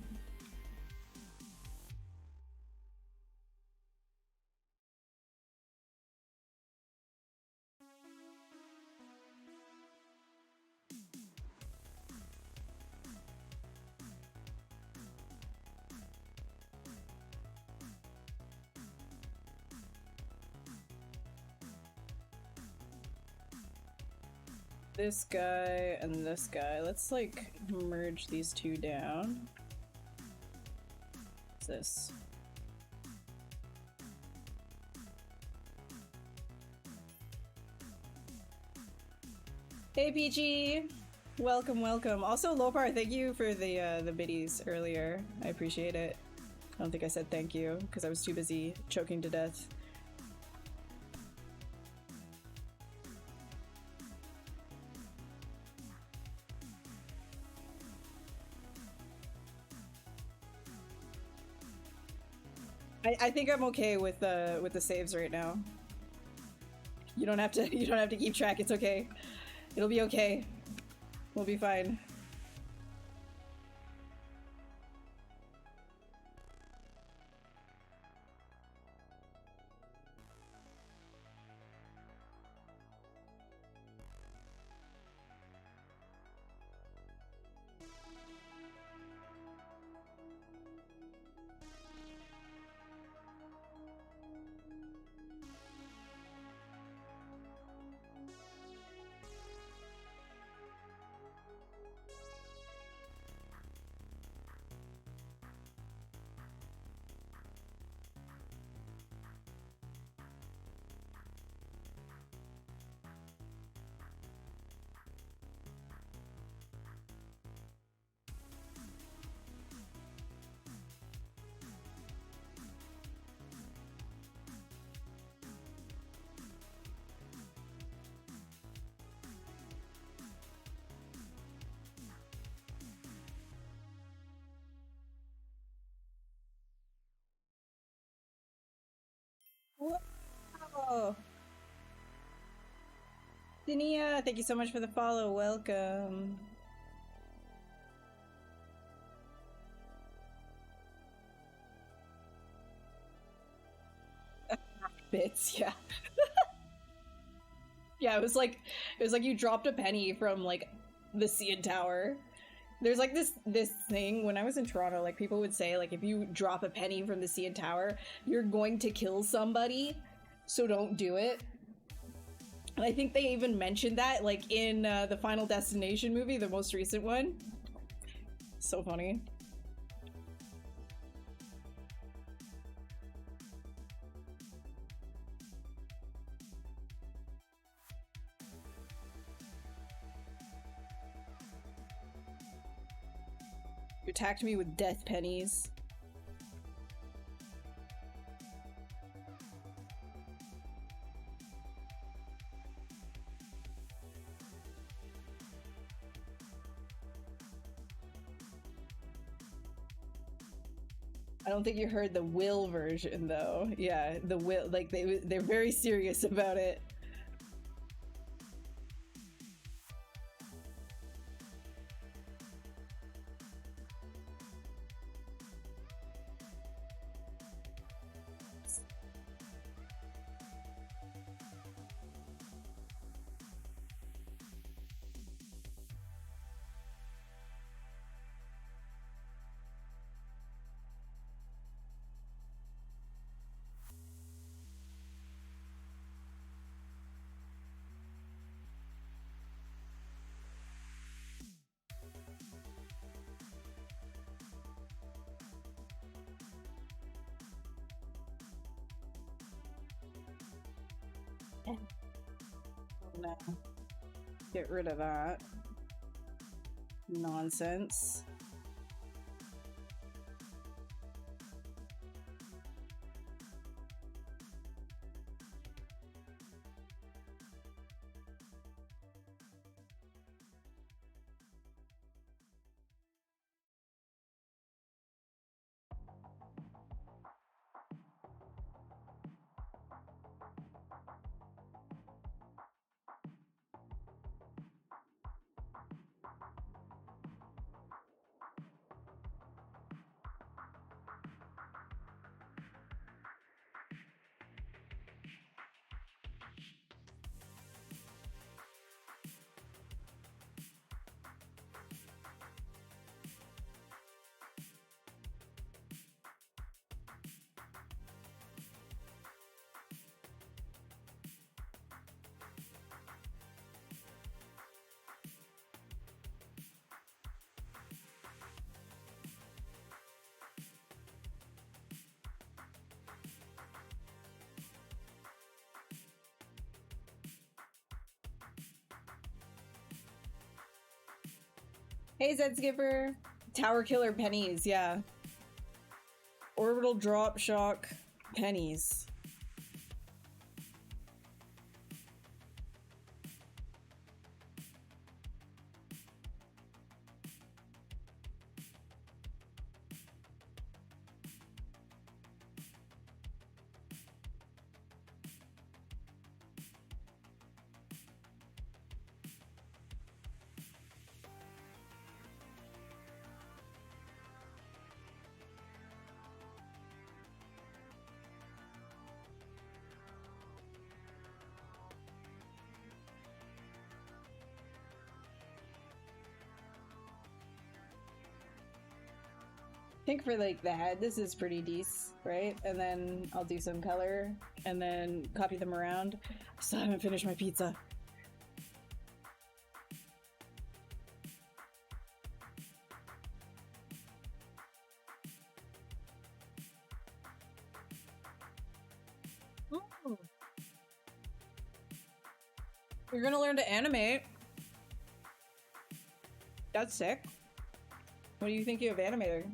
This guy and this guy. Let's like merge these two down. What's this? Hey Peachy! Welcome, welcome. Also Lopar, thank you for the biddies earlier. I appreciate it. I don't think I said thank you because I was too busy choking to death. I think I'm okay with the saves right now. You don't have to keep track. It's okay. It'll be okay. We'll be fine. Whoa! Dania, thank you so much for the follow. Welcome. Bits, yeah. Yeah, it was like you dropped a penny from like the CN Tower. There's like this thing when I was in Toronto, like people would say like if you drop a penny from the CN Tower, you're going to kill somebody, so don't do it. And I think they even mentioned that like in the Final Destination movie, the most recent one. So funny. You attacked me with death pennies. I don't think you heard the will version though. Yeah, the will, like they're very serious about it. No. Get rid of that nonsense. Hey, Zed Skipper. Tower Killer pennies, yeah. Orbital Drop Shock pennies. I think for like the head, this is pretty decent, right? And then I'll do some color and then copy them around. Still haven't finished my pizza. Ooh. You're gonna learn to animate. That's sick. What do you think you have animated?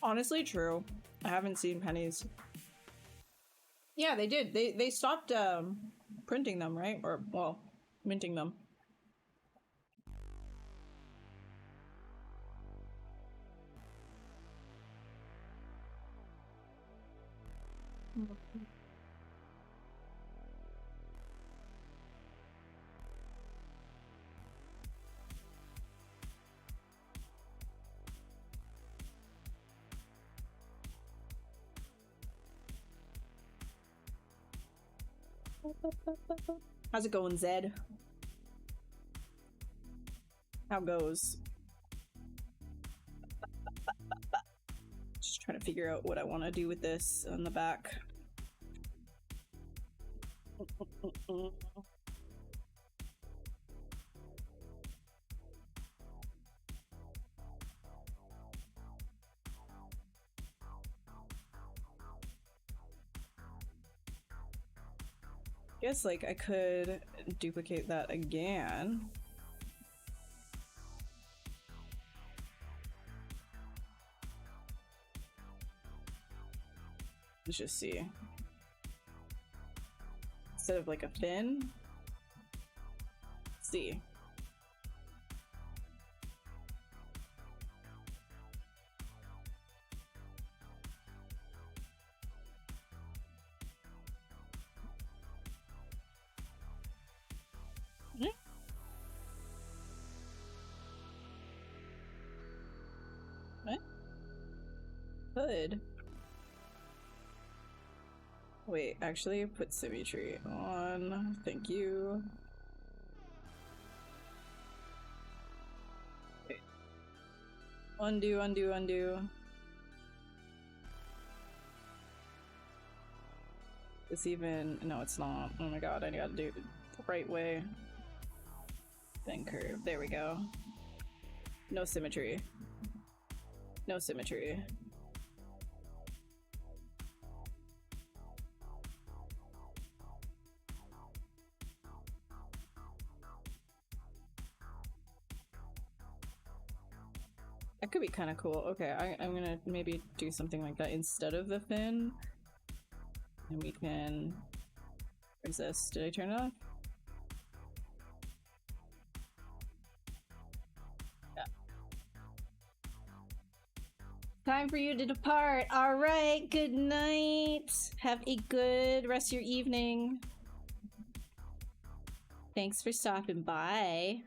Honestly, true. I haven't seen pennies. Yeah, they did. They stopped printing them, right? Or, well, minting them. How's it going, Zed? How goes? Just trying to figure out what I want to do with this on the back. Guess like I could duplicate that again. Let's just see. Instead of like a fin, let's see. What? Could. Wait, actually put symmetry on. Thank you. Wait. Undo, undo, undo. It's even... No, it's not. Oh my god, I gotta do it the right way. Then curve. There we go. No symmetry. No symmetry. That could be kind of cool. Okay, I'm gonna maybe do something like that instead of the fin. And we can... Where's this? Did I turn it off? Yeah. Time for you to depart. Alright, good night. Have a good rest of your evening. Thanks for stopping by.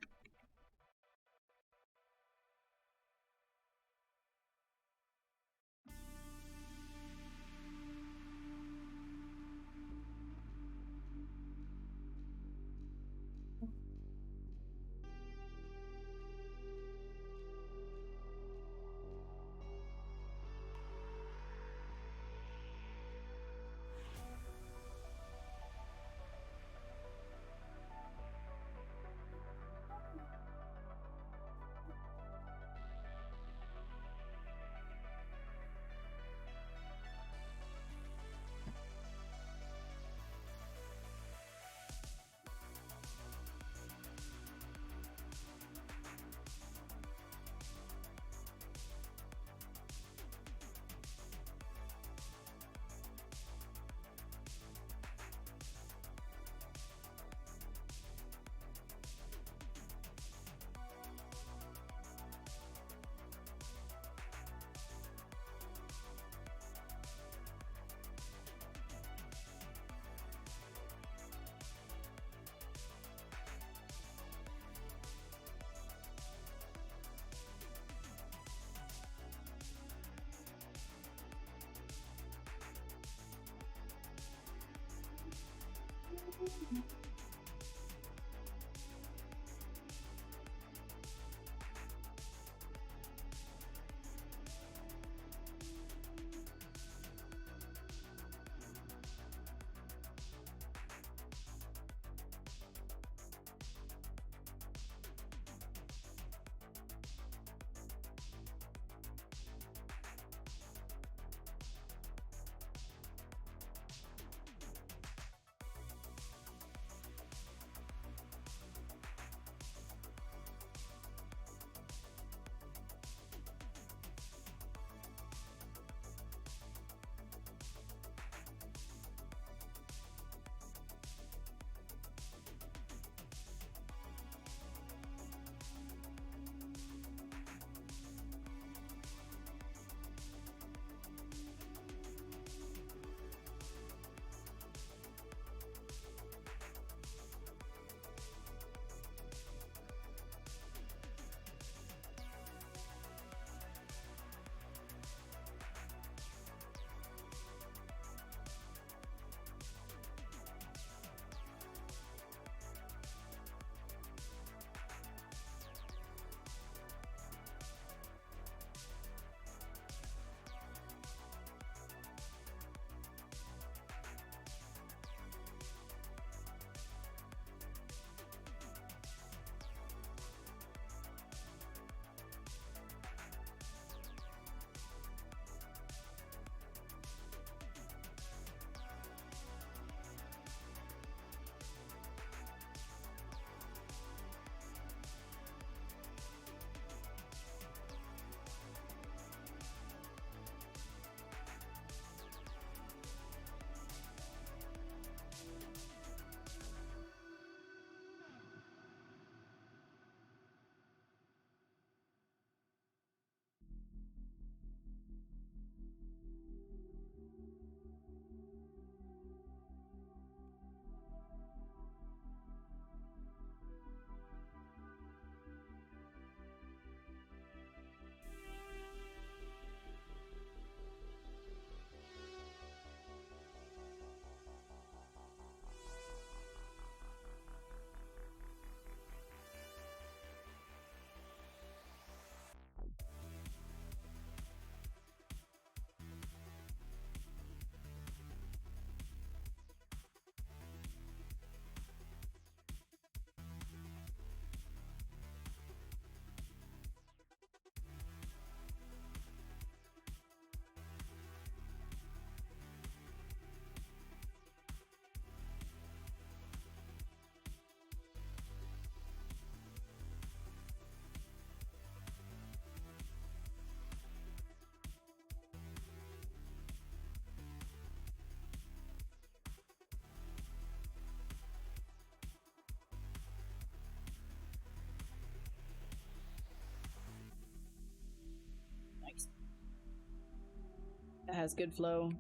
has good flow.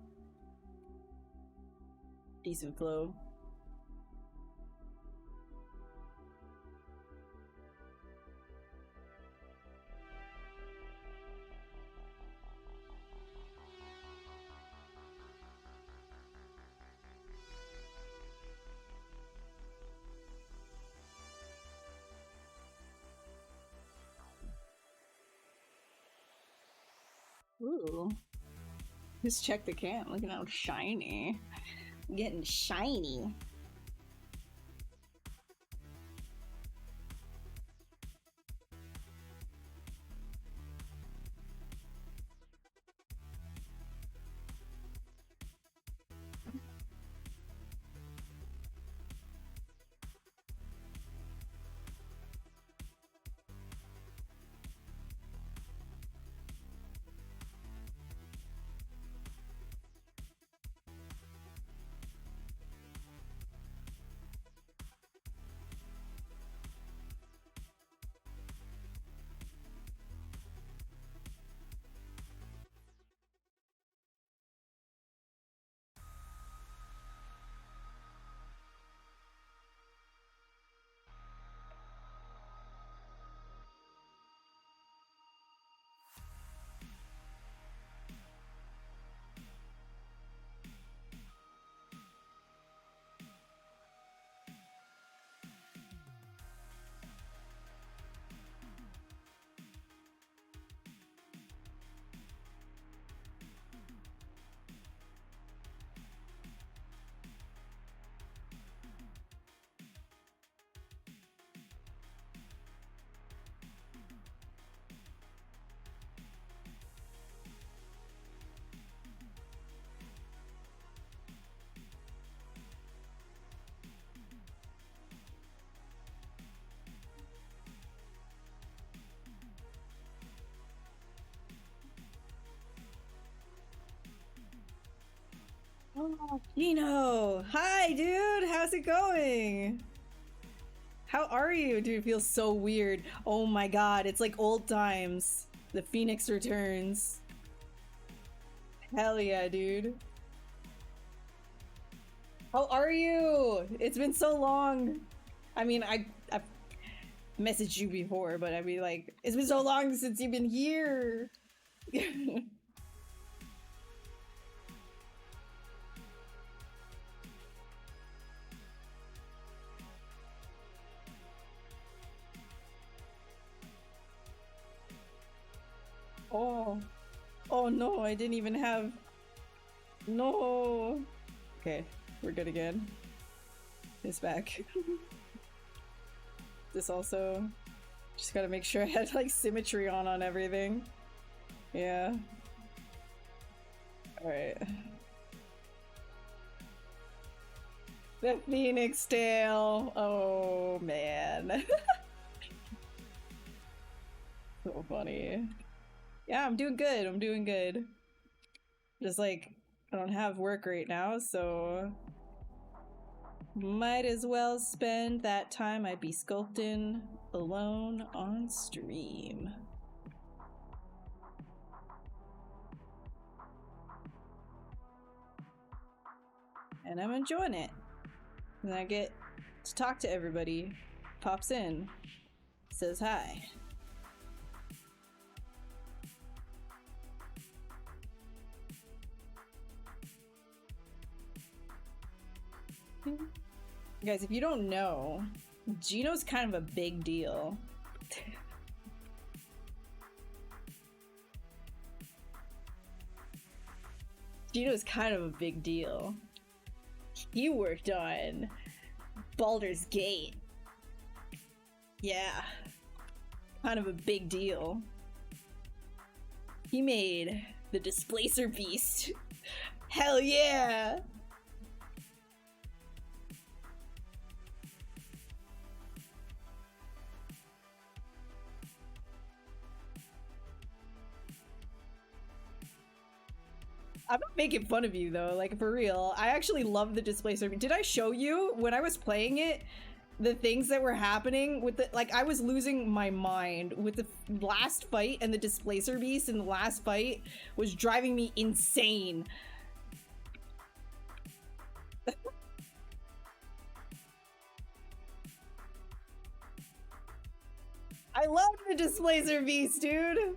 Decent flow. Ooh. Just check the can. Look at how shiny. Getting shiny. Oh, Gino! Hi, dude! How's it going? How are you? Dude, it feels so weird. Oh my god, it's like old times. The Phoenix returns. Hell yeah, dude. How are you? It's been so long. I mean, I've messaged you before, but I mean, like, it's been so long since you've been here. Oh. Oh no, I didn't even have... No. Okay, we're good again. It's back. This also... Just gotta make sure I had, like, symmetry on everything. Yeah. Alright. The Phoenix tail! Oh, man. So funny. Yeah, I'm doing good. I'm doing good. Just like, I don't have work right now, so might as well spend that time I'd be sculpting alone on stream. And I'm enjoying it. And I get to talk to everybody. Pops in, says hi. Guys, if you don't know, Gino's kind of a big deal. Gino's kind of a big deal. He worked on Baldur's Gate. Yeah. Kind of a big deal. He made the Displacer Beast. Hell yeah! I'm not making fun of you though, like for real. I actually love the Displacer. Did I show you when I was playing it? the things that were happening with the, like, I was losing my mind with the last fight, and the Displacer Beast in the last fight was driving me insane. I love the Displacer Beast, dude!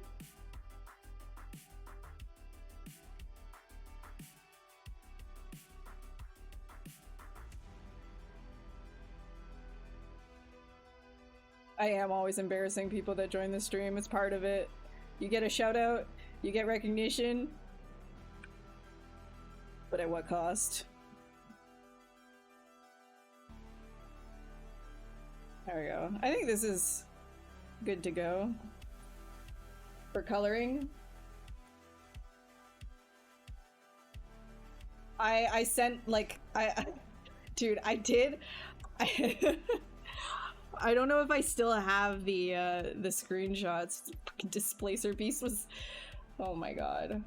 I am always embarrassing people that join the stream. It's part of it. You get a shout out, you get recognition. But at what cost? There we go. I think this is good to go for coloring. I sent, like, dude, I did. I don't know if I still have the screenshots. Displacer Beast was, oh my god.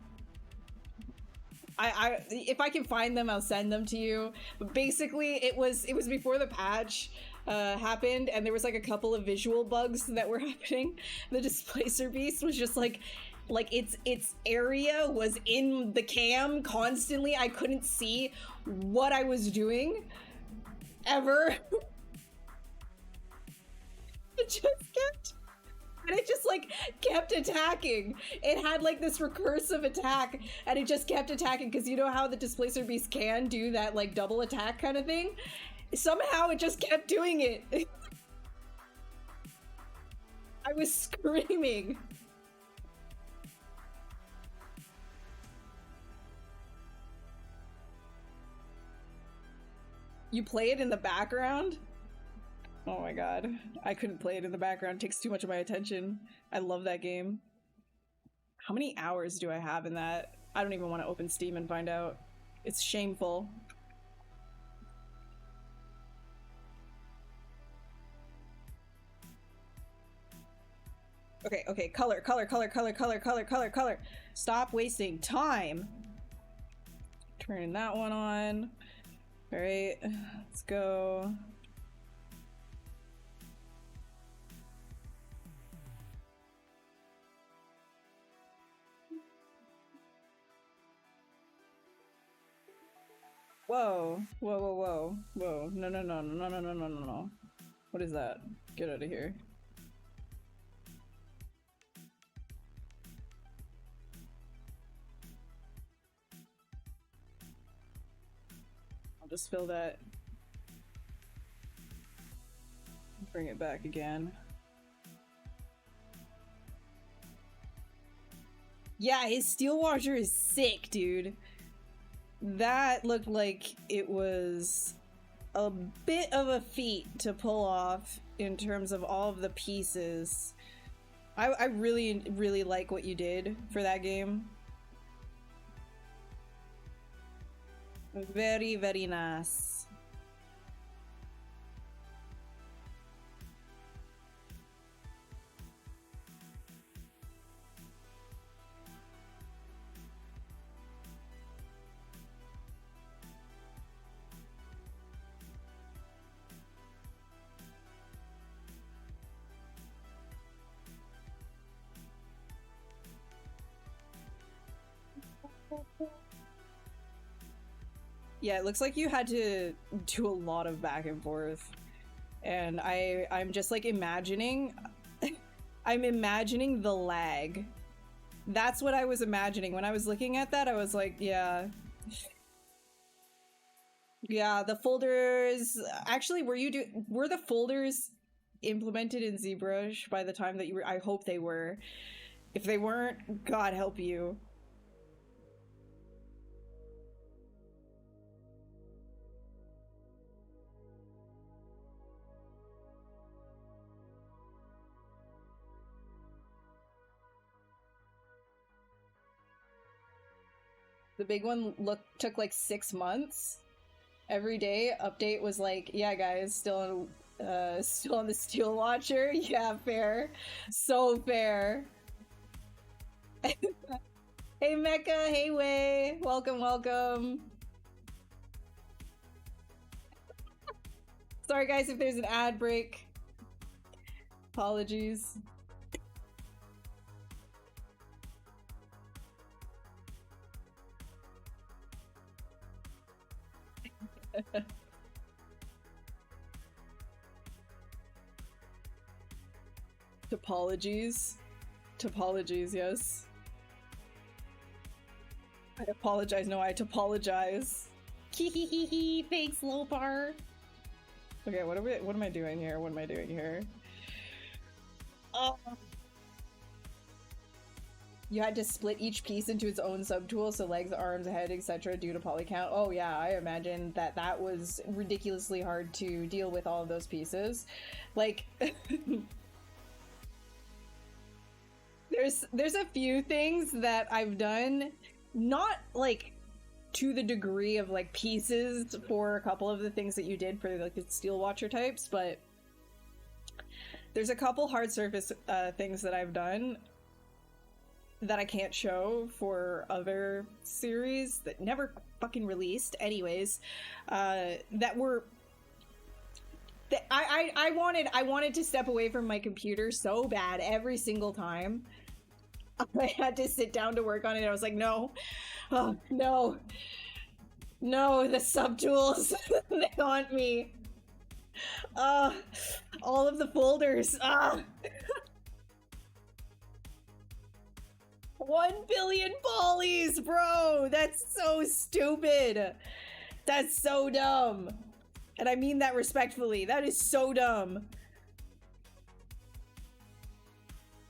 If I can find them, I'll send them to you. But basically, it was before the patch happened, and there was like a couple of visual bugs that were happening. The Displacer Beast was just like its area was in the cam constantly. I couldn't see what I was doing ever. It just like kept attacking. It had like this recursive attack, and it just kept attacking, because you know how the Displacer Beast can do that like double attack kind of thing? Somehow it just kept doing it. I was screaming. You play it in the background? Oh my god. I couldn't play it in the background. It takes too much of my attention. I love that game. How many hours do I have in that? I don't even want to open Steam and find out. It's shameful. Okay, color. Stop wasting time. Turn that one on. All right, let's go. Whoa. No. What is that? Get out of here. I'll just fill that. Bring it back again. Yeah, his Steel Washer is sick, dude. That looked like it was a bit of a feat to pull off in terms of all of the pieces. I really like what you did for that game. Very, very nice. Yeah, it looks like you had to do a lot of back and forth. And I'm just like imagining I'm imagining the lag. That's what I was imagining. When I was looking at that, I was like, yeah. Yeah, the folders actually were the folders implemented in ZBrush by the time that you were? I hope they were. If they weren't, God help you. The big one took like 6 months. Every day update was like, yeah guys, still on the Steel Watcher. Yeah, fair. So fair. Hey Mecca, hey Wei, welcome. Sorry guys if there's an ad break. Apologies. Topologies. Topologies, yes. I apologize. No, I topologize. Hehehehe. Thanks, Lopar. Okay, what am I doing here? What am I doing here? Oh. You had to split each piece into its own subtool, so legs, arms, head, etc. due to polycount. Oh yeah, I imagine that was ridiculously hard to deal with all of those pieces. Like, there's a few things that I've done, not like to the degree of like pieces for a couple of the things that you did for like the Steel Watcher types, but there's a couple hard surface things that I've done that I can't show for other series that never fucking released anyways, that were that I wanted to step away from my computer so bad every single time I had to sit down to work on it. I was like, no, oh no, the subtools, they haunt me. All of the folders. 1 billion polys, bro! That's so stupid! That's so dumb! And I mean that respectfully. That is so dumb.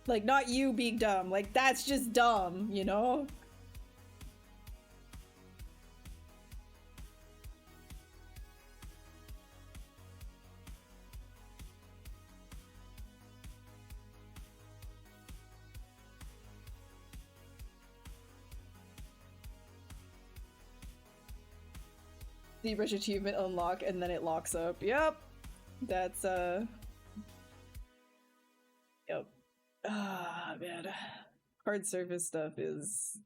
Like, not you being dumb. Like, that's just dumb, you know? ZBrush achievement unlock, and then it locks up. Yep. That's, Yep. Ah, man. Hard surface stuff is...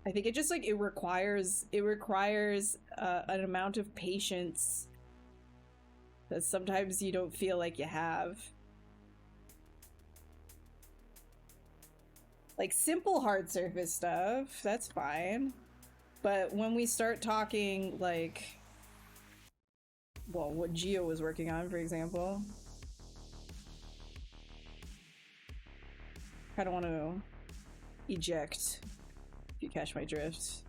I think it just, like, it requires an amount of patience that sometimes you don't feel like you have. Like, simple hard surface stuff, that's fine. But when we start talking, like, well, what Geo was working on, for example. I don't want to eject, if you catch my drift.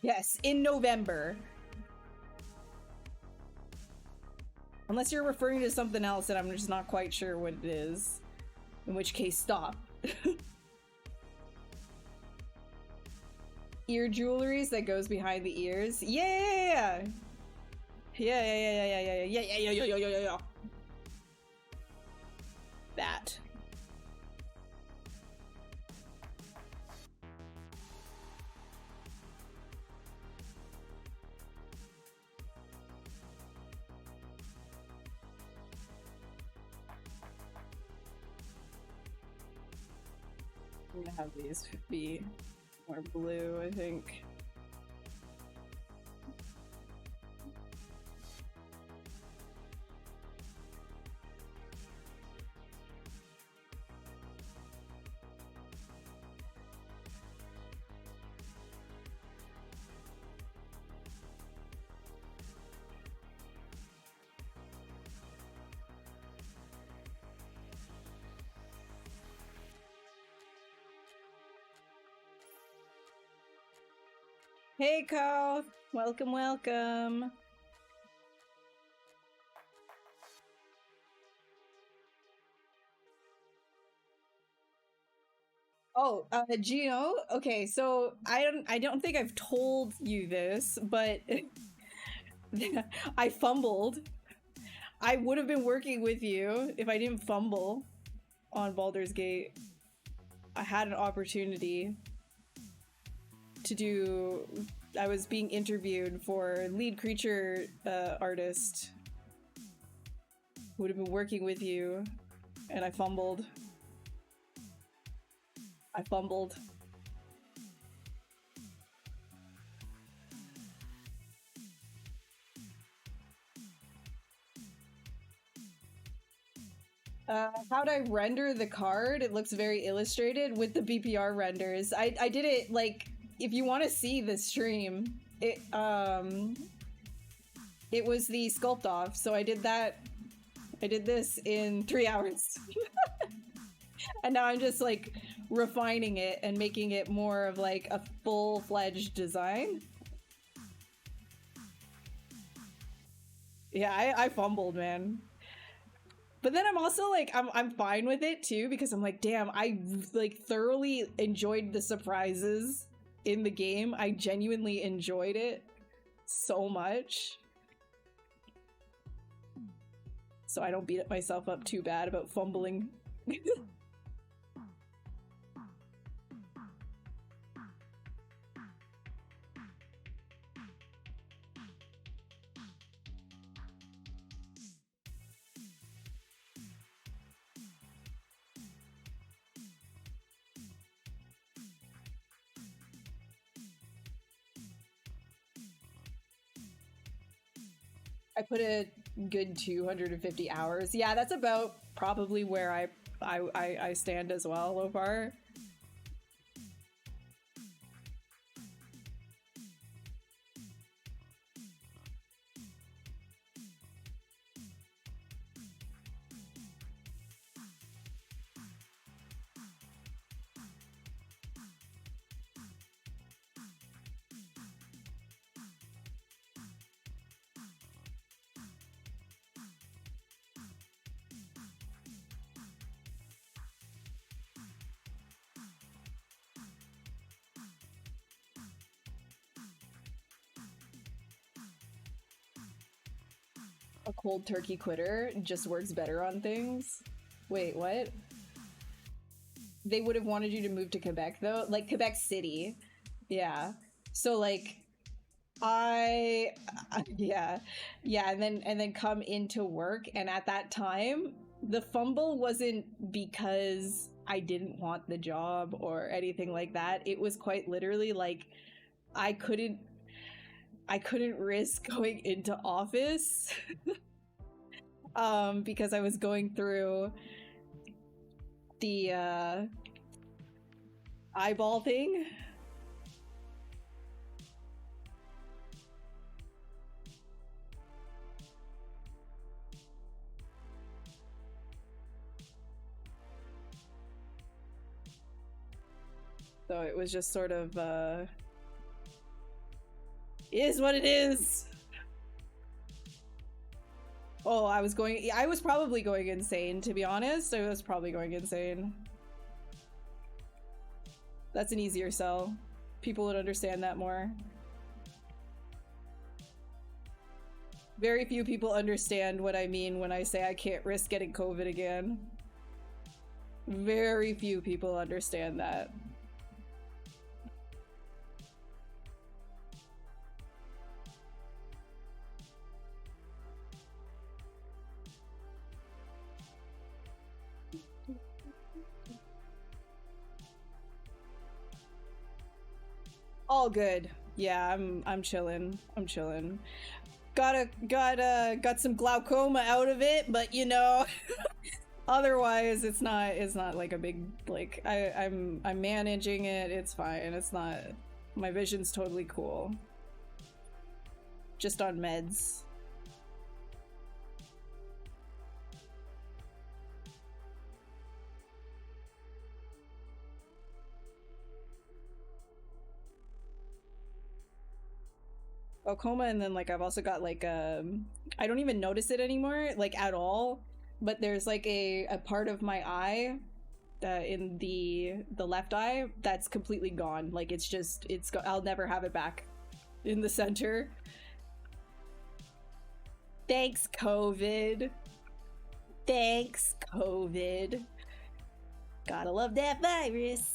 Yes, in November. Unless you're referring to something else that I'm just not quite sure what it is. In which case, stop. Ear jewelries that goes behind the ears. Yeah! Yeah. That. I'm gonna have these be more blue, I think. Hey, Ko! Welcome, welcome! Oh, Gino? Okay, so I don't think I've told you this, but I fumbled. I would have been working with you if I didn't fumble on Baldur's Gate. I had an opportunity to do... I was being interviewed for lead creature artist. Would have been working with you, and I fumbled. I fumbled. How'd I render the card? It looks very illustrated with the BPR renders. I did it, like, if you want to see the stream, it was the sculpt off, so I did that. I did this in 3 hours. And now I'm just, like, refining it and making it more of, like, a full-fledged design. Yeah, I fumbled, man. But then I'm also like, I'm fine with it too, because I'm like, damn, I like thoroughly enjoyed the surprises in the game. I genuinely enjoyed it so much. So I don't beat myself up too bad about fumbling. I put a good 250 hours. Yeah, that's about probably where I stand as well so far. A cold turkey quitter just works better on things. Wait, what? They would have wanted you to move to Quebec though? Like Quebec City. Yeah. So like yeah, and then come into work, and at that time the fumble wasn't because I didn't want the job or anything like that. It was quite literally like I couldn't risk going into office because I was going through the eyeball thing. So it was just sort of is what it is. Oh, I was probably going insane, to be honest. I was probably going insane. That's an easier sell. People would understand that more. Very few people understand what I mean when I say I can't risk getting COVID again. Very few people understand that. All good. Yeah, I'm chilling. I'm chilling. Got some glaucoma out of it, but you know, otherwise it's not like a big, like I'm managing it. It's fine. It's not, my vision's totally cool. Just on meds. Glaucoma, and then like I've also got like I don't even notice it anymore, like at all, but there's like a part of my eye in the left eye that's completely gone. Like I'll never have it back in the center. Thanks, COVID. Thanks, COVID. Gotta love that virus.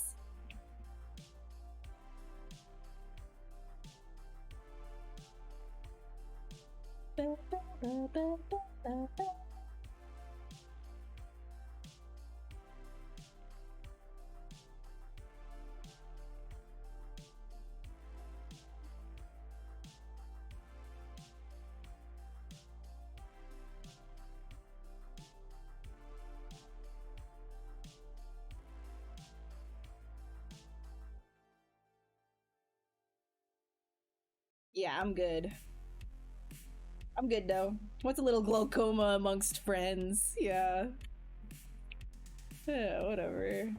Yeah, I'm good. I'm good though. What's a little glaucoma amongst friends? Yeah. Yeah, whatever.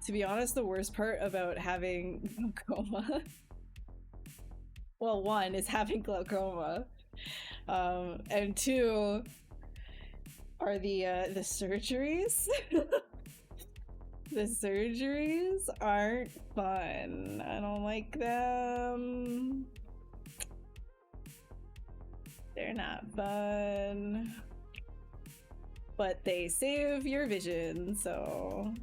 To be honest, the worst part about having glaucoma, well, one is having glaucoma, and two are the surgeries. The surgeries aren't fun. I don't like them. They're not fun. But they save your vision, so...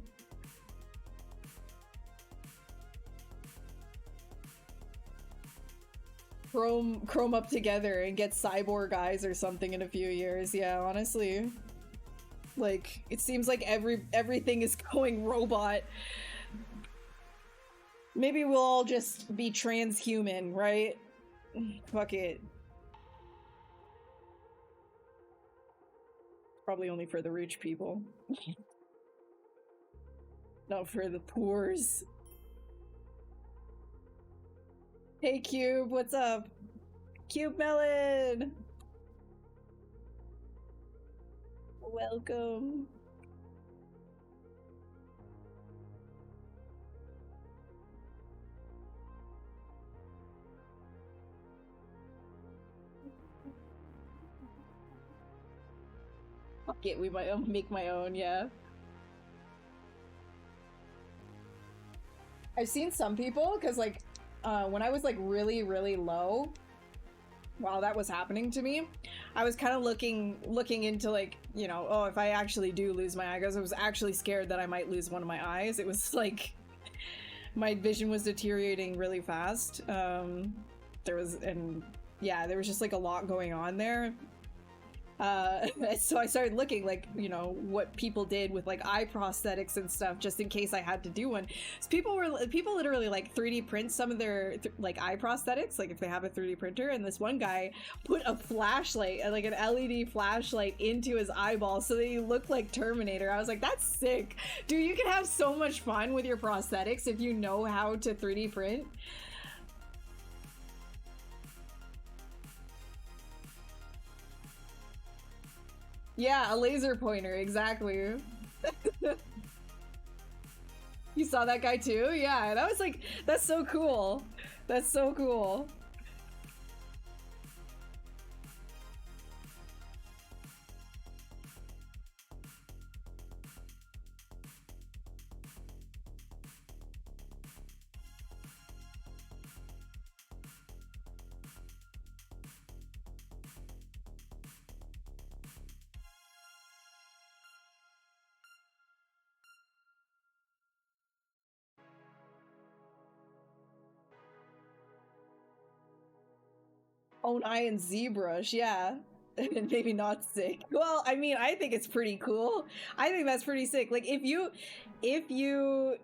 Chrome up together and get cyborg eyes or something in a few years. Yeah, honestly. Like, it seems like everything is going robot. Maybe we'll all just be transhuman, right? Fuck it. Probably only for the rich people. Not for the poors. Hey Cube, what's up? Cube Melon! Welcome. Fuck it, we might make my own, yeah. I've seen some people, because like, when I was like really, really low, while that was happening to me, I was kind of looking into like, you know, oh, if I actually do lose my eye, because I was actually scared that I might lose one of my eyes. It was like, my vision was deteriorating really fast. There was just like a lot going on there. So I started looking like, you know, what people did with like eye prosthetics and stuff, just in case I had to do one. So people literally like 3D print some of their like eye prosthetics, like if they have a 3D printer. And this one guy put a flashlight, like an LED flashlight, into his eyeball so that he looked like Terminator. I was like, that's sick, dude. You can have so much fun with your prosthetics if you know how to 3D print. Yeah, a laser pointer, exactly. You saw that guy too? Yeah, that was like, that's so cool. That's so cool. Own eye and ZBrush, yeah. Maybe not sick. Well, I mean, I think it's pretty cool. I think that's pretty sick. Like, if you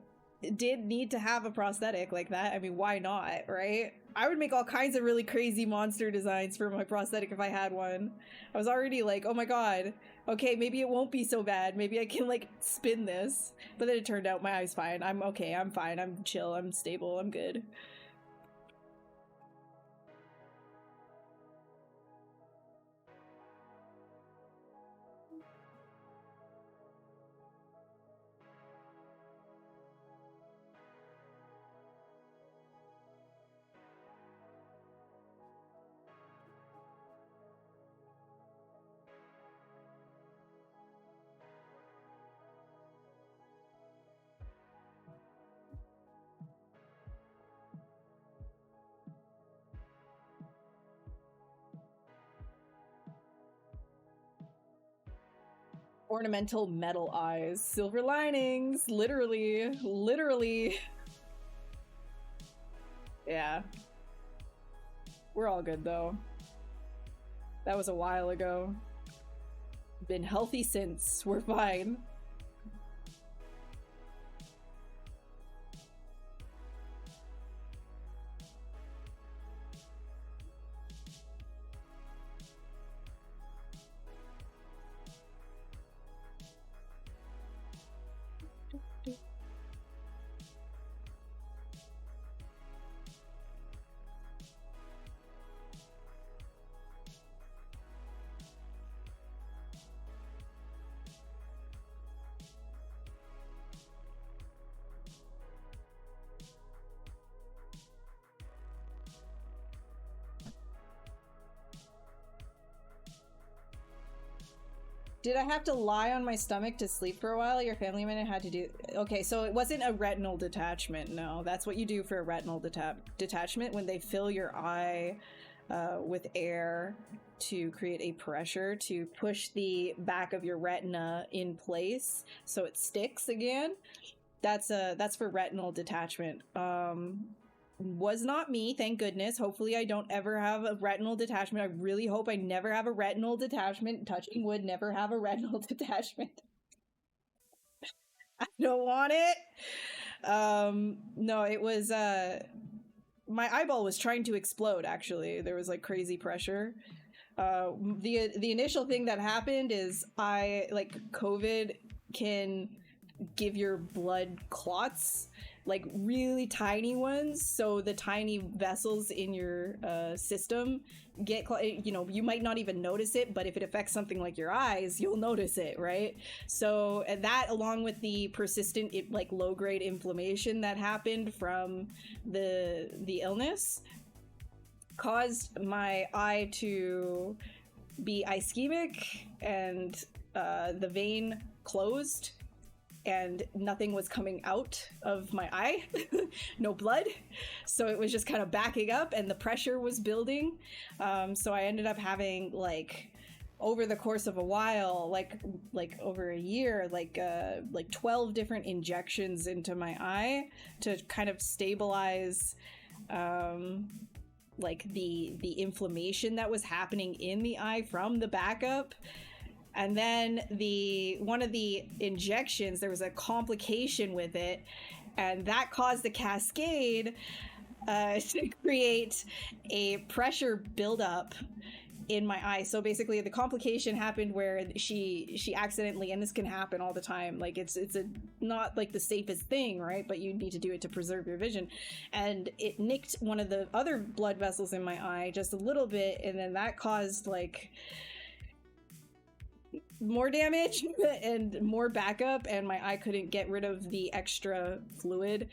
did need to have a prosthetic like that, I mean, why not, right? I would make all kinds of really crazy monster designs for my prosthetic if I had one. I was already like, oh my god, okay, maybe it won't be so bad. Maybe I can, like, spin this. But then it turned out my eye's fine. I'm okay, I'm fine, I'm chill, I'm stable, I'm good. Ornamental metal eyes. Silver linings. Literally. Literally. Yeah. We're all good, though. That was a while ago. Been healthy since. We're fine. Did I have to lie on my stomach to sleep for a while? Your family member had to do... Okay, so it wasn't a retinal detachment, no. That's what you do for a retinal detachment when they fill your eye with air to create a pressure to push the back of your retina in place so it sticks again. That's for retinal detachment. Was not me, thank goodness. Hopefully I don't ever have a retinal detachment. I really hope I never have a retinal detachment. Touching wood, never have a retinal detachment. I don't want it. No, it was my eyeball was trying to explode, actually. There was like crazy pressure. The initial thing that happened is COVID can give your blood clots, like really tiny ones, so the tiny vessels in your system get you might not even notice it, but if it affects something like your eyes, you'll notice it, right? So that, along with the persistent low-grade inflammation that happened from the illness, caused my eye to be ischemic, and the vein closed and nothing was coming out of my eye. No blood. So it was just kind of backing up and the pressure was building. So I ended up having, over the course of a while, over a year, 12 different injections into my eye to kind of stabilize the inflammation that was happening in the eye from the backup. And then one of the injections, there was a complication with it, and that caused the cascade to create a pressure buildup in my eye. So basically, the complication happened where she accidentally, and this can happen all the time, it's not the safest thing, right? But you need to do it to preserve your vision, and it nicked one of the other blood vessels in my eye just a little bit, and then that caused more damage and more backup, and my eye couldn't get rid of the extra fluid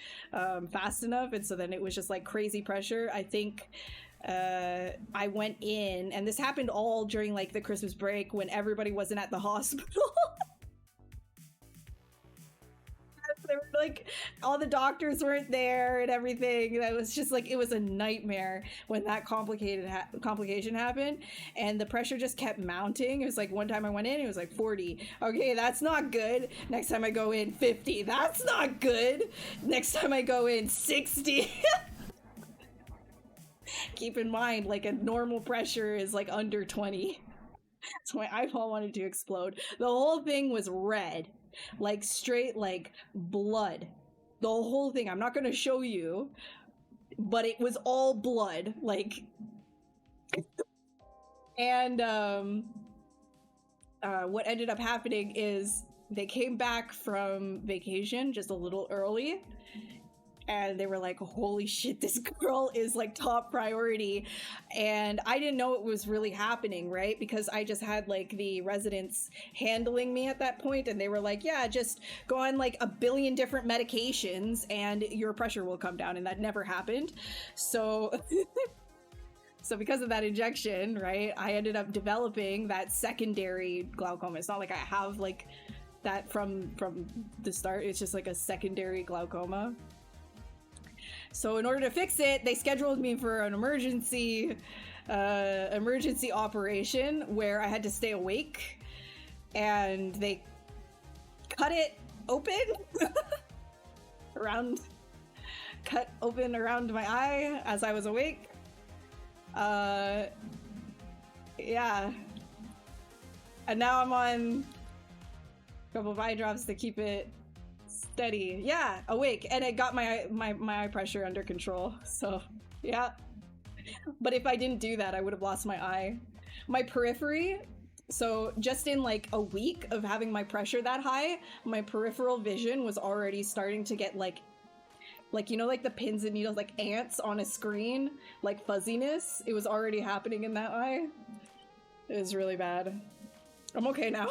fast enough, and so then it was just crazy pressure. I think I went in, and this happened all during the Christmas break when everybody wasn't at the hospital. They were all the doctors weren't there and everything. That was just it was a nightmare when that complication happened, and the pressure just kept mounting. It was one time I went in, it was 40. Okay, that's not good. Next time I go in, 50. That's not good. Next time I go in, 60. Keep in mind, a normal pressure is under 20. So my eyeball wanted to explode. The whole thing was red. Straight blood. The whole thing. I'm not gonna show you, but it was all blood. And what ended up happening is they came back from vacation just a little early, and they were holy shit, this girl is top priority. And I didn't know it was really happening, right? Because I just had the residents handling me at that point, and they were yeah, just go on a billion different medications and your pressure will come down, and that never happened. So so because of that injection, right, I ended up developing that secondary glaucoma. It's not I have that from the start. It's just a secondary glaucoma. So in order to fix it, they scheduled me for an emergency operation where I had to stay awake and they cut it open cut open around my eye as I was awake. Yeah. And now I'm on a couple of eye drops to keep it steady. Yeah, awake. And it got my eye pressure under control. So, yeah. But if I didn't do that, I would have lost my eye. My periphery, so just in like a week of having my pressure that high, my peripheral vision was already starting to get like you know, like the pins and needles, like ants on a screen, like fuzziness. It was already happening in that eye. It was really bad. I'm okay now.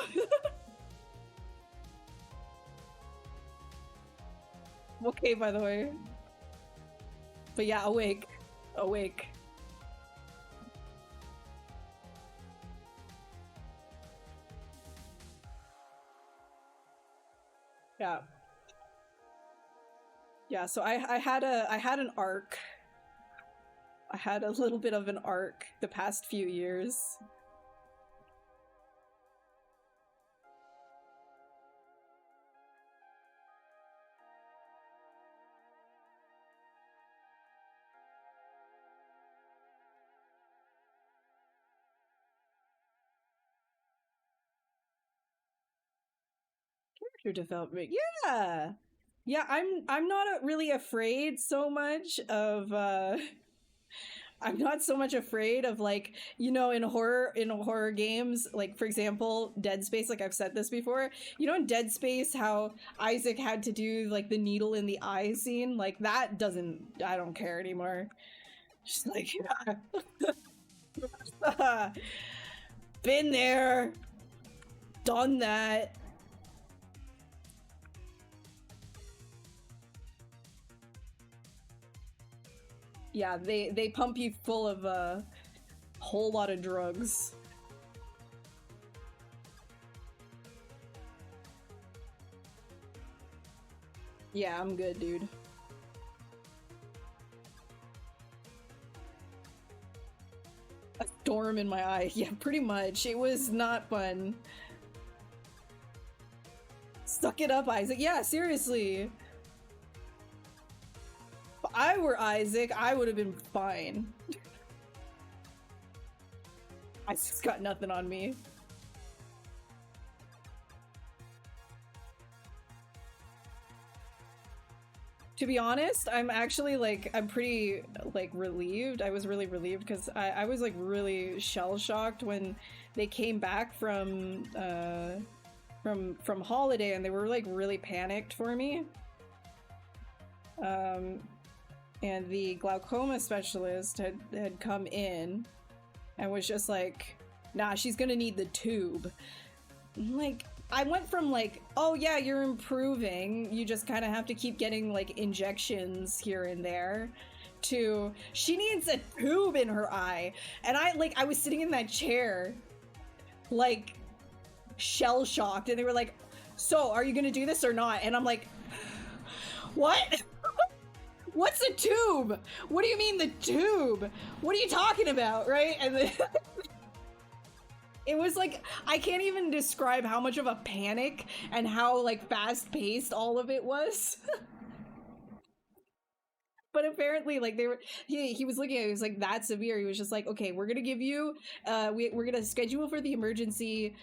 I'm okay, by the way. But yeah, awake. Awake. Yeah. Yeah, so I had an arc. I had a little bit of an arc the past few years. Character development. Yeah. Yeah, I'm not really afraid so much of I'm not so much afraid of, like, you know, in horror games, like for example, Dead Space, like I've said this before, you know, in Dead Space how Isaac had to do like the needle in the eye scene, like that I don't care anymore. Just like been there, done that. Yeah, they pump you full of a whole lot of drugs. Yeah, I'm good, dude. A storm in my eye. Yeah, pretty much. It was not fun. Suck it up, Isaac. Yeah, seriously. If I were Isaac, I would have been fine. Isaac's got nothing on me. To be honest, I'm actually like, I'm pretty like relieved. I was really relieved because I was like really shell-shocked when they came back from holiday and they were like really panicked for me. And the glaucoma specialist had come in and was just like, nah, she's gonna need the tube. Like, I went from like, oh yeah, you're improving, you just kind of have to keep getting like injections here and there, to she needs a tube in her eye. And I was sitting in that chair like shell-shocked, and they were like, so are you gonna do this or not? And I'm like, what? What's a tube? What do you mean the tube? What are you talking about, right? And then it was like, I can't even describe how much of a panic and how like fast-paced all of it was. But apparently, like, he was looking at it, he was like, that severe. He was just like, okay, we're gonna give you, we're gonna schedule for the emergency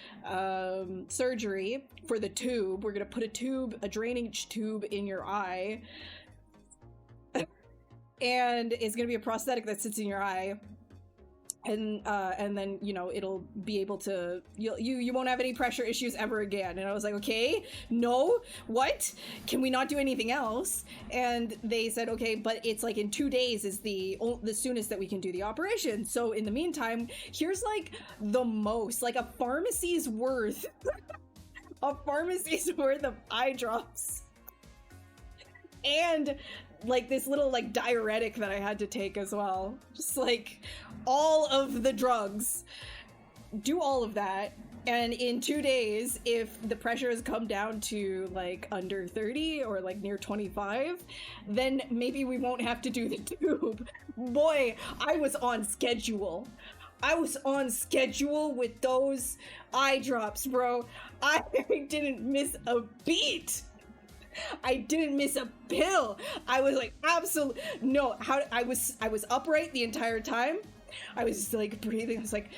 surgery for the tube. We're gonna put a drainage tube in your eye. And it's gonna be a prosthetic that sits in your eye. And then, you know, it'll be able to, you won't have any pressure issues ever again. And I was like, okay, no, what? Can we not do anything else? And they said, okay, but it's like in 2 days is the soonest that we can do the operation. So in the meantime, here's like the most, like a pharmacy's worth, a pharmacy's worth of eye drops. And like this little like diuretic that I had to take as well. Just like all of the drugs. Do all of that. And in 2 days, if the pressure has come down to like under 30 or like near 25, then maybe we won't have to do the tube. Boy, I was on schedule. I was on schedule with those eye drops, bro. I didn't miss a beat. I didn't miss a pill. I was like, absolutely no. How I was upright the entire time. I was like breathing. I was like,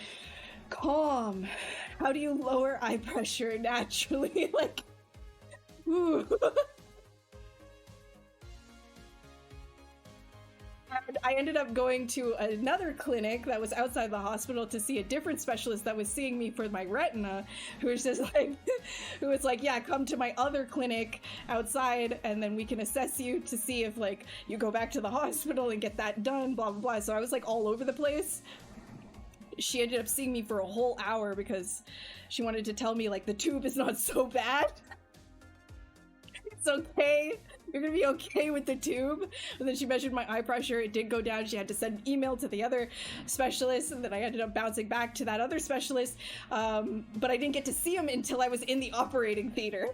calm. How do you lower eye pressure naturally? Like, ooh. And I ended up going to another clinic that was outside the hospital to see a different specialist that was seeing me for my retina, who was just like, who was like, yeah, come to my other clinic outside and then we can assess you to see if like you go back to the hospital and get that done, blah, blah, blah. So I was like all over the place. She ended up seeing me for a whole hour because she wanted to tell me like the tube is not so bad. It's okay. You're gonna be okay with the tube. And then she measured my eye pressure. It did go down. She had to send an email to the other specialist, and then I ended up bouncing back to that other specialist. But I didn't get to see him until I was in the operating theater.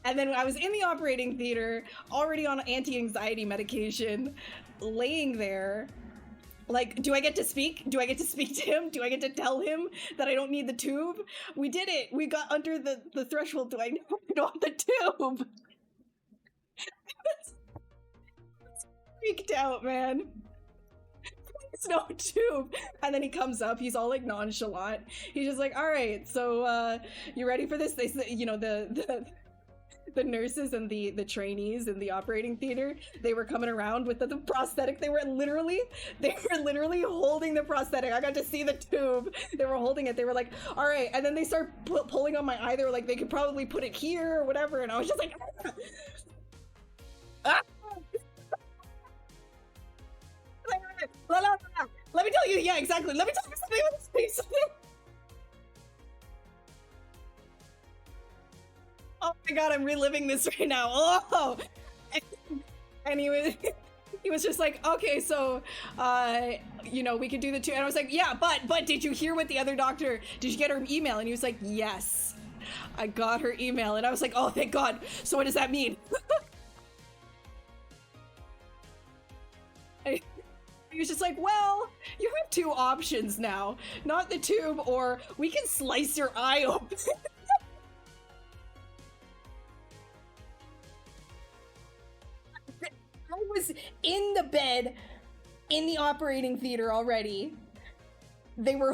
And then I was in the operating theater, already on anti-anxiety medication, laying there. Like, do I get to speak? Do I get to speak to him? Do I get to tell him that I don't need the tube? We did it. We got under the threshold. Do I want the tube? Freaked out, man. There's no tube. And then he comes up. He's all like nonchalant. He's just like, all right, so you ready for this? They said, you know, the nurses and the trainees in the operating theater, they were coming around with the prosthetic. They were literally holding the prosthetic. I got to see the tube. They were holding it. They were like, all right. And then they start pulling on my eye. They were like, they could probably put it here or whatever. And I was just like, ah! Let me tell you. Yeah, exactly. Let me tell you something. Oh my god, I'm reliving this right now. Oh! And he was just like, okay, so, you know, we could do the two. And I was like, yeah, but did you hear what the other doctor, did you get her email? And he was like, yes, I got her email. And I was like, oh, thank God. So what does that mean? He was just like, well, you have two options now. Not the tube, or we can slice your eye open. I was in the bed in the operating theater already. They were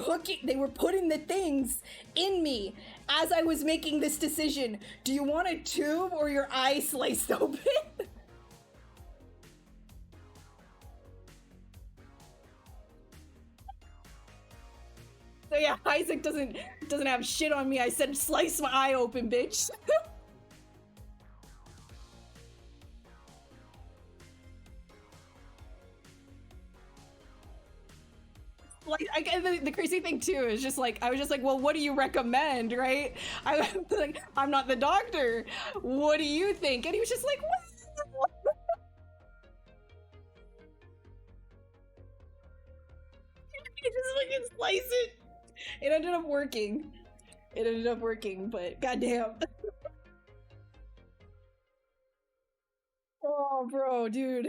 putting the things in me as I was making this decision. Do you want a tube or your eye sliced open? So yeah, Isaac doesn't have shit on me. I said slice my eye open, bitch. Like, the crazy thing too is just like, I was just like, well, what do you recommend, right? I was like, I'm not the doctor. What do you think? And he was just like, what? He just fucking slice it. It ended up working. But goddamn. Oh, bro, dude.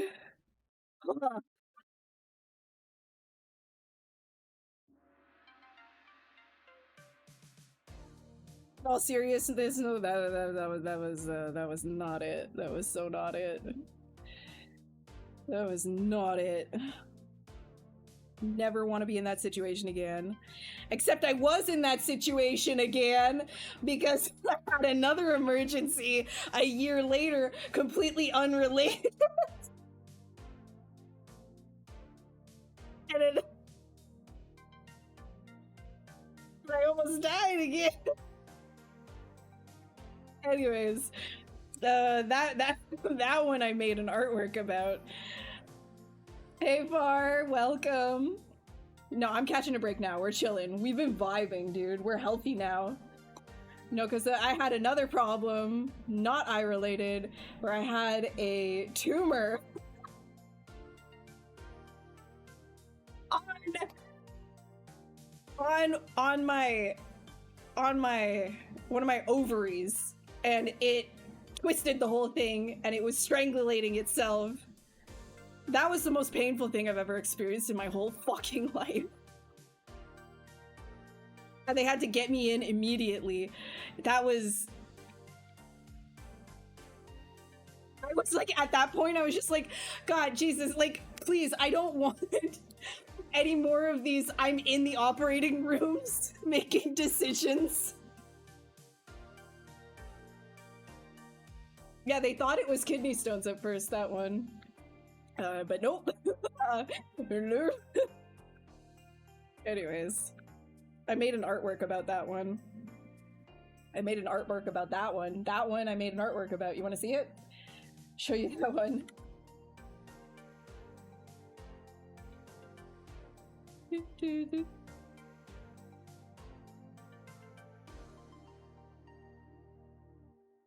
All seriousness, no, that was not it. That was so not it. That was not it. Never want to be in that situation again. Except I was in that situation again because I had another emergency a year later, completely unrelated. And I almost died again. Anyways, that one I made an artwork about. Hey Far, welcome. No, I'm catching a break now. We're chilling. We've been vibing, dude. We're healthy now. No, because I had another problem, not eye related, where I had a tumor on my one of my ovaries, and it twisted the whole thing, and it was strangulating itself. That was the most painful thing I've ever experienced in my whole fucking life. And they had to get me in immediately. That was... I was like, at that point, I was just like, God, Jesus, like, please, I don't want any more of these I'm in the operating rooms making decisions. Yeah, they thought it was kidney stones at first, that one. But nope. Anyways, I made an artwork about that one. I made an artwork about that one. That one I made an artwork about. You want to see it? Show you that one.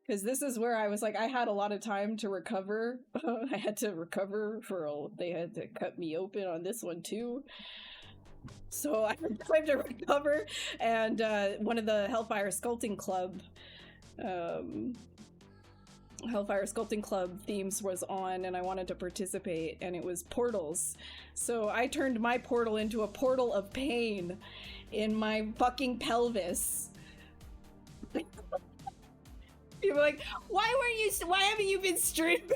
Because this is where I was like, I had a lot of time to recover. I had to recover they had to cut me open on this one too. So I had time to recover, and one of the Hellfire Sculpting Club themes was on, and I wanted to participate, and it was portals. So I turned my portal into a portal of pain in my fucking pelvis. People were like, why haven't you been streaming?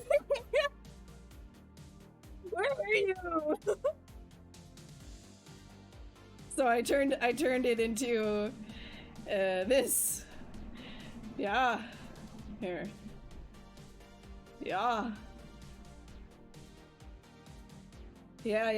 Where are you? So I turned it into this. Yeah. Here. Yeah. Yeah.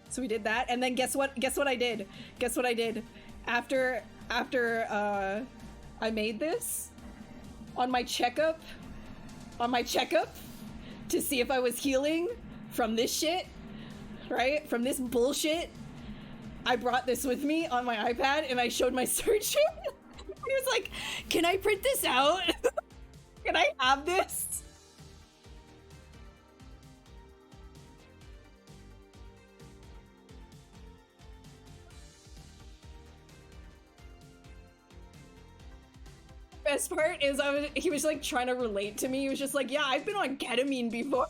So we did that, and then guess what I did? Guess what I did? After I made this, on my checkup to see if I was healing from this shit, right? From this bullshit, I brought this with me on my iPad and I showed my surgeon. He was like, can I print this out? Can I have this? Best part is he was like trying to relate to me. He was just like, yeah, I've been on ketamine before.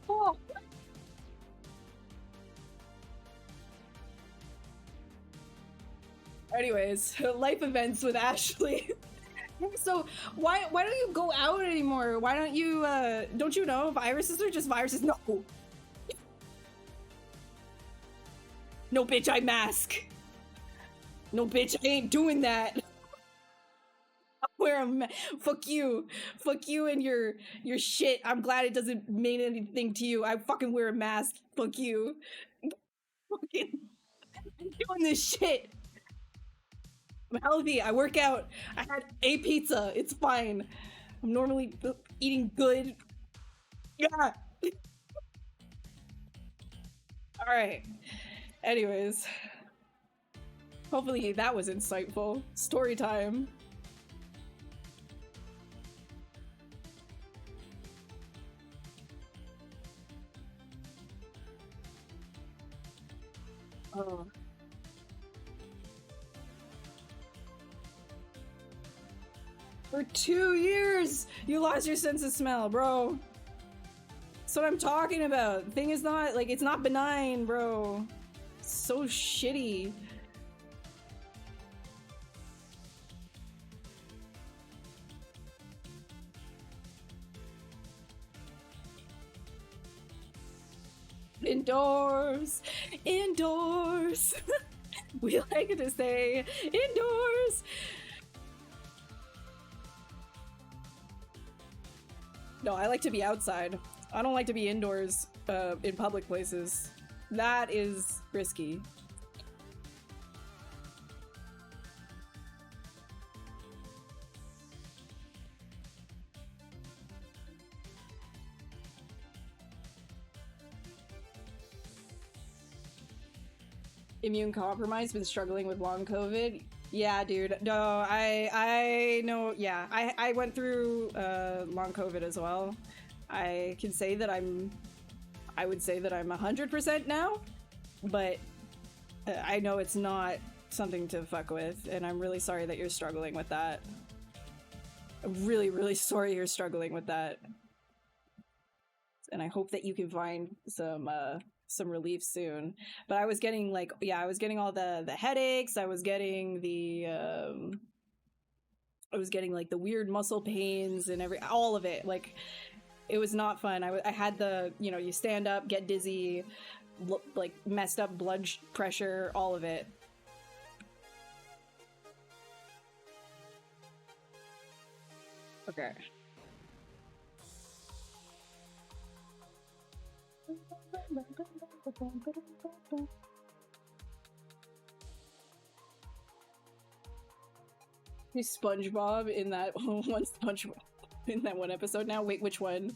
Oh. Anyways, life events with Ashley. So why don't you go out anymore? Why don't you don't you know viruses are just viruses? No. No, bitch, I mask. No, bitch, I ain't doing that. I'll wear a fuck you. Fuck you and your shit. I'm glad it doesn't mean anything to you. I fucking wear a mask. Fuck you. Fucking I'm doing this shit. I'm healthy. I work out. I had a pizza. It's fine. I'm normally eating good. Yeah. All right. Anyways, hopefully that was insightful. Story time. Oh. For 2 years, you lost your sense of smell, bro. That's what I'm talking about. The thing is not, like, it's not benign, bro. So shitty. Indoors, indoors. We like to say indoors. No, I like to be outside. I don't like to be indoors in public places. That is risky. Immune compromised, been struggling with long COVID. Yeah, dude. No, I know. Yeah, I went through long COVID as well. I can say that I would say that I'm 100% now, but I know it's not something to fuck with, and I'm really sorry that you're struggling with that. I'm really, really sorry you're struggling with that. And I hope that you can find some relief soon. But I was getting like, yeah, I was getting all the headaches. I was getting like the weird muscle pains and all of it. Like, it was not fun. I had the, you know, you stand up, get dizzy, like messed up blood pressure, all of it. Okay. He's SpongeBob in that one SpongeBob in that one episode now. Wait, which one?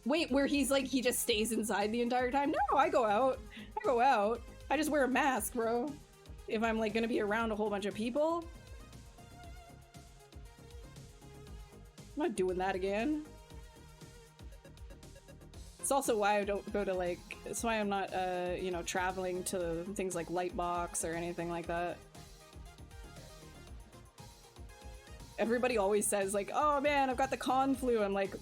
Wait, where he's like, he just stays inside the entire time? No, I go out. I go out. I just wear a mask, bro. If I'm like gonna be around a whole bunch of people. I'm not doing that again. It's also why I don't go to like, it's why I'm not, you know, traveling to things like Lightbox or anything like that. Everybody always says like, oh man, I've got the con flu. I'm like,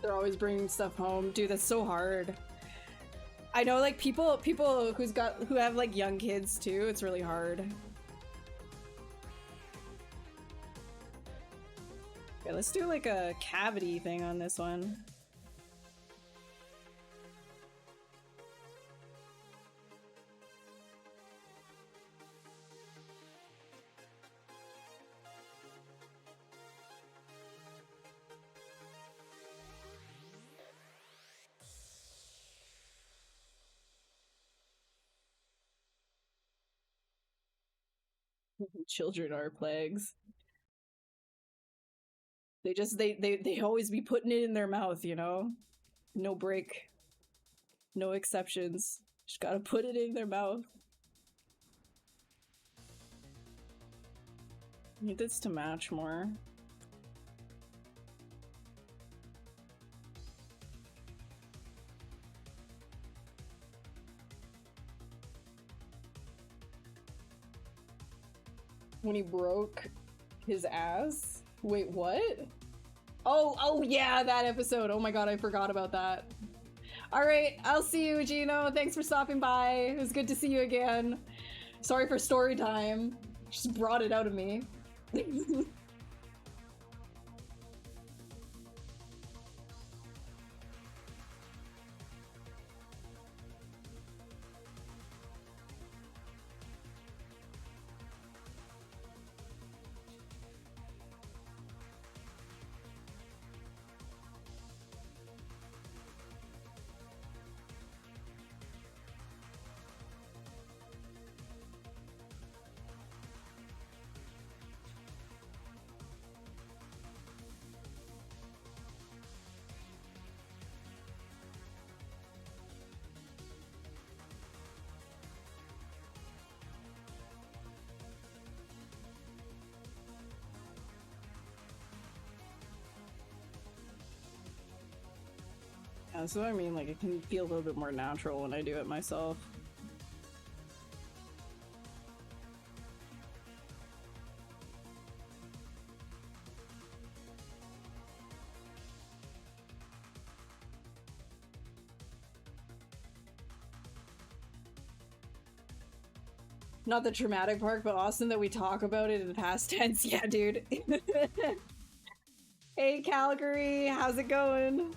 they're always bringing stuff home. Dude, that's so hard. I know, like, people who have like young kids too, it's really hard. Okay, let's do like a cavity thing on this one. Children are plagues. They always be putting it in their mouth, you know? No break. No exceptions. Just gotta put it in their mouth. Need this to match more. When he broke his ass? Wait, what? Oh yeah, that episode. Oh my god, I forgot about that. Alright, I'll see you, Gino. Thanks for stopping by. It was good to see you again. Sorry for story time. Just brought it out of me. Yeah, so I mean, like, it can feel a little bit more natural when I do it myself. Not the traumatic part, but awesome that we talk about it in the past tense. Yeah, dude. Hey, Calgary, how's it going?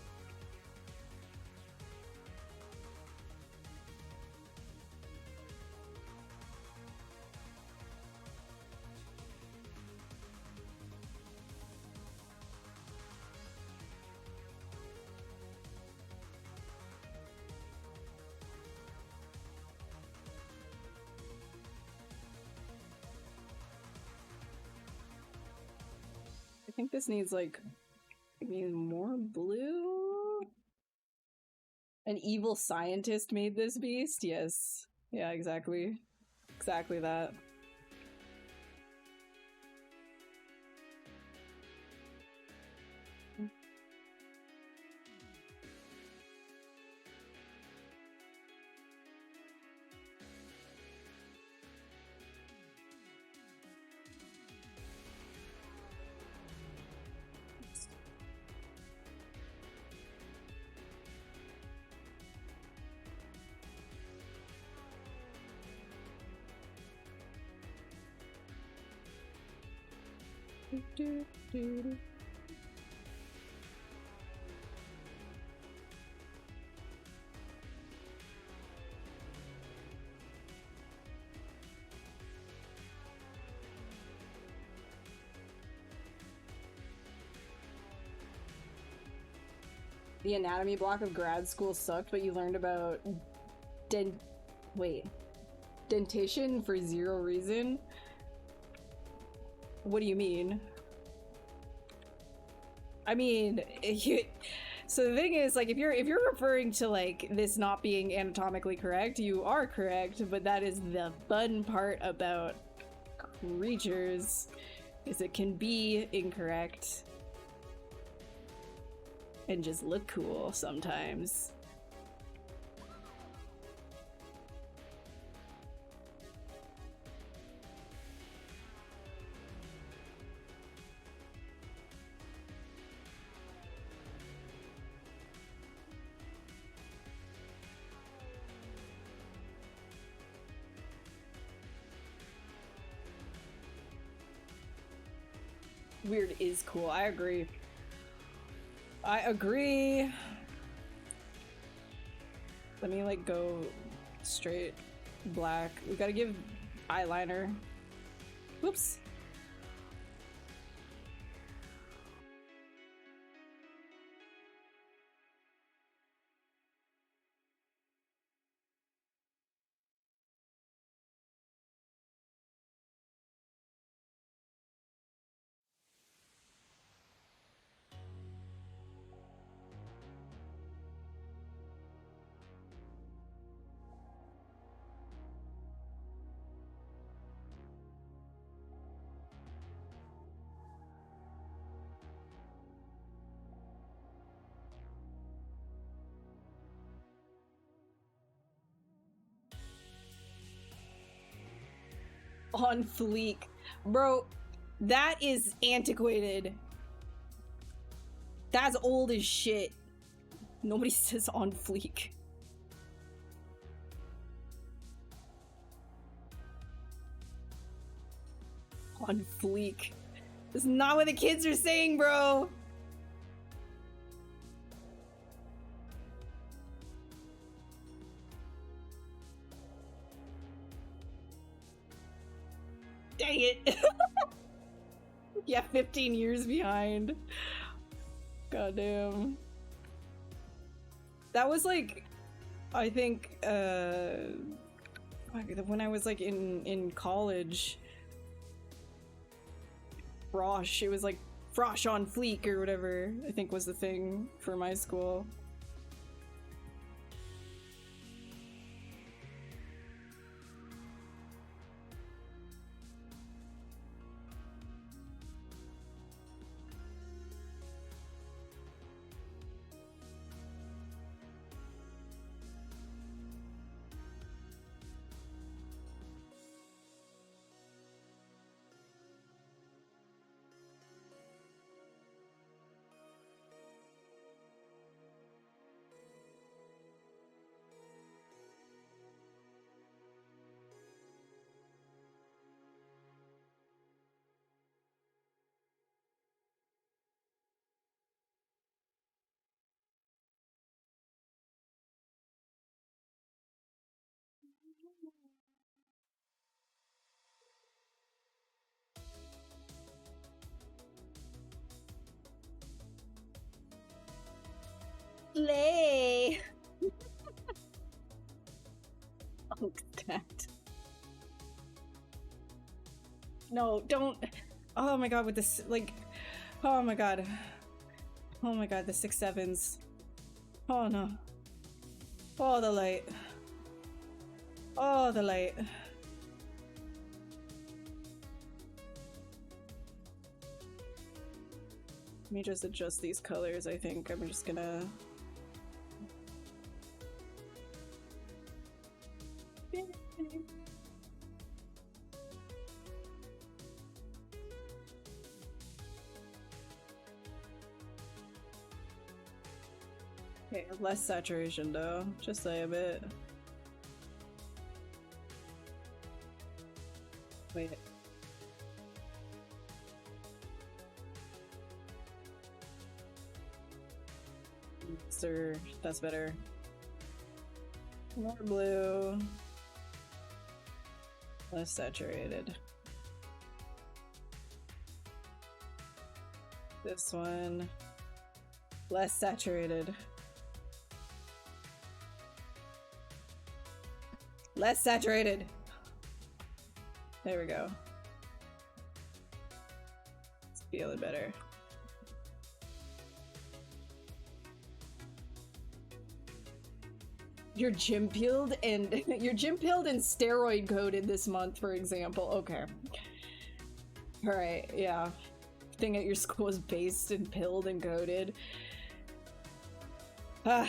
I think this needs like maybe more blue. An evil scientist made this beast? Yes. Yeah, exactly. Exactly that. The anatomy block of grad school sucked, but you learned about dentation for zero reason? What do you mean? I mean, so the thing is, like, if you're referring to, like, this not being anatomically correct, you are correct, but that is the fun part about creatures, is it can be incorrect and just look cool sometimes. Weird is cool. I agree. I agree. Let me like go straight black. We gotta give eyeliner. Whoops. On fleek. Bro, that is antiquated. That's old as shit. Nobody says on fleek. On fleek. That's not what the kids are saying, bro. Dang it. Yeah, 15 years behind. Goddamn. That was like, I think, when I was like in college, Frosh, it was like Frosh on fleek or whatever, I think was the thing for my school. Lay. Oh, that. No, don't. Oh my god, with this, like, oh my god. Oh my god, the 6-7s. Oh no. Oh, the light. Oh, the light. Let me just adjust these colors, I think. I'm just gonna... Okay, less saturation though, just like a bit. Wait. Sir, that's better. More blue. Less saturated. This one. Less saturated. Less saturated. There we go. It's feeling better. You're gym pilled and steroid coded this month, for example. Okay. All right. Yeah. Thing at your school is based and pilled and coded. Ah.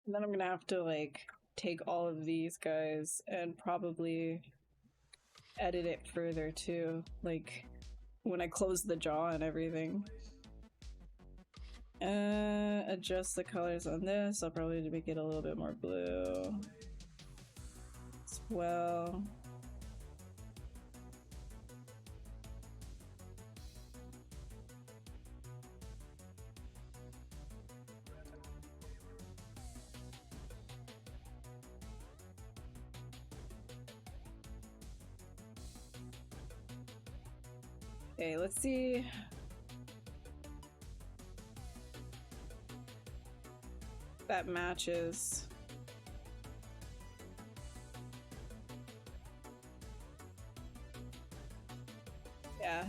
And then I'm gonna have to like take all of these guys and probably edit it further too, like when I close the jaw and everything. Adjust the colors on this. I'll probably make it a little bit more blue as well. Okay, let's see. That matches. Yeah.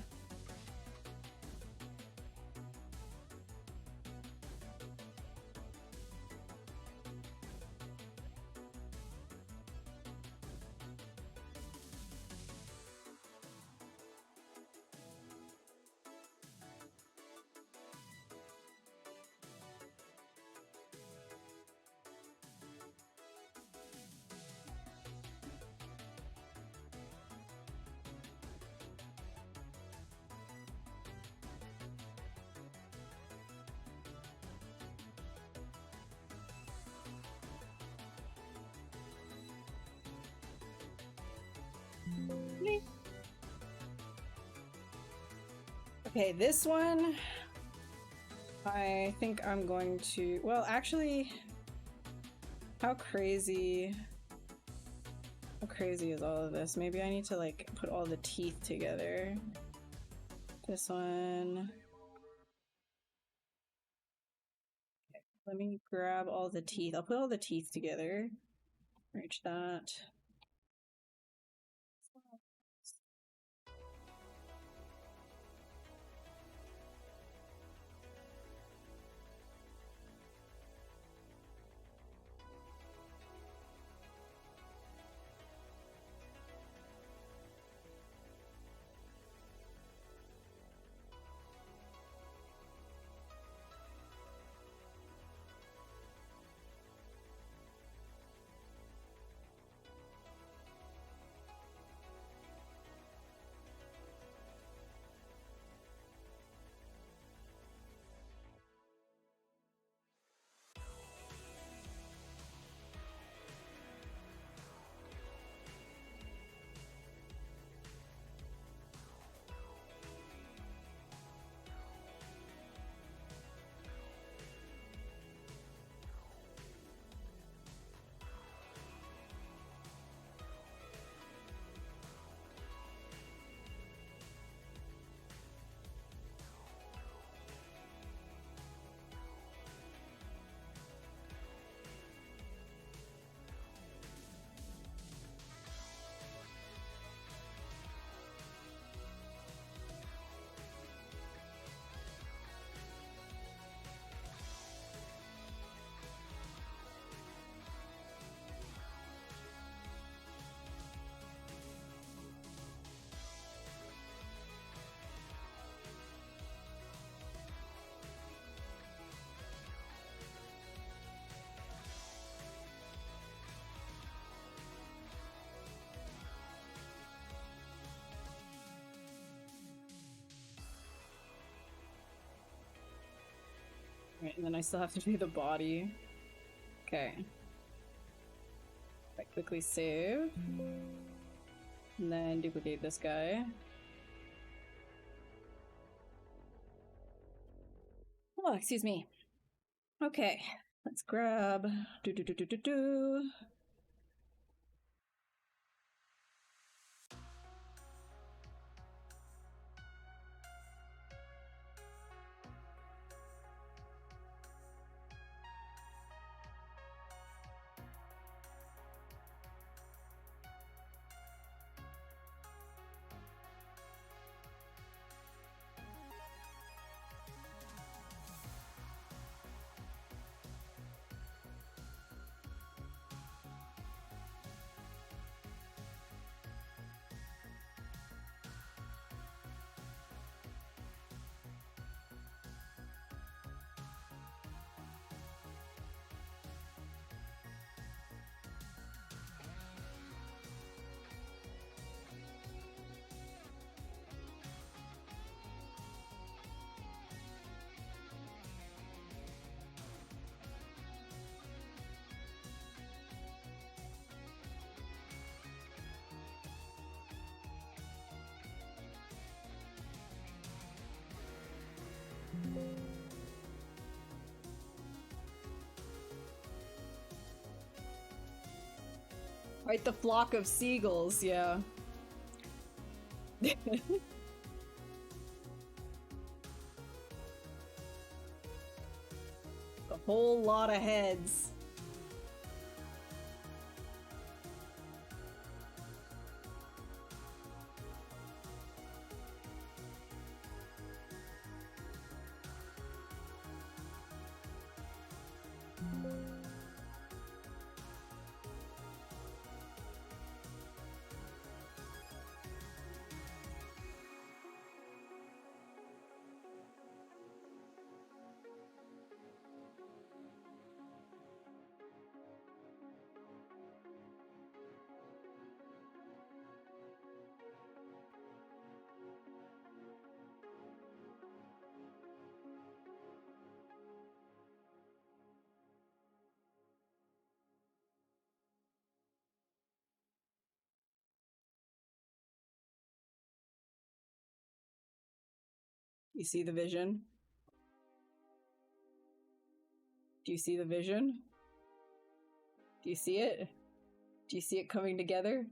Okay, this one, I think I'm going to, well, actually, how crazy is all of this? Maybe I need to like put all the teeth together. This one. Okay, let me grab all the teeth. I'll put all the teeth together. Reach that. Alright, and then I still have to do the body. Okay. I quickly save. And then duplicate this guy. Oh, excuse me. Okay, let's grab. Do. Right, the flock of seagulls, yeah. A whole lot of heads. You see the vision? Do you see the vision? Do you see it? Do you see it coming together?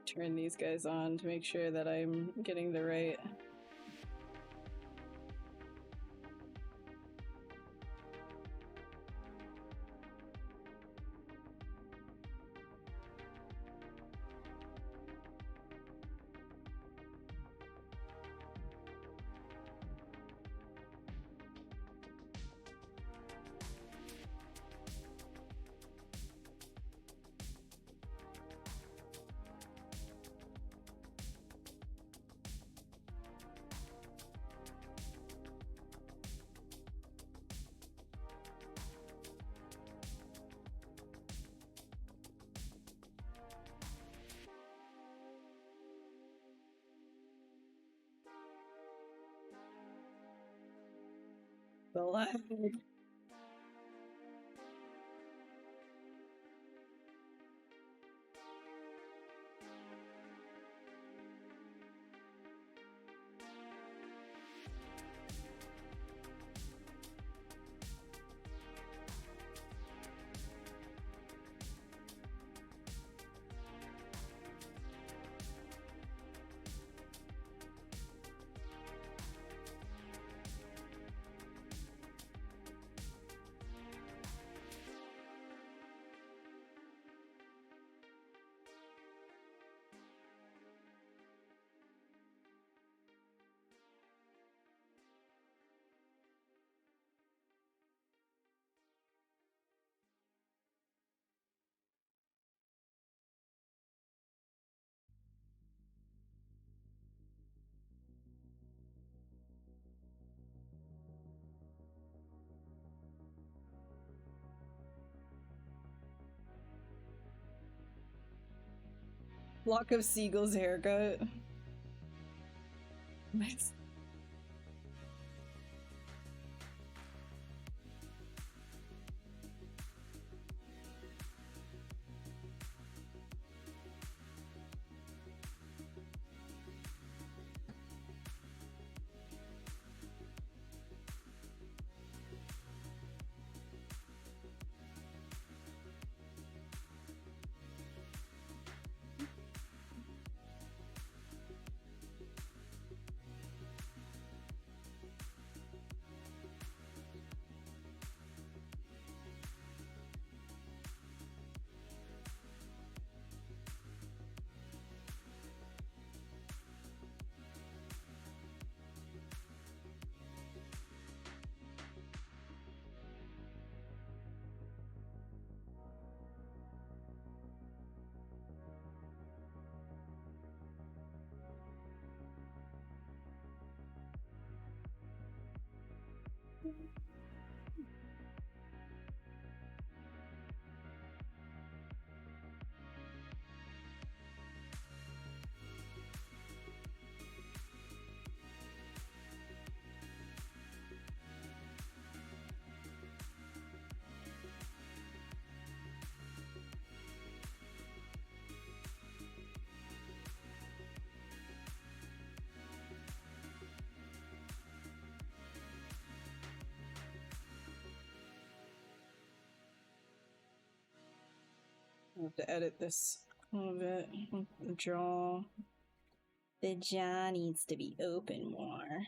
Turn these guys on to make sure that I'm getting the right... The lag. Flock of Seagulls haircut. Nice. I have to edit this a little bit. The jaw. The jaw needs to be open more.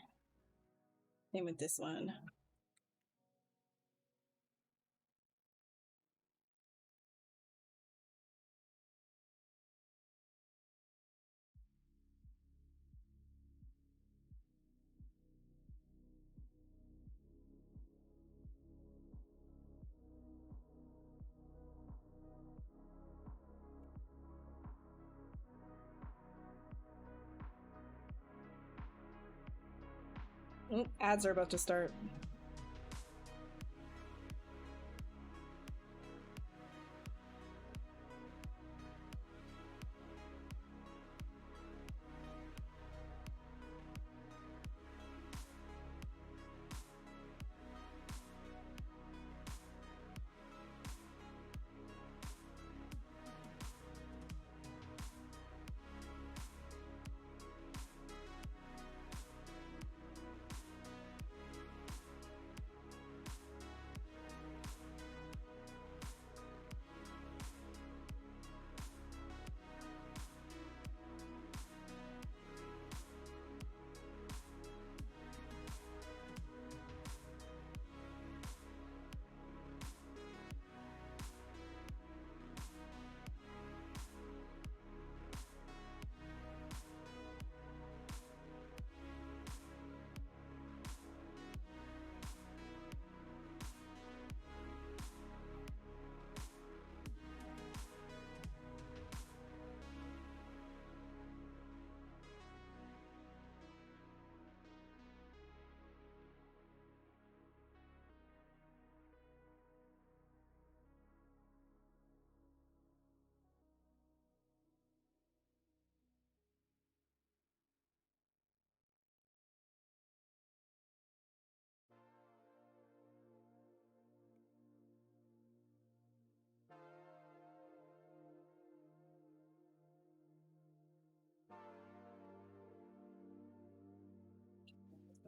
Same with this one. Oh, ads are about to start.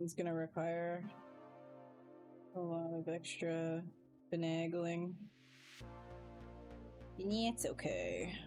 It's gonna require a lot of extra finagling. Yeah, it's okay.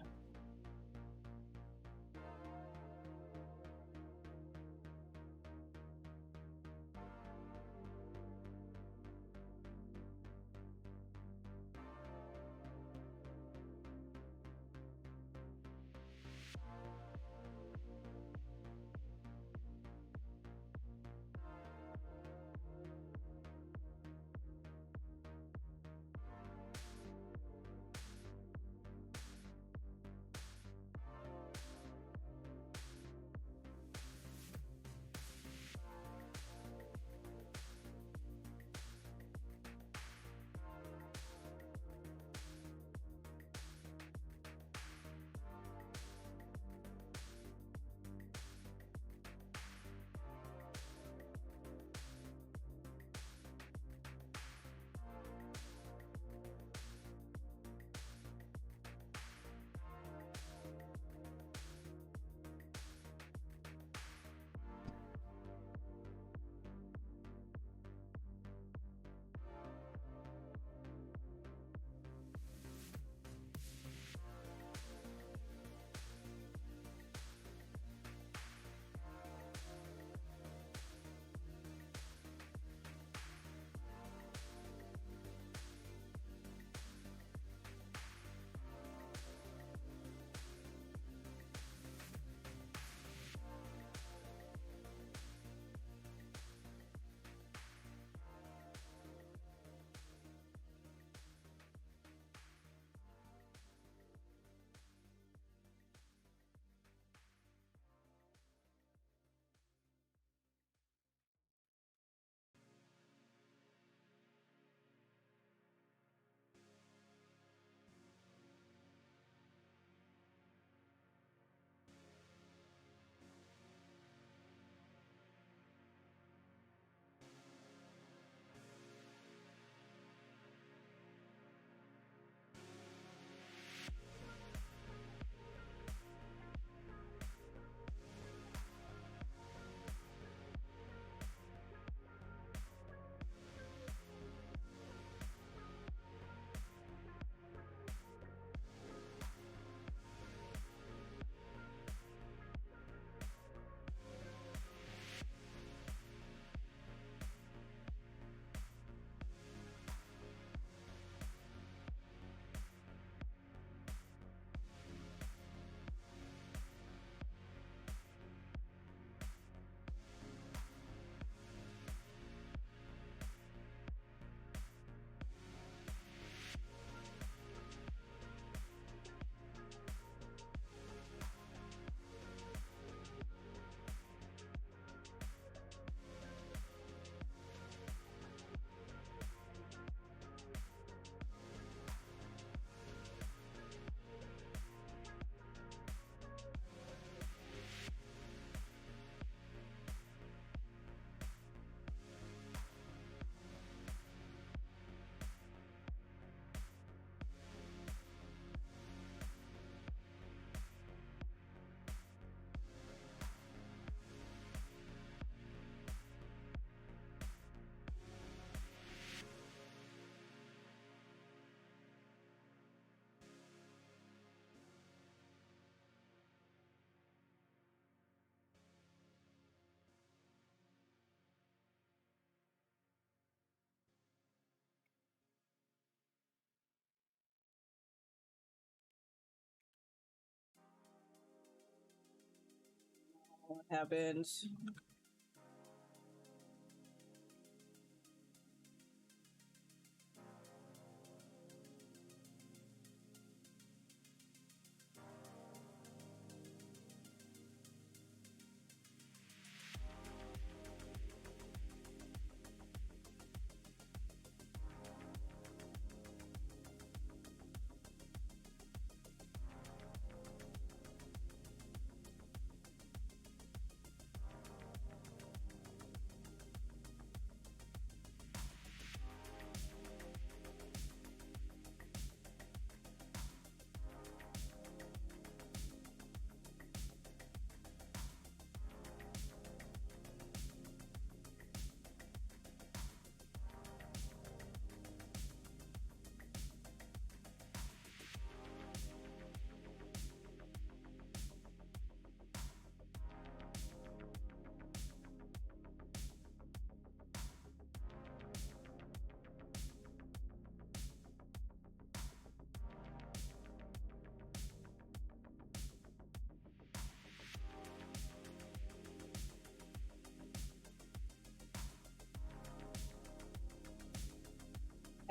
What happened?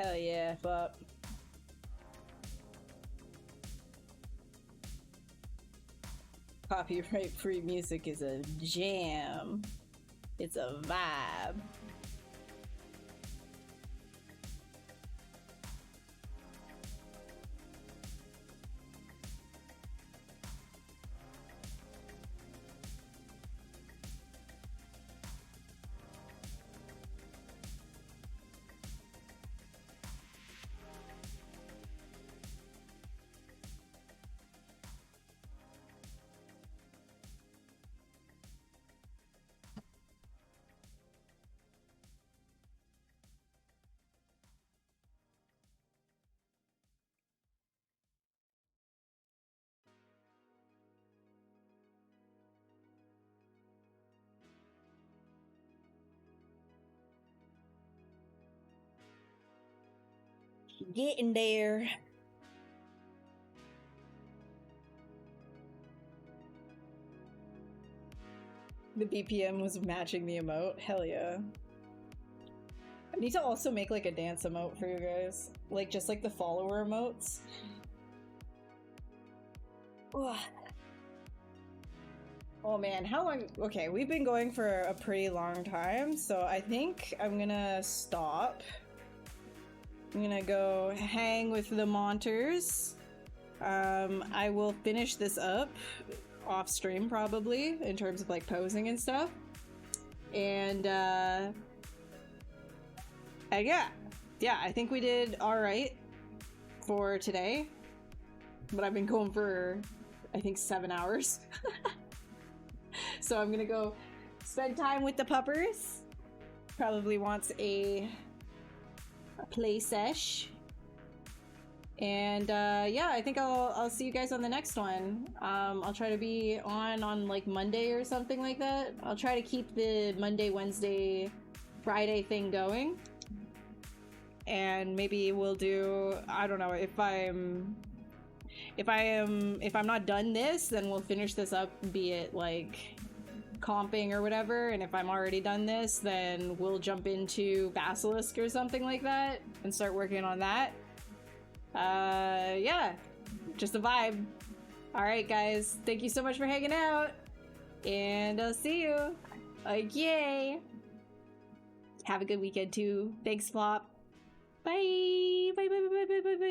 Hell yeah, fuck. Copyright free music is a jam. It's a vibe. Getting there. The BPM was matching the emote. Hell yeah. I need to also make like a dance emote for you guys. Like just like the follower emotes. Ugh. Oh man, how long? Okay, we've been going for a pretty long time, so I think I'm gonna stop. I'm gonna go hang with the Monters. I will finish this up off stream probably in terms of like posing and stuff. And yeah, I think we did all right for today. But I've been going for I think 7 hours. So I'm gonna go spend time with the puppers. Probably wants a play sesh. And yeah, I think I'll see you guys on the next one. I'll try to be on like Monday or something like that. I'll try to keep the Monday, Wednesday, Friday thing going. And maybe we'll do, I don't know, if I'm not done this, then we'll finish this up, be it like comping or whatever, and if I'm already done this, then we'll jump into Basilisk or something like that and start working on that. Yeah, just a vibe. Alright guys, thank you so much for hanging out, and I'll see you. Like, yay! Have a good weekend too. Thanks, Flop. Bye! Bye, bye, bye, bye, bye, bye.